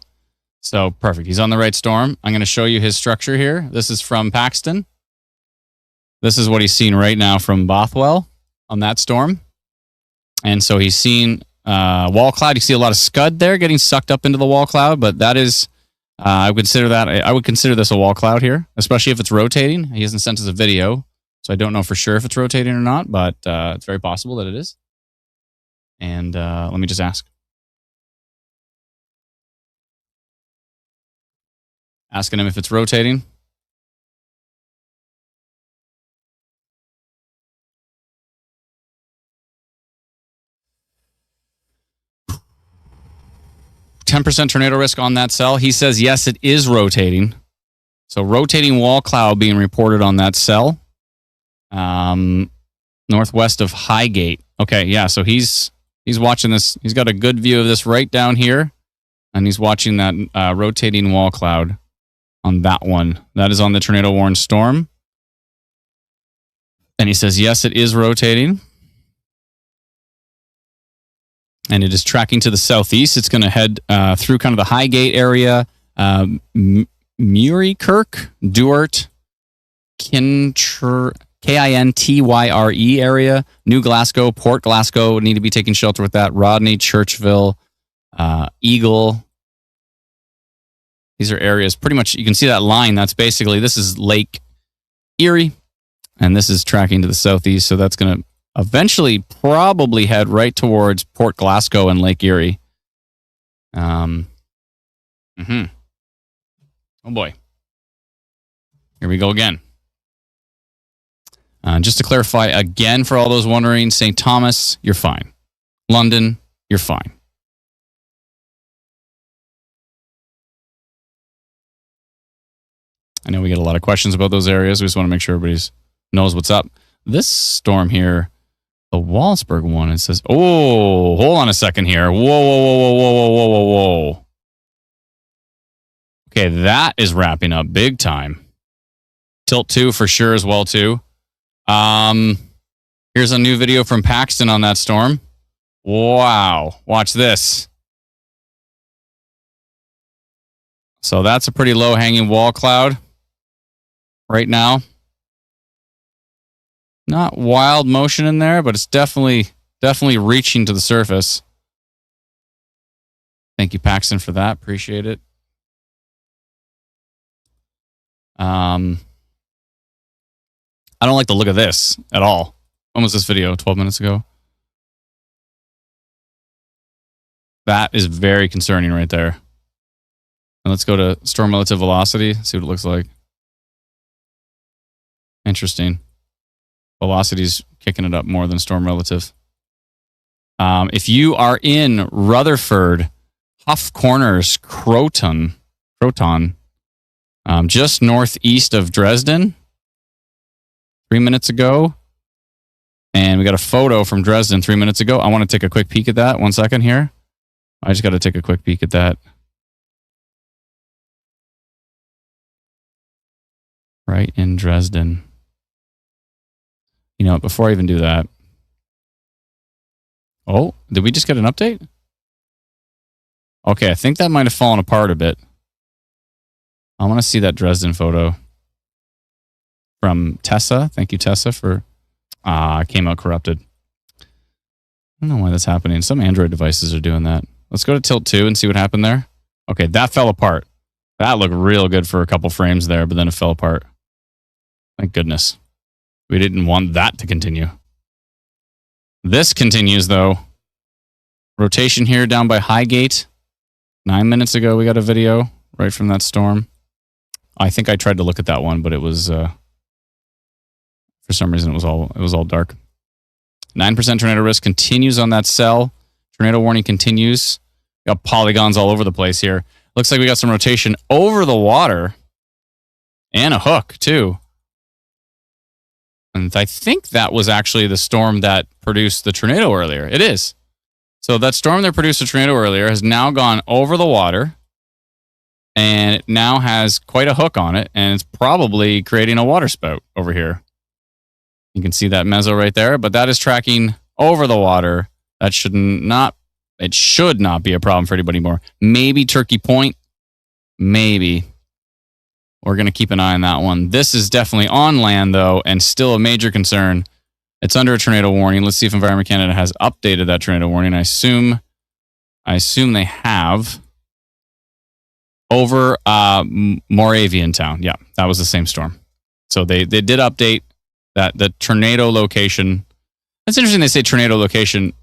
so perfect. He's on the right storm. I'm going to show you his structure here. This is from Paxton. This is what he's seen right now from Bothwell on that storm. And so he's seen wall cloud. You see a lot of scud there getting sucked up into the wall cloud, but that is, I would consider this a wall cloud here, especially if it's rotating. He hasn't sent us a video, so I don't know for sure if it's rotating or not, but it's very possible that it is. And let me just ask. Asking him if it's rotating. %, tornado risk on that cell. He says, yes, it is rotating. So rotating wall cloud being reported on that cell. Northwest of Highgate. Okay, yeah, so he's watching this. He's got a good view of this right down here. And he's watching that rotating wall cloud on that one. That is on the tornado warned storm. And he says, yes, it is rotating. And it is tracking to the southeast. It's going to head through kind of the Highgate area, Muirkirk, Duart, Kintyre area, New Glasgow, Port Glasgow, need to be taking shelter with that, Rodney, Churchville, Eagle. These are areas, pretty much, you can see that line. That's basically, this is Lake Erie, and this is tracking to the southeast, so that's going to eventually probably head right towards Port Glasgow and Lake Erie. Oh boy. Here we go again. Just to clarify again, for all those wondering, St. Thomas, you're fine. London, you're fine. I know we get a lot of questions about those areas. We just want to make sure everybody knows what's up. This storm here, the Walsburg one, it says, oh, hold on a second here. Whoa. Okay, that is wrapping up big time. Tilt 2 for sure as well, too. Here's a new video from Paxton on that storm. Wow, watch this. So that's a pretty low-hanging wall cloud right now. Not wild motion in there, but it's definitely reaching to the surface. Thank you, Paxton, for that. Appreciate it. I don't like the look of this at all. When was this video? 12 minutes ago? That is very concerning right there. And let's go to storm relative velocity, see what it looks like. Interesting. Velocity's kicking it up more than storm relative. If you are in Rutherford, Huff Corners, Croton, just northeast of Dresden, 3 minutes ago. And we got a photo from Dresden 3 minutes ago. I want to take a quick peek at that. 1 second here. I just got to take a quick peek at that. Right in Dresden. You know, before I even do that, Oh, did we just get an update? Okay, I think that might have fallen apart a bit. I want to see that Dresden photo from Tessa. Thank you, Tessa, for came out corrupted. I don't know why that's happening. Some Android devices are doing that. Let's go to Tilt 2 and see what happened there. Okay, that fell apart. That looked real good for a couple frames there, but then it fell apart. Thank goodness. We didn't want that to continue. This continues, though. Rotation here down by Highgate. 9 minutes ago, we got a video right from that storm. I think I tried to look at that one, but it was for some reason it was all dark. 9% tornado risk continues on that cell. Tornado warning continues. We got polygons all over the place here. Looks like we got some rotation over the water and a hook too. And I think that was actually the storm that produced the tornado earlier. It is. So that storm that produced the tornado earlier has now gone over the water, and it now has quite a hook on it, and it's probably creating a water spout over here. You can see that mezzo right there, but that is tracking over the water. That should not be a problem for anybody more. Maybe Turkey Point. Maybe. We're going to keep an eye on that one. This is definitely on land, though, and still a major concern. It's under a tornado warning. Let's see if Environment Canada has updated that tornado warning. I assume they have. Over Moravian Town. Yeah, that was the same storm. So they did update that the tornado location. It's interesting they say tornado location.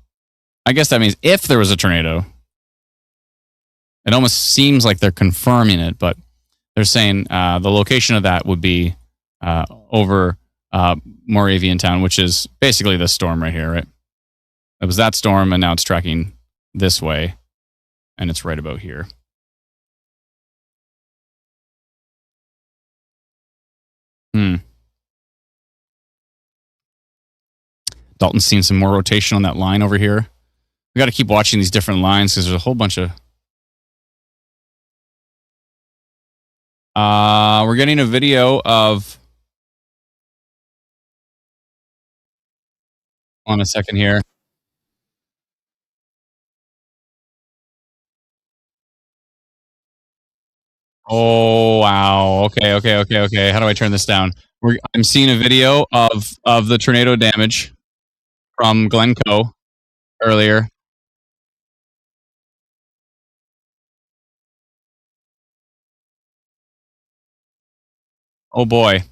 I guess that means if there was a tornado. It almost seems like they're confirming it, but they're saying the location of that would be over Moravian Town, which is basically this storm right here, right? It was that storm, and now it's tracking this way, and it's right about here. Dalton's seen some more rotation on that line over here. We got to keep watching these different lines because there's a whole bunch of... we're getting a video of... On a second here. Oh, wow. Okay. How do I turn this down? I'm seeing a video of the tornado damage from Glencoe earlier. Oh boy,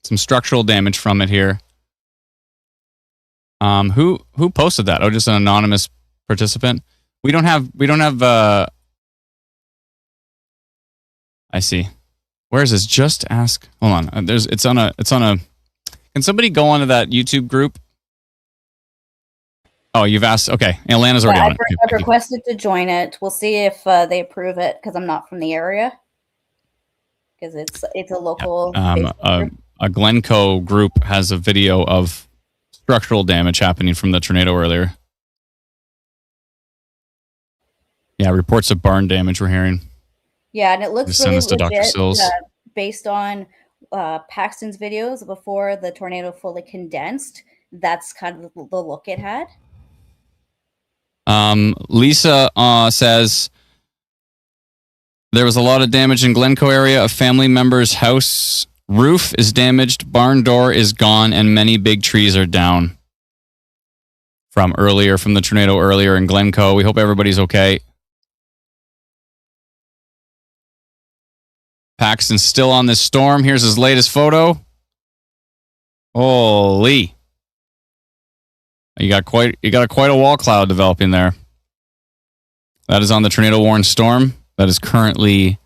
some structural damage from it here. Who posted that? Oh, just an anonymous participant. We don't have. I see. Where is this? Just ask. Hold on. It's on a. Can somebody go onto that YouTube group? Oh, you've asked. Okay, Atlanta's already on it. I've requested to join it. We'll see if they approve it because I'm not from the area. Because it's a local. A Glencoe group has a video of structural damage happening from the tornado earlier. Yeah, reports of barn damage we're hearing. Yeah, and it looks Just send this to Dr. Sills. Based on Paxton's videos before the tornado fully condensed. That's kind of the look it had. Lisa says there was a lot of damage in Glencoe area. A family member's house roof is damaged, barn door is gone, and many big trees are down. From the tornado earlier in Glencoe. We hope everybody's okay. Paxton's still on this storm. Here's his latest photo. Holy. You got quite a wall cloud developing there. That is on the tornado warned storm. That is currently,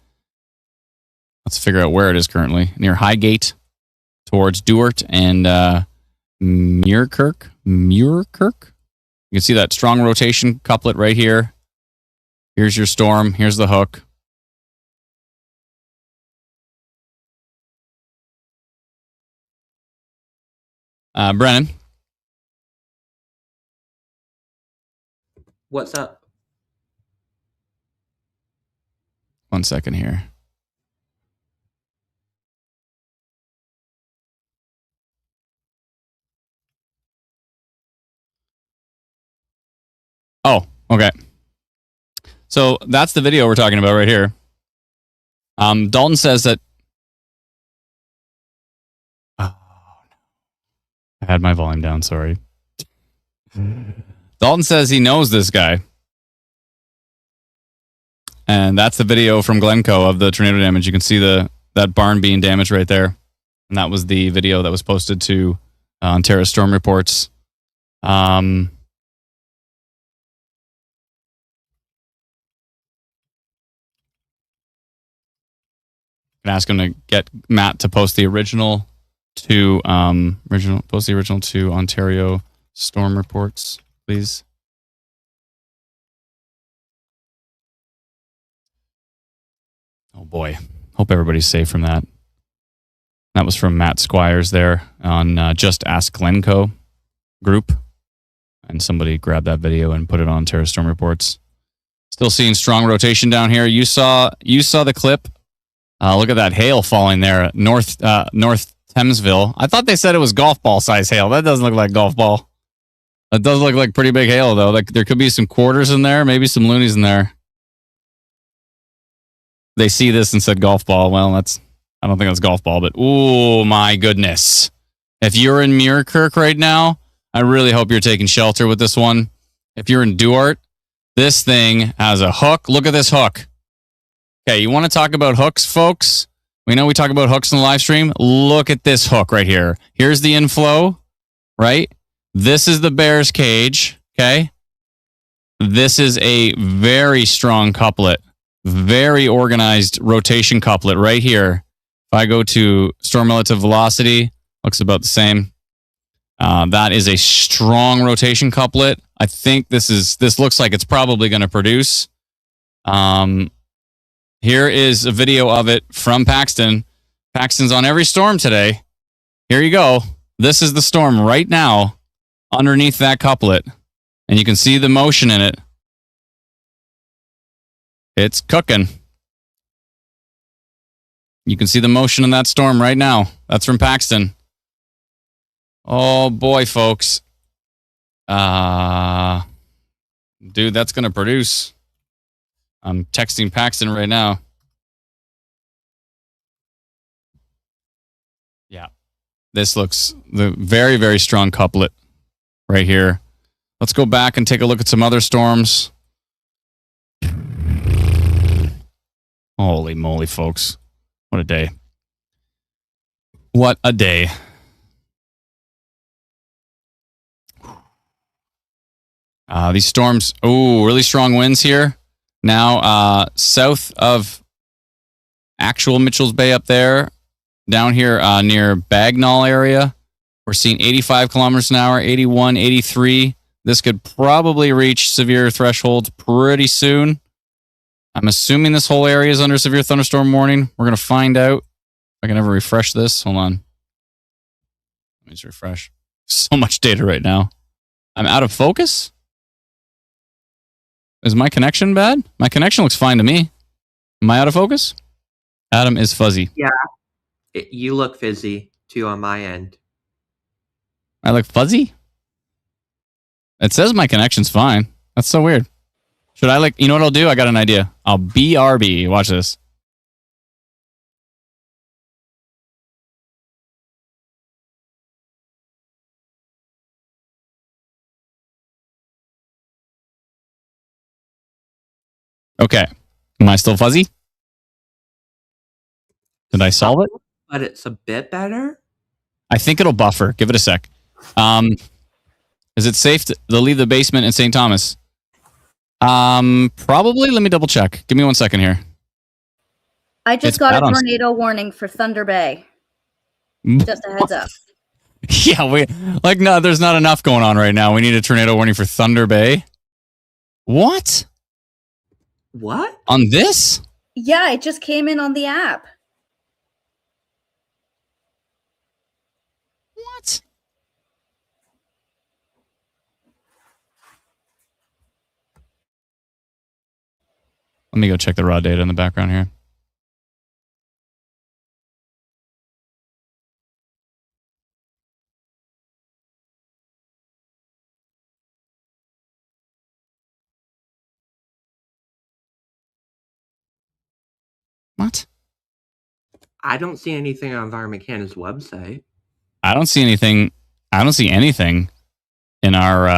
let's figure out where it is currently. Near Highgate, towards Duart and Muirkirk. You can see that strong rotation couplet right here. Here's your storm. Here's the hook. Brennan. What's up? 1 second here. Okay. So that's the video we're talking about right here. Dalton says that. Oh, I had my volume down. Sorry. Dalton says he knows this guy. And that's the video from Glencoe of the tornado damage. You can see that barn being damaged right there. And that was the video that was posted to Ontario Storm Reports. Can ask him to get Matt to post the original to Ontario Storm Reports, please. Oh boy. Hope everybody's safe from that. That was from Matt Squires there on Just Ask Glencoe group. And somebody grabbed that video and put it on Ontario Storm Reports. Still seeing strong rotation down here. You saw the clip. Look at that hail falling there at North Thamesville. I thought they said it was golf ball size hail. That doesn't look like golf ball. That does look like pretty big hail, though. Like there could be some quarters in there, maybe some loonies in there. They see this and said golf ball. Well, I don't think that's golf ball, but oh my goodness. If you're in Muirkirk right now, I really hope you're taking shelter with this one. If you're in Duart, this thing has a hook. Look at this hook. Okay, you want to talk about hooks, folks? We know we talk about hooks in the live stream. Look at this hook right here. Here's the inflow, right? This is the bear's cage, okay? This is a very strong couplet, very organized rotation couplet right here. If I go to storm relative velocity, looks about the same. That is a strong rotation couplet. I think this looks like it's probably going to produce. Here is a video of it from Paxton. Paxton's on every storm today. Here you go. This is the storm right now underneath that couplet. And you can see the motion in it. It's cooking. You can see the motion in that storm right now. That's from Paxton. Oh boy, folks. Dude, that's going to produce. I'm texting Paxton right now. Yeah. This looks the very, very strong couplet right here. Let's go back and take a look at some other storms. Holy moly, folks. What a day. What a day. These storms, really strong winds here. Now, south of actual Mitchell's Bay up there, down here near Bagnall area, we're seeing 85 kilometers an hour, 81, 83. This could probably reach severe thresholds pretty soon. I'm assuming this whole area is under severe thunderstorm warning. We're going to find out. I can ever refresh this. Hold on. Let me just refresh. So much data right now. I'm out of focus? Is my connection bad? My connection looks fine to me. Am I out of focus? Adam is fuzzy. Yeah. You look fizzy, too, on my end. I look fuzzy? It says my connection's fine. That's so weird. Should I you know what I'll do? I got an idea. I'll BRB. Watch this. Okay. Am I still fuzzy? Did I solve it? But it's a bit better. I think it'll buffer. Give it a sec. Is it safe to leave the basement in St. Thomas? Probably. Let me double check. Give me 1 second here. I just got a tornado warning for Thunder Bay. Just a heads up. Yeah, no, there's not enough going on right now. We need a tornado warning for Thunder Bay. What? What? On this? Yeah, it just came in on the app. What? Let me go check the raw data in the background here. What? I don't see anything on Environment Canada's website. I don't see anything. I don't see anything in our.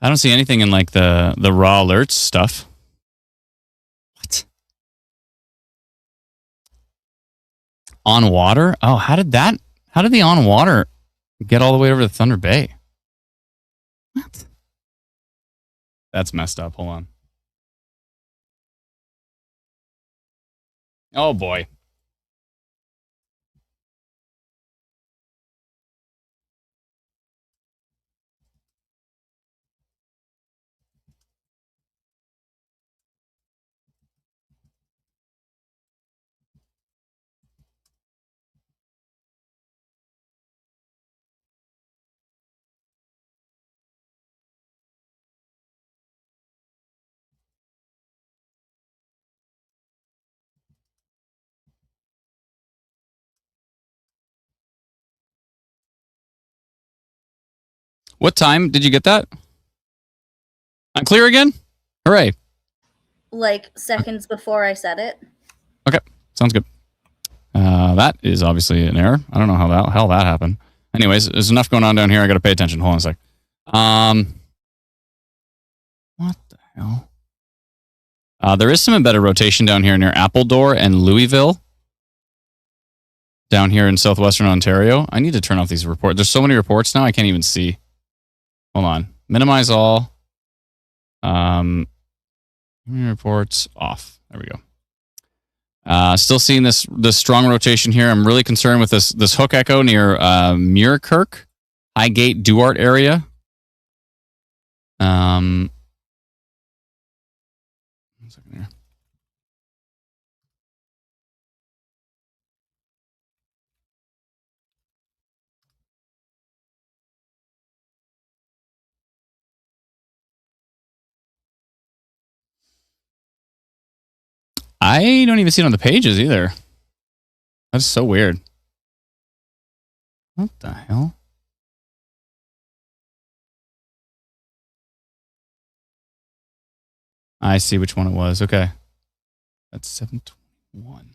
I don't see anything in like the raw alerts stuff. What? On water? Oh, how did the on water get all the way over to Thunder Bay? What? That's messed up. Hold on. Oh boy. What time did you get that? I'm clear again? Hooray. Like seconds before I said it. Okay, sounds good. That is obviously an error. I don't know how the hell that happened. Anyways, there's enough going on down here. I got to pay attention. Hold on a sec. What the hell? There is some embedded rotation down here near Appledore and Louisville. Down here in southwestern Ontario. I need to turn off these reports. There's so many reports now, I can't even see. Hold on. Minimize all. Reports off. There we go. Still seeing this strong rotation here. I'm really concerned with this hook echo near Muirkirk, Highgate, Duart area. One second here. I don't even see it on the pages either. That's so weird. What the hell? I see which one it was. Okay. That's 721.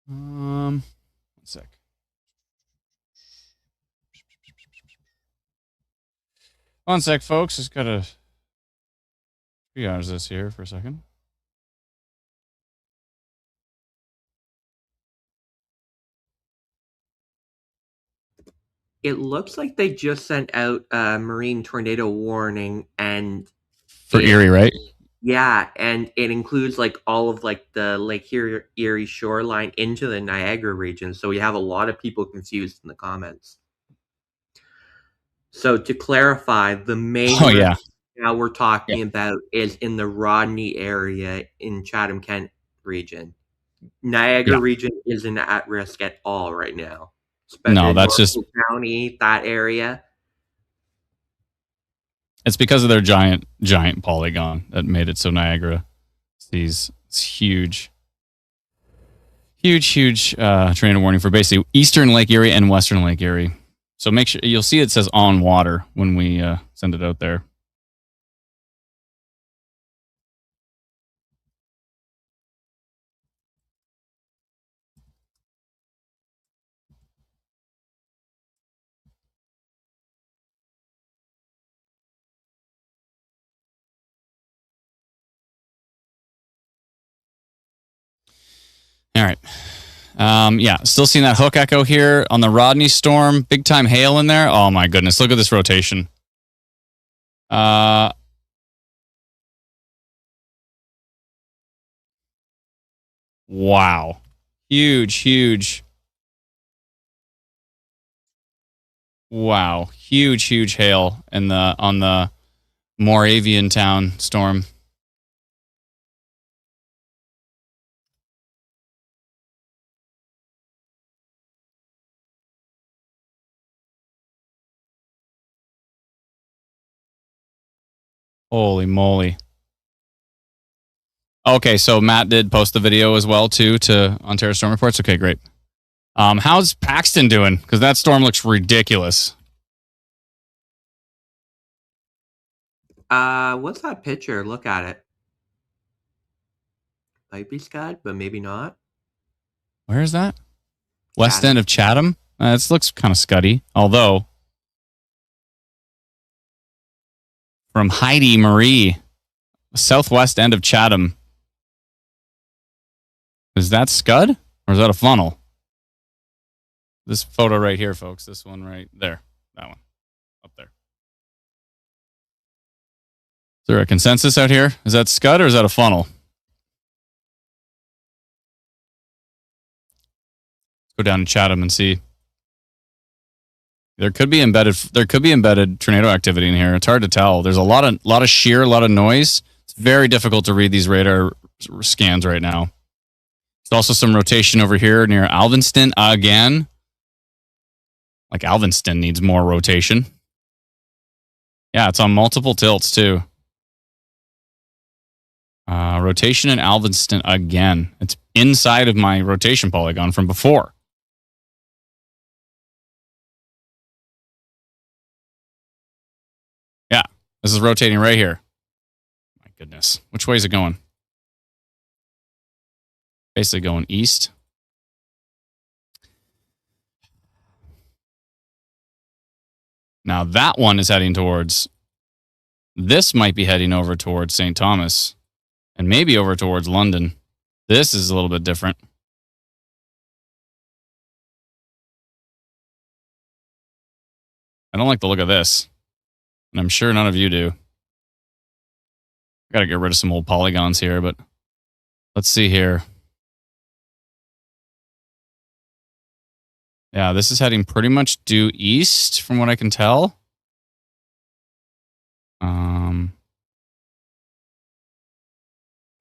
One sec. One sec, folks. Just gotta triage this here for a second. It looks like they just sent out a marine tornado warning, and For Erie, right? yeah, and it includes like all of like the Lake Erie shoreline into the Niagara region. So we have a lot of people confused in the comments. So to clarify, the main now we're talking about is in the Rodney area in Chatham-Kent region. Niagara region isn't at risk at all right now. Especially no, that's just County, that area. It's because of their giant polygon that made it so Niagara sees huge tornado warning for basically eastern Lake Erie and western Lake Erie. So make sure you'll see it says on water when we send it out there. All right. Yeah, still seeing that hook echo here on the Rodney storm. Big time hail in there. Oh my goodness, look at this rotation. Wow. Huge. Wow. Huge hail on the Moravian town storm. Holy moly. Okay, so Matt did post the video as well, too, to Ontario Storm Reports. Okay, great. How's Paxton doing? Because that storm looks ridiculous. What's that picture? Look at it. Might be Scud, but maybe not. Where is that? West Chatham. end of Chatham? This looks kind of scuddy. Although, from Heidi Marie, southwest end of Chatham. Is that scud? Or is that a funnel? This photo right here, folks. This one right there. That one. Up there. Is there a consensus out here? Is that scud or is that a funnel? Go down to Chatham and see. There could be embedded tornado activity in here. It's hard to tell. There's a lot of shear, a lot of noise. It's very difficult to read these radar scans right now. There's also some rotation over here near Alvinston again. Like Alvinston needs more rotation. Yeah, it's on multiple tilts too. Rotation in Alvinston again. It's inside of my rotation polygon from before. Yeah, this is rotating right here. My goodness. Which way is it going? Basically going east. Now that one is heading towards, this might be heading over towards St. Thomas and maybe over towards London. This is a little bit different. I don't like the look of this. And I'm sure none of you do. I got to get rid of some old polygons here, but let's see here. Yeah, this is heading pretty much due east from what I can tell.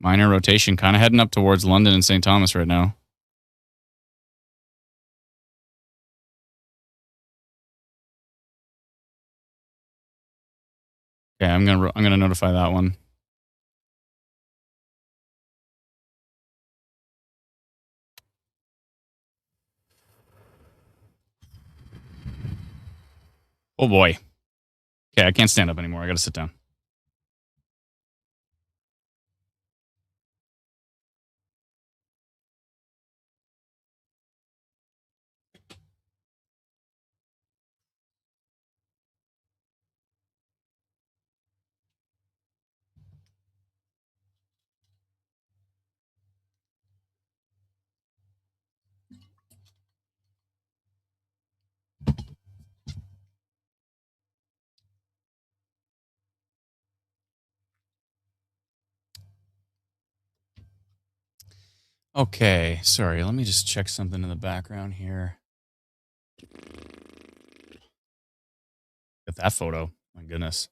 Minor rotation, kind of heading up towards London and St. Thomas right now. Okay, I'm gonna notify that one. Oh boy. Okay, I can't stand up anymore. I gotta sit down. Okay, sorry. Let me just check something in the background here. Get that photo. My goodness.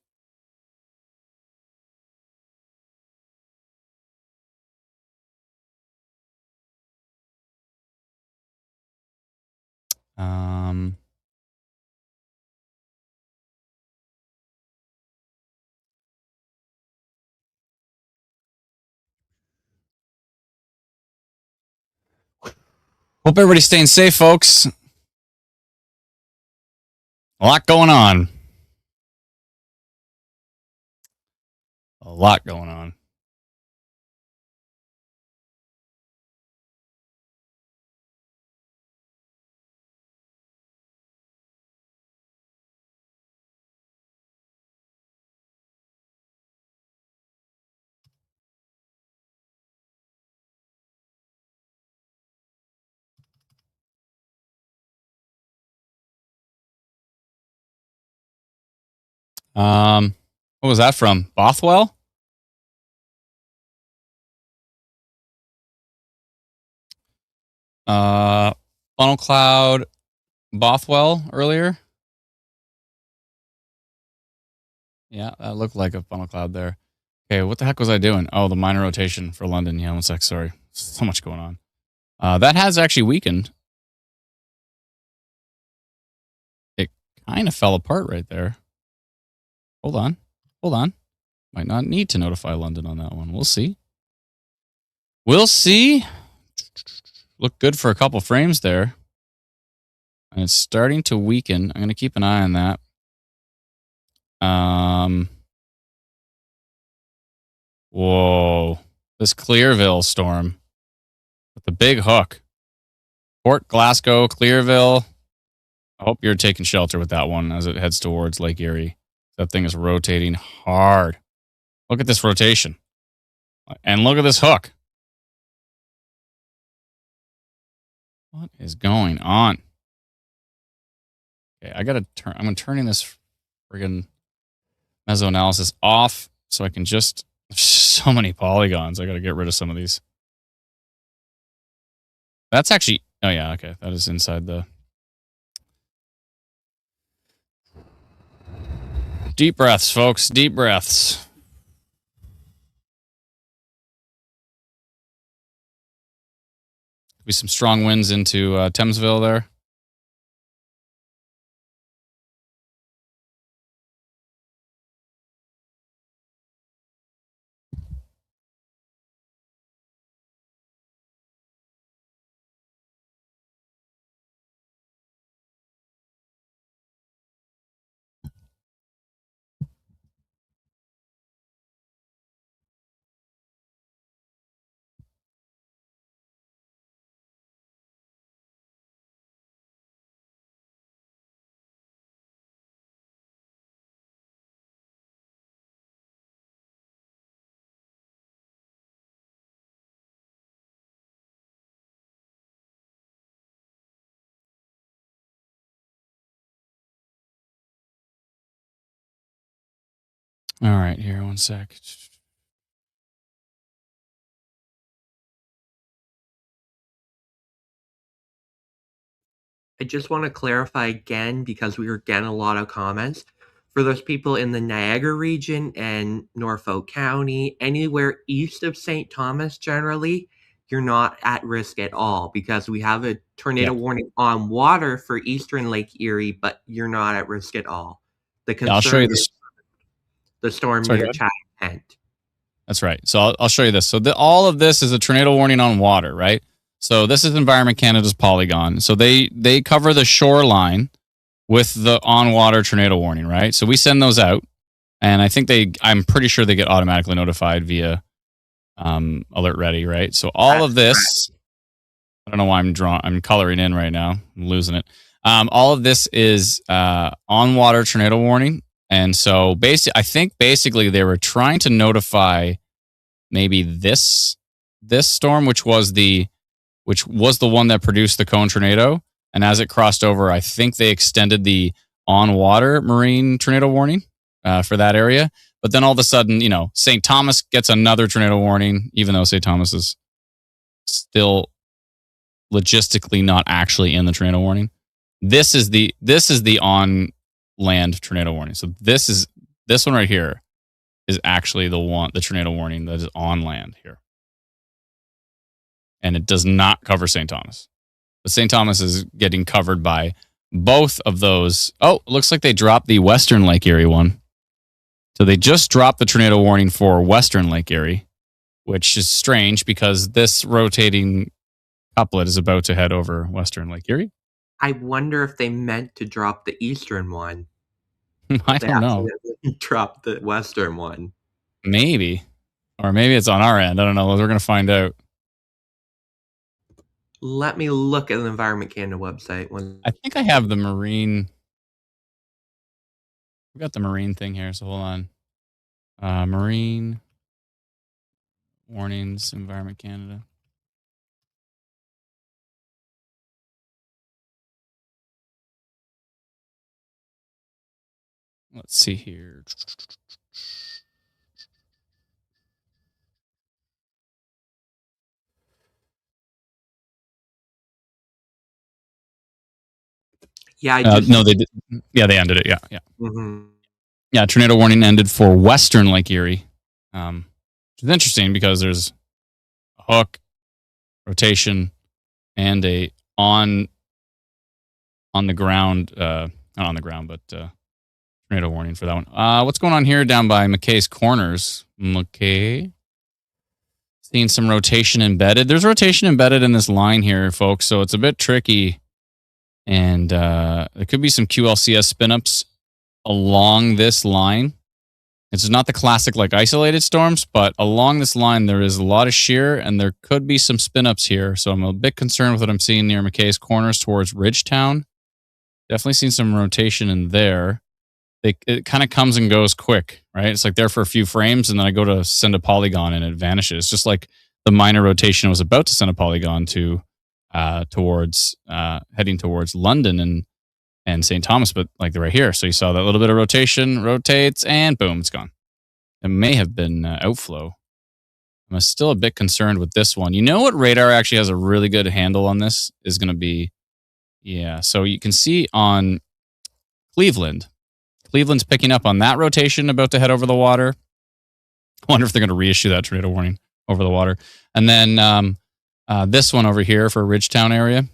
Hope everybody's staying safe, folks. A lot going on. A lot going on. What was that from? Bothwell? Funnel Cloud Bothwell earlier. Yeah, that looked like a funnel cloud there. Okay, what the heck was I doing? Oh, the minor rotation for London. Yeah, one sec. Sorry. So much going on. That has actually weakened. It kind of fell apart right there. Hold on. Hold on. Might not need to notify London on that one. We'll see. We'll see. Looked good for a couple frames there. And it's starting to weaken. I'm going to keep an eye on that. Whoa. This Clearville storm with the big hook. Port Glasgow, Clearville. I hope you're taking shelter with that one as it heads towards Lake Erie. That thing is rotating hard. Look at this rotation. And look at this hook. What is going on? Okay, I gotta turn. I'm turning this friggin' mesoanalysis off so I can just. There's so many polygons. I gotta get rid of some of these. That's actually. Oh yeah, okay. That is inside the. Deep breaths, folks. Deep breaths. Be some strong winds into Thamesville there. All right, here, one sec. I just want to clarify again, because we were getting a lot of comments. For those people in the Niagara region and Norfolk County, anywhere east of St. Thomas, generally, you're not at risk at all, because we have a tornado warning on water for eastern Lake Erie, but you're not at risk at all. The concern I'll show you is the storm near Chatham. That's right. So I'll show you this. So all of this is a tornado warning on water, right? So this is Environment Canada's Polygon. So they cover the shoreline with the on-water tornado warning, right? So we send those out, and I'm pretty sure they get automatically notified via Alert Ready, right? So all of this, I don't know why I'm coloring in right now. I'm losing it. All of this is on-water tornado warning. And so I think basically they were trying to notify maybe this storm, which was the one that produced the cone tornado. And as it crossed over, I think they extended the on-water marine tornado warning for that area. But then all of a sudden, St. Thomas gets another tornado warning, even though St. Thomas is still logistically not actually in the tornado warning. This is the on-land tornado warning. So this one right here is actually the tornado warning that is on land here. And it does not cover St. Thomas. But St. Thomas is getting covered by both of those. Oh, it looks like they dropped the Western Lake Erie one. So they just dropped the tornado warning for Western Lake Erie, which is strange because this rotating couplet is about to head over Western Lake Erie. I wonder if they meant to drop the eastern one. I don't know. Drop the western one. Maybe. Or maybe it's on our end. I don't know. We're going to find out. Let me look at the Environment Canada website. I think I have the marine. We got the marine thing here, so hold on. Marine warnings, Environment Canada. Let's see here. Yeah, no, they did. Yeah, they ended it. Yeah. Mm-hmm. Yeah, tornado warning ended for Western Lake Erie. Which is interesting because there's a hook, rotation, and a on the ground, not on the ground, but tornado warning for that one. What's going on here down by McKay's Corners? McKay. Seeing some rotation embedded. There's rotation embedded in this line here, folks, so it's a bit tricky. And there could be some QLCS spin-ups along this line. It's not the classic like isolated storms, but along this line there is a lot of shear and there could be some spin ups here. So I'm a bit concerned with what I'm seeing near McKay's Corners towards Ridgetown. Definitely seen some rotation in there. It kind of comes and goes quick, right? It's like there for a few frames and then I go to send a polygon and it vanishes. Just like the minor rotation was about to send a polygon to towards heading towards London and St. Thomas, but like they're right here. So you saw that little bit of rotation, rotates, and boom, it's gone. It may have been outflow. I'm still a bit concerned with this one. You know what radar actually has a really good handle on this is going to be, yeah. So you can see on Cleveland's picking up on that rotation about to head over the water. I wonder if they're going to reissue that tornado warning over the water. And then this one over here for Ridgetown area.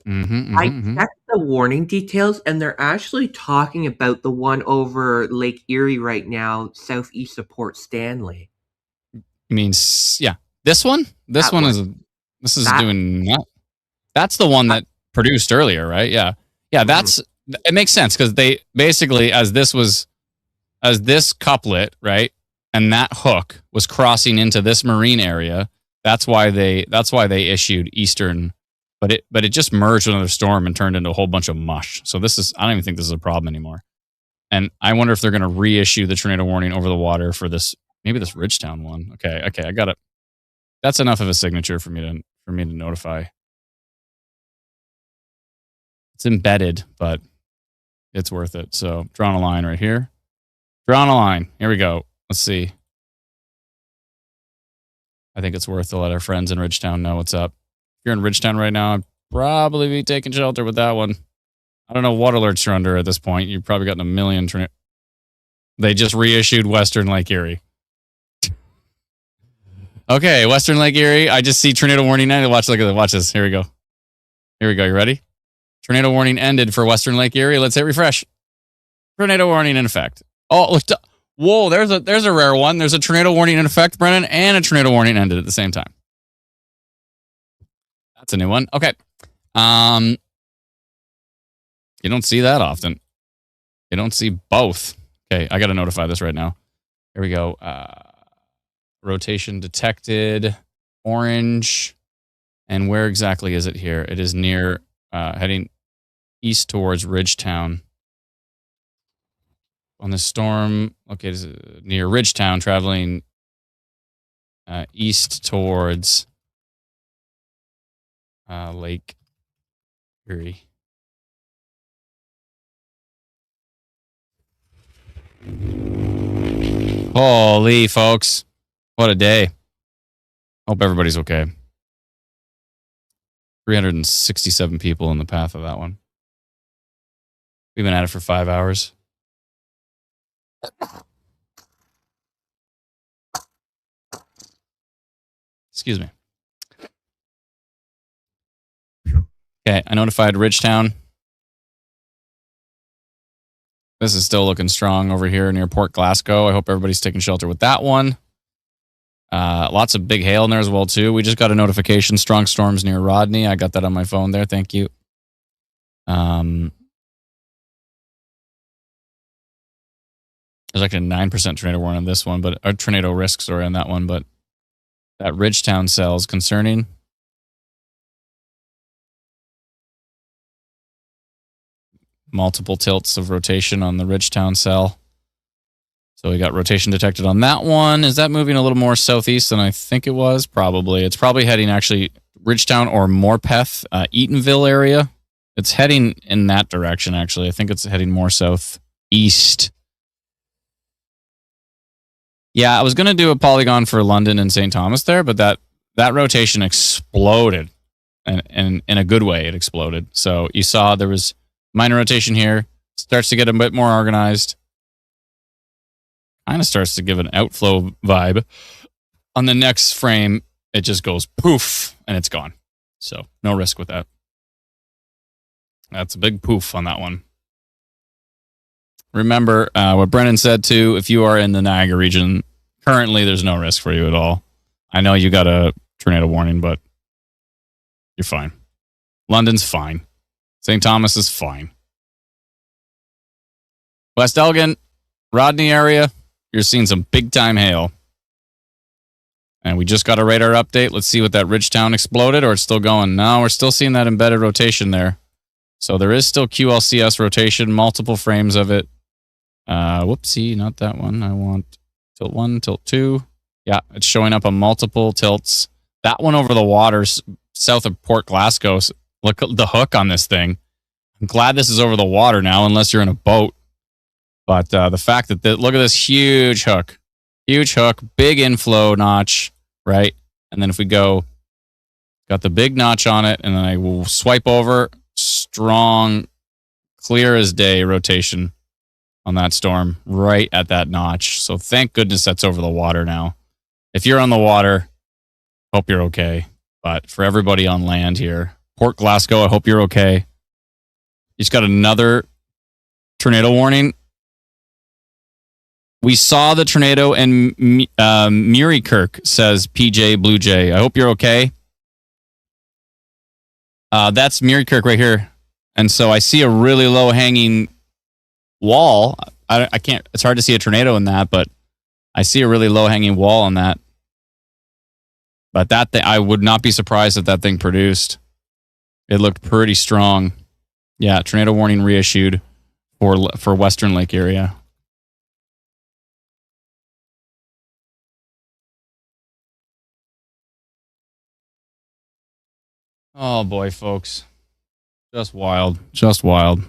I checked the warning details, and they're actually talking about the one over Lake Erie right now, southeast of Port Stanley. Means yeah, this one. This That one one. is That- doing that. That's the one that produced earlier, right? Yeah, yeah. That's it makes sense because they basically as this couplet, right, and that hook was crossing into this marine area. That's why they issued Eastern. But it just merged with another storm and turned into a whole bunch of mush. So I don't even think this is a problem anymore. And I wonder if they're going to reissue the tornado warning over the water for maybe this Ridgetown one. Okay, I got it. That's enough of a signature for me to notify. It's embedded, but it's worth it. So drawing a line right here. Drawing a line. Here we go. Let's see. I think it's worth to let our friends in Ridgetown know what's up. If you're in Ridgetown right now, I'd probably be taking shelter with that one. I don't know what alerts you're under at this point. You've probably gotten a million. They just reissued Western Lake Erie. Okay, Western Lake Erie. I just see tornado warning ended. Watch this. Here we go. You ready? Tornado warning ended for Western Lake Erie. Let's hit refresh. Tornado warning in effect. Oh, look. Whoa, there's a rare one. There's a tornado warning in effect, Brennan, and a tornado warning ended at the same time. That's a new one. Okay. You don't see that often. You don't see both. Okay, I got to notify this right now. Here we go. Rotation detected. Orange. And where exactly is it here? It is near, heading east towards Ridgetown. On the storm, okay, it's near Ridgetown, traveling east towards Lake Erie. Holy folks, what a day. Hope everybody's okay. 367 people in the path of that one. We've been at it for 5 hours. Excuse me. Okay, I notified Ridgetown. This is still looking strong over here near Port Glasgow. I hope everybody's taking shelter with that one. Lots of big hail in there as well, too. We just got a notification, strong storms near Rodney. I got that on my phone there. Thank you. There's actually a 9% tornado warning on this one, but a tornado risk story on that one. But that Ridgetown cell is concerning. Multiple tilts of rotation on the Ridgetown cell. So we got rotation detected on that one. Is that moving a little more southeast than I think it was? Probably. It's probably heading actually Ridgetown or Morpeth, Eatonville area. It's heading in that direction, actually. I think it's heading more southeast. Yeah, I was going to do a polygon for London and St. Thomas there, but that rotation exploded. And in a good way, it exploded. So you saw there was minor rotation here. Starts to get a bit more organized. Kind of starts to give an outflow vibe. On the next frame, it just goes poof, and it's gone. So no risk with that. That's a big poof on that one. Remember what Brennan said, too. If you are in the Niagara region, currently there's no risk for you at all. I know you got a tornado warning, but you're fine. London's fine. St. Thomas is fine. West Elgin, Rodney area, you're seeing some big time hail. And we just got a radar update. Let's see what that Ridgetown exploded or it's still going. No, we're still seeing that embedded rotation there. So there is still QLCS rotation, multiple frames of it. Whoopsie, not that one. I want tilt 1, tilt 2. Yeah, it's showing up on multiple tilts. That one over the waters south of Port Glasgow. Look at the hook on this thing. I'm glad this is over the water now, unless you're in a boat. But the fact that, look at this huge hook, big inflow notch, right? And then if we go, got the big notch on it, and then I will swipe over, strong, clear as day rotation on that storm, right at that notch. So thank goodness that's over the water now. If you're on the water, hope you're okay. But for everybody on land here, Port Glasgow, I hope you're okay. You just got another tornado warning. We saw the tornado in Muirkirk, says PJ Blue Jay. I hope you're okay. That's Muirkirk right here. And so I see a really low hanging wall. I can't, it's hard to see a tornado in that, but I see a really low hanging wall on that. But that thing, I would not be surprised if that thing produced. It looked pretty strong. Yeah, tornado warning reissued for Western Lake area. Oh boy, folks. Just wild. Just wild.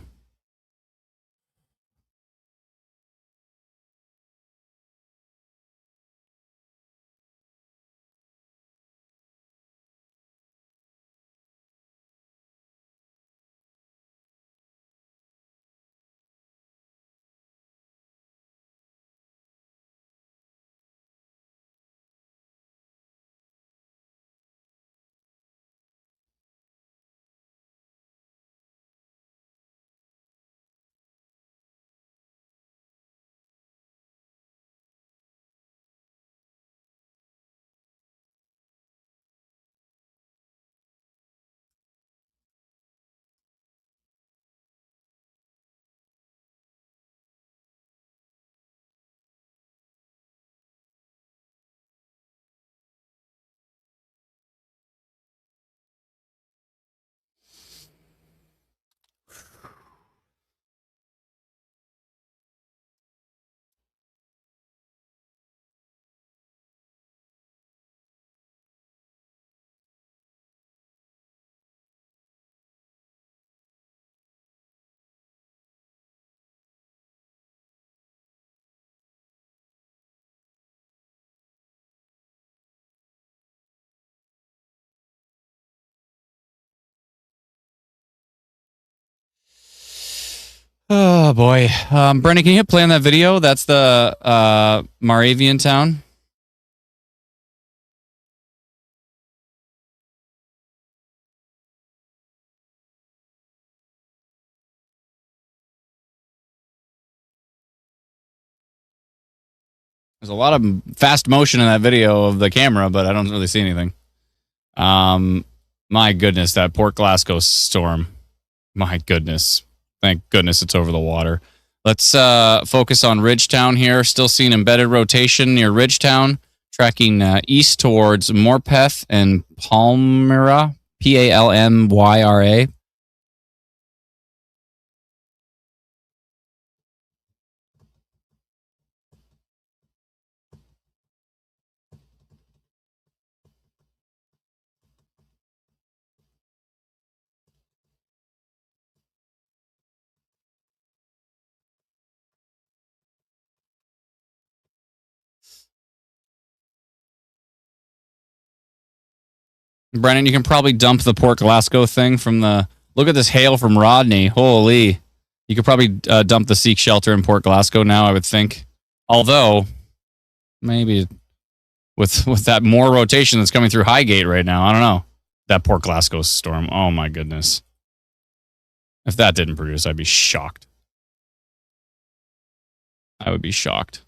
Oh boy. Brendan, can you play on that video? That's the Moravian town. There's a lot of fast motion in that video of the camera, but I don't really see anything. My goodness, that Port Glasgow storm. My goodness. Thank goodness it's over the water. Let's focus on Ridgetown here. Still seeing embedded rotation near Ridgetown, tracking east towards Morpeth and Palmyra, Palmyra. Brennan, you can probably dump the Port Glasgow thing from the... Look at this hail from Rodney. Holy. You could probably dump the Sikh shelter in Port Glasgow now, I would think. Although, maybe with that more rotation that's coming through Highgate right now, I don't know. That Port Glasgow storm. Oh, my goodness. If that didn't produce, I'd be shocked. I would be shocked.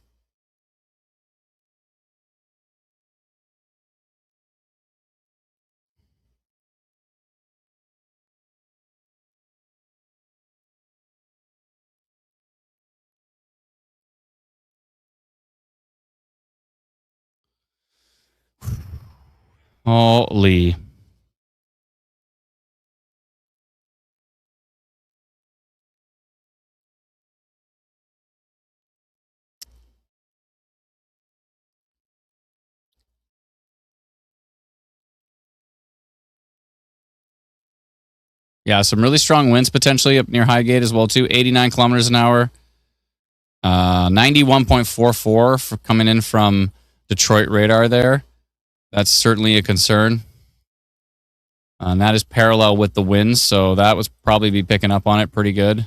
Holy. Yeah, some really strong winds potentially up near Highgate as well too. 89 kilometers an hour. 91.44 for coming in from Detroit radar there. That's certainly a concern. And that is parallel with the winds, so that was probably be picking up on it pretty good.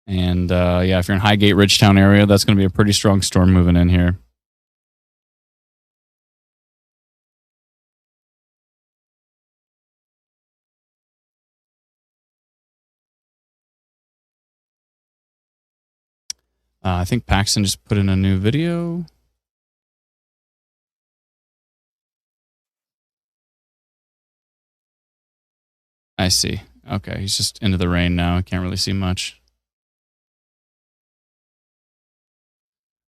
And yeah, if you're in Highgate, Ridgetown area, that's going to be a pretty strong storm moving in here. I think Paxton just put in a new video. I see. Okay, he's just into the rain now. I can't really see much.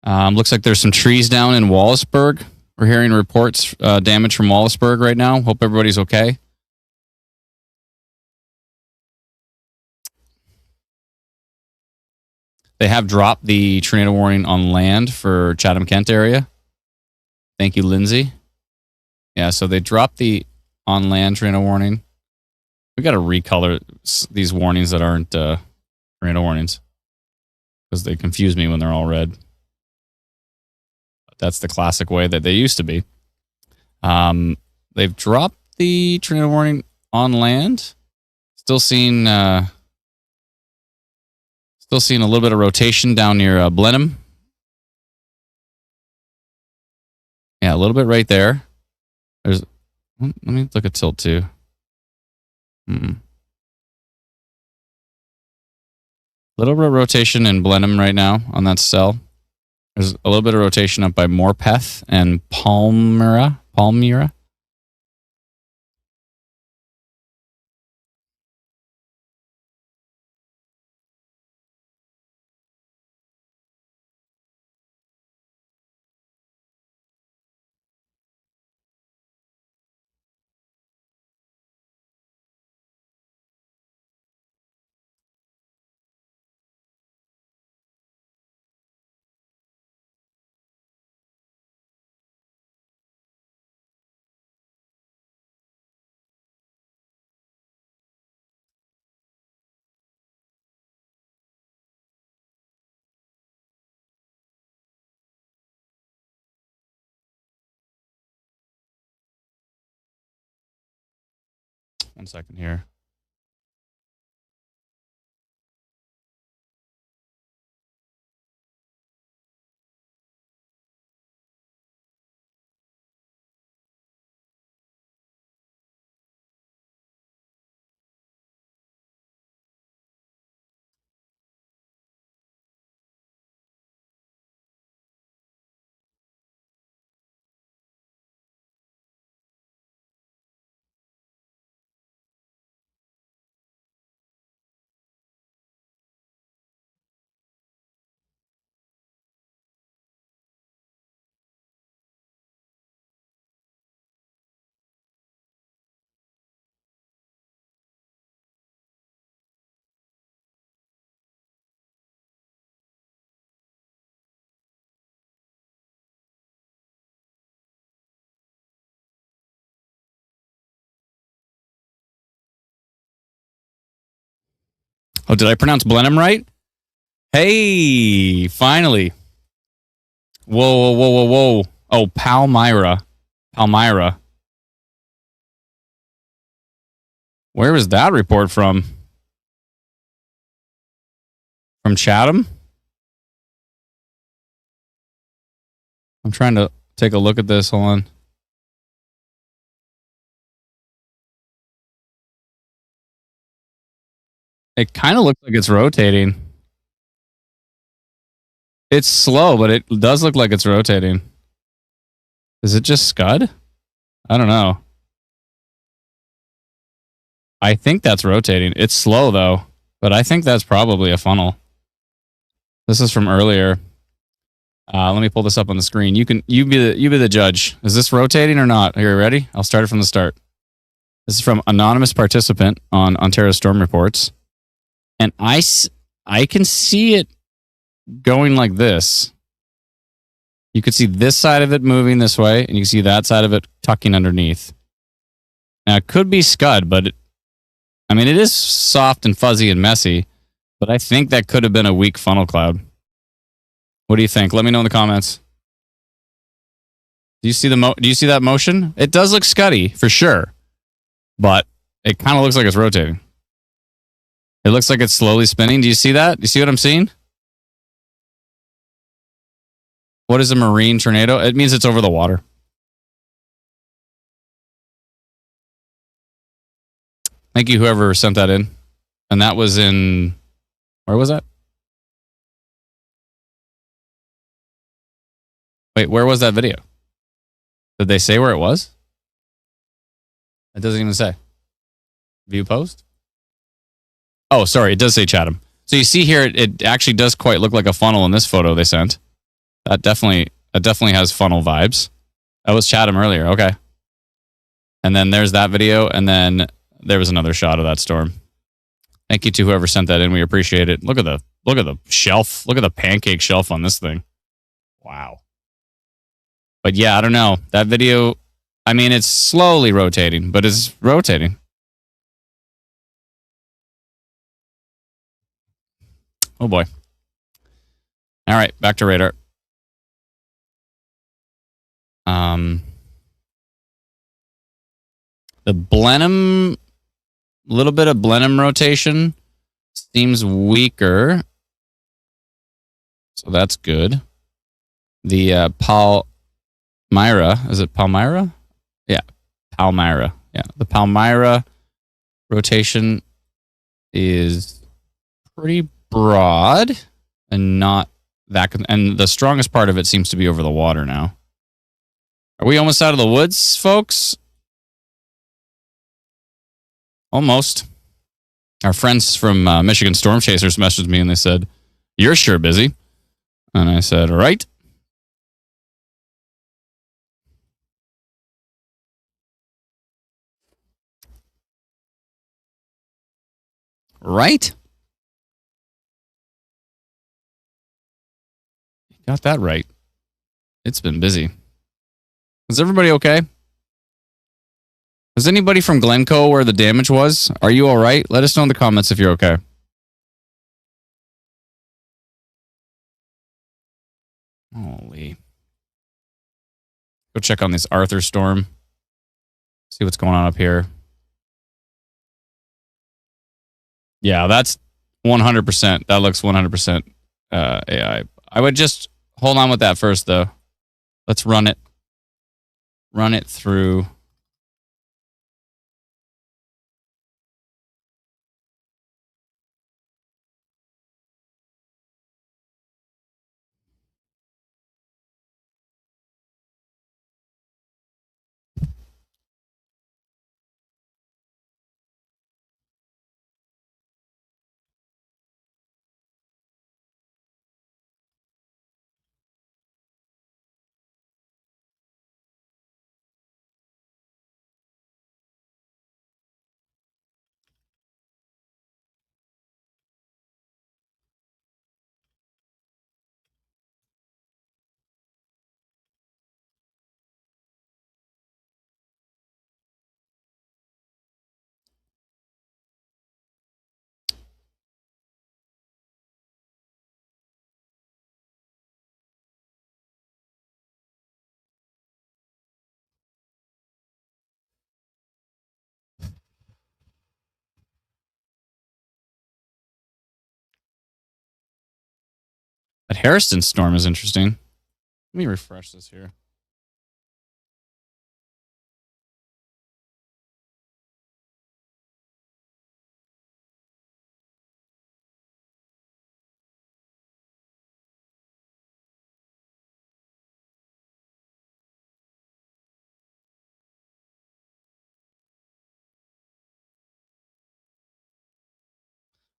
Looks like there's some trees down in Wallaceburg. We're hearing reports damage from Wallaceburg right now. Hope everybody's okay. They have dropped the tornado warning on land for Chatham-Kent area. Thank you, Lindsay. Yeah, so they dropped the on-land tornado warning. We got to recolor these warnings that aren't tornado warnings because they confuse me when they're all red. That's the classic way that they used to be. They've dropped the tornado warning on land. Still seeing a little bit of rotation down near Blenheim. Yeah, a little bit right there. Let me look at tilt too. Little bit of rotation in Blenheim right now on that cell. There's a little bit of rotation up by Morpeth and Palmyra. 1 second here. Oh, did I pronounce Blenheim right? Hey, finally. Whoa. Oh, Palmyra. Where was that report from? From Chatham? I'm trying to take a look at this. Hold on. It kind of looks like it's rotating. It's slow, but it does look like it's rotating. Is it just Scud? I don't know. I think that's rotating. It's slow, though, but I think that's probably a funnel. This is from earlier. Let me pull this up on the screen. You be the judge. Is this rotating or not? Are you ready? I'll start it from the start. This is from anonymous participant on Ontario Storm Reports, and I can see it going like this. You could see this side of it moving this way, and you can see that side of it tucking underneath. Now it could be scud, but it is soft and fuzzy and messy. But I think that could have been a weak funnel cloud. What do you think? Let me know in the comments. Do you see that motion? It does look scuddy for sure, but it kind of looks like it's rotating. It looks like it's slowly spinning. Do you see that? Do you see what I'm seeing? What is a marine tornado? It means it's over the water. Thank you, whoever sent that in. And that was in, where was that? Wait, where was that video? Did they say where it was? It doesn't even say. View post? Oh, sorry, it does say Chatham. So you see here, it actually does quite look like a funnel in this photo they sent. That definitely has funnel vibes. That was Chatham earlier, okay. And then there's that video, and then there was another shot of that storm. Thank you to whoever sent that in. We appreciate it. Look at the shelf. Look at the pancake shelf on this thing. Wow. But yeah, I don't know. That video, it's slowly rotating, but it's rotating. Oh boy. All right, back to radar. The Blenheim, little bit of Blenheim rotation seems weaker. So that's good. The Palmyra, is it Palmyra? Yeah, Palmyra. Yeah, the Palmyra rotation is pretty broad and not that. And the strongest part of it seems to be over the water now. Are we almost out of the woods, folks? Almost. Our friends from Michigan Storm Chasers messaged me and they said, "You're sure busy." And I said, "Right." Right? Got that right. It's been busy. Is everybody okay? Is anybody from Glencoe where the damage was? Are you all right? Let us know in the comments if you're okay. Holy. Go check on this Arthur storm. See what's going on up here. Yeah, that's 100%. That looks 100% AI. I would just hold on with that first, though. Let's run it. Run it through. That Harrison storm is interesting. Let me refresh this here.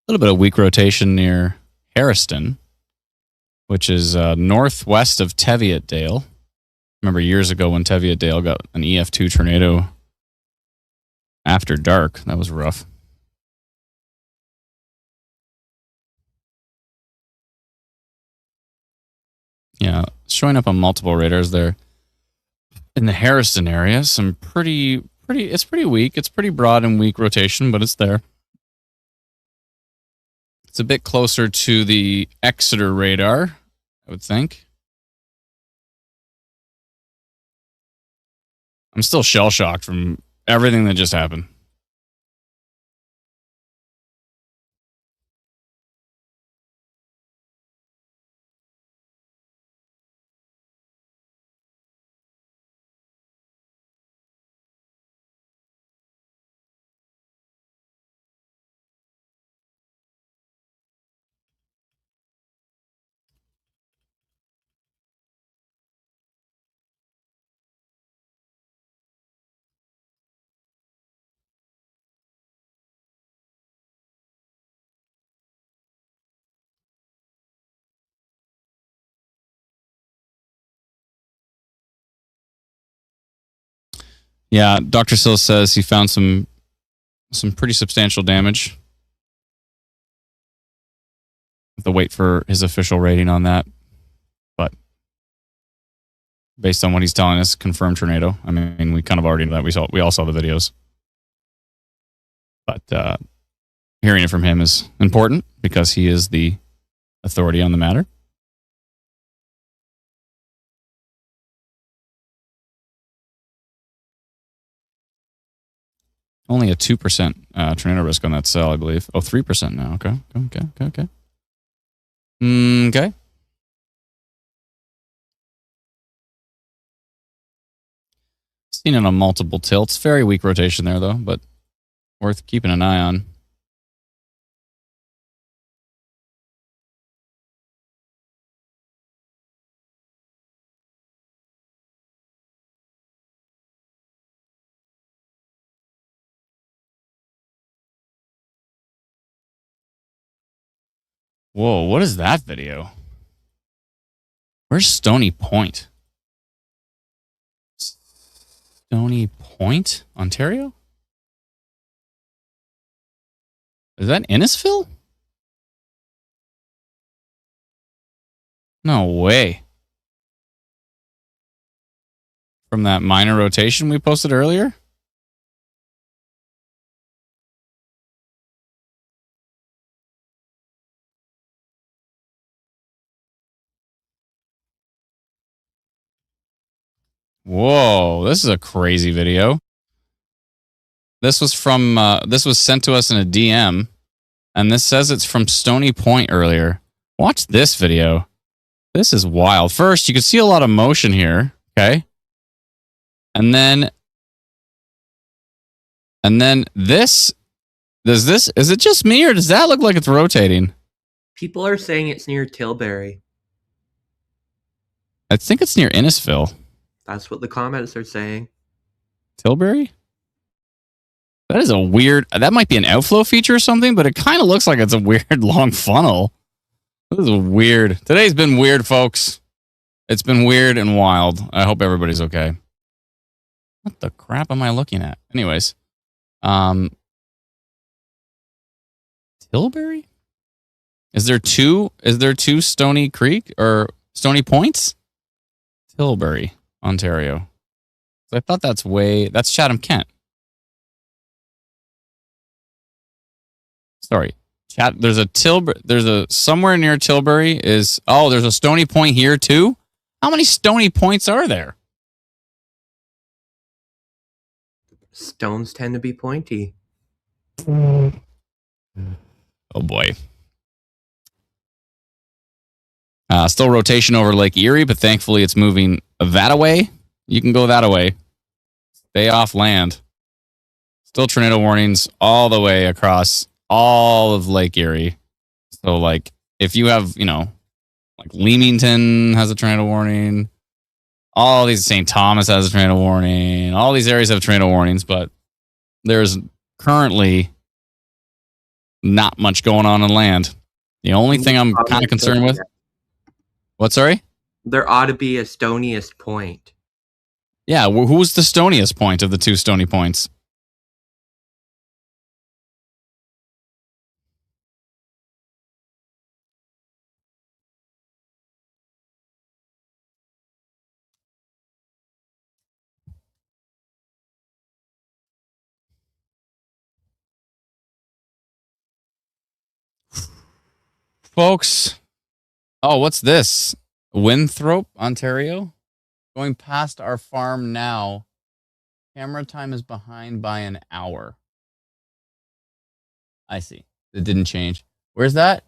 A little bit of weak rotation near Harriston. which is northwest of Teviotdale. Remember years ago when Teviotdale got an EF2 tornado after dark? That was rough. Yeah, showing up on multiple radars there. In the Harrison area, some it's pretty weak. It's pretty broad and weak rotation, but it's there. It's a bit closer to the Exeter radar, I would think. I'm still shell-shocked from everything that just happened. Yeah, Dr. Sill says he found some pretty substantial damage. Have to wait for his official rating on that. But based on what he's telling us, confirmed tornado. I mean, we kind of already know that. We all saw the videos. But hearing it from him is important because he is the authority on the matter. Only a 2% tornado risk on that cell, I believe. Oh, 3% now. Okay. Okay. Seen it on multiple tilts. Very weak rotation there, though, but worth keeping an eye on. Whoa, what is that video? Where's Stony Point? Stony Point, Ontario? Is that Innisfil? No way. From that minor rotation we posted earlier? Whoa, this is a crazy video. This was from this was sent to us in a DM, and this says it's from Stony Point earlier. Watch this video. This is wild. First, you can see a lot of motion here, okay? And then this is it just me or does that look like it's rotating? People are saying it's near Tilbury. I think it's near Innisfil. That's what the comments are saying. Tilbury? That is a weird... That might be an outflow feature or something, but it kind of looks like it's a weird long funnel. This is weird. Today's been weird, folks. It's been weird and wild. I hope everybody's okay. What the crap am I looking at? Anyways. Tilbury? Is there two Stony Creek or Stony Points? Tilbury, Ontario. I thought that's Chatham, Kent. Sorry. There's a somewhere near Tilbury there's a Stony Point here too. How many Stony Points are there? Stones tend to be pointy. Oh boy. Still rotation over Lake Erie, but thankfully it's moving that away. You can go that away. Stay off land. Still tornado warnings all the way across all of Lake Erie. So, like, if you have, like Leamington has a tornado warning. All these, St. Thomas has a tornado warning. All these areas have tornado warnings, but there's currently not much going on land. The only thing I'm kind of concerned with What, sorry? There ought to be a stoniest point. Yeah, who's the stoniest point of the two stony points? Folks. Oh, what's this? Winthrop, Ontario? Going past our farm now. Camera time is behind by an hour. I see. It didn't change. Where's that?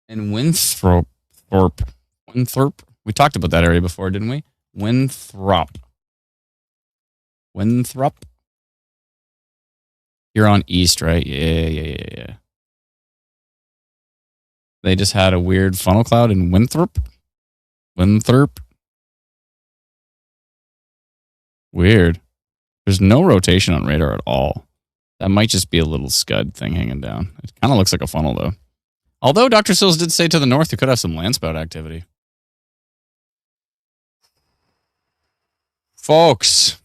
In Winthrop. Winthrop. We talked about that area before, didn't we? Winthrop. Winthrop. You're on east, right? Yeah. They just had a weird funnel cloud in Winthrop. Winthrop. Weird. There's no rotation on radar at all. That might just be a little scud thing hanging down. It kind of looks like a funnel, though. Although Dr. Sills did say to the north you could have some landspout activity. Folks.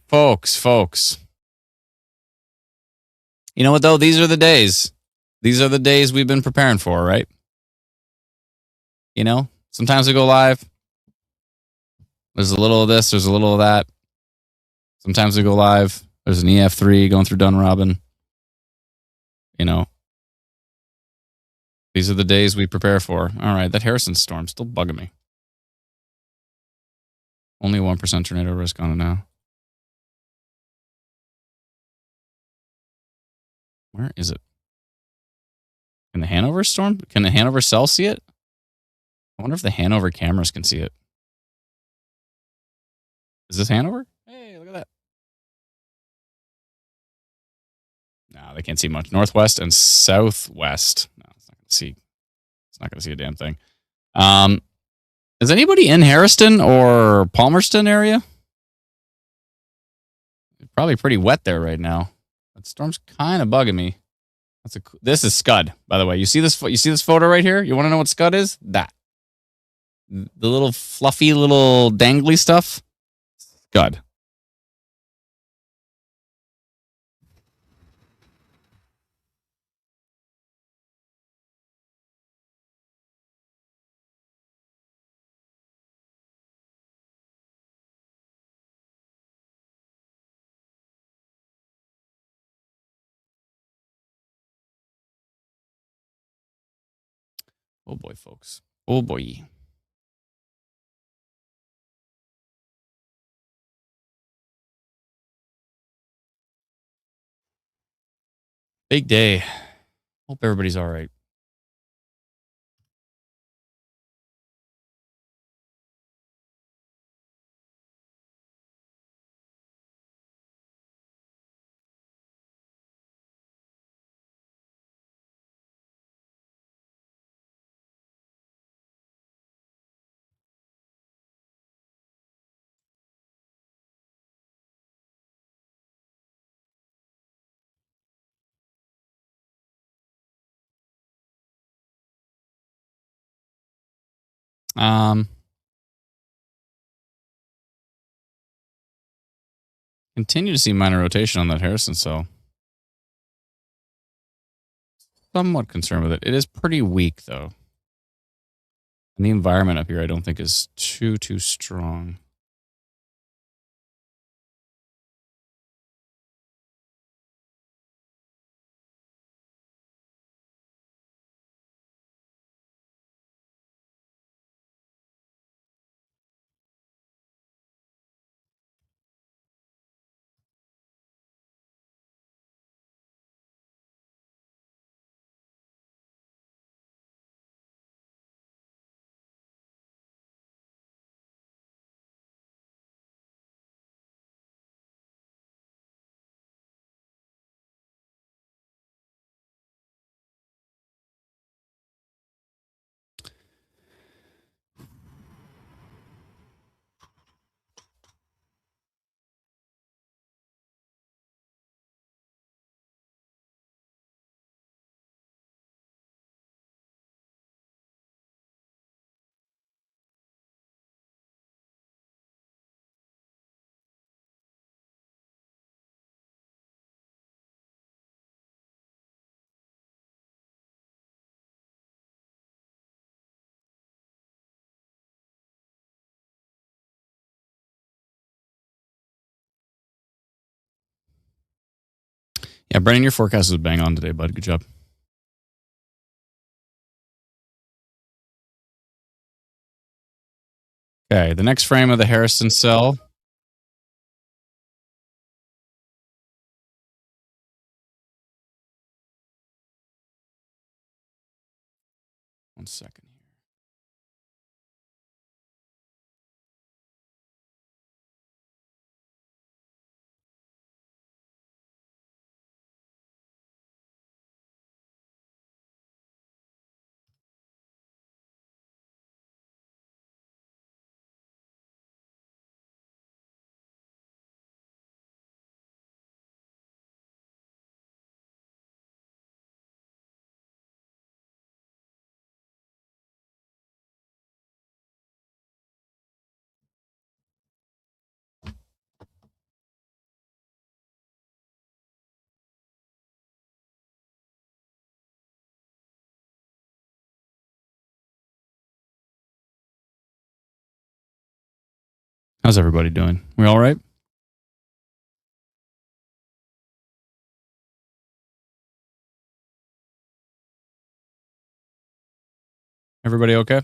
You know what, though? These are the days. These are the days we've been preparing for, right? You know, sometimes we go live. There's a little of this, there's a little of that. Sometimes we go live. There's an EF3 going through Dunrobin. You know, these are the days we prepare for. All right, that Harrison storm's still bugging me. Only 1% tornado risk on it now. Where is it? Can the Hanover storm? Can the Hanover cell see it? I wonder if the Hanover cameras can see it. Is this Hanover? Hey, look at that. No, they can't see much. Northwest and southwest. No, it's not going to see. It's not going to see a damn thing. Is anybody in Harriston or Palmerston area? It's probably pretty wet there right now. That storm's kind of bugging me. This is Scud, by the way. You see this? You see this photo right here? You want to know what Scud is? That. The little fluffy, little dangly stuff. Scud. Oh boy, folks. Oh boy. Big day. Hope everybody's all right. Continue to see minor rotation on that Harrison cell. Somewhat concerned with it. It is pretty weak, though. And the environment up here, I don't think, is too strong. Yeah, Brennan, your forecast is bang on today, bud. Good job. Okay, the next frame of the Harrison cell. One second here. How's everybody doing? We all right? Everybody okay?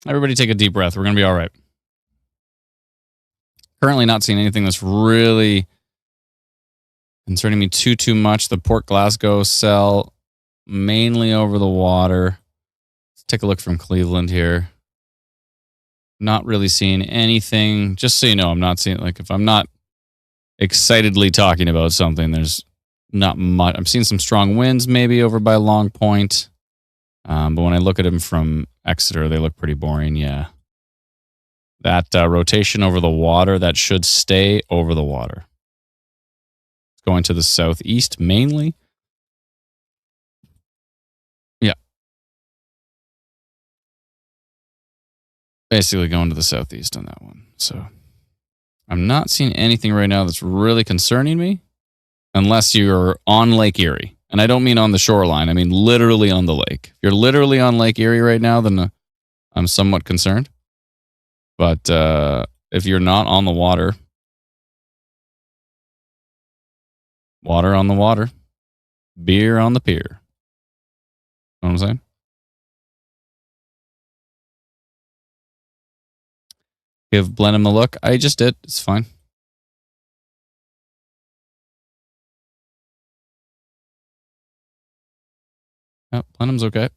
Everybody take a deep breath. We're going to be all right. Currently not seeing anything that's really concerning me too much. The Port Glasgow cell, mainly over the water. Let's take a look from Cleveland here. Not really seeing anything. Just so you know, I'm not seeing, like, if I'm not excitedly talking about something, there's not much. I'm seeing some strong winds maybe over by Long Point. But when I look at them from Exeter, they look pretty boring. Yeah. That rotation over the water, that should stay over the water. It's going to the southeast mainly. Yeah. Basically going to the southeast on that one. So I'm not seeing anything right now that's really concerning me unless you're on Lake Erie. And I don't mean on the shoreline. I mean literally on the lake. If you're literally on Lake Erie right now, then I'm somewhat concerned. But if you're not on the water, water on the water, beer on the pier. Know what I'm saying? Give Blenheim a look. I just did. It's fine. Oh, Blenheim's okay.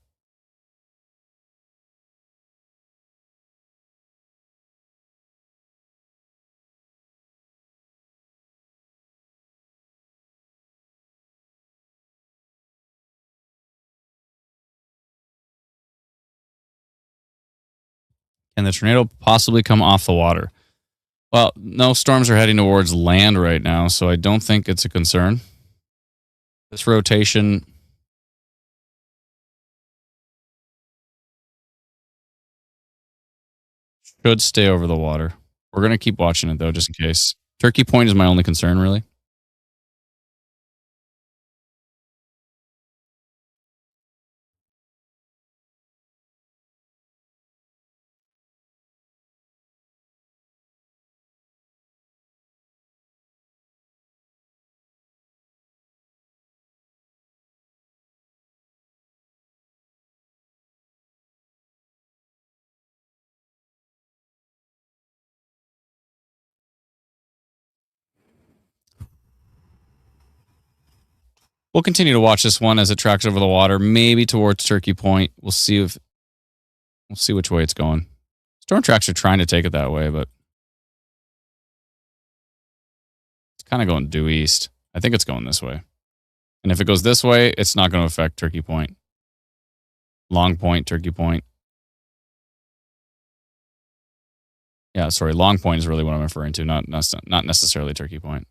Can the tornado possibly come off the water? Well, no storms are heading towards land right now, so I don't think it's a concern. This rotation should stay over the water. We're going to keep watching it, though, just in case. Turkey Point is my only concern, really. We'll continue to watch this one as it tracks over the water, maybe towards Turkey Point. We'll see which way it's going. Storm tracks are trying to take it that way, but it's kind of going due east. I think it's going this way. And if it goes this way, it's not going to affect Turkey Point. Long Point, Turkey Point. Yeah, sorry, Long Point is really what I'm referring to, not necessarily Turkey Point.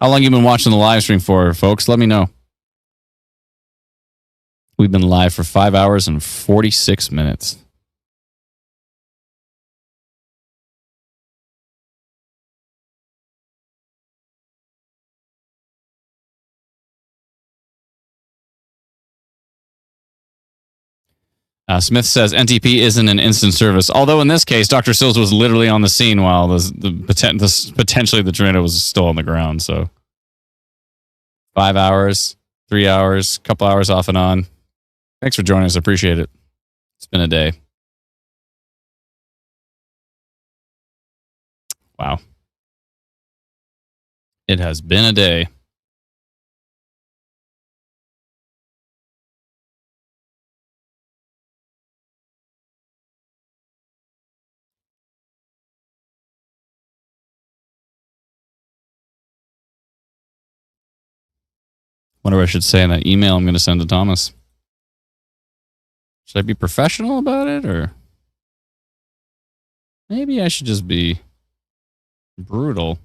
How long you been watching the live stream for, folks? Let me know. We've been live for 5 hours and 46 minutes. Smith says NTP isn't an instant service, although in this case, Dr. Sills was literally on the scene while potentially the tornado was still on the ground. So 5 hours, 3 hours, couple hours off and on. Thanks for joining us. Appreciate it. It's been a day. Wow. It has been a day. Wonder what I should say in that email I'm going to send to Thomas. Should I be professional about it, or maybe I should just be brutal?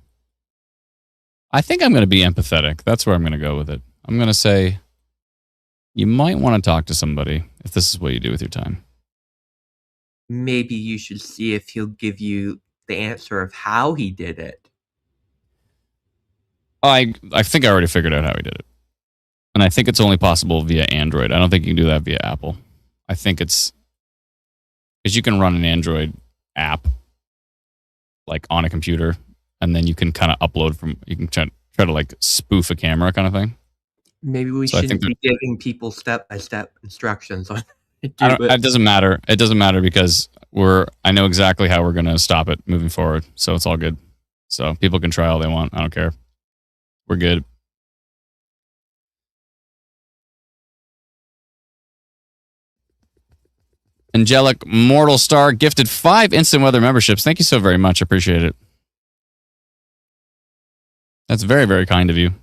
I think I'm going to be empathetic. That's where I'm going to go with it. I'm going to say, you might want to talk to somebody if this is what you do with your time. Maybe you should see if he'll give you the answer of how he did it. I think I already figured out how he did it. And I think it's only possible via Android. I don't think you can do that via Apple. I think it's because you can run an Android app like on a computer, and then you can kind of upload from, you can try to like spoof a camera kind of thing. Maybe we shouldn't be giving people step-by-step instructions on how to do it. It doesn't matter. It doesn't matter because I know exactly how we're going to stop it moving forward. So it's all good. So people can try all they want. I don't care. We're good. Angelic Mortal Star gifted 5 instant weather memberships. Thank you so very much. Appreciate it. That's very, very kind of you.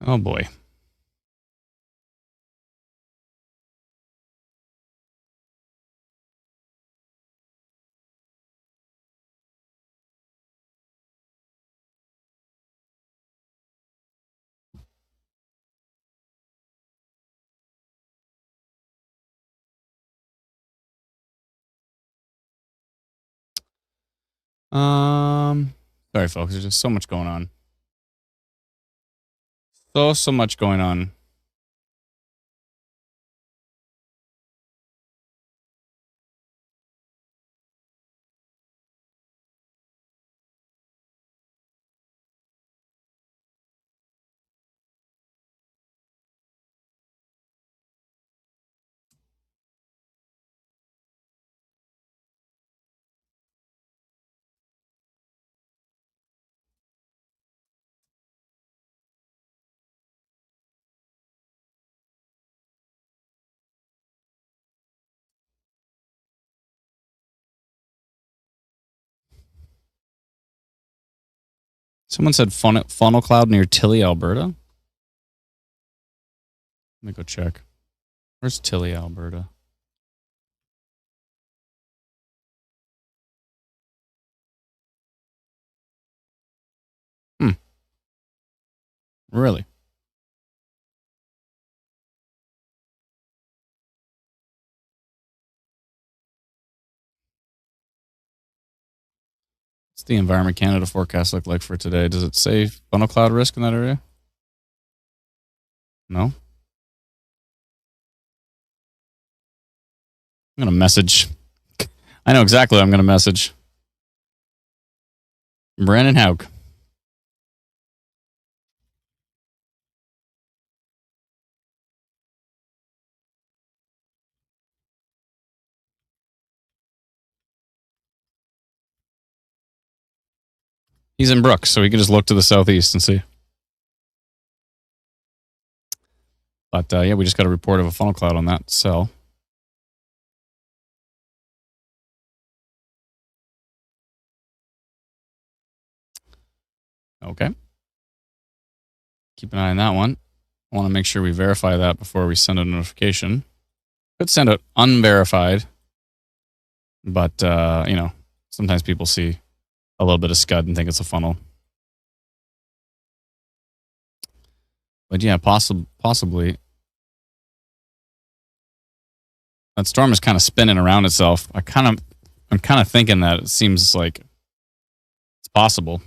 Oh boy. Sorry, folks. There's just so much going on. So much going on. Someone said funnel cloud near Tilly, Alberta. Let me go check. Where's Tilly, Alberta? Really? What's the Environment Canada forecast look like for today? Does it say funnel cloud risk in that area? No? I'm going to message. I know exactly what I'm going to message. Brandon Hauk. He's in Brooks, so we can just look to the southeast and see. But yeah, we just got a report of a funnel cloud on that cell. Okay. Keep an eye on that one. I want to make sure we verify that before we send a notification. Could send it unverified, but you know, sometimes people see a little bit of scud and think it's a funnel. But yeah, possibly. That storm is kind of spinning around itself. I'm kind of thinking that it seems like it's possible.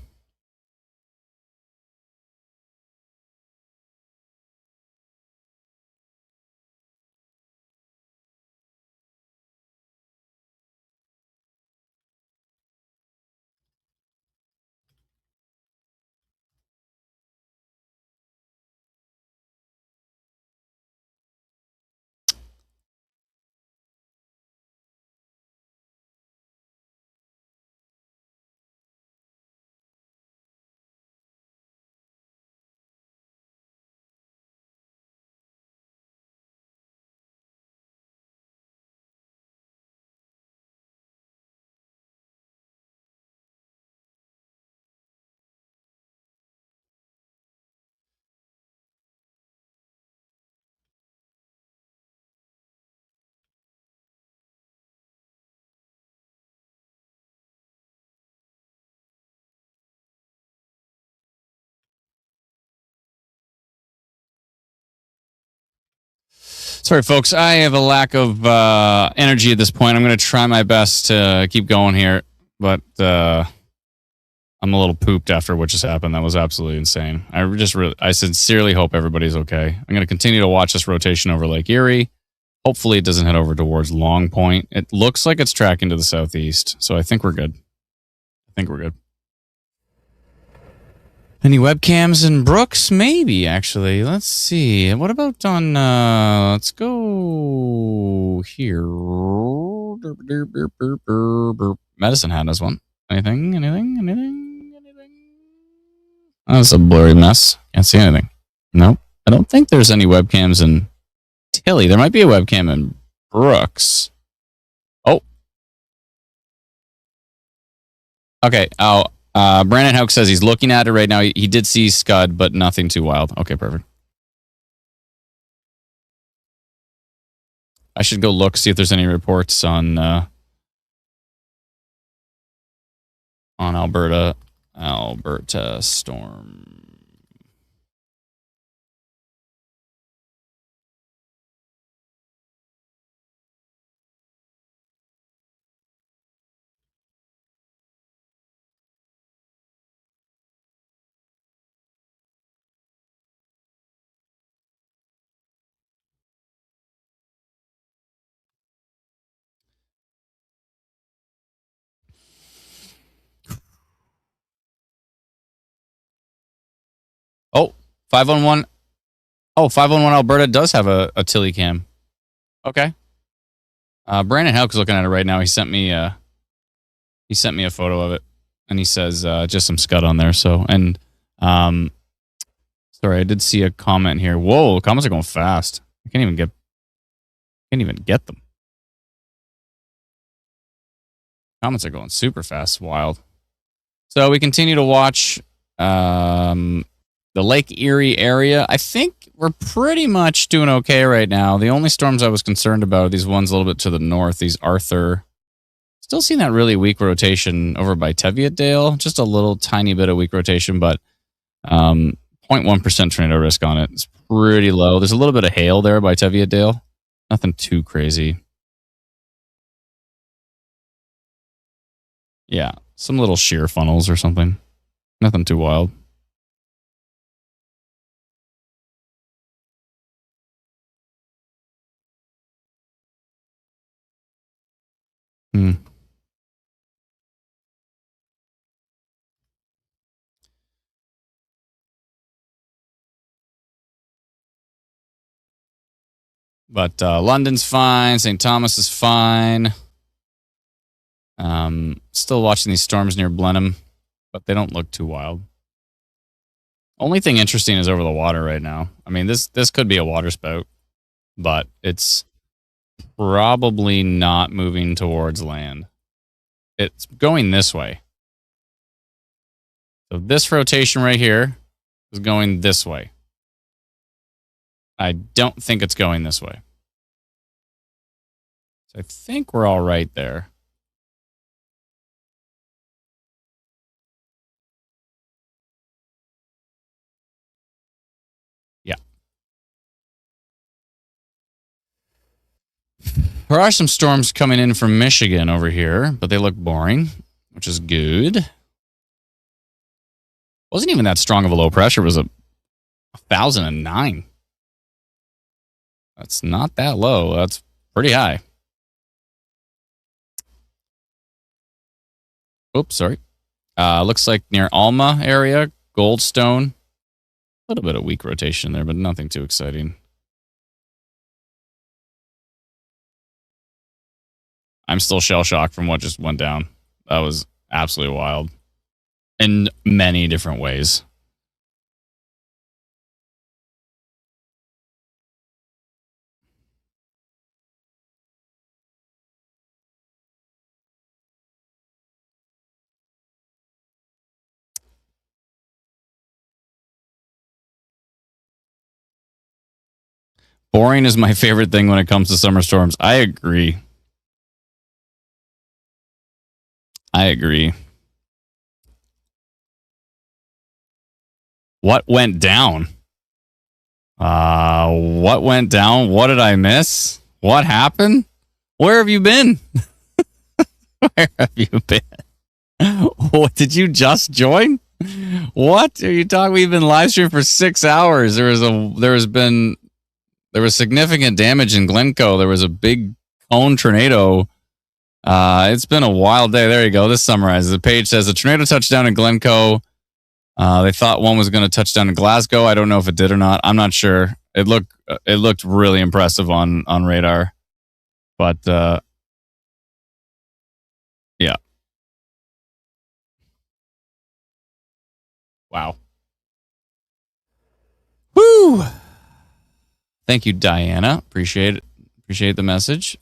Sorry, folks. I have a lack of energy at this point. I'm going to try my best to keep going here, but I'm a little pooped after what just happened. That was absolutely insane. I sincerely hope everybody's okay. I'm going to continue to watch this rotation over Lake Erie. Hopefully, it doesn't head over towards Long Point. It looks like it's tracking to the southeast, so I think we're good. Any webcams in Brooks? Maybe, actually. Let's see. What about on, let's go here. Medicine Hat has one. Anything? Oh, that's a blurry mess. Can't see anything. Nope. I don't think there's any webcams in Tilly. There might be a webcam in Brooks. Oh. Okay. Oh. Brandon Hauk says he's looking at it right now. He did see scud, but nothing too wild. Okay, perfect. I should go look, see if there's any reports on Alberta storm. Oh, 511. Oh, 511 Alberta does have a Tilly cam. Okay. Brandon Hauk is looking at it right now. He sent me a photo of it, and he says just some scud on there. So, and sorry, I did see a comment here. Whoa, comments are going fast. I can't even get them. Comments are going super fast. Wild. So we continue to watch the Lake Erie area. I think we're pretty much doing okay right now. The only storms I was concerned about are these ones a little bit to the north, these Arthur. Still seeing that really weak rotation over by Teviotdale. Just a little tiny bit of weak rotation, but 0.1% tornado risk on it. It's pretty low. There's a little bit of hail there by Teviotdale. Nothing too crazy. Yeah, some little shear funnels or something. Nothing too wild. But London's fine. St. Thomas is fine. Still watching these storms near Blenheim, but they don't look too wild. Only thing interesting is over the water right now. I mean, this could be a water spout, but it's probably not moving towards land. It's going this way. So this rotation right here is going this way. I don't think it's going this way. So I think we're all right there. Yeah. There are some storms coming in from Michigan over here, but they look boring, which is good. Wasn't even that strong of a low pressure. It was a 1,009. That's not that low. That's pretty high. Oops, sorry. Looks like near Alma area, Goldstone. A little bit of weak rotation there, but nothing too exciting. I'm still shell-shocked from what just went down. That was absolutely wild. In many different ways. Boring is my favorite thing when it comes to summer storms. I agree. I agree. What went down? What went down? What did I miss? What happened? Where have you been? Where have you been? What, did you just join? What are you talking? We've been live streaming for 6 hours. There was significant damage in Glencoe. There was a big cone tornado. It's been a wild day. There you go. This summarizes. The page says a tornado touched down in Glencoe. They thought one was going to touch down in Glasgow. I don't know if it did or not. I'm not sure. It looked really impressive on radar, but yeah. Wow. Woo! Thank you, Diana. Appreciate it. Appreciate the message.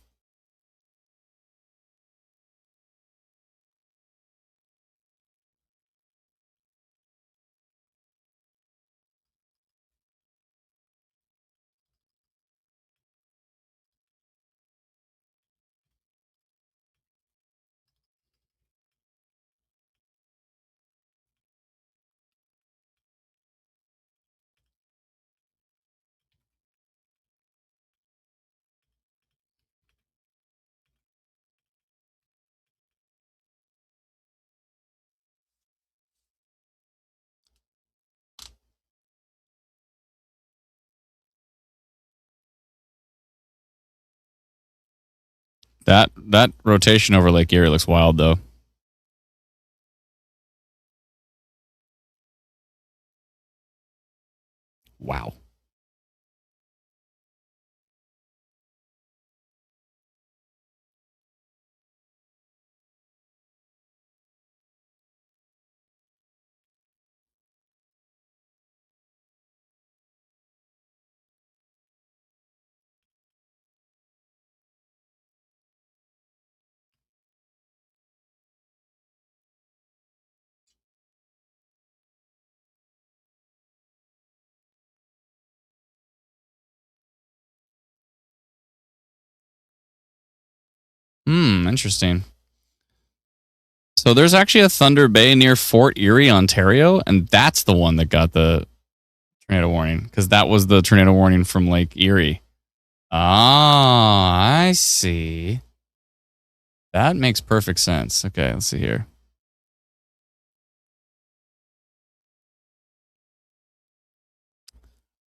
That rotation over Lake Erie looks wild, though. Wow. Interesting. So there's actually a Thunder Bay near Fort Erie, Ontario, and that's the one that got the tornado warning, because that was the tornado warning from Lake Erie. Ah, I see. That makes perfect sense. Okay, let's see here.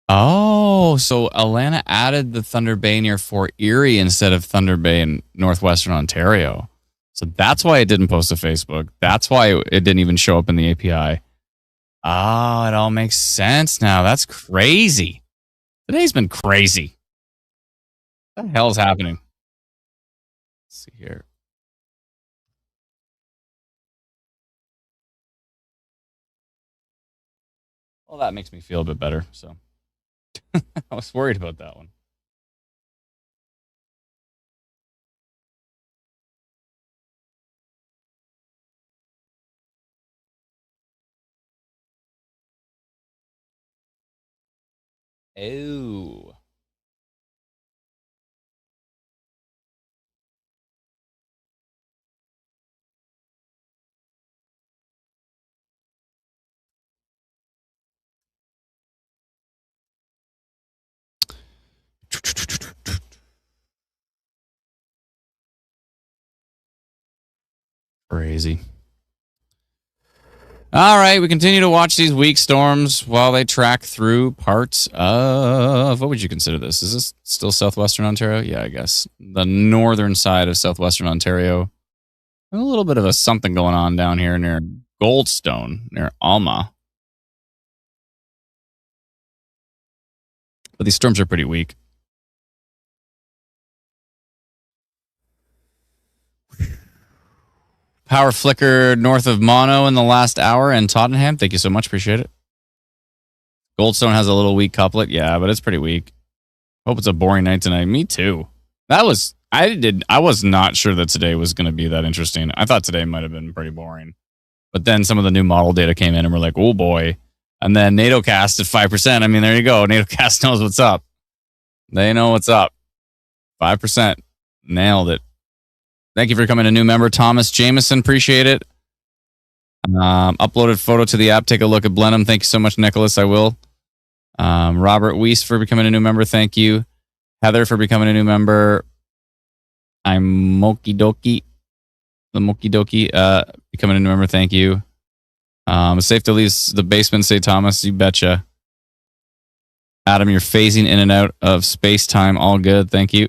Oh, so Atlanta added the Thunder Bay near Fort Erie instead of Thunder Bay in northwestern Ontario. So that's why it didn't post to Facebook. That's why it didn't even show up in the API. Oh, it all makes sense now. That's crazy. Today's been crazy. What the hell is happening? Let's see here. Well, that makes me feel a bit better. So I was worried about that one. Oh. Crazy. All right, we continue to watch these weak storms while they track through parts of, what would you consider this? Is this still southwestern Ontario? Yeah, I guess. The northern side of southwestern Ontario. A little bit of a something going on down here near Goldstone, near Alma. But these storms are pretty weak. Power flickered north of Mono in the last hour in Tottenham. Thank you so much. Appreciate it. Goldstone has a little weak couplet. Yeah, but it's pretty weak. Hope it's a boring night tonight. Me too. I was not sure that today was going to be that interesting. I thought today might have been pretty boring. But then some of the new model data came in and we're like, oh boy. And then NATOcast at 5%. I mean, there you go. NATOcast knows what's up. They know what's up. 5%. Nailed it. Thank you for becoming a new member, Thomas Jameson. Appreciate it. Uploaded photo to the app. Take a look at Blenheim. Thank you so much, Nicholas. I will. Robert Weiss for becoming a new member. Thank you. Heather for becoming a new member. I'm Moki Doki. The Moki Doki becoming a new member. Thank you. It's safe to leave the basement, say Thomas. You betcha. Adam, you're phasing in and out of space time. All good. Thank you.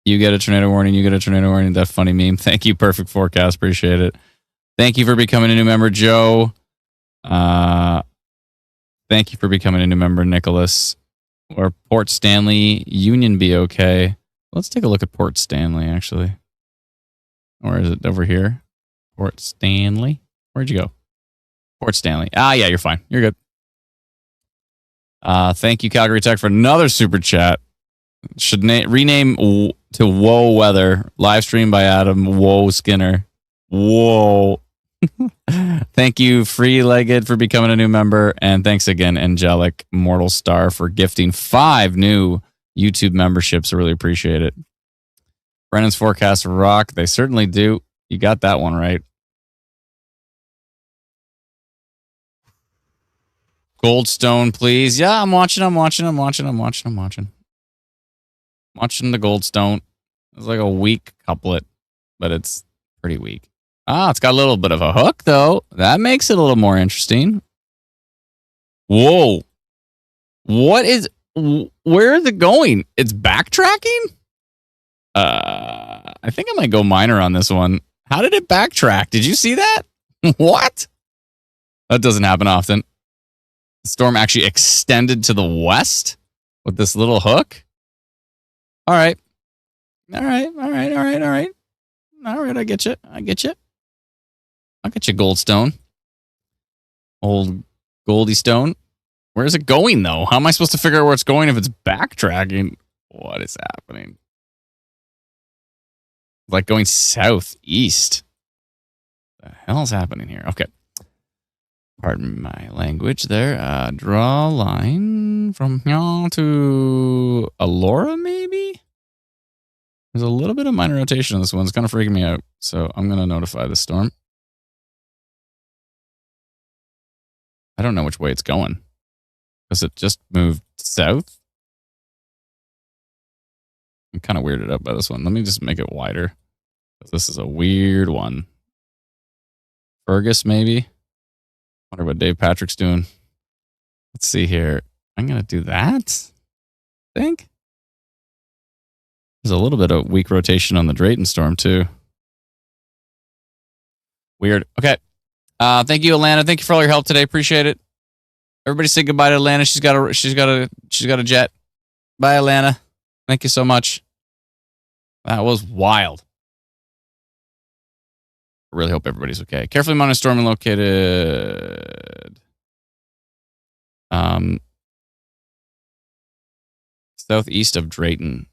You get a tornado warning. You get a tornado warning. That funny meme. Thank you. Perfect forecast. Appreciate it. Thank you for becoming a new member, Joe. Thank you for becoming a new member, Nicholas. Or Port Stanley Union be okay. Let's take a look at Port Stanley, actually. Or is it over here? Port Stanley. Where'd you go? Port Stanley. Ah, yeah, you're fine. You're good. Thank you, Calgary Tech, for another super chat. Should rename to Whoa Weather. Live stream by Adam. Whoa Skinner. Whoa. Thank you, Free Legged, for becoming a new member. And thanks again, Angelic Mortal Star, for gifting 5 new YouTube memberships. I really appreciate it. Brennan's forecast rock. They certainly do. You got that one right. Goldstone, please. Yeah, I'm watching the Goldstone. It's like a weak couplet, but it's pretty weak. Ah, it's got a little bit of a hook, though. That makes it a little more interesting. Whoa. Where is it going? It's backtracking? I think I might go minor on this one. How did it backtrack? Did you see that? What? That doesn't happen often. The storm actually extended to the west with this little hook. All right. I get you. I'll get you, Goldstone. Old Goldie Stone. Where is it going, though? How am I supposed to figure out where it's going if it's backtracking? What is happening? Like going southeast. What the hell is happening here? Okay. Pardon my language there. Draw a line from here to Alora, maybe? There's a little bit of minor rotation on this one. It's kind of freaking me out. So I'm going to notify the storm. I don't know which way it's going. Because it just moved south. I'm kind of weirded out by this one. Let me just make it wider. This is a weird one. Fergus, maybe? Wonder what Dave Patrick's doing. Let's see here. I'm going to do that. I think. There's a little bit of weak rotation on the Drayton storm, too. Weird. Okay. Thank you, Alana. Thank you for all your help today. Appreciate it. Everybody say goodbye to Alana. She's got a jet. Bye, Alana. Thank you so much. That was wild. I really hope everybody's okay. Carefully monitor storm located. Southeast of Drayton.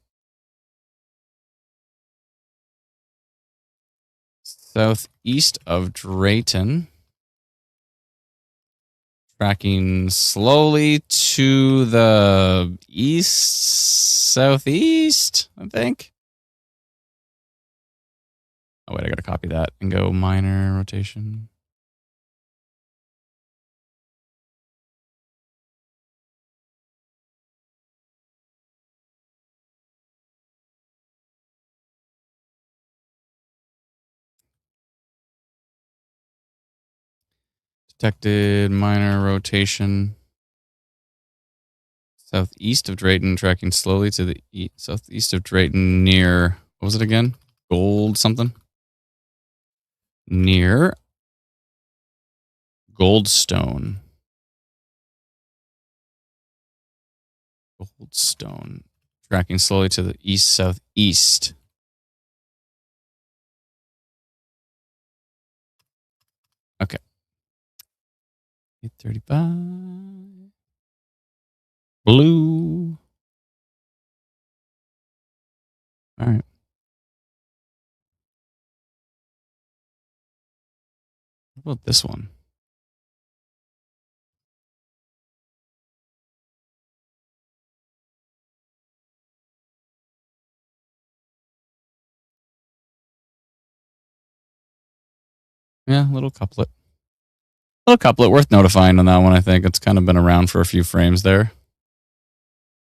Southeast of Drayton. Tracking slowly to the southeast, I think. Oh, wait, I got to copy that and go minor rotation. Detected minor rotation. Southeast of Drayton, tracking slowly to the southeast of Drayton near, what was it again? Gold something? Near Goldstone. Goldstone. Tracking slowly to the east-southeast. Okay. 835. Blue. All right. What about this one? Yeah, little couplet. Little couplet worth notifying on that one, I think. It's kind of been around for a few frames there.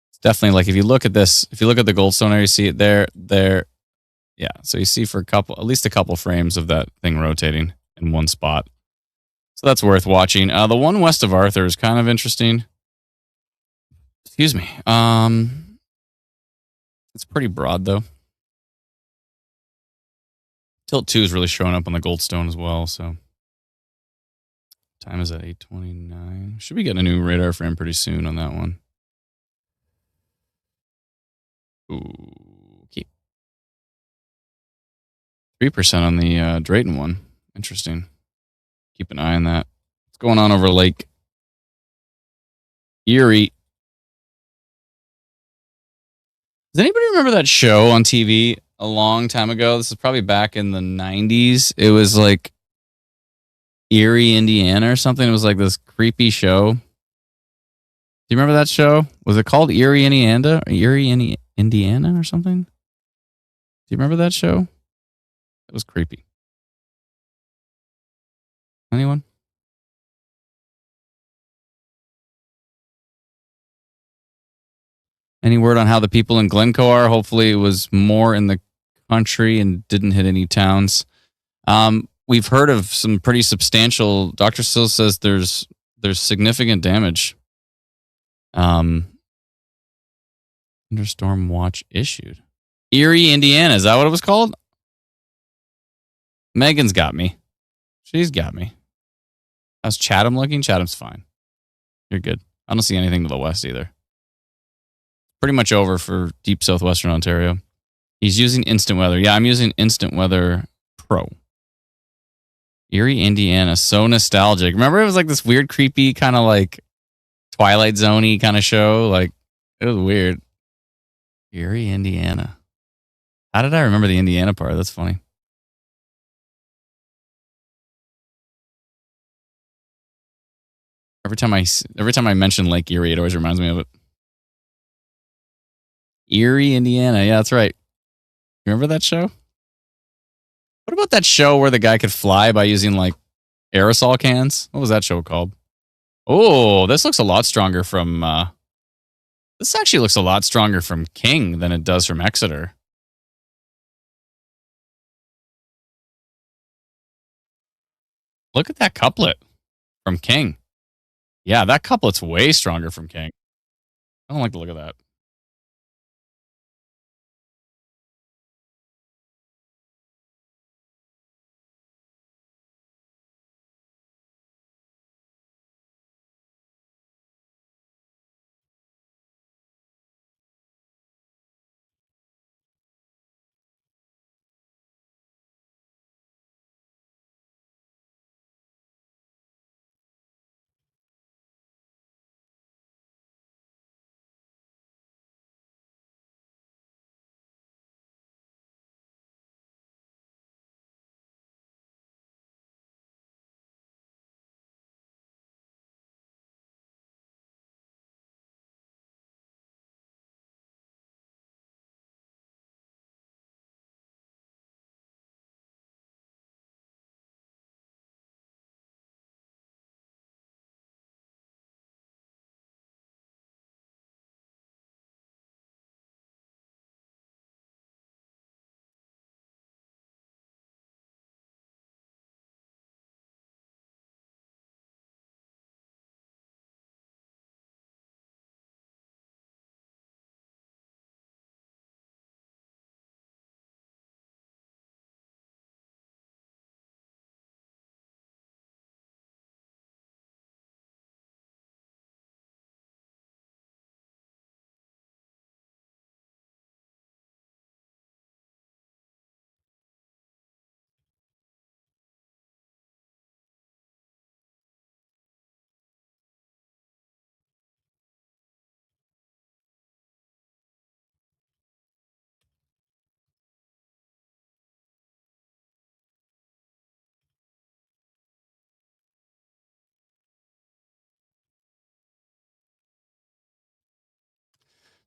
It's definitely like if you look at this, if you look at the Goldstone area, you see it there. Yeah. So you see for at least a couple frames of that thing rotating in one spot. So that's worth watching. The one west of Arthur is kind of interesting. Excuse me. It's pretty broad though. Tilt 2 is really showing up on the Goldstone as well, so time is at 8:29. Should be getting a new radar frame pretty soon on that one. Ooh, okay. 3% on the Drayton one. Interesting. Keep an eye on that. What's going on over Lake Erie? Does anybody remember that show on TV a long time ago? This is probably back in the 90s. It was like Erie, Indiana or something. It was like this creepy show. Do you remember that show? Was it called Erie, Indiana? Indiana or something? Do you remember that show? It was creepy. Anyone? Any word on how the people in Glencoe are? Hopefully it was more in the country and didn't hit any towns. We've heard of some pretty substantial. Dr. Sill says there's significant damage. Thunderstorm watch issued. Erie, Indiana. Is that what it was called? Megan's got me. She's got me. How's Chatham looking? Chatham's fine. You're good. I don't see anything to the west either. Pretty much over for deep southwestern Ontario. He's using Instant Weather. Yeah, I'm using Instant Weather Pro. Erie, Indiana. So nostalgic. Remember it was like this weird, creepy, kind of like Twilight Zone-y kind of show? Like, it was weird. Erie, Indiana. How did I remember the Indiana part? That's funny. Every time I mention Lake Erie, it always reminds me of it. Erie, Indiana. Yeah, that's right. Remember that show? What about that show where the guy could fly by using like aerosol cans? What was that show called? Oh, this looks a lot stronger from this actually looks a lot stronger from King than it does from Exeter. Look at that couplet from King. Yeah, that couplet's way stronger from King. I don't like the look of that.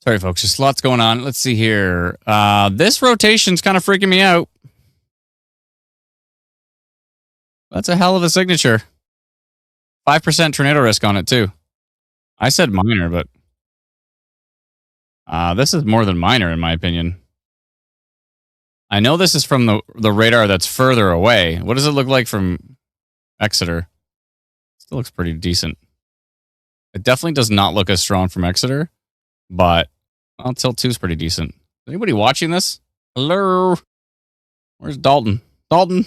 Sorry, folks. Just lots going on. Let's see here. This rotation's kind of freaking me out. That's a hell of a signature. 5% tornado risk on it, too. I said minor, but this is more than minor, in my opinion. I know this is from the radar that's further away. What does it look like from Exeter? Still looks pretty decent. It definitely does not look as strong from Exeter, but tilt 2 is pretty decent. Anybody watching this? Hello? Where's Dalton? Dalton?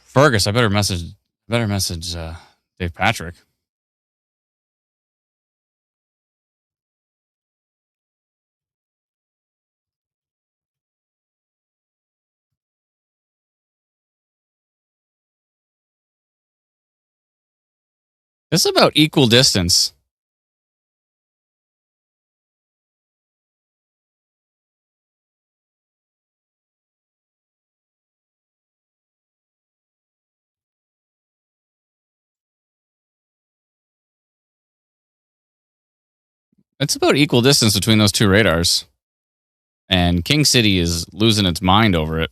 Fergus, I better message Dave Patrick. This is about equal distance. It's about equal distance between those two radars. And King City is losing its mind over it.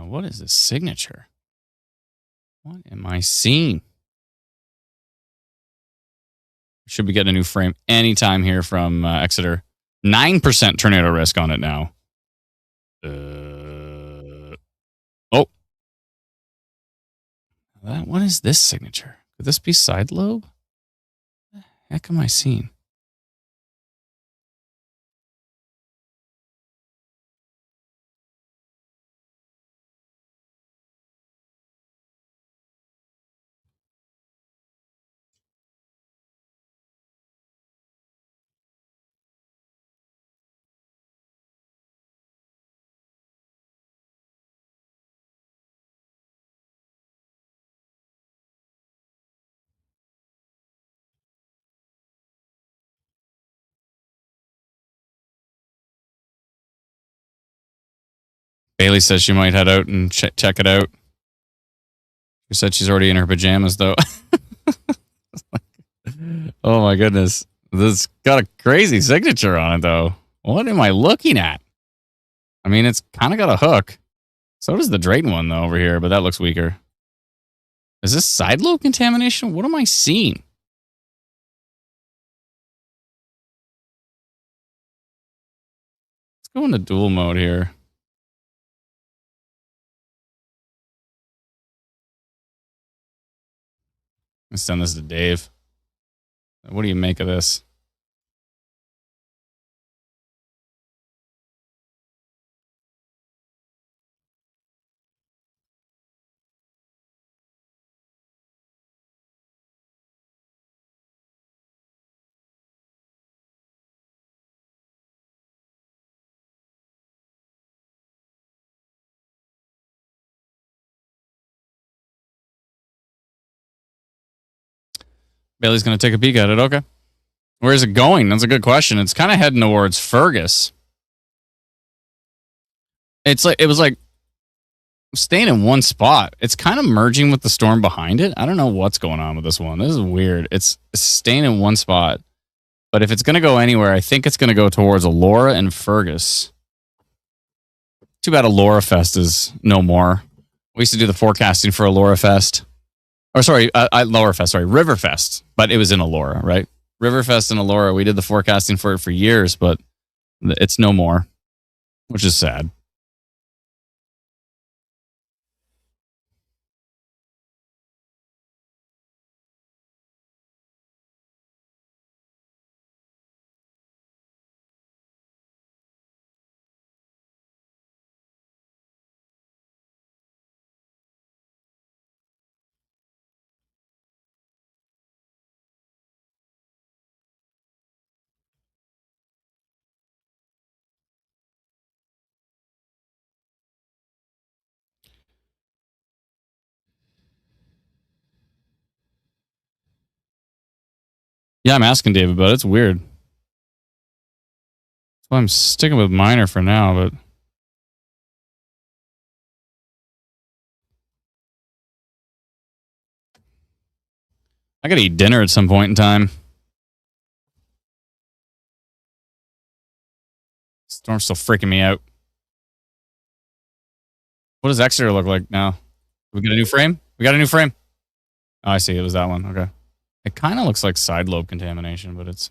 What is this signature? What am I seeing? Should be getting a new frame anytime here from Exeter. 9% tornado risk on it now. What is this signature? Could this be side lobe? What the heck am I seeing? Bailey says she might head out and check it out. She said she's already in her pajamas, though. Oh, my goodness. This got a crazy signature on it, though. What am I looking at? I mean, it's kind of got a hook. So does the Drayton one, though, over here, but that looks weaker. Is this side lobe contamination? What am I seeing? Let's go into dual mode here. Let's send this to Dave. What do you make of this? Bailey's going to take a peek at it. Okay. Where is it going? That's a good question. It's kind of heading towards Fergus. It was like staying in one spot. It's kind of merging with the storm behind it. I don't know what's going on with this one. This is weird. It's staying in one spot. But if it's going to go anywhere, I think it's going to go towards Elora and Fergus. Too bad Elora Fest is no more. We used to do the forecasting for Elora Fest. Or sorry, Elora Fest, sorry, River Fest. But it was in Elora, right? River Fest and Elora, we did the forecasting for it for years, but it's no more, which is sad. Yeah, I'm asking David, but it's weird. So I'm sticking with minor for now, but I gotta eat dinner at some point in time. Storm's still freaking me out. What does Exeter look like now? We got a new frame? We got a new frame. Oh, I see. It was that one. Okay. It kind of looks like side lobe contamination, but it's...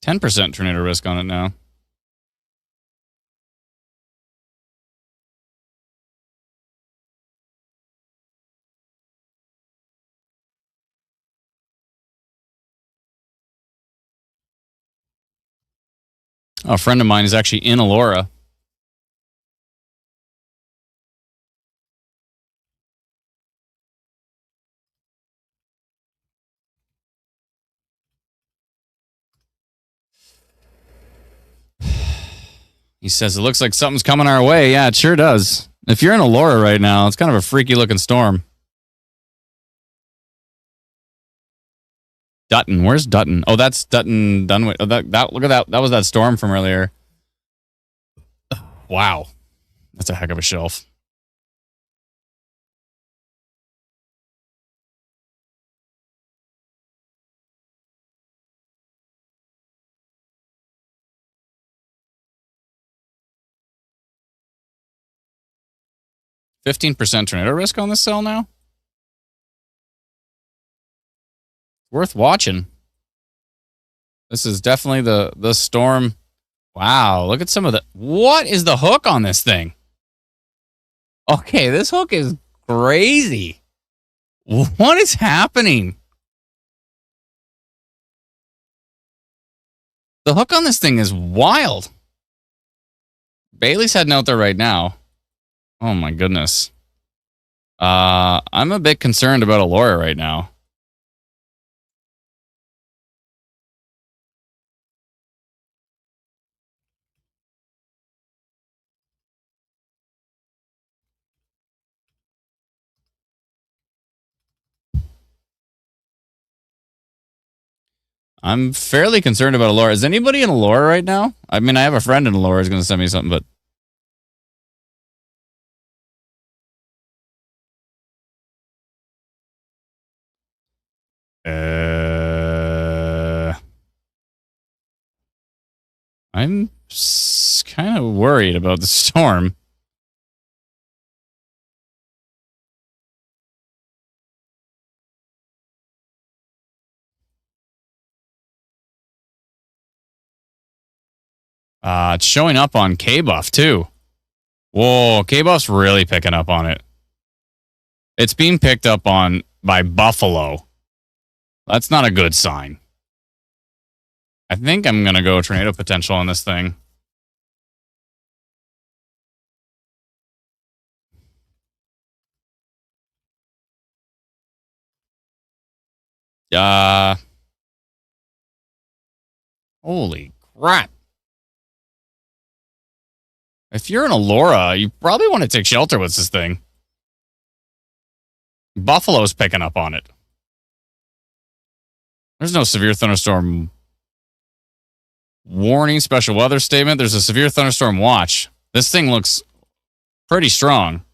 %10 tornado risk on it now. Oh, a friend of mine is actually in Elora. He says, it looks like something's coming our way. Yeah, it sure does. If you're in Elora right now, it's kind of a freaky looking storm. Dutton. Where's Dutton? Oh, that's Dutton. Dunwich. Oh, look at that. That was that storm from earlier. Wow. That's a heck of a shelf. %15 tornado risk on this cell now? Worth watching. This is definitely the storm. Wow, look at some of the... What is the hook on this thing? Okay, this hook is crazy. What is happening? The hook on this thing is wild. Bailey's heading out there right now. Oh my goodness. I'm a bit concerned about Elora right now. I'm fairly concerned about Elora. Is anybody in Elora right now? I mean, I have a friend in Elora who's going to send me something, but... I'm kind of worried about the storm. It's showing up on K-Buff, too. Whoa, K-Buff's really picking up on it. It's being picked up on by Buffalo. That's not a good sign. I think I'm going to go tornado potential on this thing. Holy crap. If you're in Elora, you probably want to take shelter with this thing. Buffalo's picking up on it. There's no severe thunderstorm warning, special weather statement. There's a severe thunderstorm watch. This thing looks pretty strong.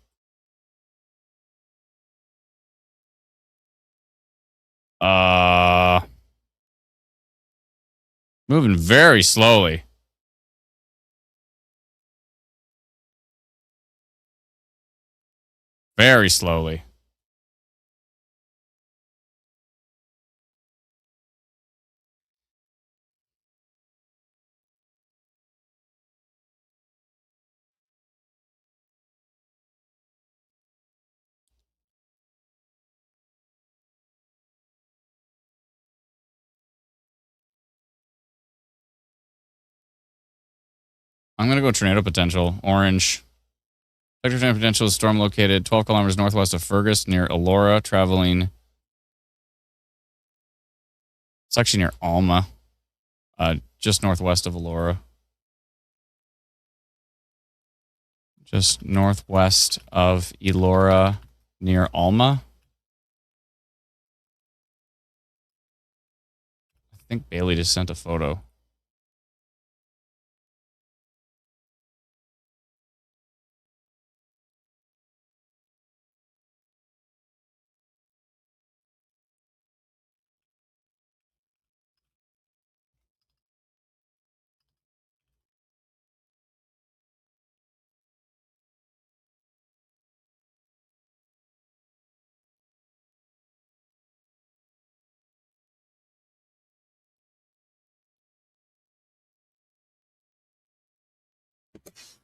Moving very slowly. Very slowly. I'm going to go tornado potential. Orange. Sector tornado potential is storm located 12 kilometers northwest of Fergus near Elora, traveling. It's actually near Alma, just northwest of Elora. Just northwest of Elora near Alma. I think Bailey just sent a photo.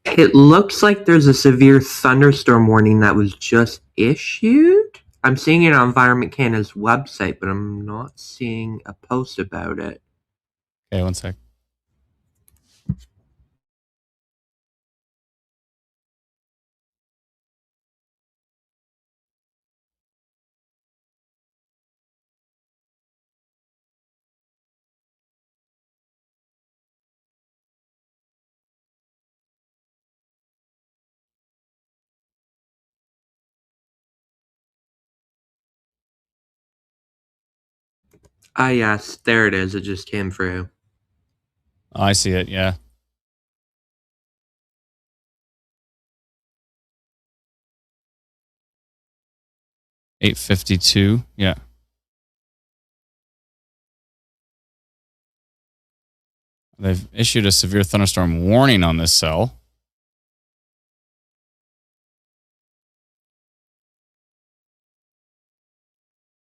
It looks like there's a severe thunderstorm warning that was just issued. I'm seeing it on Environment Canada's website, but I'm not seeing a post about it. Okay, one sec. Ah, yes, there it is. It just came through. Oh, I see it, yeah. $8:52, yeah. They've issued a severe thunderstorm warning on this cell.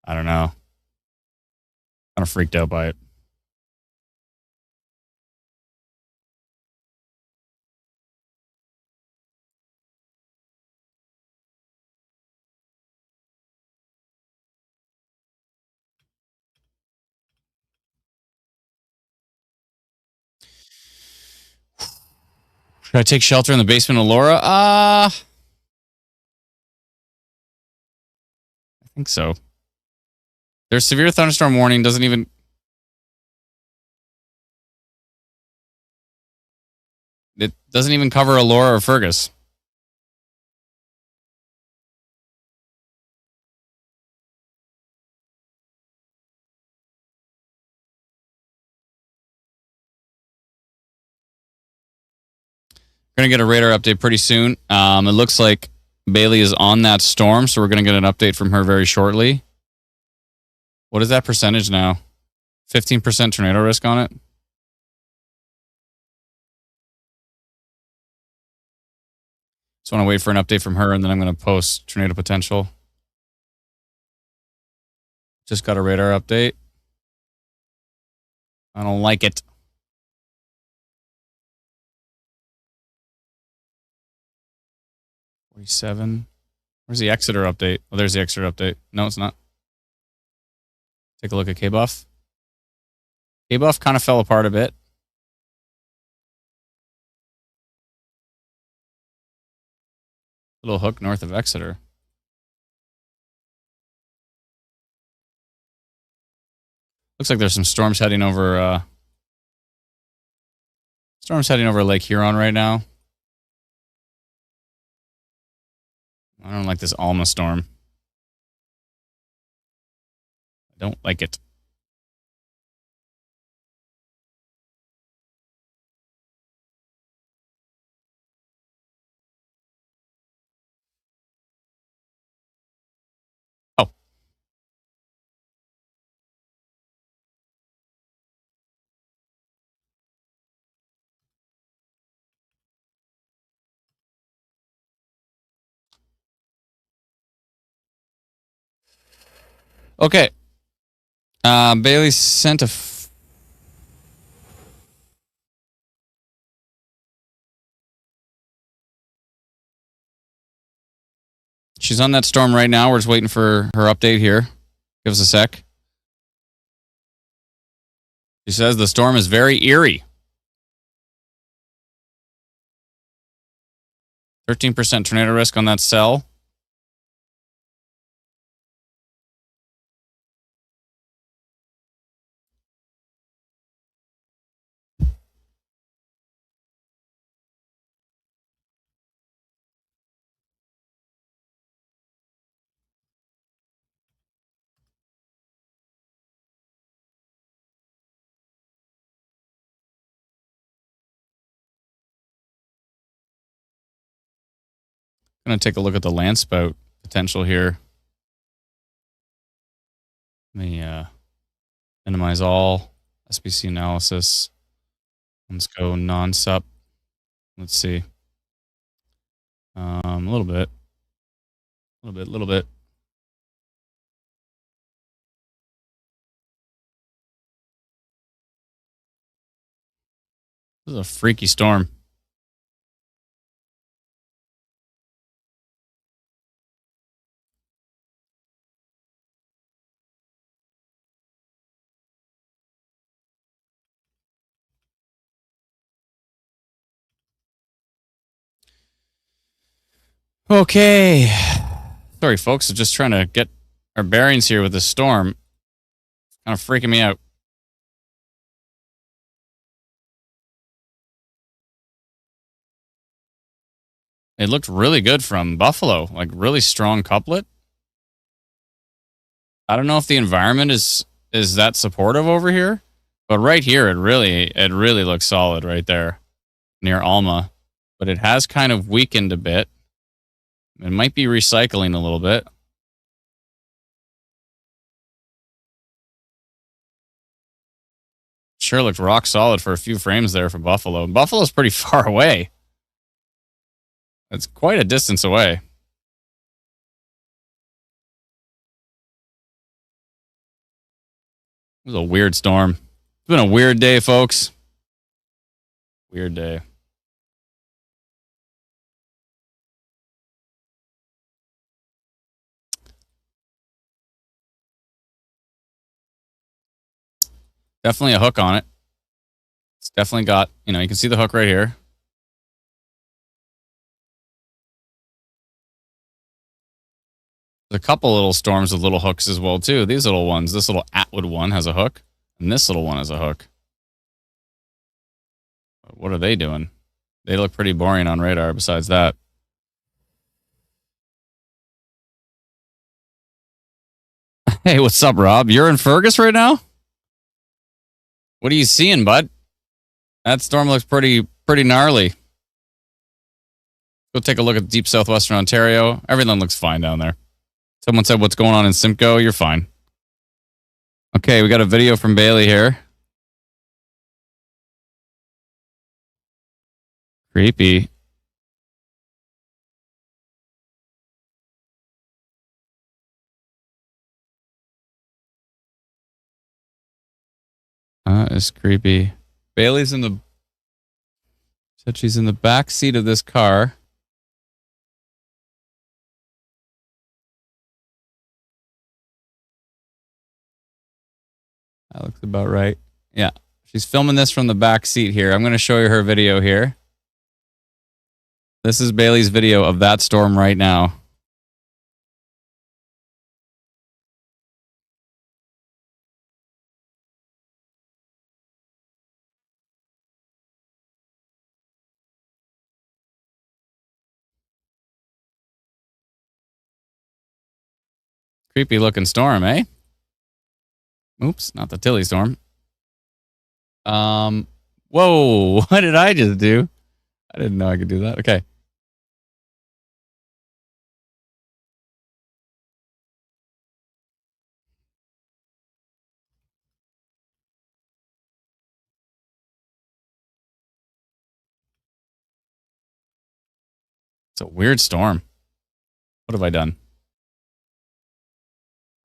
I don't know. Kind of freaked out by it. Should I take shelter in the basement of Laura? I think so. There's severe thunderstorm warning. Doesn't even. It doesn't even cover Elora or Fergus. We're going to get a radar update pretty soon. It looks like Bailey is on that storm, so we're going to get an update from her very shortly. What is that percentage now? 15% tornado risk on it? Just want to wait for an update from her, and then I'm going to post tornado potential. Just got a radar update. I don't like it. $47. Where's the Exeter update? Oh, there's the Exeter update. No, it's not. Take a look at K-Buff. K-Buff kind of fell apart a bit. Little hook north of Exeter. Looks like there's some storms heading over Lake Huron right now. I don't like this Alma storm. I don't like it. Oh. Okay. Bailey sent a. She's on that storm right now. We're just waiting for her update here. Give us a sec. She says the storm is very eerie. 13% tornado risk on that cell. I'm going to take a look at the land spout potential here. Let me minimize all SBC analysis. Let's go non-sup. Let's see. A little bit. This is a freaky storm. Okay. Sorry, folks. I'm just trying to get our bearings here with this storm. It's kind of freaking me out. It looked really good from Buffalo, like really strong couplet. I don't know if the environment is that supportive over here, but right here it really looks solid right there near Alma. But it has kind of weakened a bit. It might be recycling a little bit. Sure looked rock solid for a few frames there for Buffalo. Buffalo's pretty far away. It's quite a distance away. It was a weird storm. It's been a weird day, folks. Weird day. Definitely a hook on it. It's definitely got, you can see the hook right here. There's a couple little storms with little hooks as well, too. These little ones. This little Atwood one has a hook, and this little one has a hook. What are they doing? They look pretty boring on radar besides that. Hey, what's up, Rob? You're in Fergus right now? What are you seeing, bud? That storm looks pretty gnarly. Go take a look at deep southwestern Ontario. Everything looks fine down there. Someone said, what's going on in Simcoe? You're fine. Okay, we got a video from Bailey here. Creepy. It's creepy. Bailey's said she's in the back seat of this car. That looks about right. Yeah. She's filming this from the back seat here. I'm going to show you her video here. This is Bailey's video of that storm right now. Creepy looking storm, eh? Oops, not the Tilly storm. Whoa, what did I just do? I didn't know I could do that. Okay. It's a weird storm. What have I done?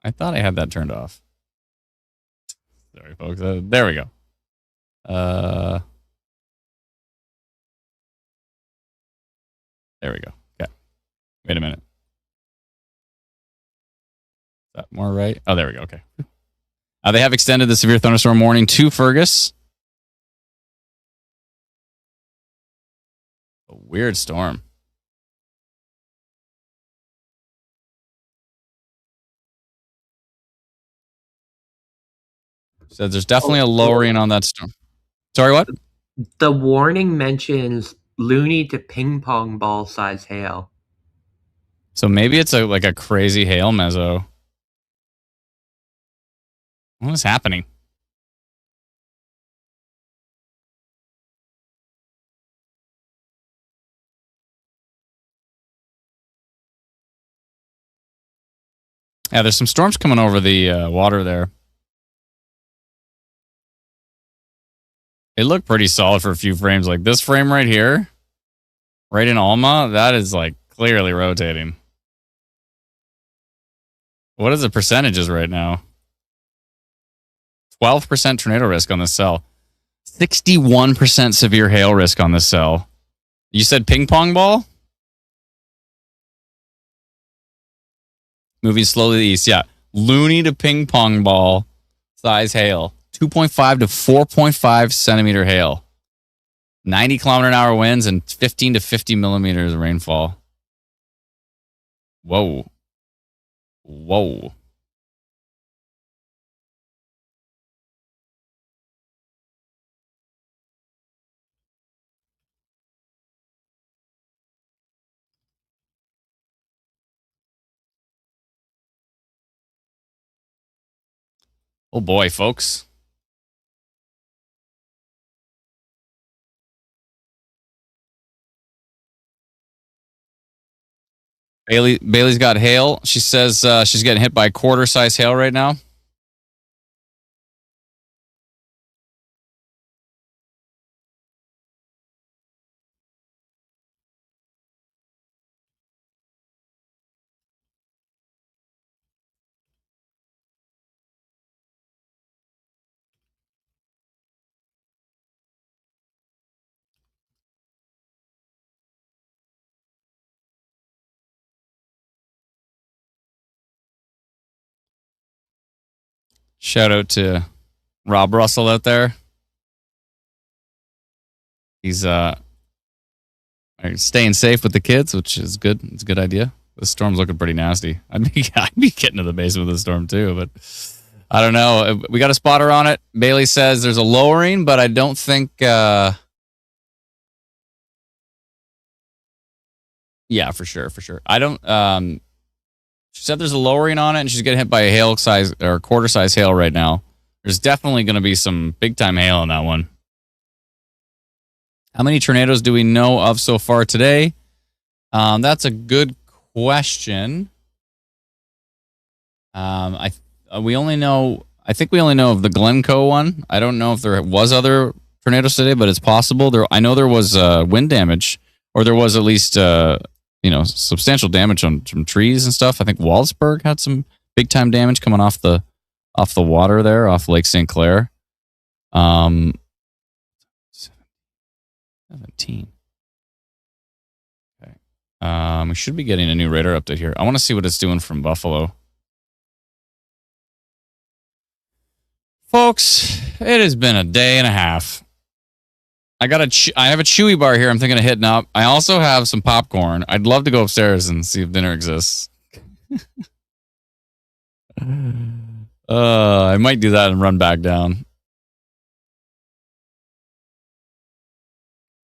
I thought I had that turned off. Sorry, folks. There we go. There we go. Okay. Wait a minute. Is that more right? Oh, there we go. Okay. They have extended the severe thunderstorm warning to Fergus. A weird storm. So there's definitely a lowering on that storm. Sorry, what? The warning mentions loony to ping pong ball size hail. So maybe it's like a crazy hail mezzo. What is happening? Yeah, there's some storms coming over the water there. It looked pretty solid for a few frames. Like this frame right here, right in Alma, that is like clearly rotating. What is the percentages right now? 12% tornado risk on this cell. 61% severe hail risk on this cell. You said ping pong ball? Moving slowly to the east, yeah. Loony to ping pong ball size hail. 2.5 to 4.5 centimeter hail. 90-kilometer-an-hour winds and 15 to 50 millimeters of rainfall. Whoa. Whoa. Oh boy, folks. Bailey's got hail. She says she's getting hit by a quarter-size hail right now. Shout out to Rob Russell out there. He's staying safe with the kids, which is good. It's a good idea. The storm's looking pretty nasty. I'd be getting to the basement of the storm too, but I don't know. We got a spotter on it. Bailey says there's a lowering, but I don't think. Yeah, for sure. I don't. She said there's a lowering on it, and she's getting hit by a hail size or quarter size hail right now. There's definitely going to be some big time hail in that one. How many tornadoes do we know of so far today? That's a good question. I think we only know of the Glencoe one. I don't know if there was other tornadoes today, but it's possible. I know there was wind damage, or there was at least substantial damage on some trees and stuff. I think Waldsburg had some big time damage coming off the water there, off Lake St. Clair. 17. Okay. We should be getting a new radar update here. I want to see what it's doing from Buffalo. Folks, it has been a day and a half. I have a Chewy bar here I'm thinking of hitting up. I also have some popcorn. I'd love to go upstairs and see if dinner exists. I might do that and run back down.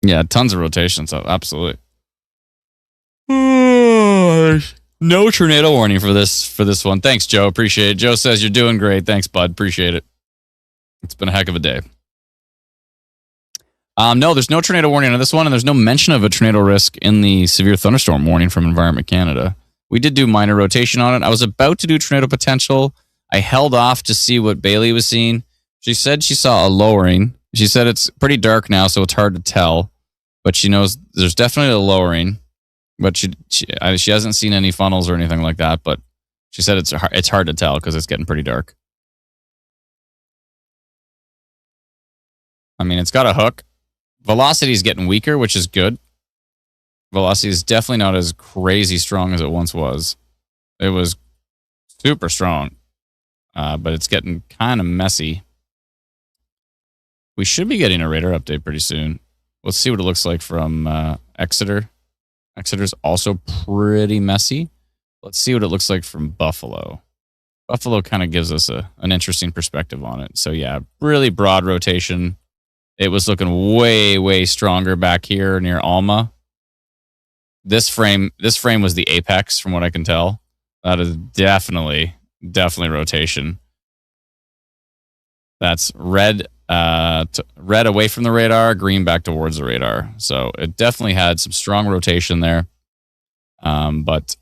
Yeah, tons of rotation, so absolutely. No tornado warning for this one. Thanks, Joe. Appreciate it. Joe says you're doing great. Thanks, bud. Appreciate it. It's been a heck of a day. No, there's no tornado warning on this one, and there's no mention of a tornado risk in the severe thunderstorm warning from Environment Canada. We did do minor rotation on it. I was about to do tornado potential. I held off to see what Bailey was seeing. She said she saw a lowering. She said it's pretty dark now, so it's hard to tell. But she knows there's definitely a lowering. But she hasn't seen any funnels or anything like that. But she said it's hard to tell because it's getting pretty dark. I mean, it's got a hook. Velocity is getting weaker, which is good. Velocity is definitely not as crazy strong as it once was. It was super strong, but it's getting kind of messy. We should be getting a radar update pretty soon. Let's see what it looks like from Exeter. Exeter's also pretty messy. Let's see what it looks like from Buffalo. Buffalo kind of gives us an interesting perspective on it. So yeah, really broad rotation. It was looking way, way stronger back here near Alma. This frame was the apex from what I can tell. That is definitely rotation. That's red red away from the radar, green back towards the radar. So it definitely had some strong rotation there. But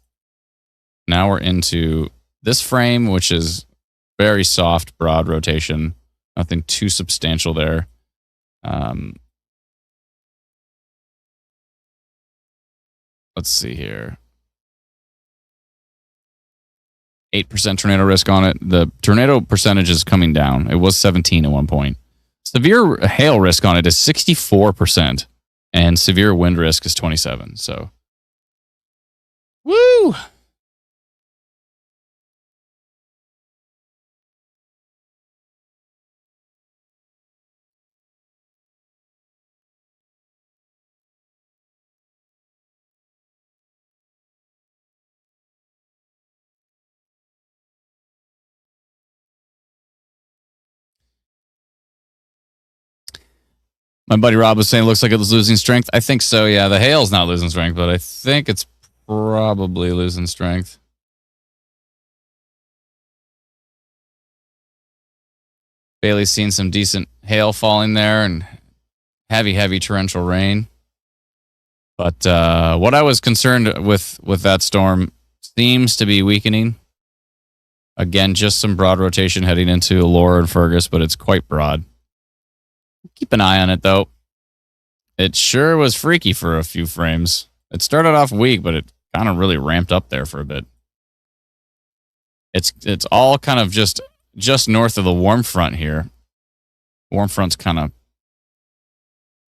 now we're into this frame, which is very soft, broad rotation. Nothing too substantial there. Let's see here. 8% tornado risk on it. The tornado percentage is coming down. It was 17 at one point. Severe hail risk on it is 64%, and severe wind risk is 27. So, woo! My buddy Rob was saying it looks like it was losing strength. I think so, yeah. The hail's not losing strength, but I think it's probably losing strength. Bailey's seen some decent hail falling there and heavy torrential rain. But what I was concerned with that storm seems to be weakening. Again, just some broad rotation heading into Laura and Fergus, but it's quite broad. Keep an eye on it, though. It sure was freaky for a few frames. It started off weak, but it kind of really ramped up there for a bit. It's all kind of just north of the warm front here. Warm front's kind of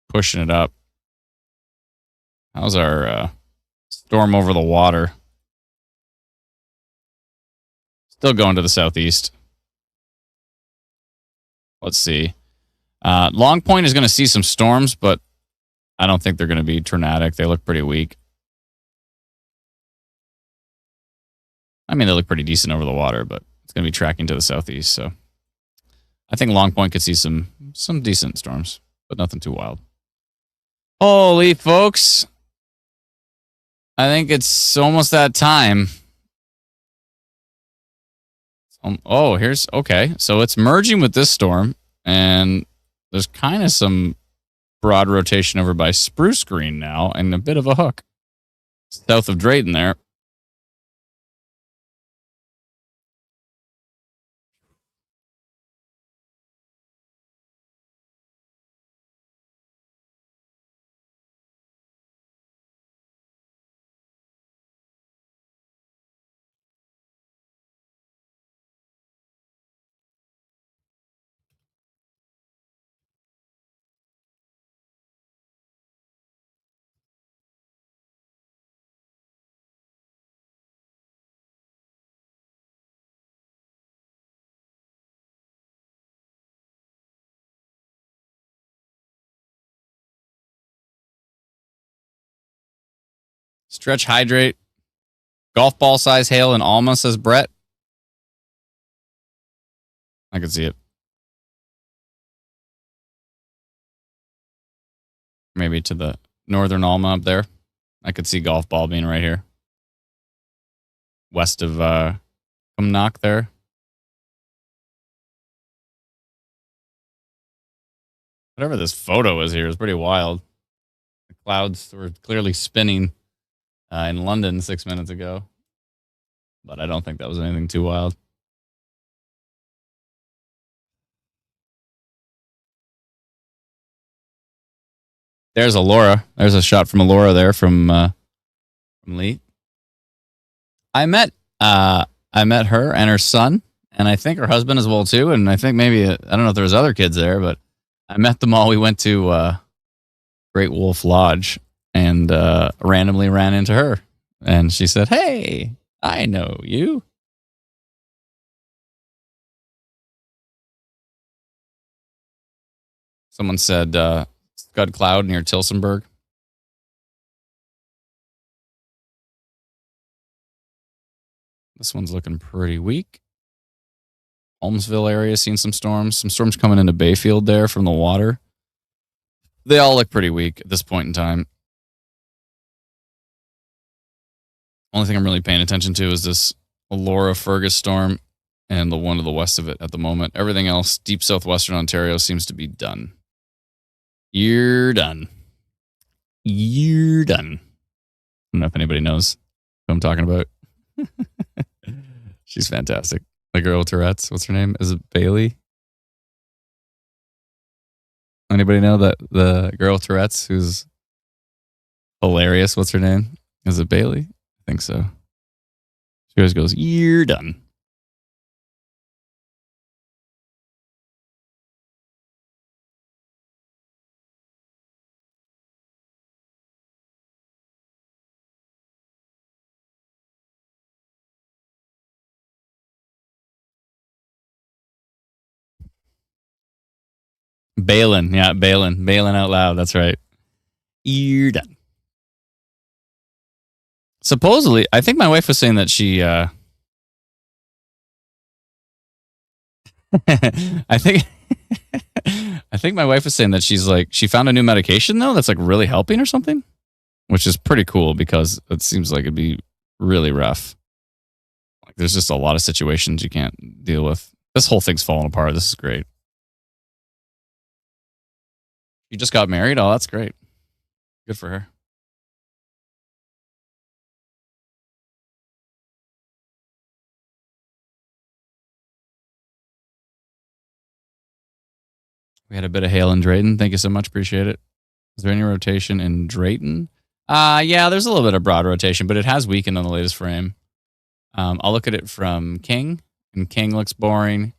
pushing it up. How's our storm over the water? Still going to the southeast. Let's see. Long Point is going to see some storms, but I don't think they're going to be tornadic. They look pretty weak. I mean, they look pretty decent over the water, but it's going to be tracking to the southeast. So I think Long Point could see some decent storms, but nothing too wild. Holy folks. I think it's almost that time. Oh, okay. So it's merging with this storm, and there's kind of some broad rotation over by Spruce Green now, and a bit of a hook south of Drayton there. Stretch hydrate. Golf ball size hail in Alma, says Brett. I can see it. Maybe to the northern Alma up there. I could see golf ball being right here. West of Cumnock there. Whatever this photo is here is pretty wild. The clouds were clearly spinning in London 6 minutes ago. But I don't think that was anything too wild. There's Alora. There's a shot from Alora there from Lee. I met her and her son, and I think her husband as well too. And I think maybe I don't know if there was other kids there, but I met them all. We went to Great Wolf Lodge and randomly ran into her, and she said, "Hey, I know you." Someone said Scud Cloud near Tilsonburg. This one's looking pretty weak. Holmesville area, seen some storms. Some storms coming into Bayfield there from the water. They all look pretty weak at this point in time. Only thing I'm really paying attention to is this Laura Fergus storm and the one to the west of it at the moment. Everything else, deep southwestern Ontario, seems to be done. You're done. You're done. I don't know if anybody knows who I'm talking about. She's fantastic. The girl with Tourette's. What's her name? Is it Bailey? Anybody know that the girl with Tourette's who's hilarious? What's her name? Is it Bailey? I think so. She always goes, "You're done." Balin, yeah, Balin out loud. That's right. You're done. Supposedly, I think my wife was saying that she. I think. I think my wife was saying that she's like she found a new medication though that's like really helping or something, which is pretty cool because it seems like it'd be really rough. Like there's just a lot of situations you can't deal with. This whole thing's falling apart. This is great. You just got married? Oh, that's great. Good for her. We had a bit of hail in Drayton. Thank you so much. Appreciate it. Is there any rotation in Drayton? Yeah, there's a little bit of broad rotation, but it has weakened on the latest frame. I'll look at it from King, and King looks boring.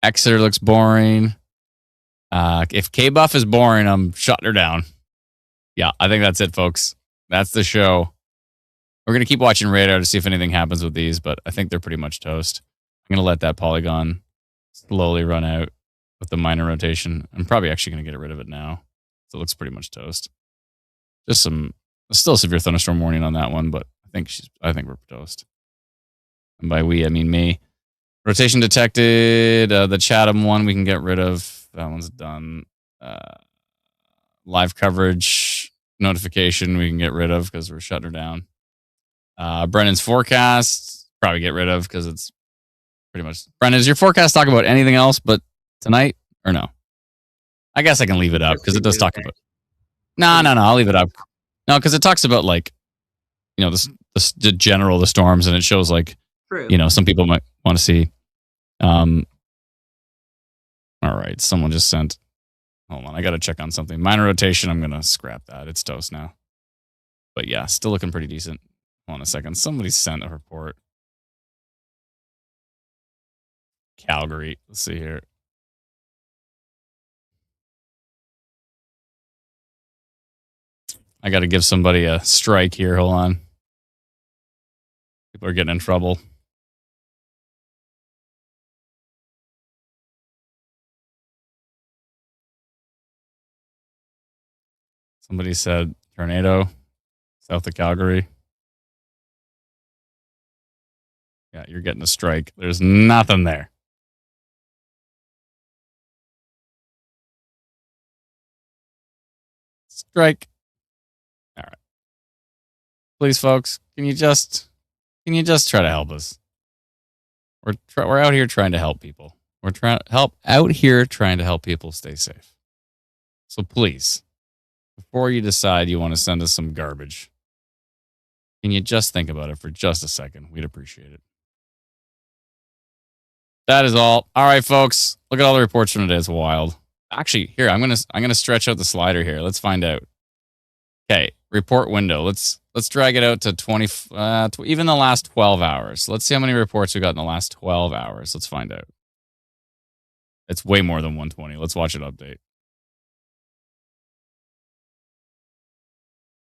Exeter looks boring. If K-Buff is boring, I'm shutting her down. Yeah, I think that's it, folks. That's the show. We're going to keep watching radar to see if anything happens with these, but I think they're pretty much toast. I'm going to let that Polygon slowly run out with the minor rotation. I'm probably actually going to get rid of it now. So it looks pretty much toast. Just still a severe thunderstorm warning on that one, but I think we're toast. And by we, I mean me. Rotation detected. The Chatham one we can get rid of. That one's done. Live coverage notification we can get rid of because we're shutting her down. Brennan's forecast probably get rid of because it's pretty much. Brennan, is your forecast talk about anything else but tonight or no? I guess I can leave it up because it does talk about. No. I'll leave it up. No, because it talks about like, the storms, and it shows like, True. Some people might want to see. All right, someone just sent. Hold on, I got to check on something. Minor rotation, I'm gonna scrap that. It's toast now. But yeah, still looking pretty decent. Hold on a second. Somebody sent a report. Calgary. Let's see here. I got to give somebody a strike here. Hold on. People are getting in trouble. Somebody said tornado south of Calgary. Yeah, you're getting a strike. There's nothing there. Strike. All right. Please, folks, can you just try to help us? We're out here trying to help people. We're trying to help people stay safe. So please, before you decide you want to send us some garbage, can you just think about it for just a second? We'd appreciate it. That is all. All right, folks. Look at all the reports from today. It's wild. Actually, here I'm gonna stretch out the slider here. Let's find out. Okay, report window. Let's drag it out to 20. Even the last 12 hours. Let's see how many reports we got in the last 12 hours. Let's find out. It's way more than 120. Let's watch it update.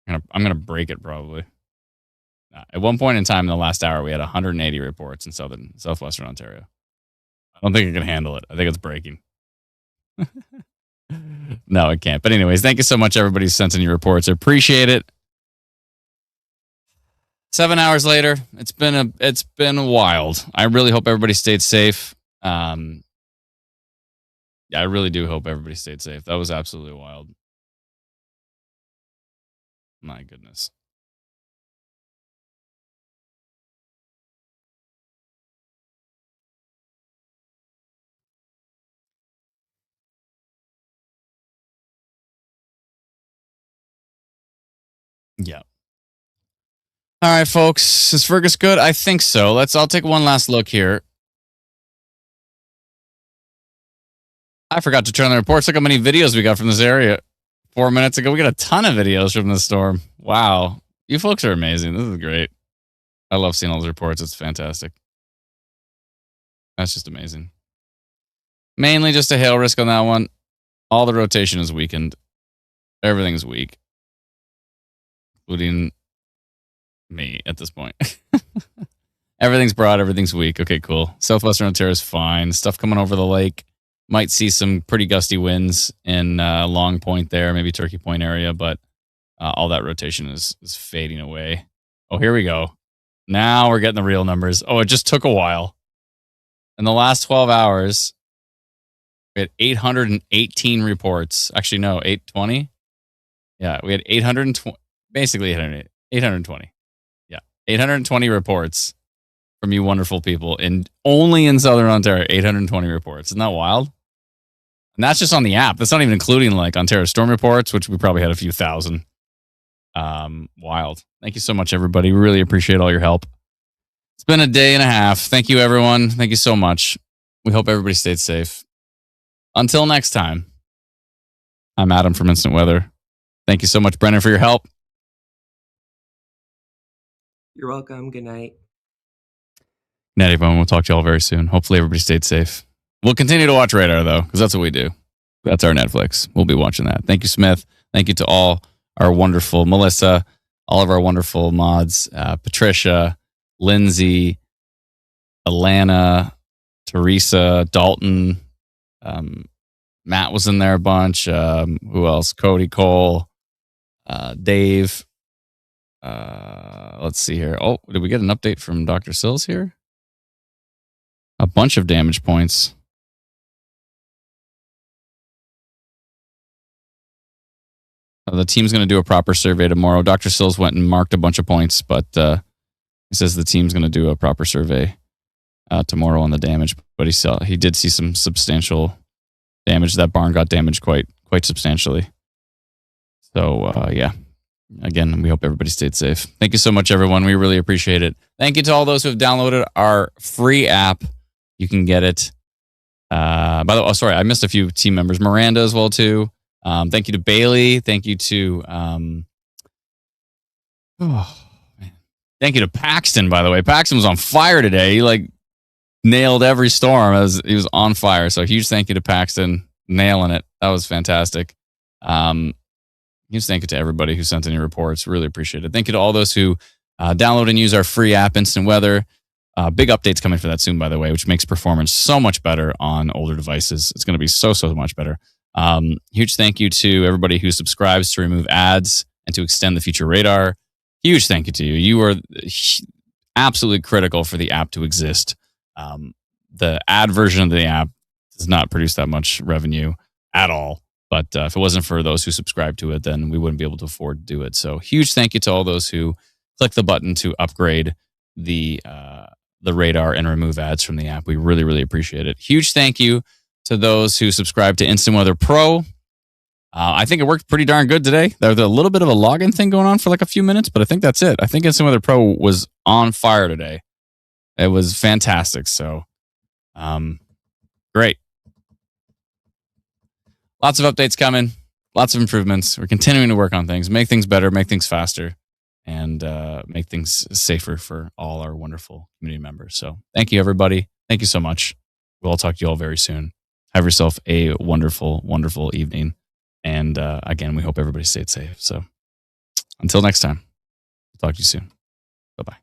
I'm gonna break it probably. At one point in time in the last hour, we had 180 reports in southwestern Ontario. I don't think it can handle it. I think it's breaking. No, it can't. But anyways, thank you so much, everybody who sent in your reports. I appreciate it. 7 hours later, it's been wild. I really hope everybody stayed safe. Yeah, I really do hope everybody stayed safe. That was absolutely wild. My goodness. Yeah. All right, folks. Is Fergus good? I think so. I'll take one last look here. I forgot to turn on the reports. Look how many videos we got from this area 4 minutes ago. We got a ton of videos from the storm. Wow. You folks are amazing. This is great. I love seeing all those reports. It's fantastic. That's just amazing. Mainly just a hail risk on that one. All the rotation is weakened. Everything's weak, including me at this point. Everything's broad. Everything's weak. Okay, cool. Southwestern Ontario is fine. Stuff coming over the lake. Might see some pretty gusty winds in Long Point there, maybe Turkey Point area, but all that rotation is fading away. Oh, here we go. Now we're getting the real numbers. Oh, it just took a while. In the last 12 hours, we had 818 reports. Actually, no, 820. Yeah, we had 820, basically 820. Yeah, 820 reports from you wonderful people only in Southern Ontario. 820 reports. Isn't that wild? And that's just on the app. That's not even including like Ontario storm reports, which we probably had a few thousand. Wild. Thank you so much, everybody. We really appreciate all your help. It's been a day and a half. Thank you, everyone. Thank you so much. We hope everybody stayed safe. Until next time, I'm Adam from Instant Weather. Thank you so much, Brennan, for your help. You're welcome. Good night. Good night, everyone. We'll talk to you all very soon. Hopefully, everybody stayed safe. We'll continue to watch radar, though, because that's what we do. That's our Netflix. We'll be watching that. Thank you, Smith. Thank you to all our wonderful Melissa, all of our wonderful mods, Patricia, Lindsay, Alana, Teresa, Dalton. Matt was in there a bunch. Who else? Cody, Cole, Dave. Let's see here. Oh, did we get an update from Dr. Sills here? A bunch of damage points. The team's going to do a proper survey tomorrow. Dr. Sills went and marked a bunch of points, but he says the team's going to do a proper survey tomorrow on the damage. But he did see some substantial damage. That barn got damaged quite substantially. So yeah, again, we hope everybody stayed safe. Thank you so much, everyone. We really appreciate it. Thank you to all those who have downloaded our free app. You can get it. By the way, sorry, I missed a few team members. Miranda as well too. Thank you to Bailey. Thank you to thank you to Paxton. By the way, Paxton was on fire today. He nailed every storm as he was on fire. So huge thank you to Paxton, nailing it. That was fantastic. Huge thank you to everybody who sent any reports. Really appreciate it. Thank you to all those who download and use our free app, Instant Weather. Big updates coming for that soon, by the way, which makes performance so much better on older devices. It's going to be so much better. Huge thank you to everybody who subscribes to remove ads and to extend the feature radar. Huge thank you to you. You are absolutely critical for the app to exist. The ad version of the app does not produce that much revenue at all. But if it wasn't for those who subscribe to it, then we wouldn't be able to afford to do it. So huge thank you to all those who click the button to upgrade the radar and remove ads from the app. We really, really appreciate it. Huge thank you to those who subscribe to Instant Weather Pro. I think it worked pretty darn good today. There was a little bit of a login thing going on for like a few minutes, but I think that's it. I think Instant Weather Pro was on fire today. It was fantastic. So, great. Lots of updates coming. Lots of improvements. We're continuing to work on things, make things better, make things faster, and make things safer for all our wonderful community members. So thank you, everybody. Thank you so much. We'll talk to you all very soon. Have yourself a wonderful, wonderful evening. And again, we hope everybody stayed safe. So until next time, talk to you soon. Bye-bye.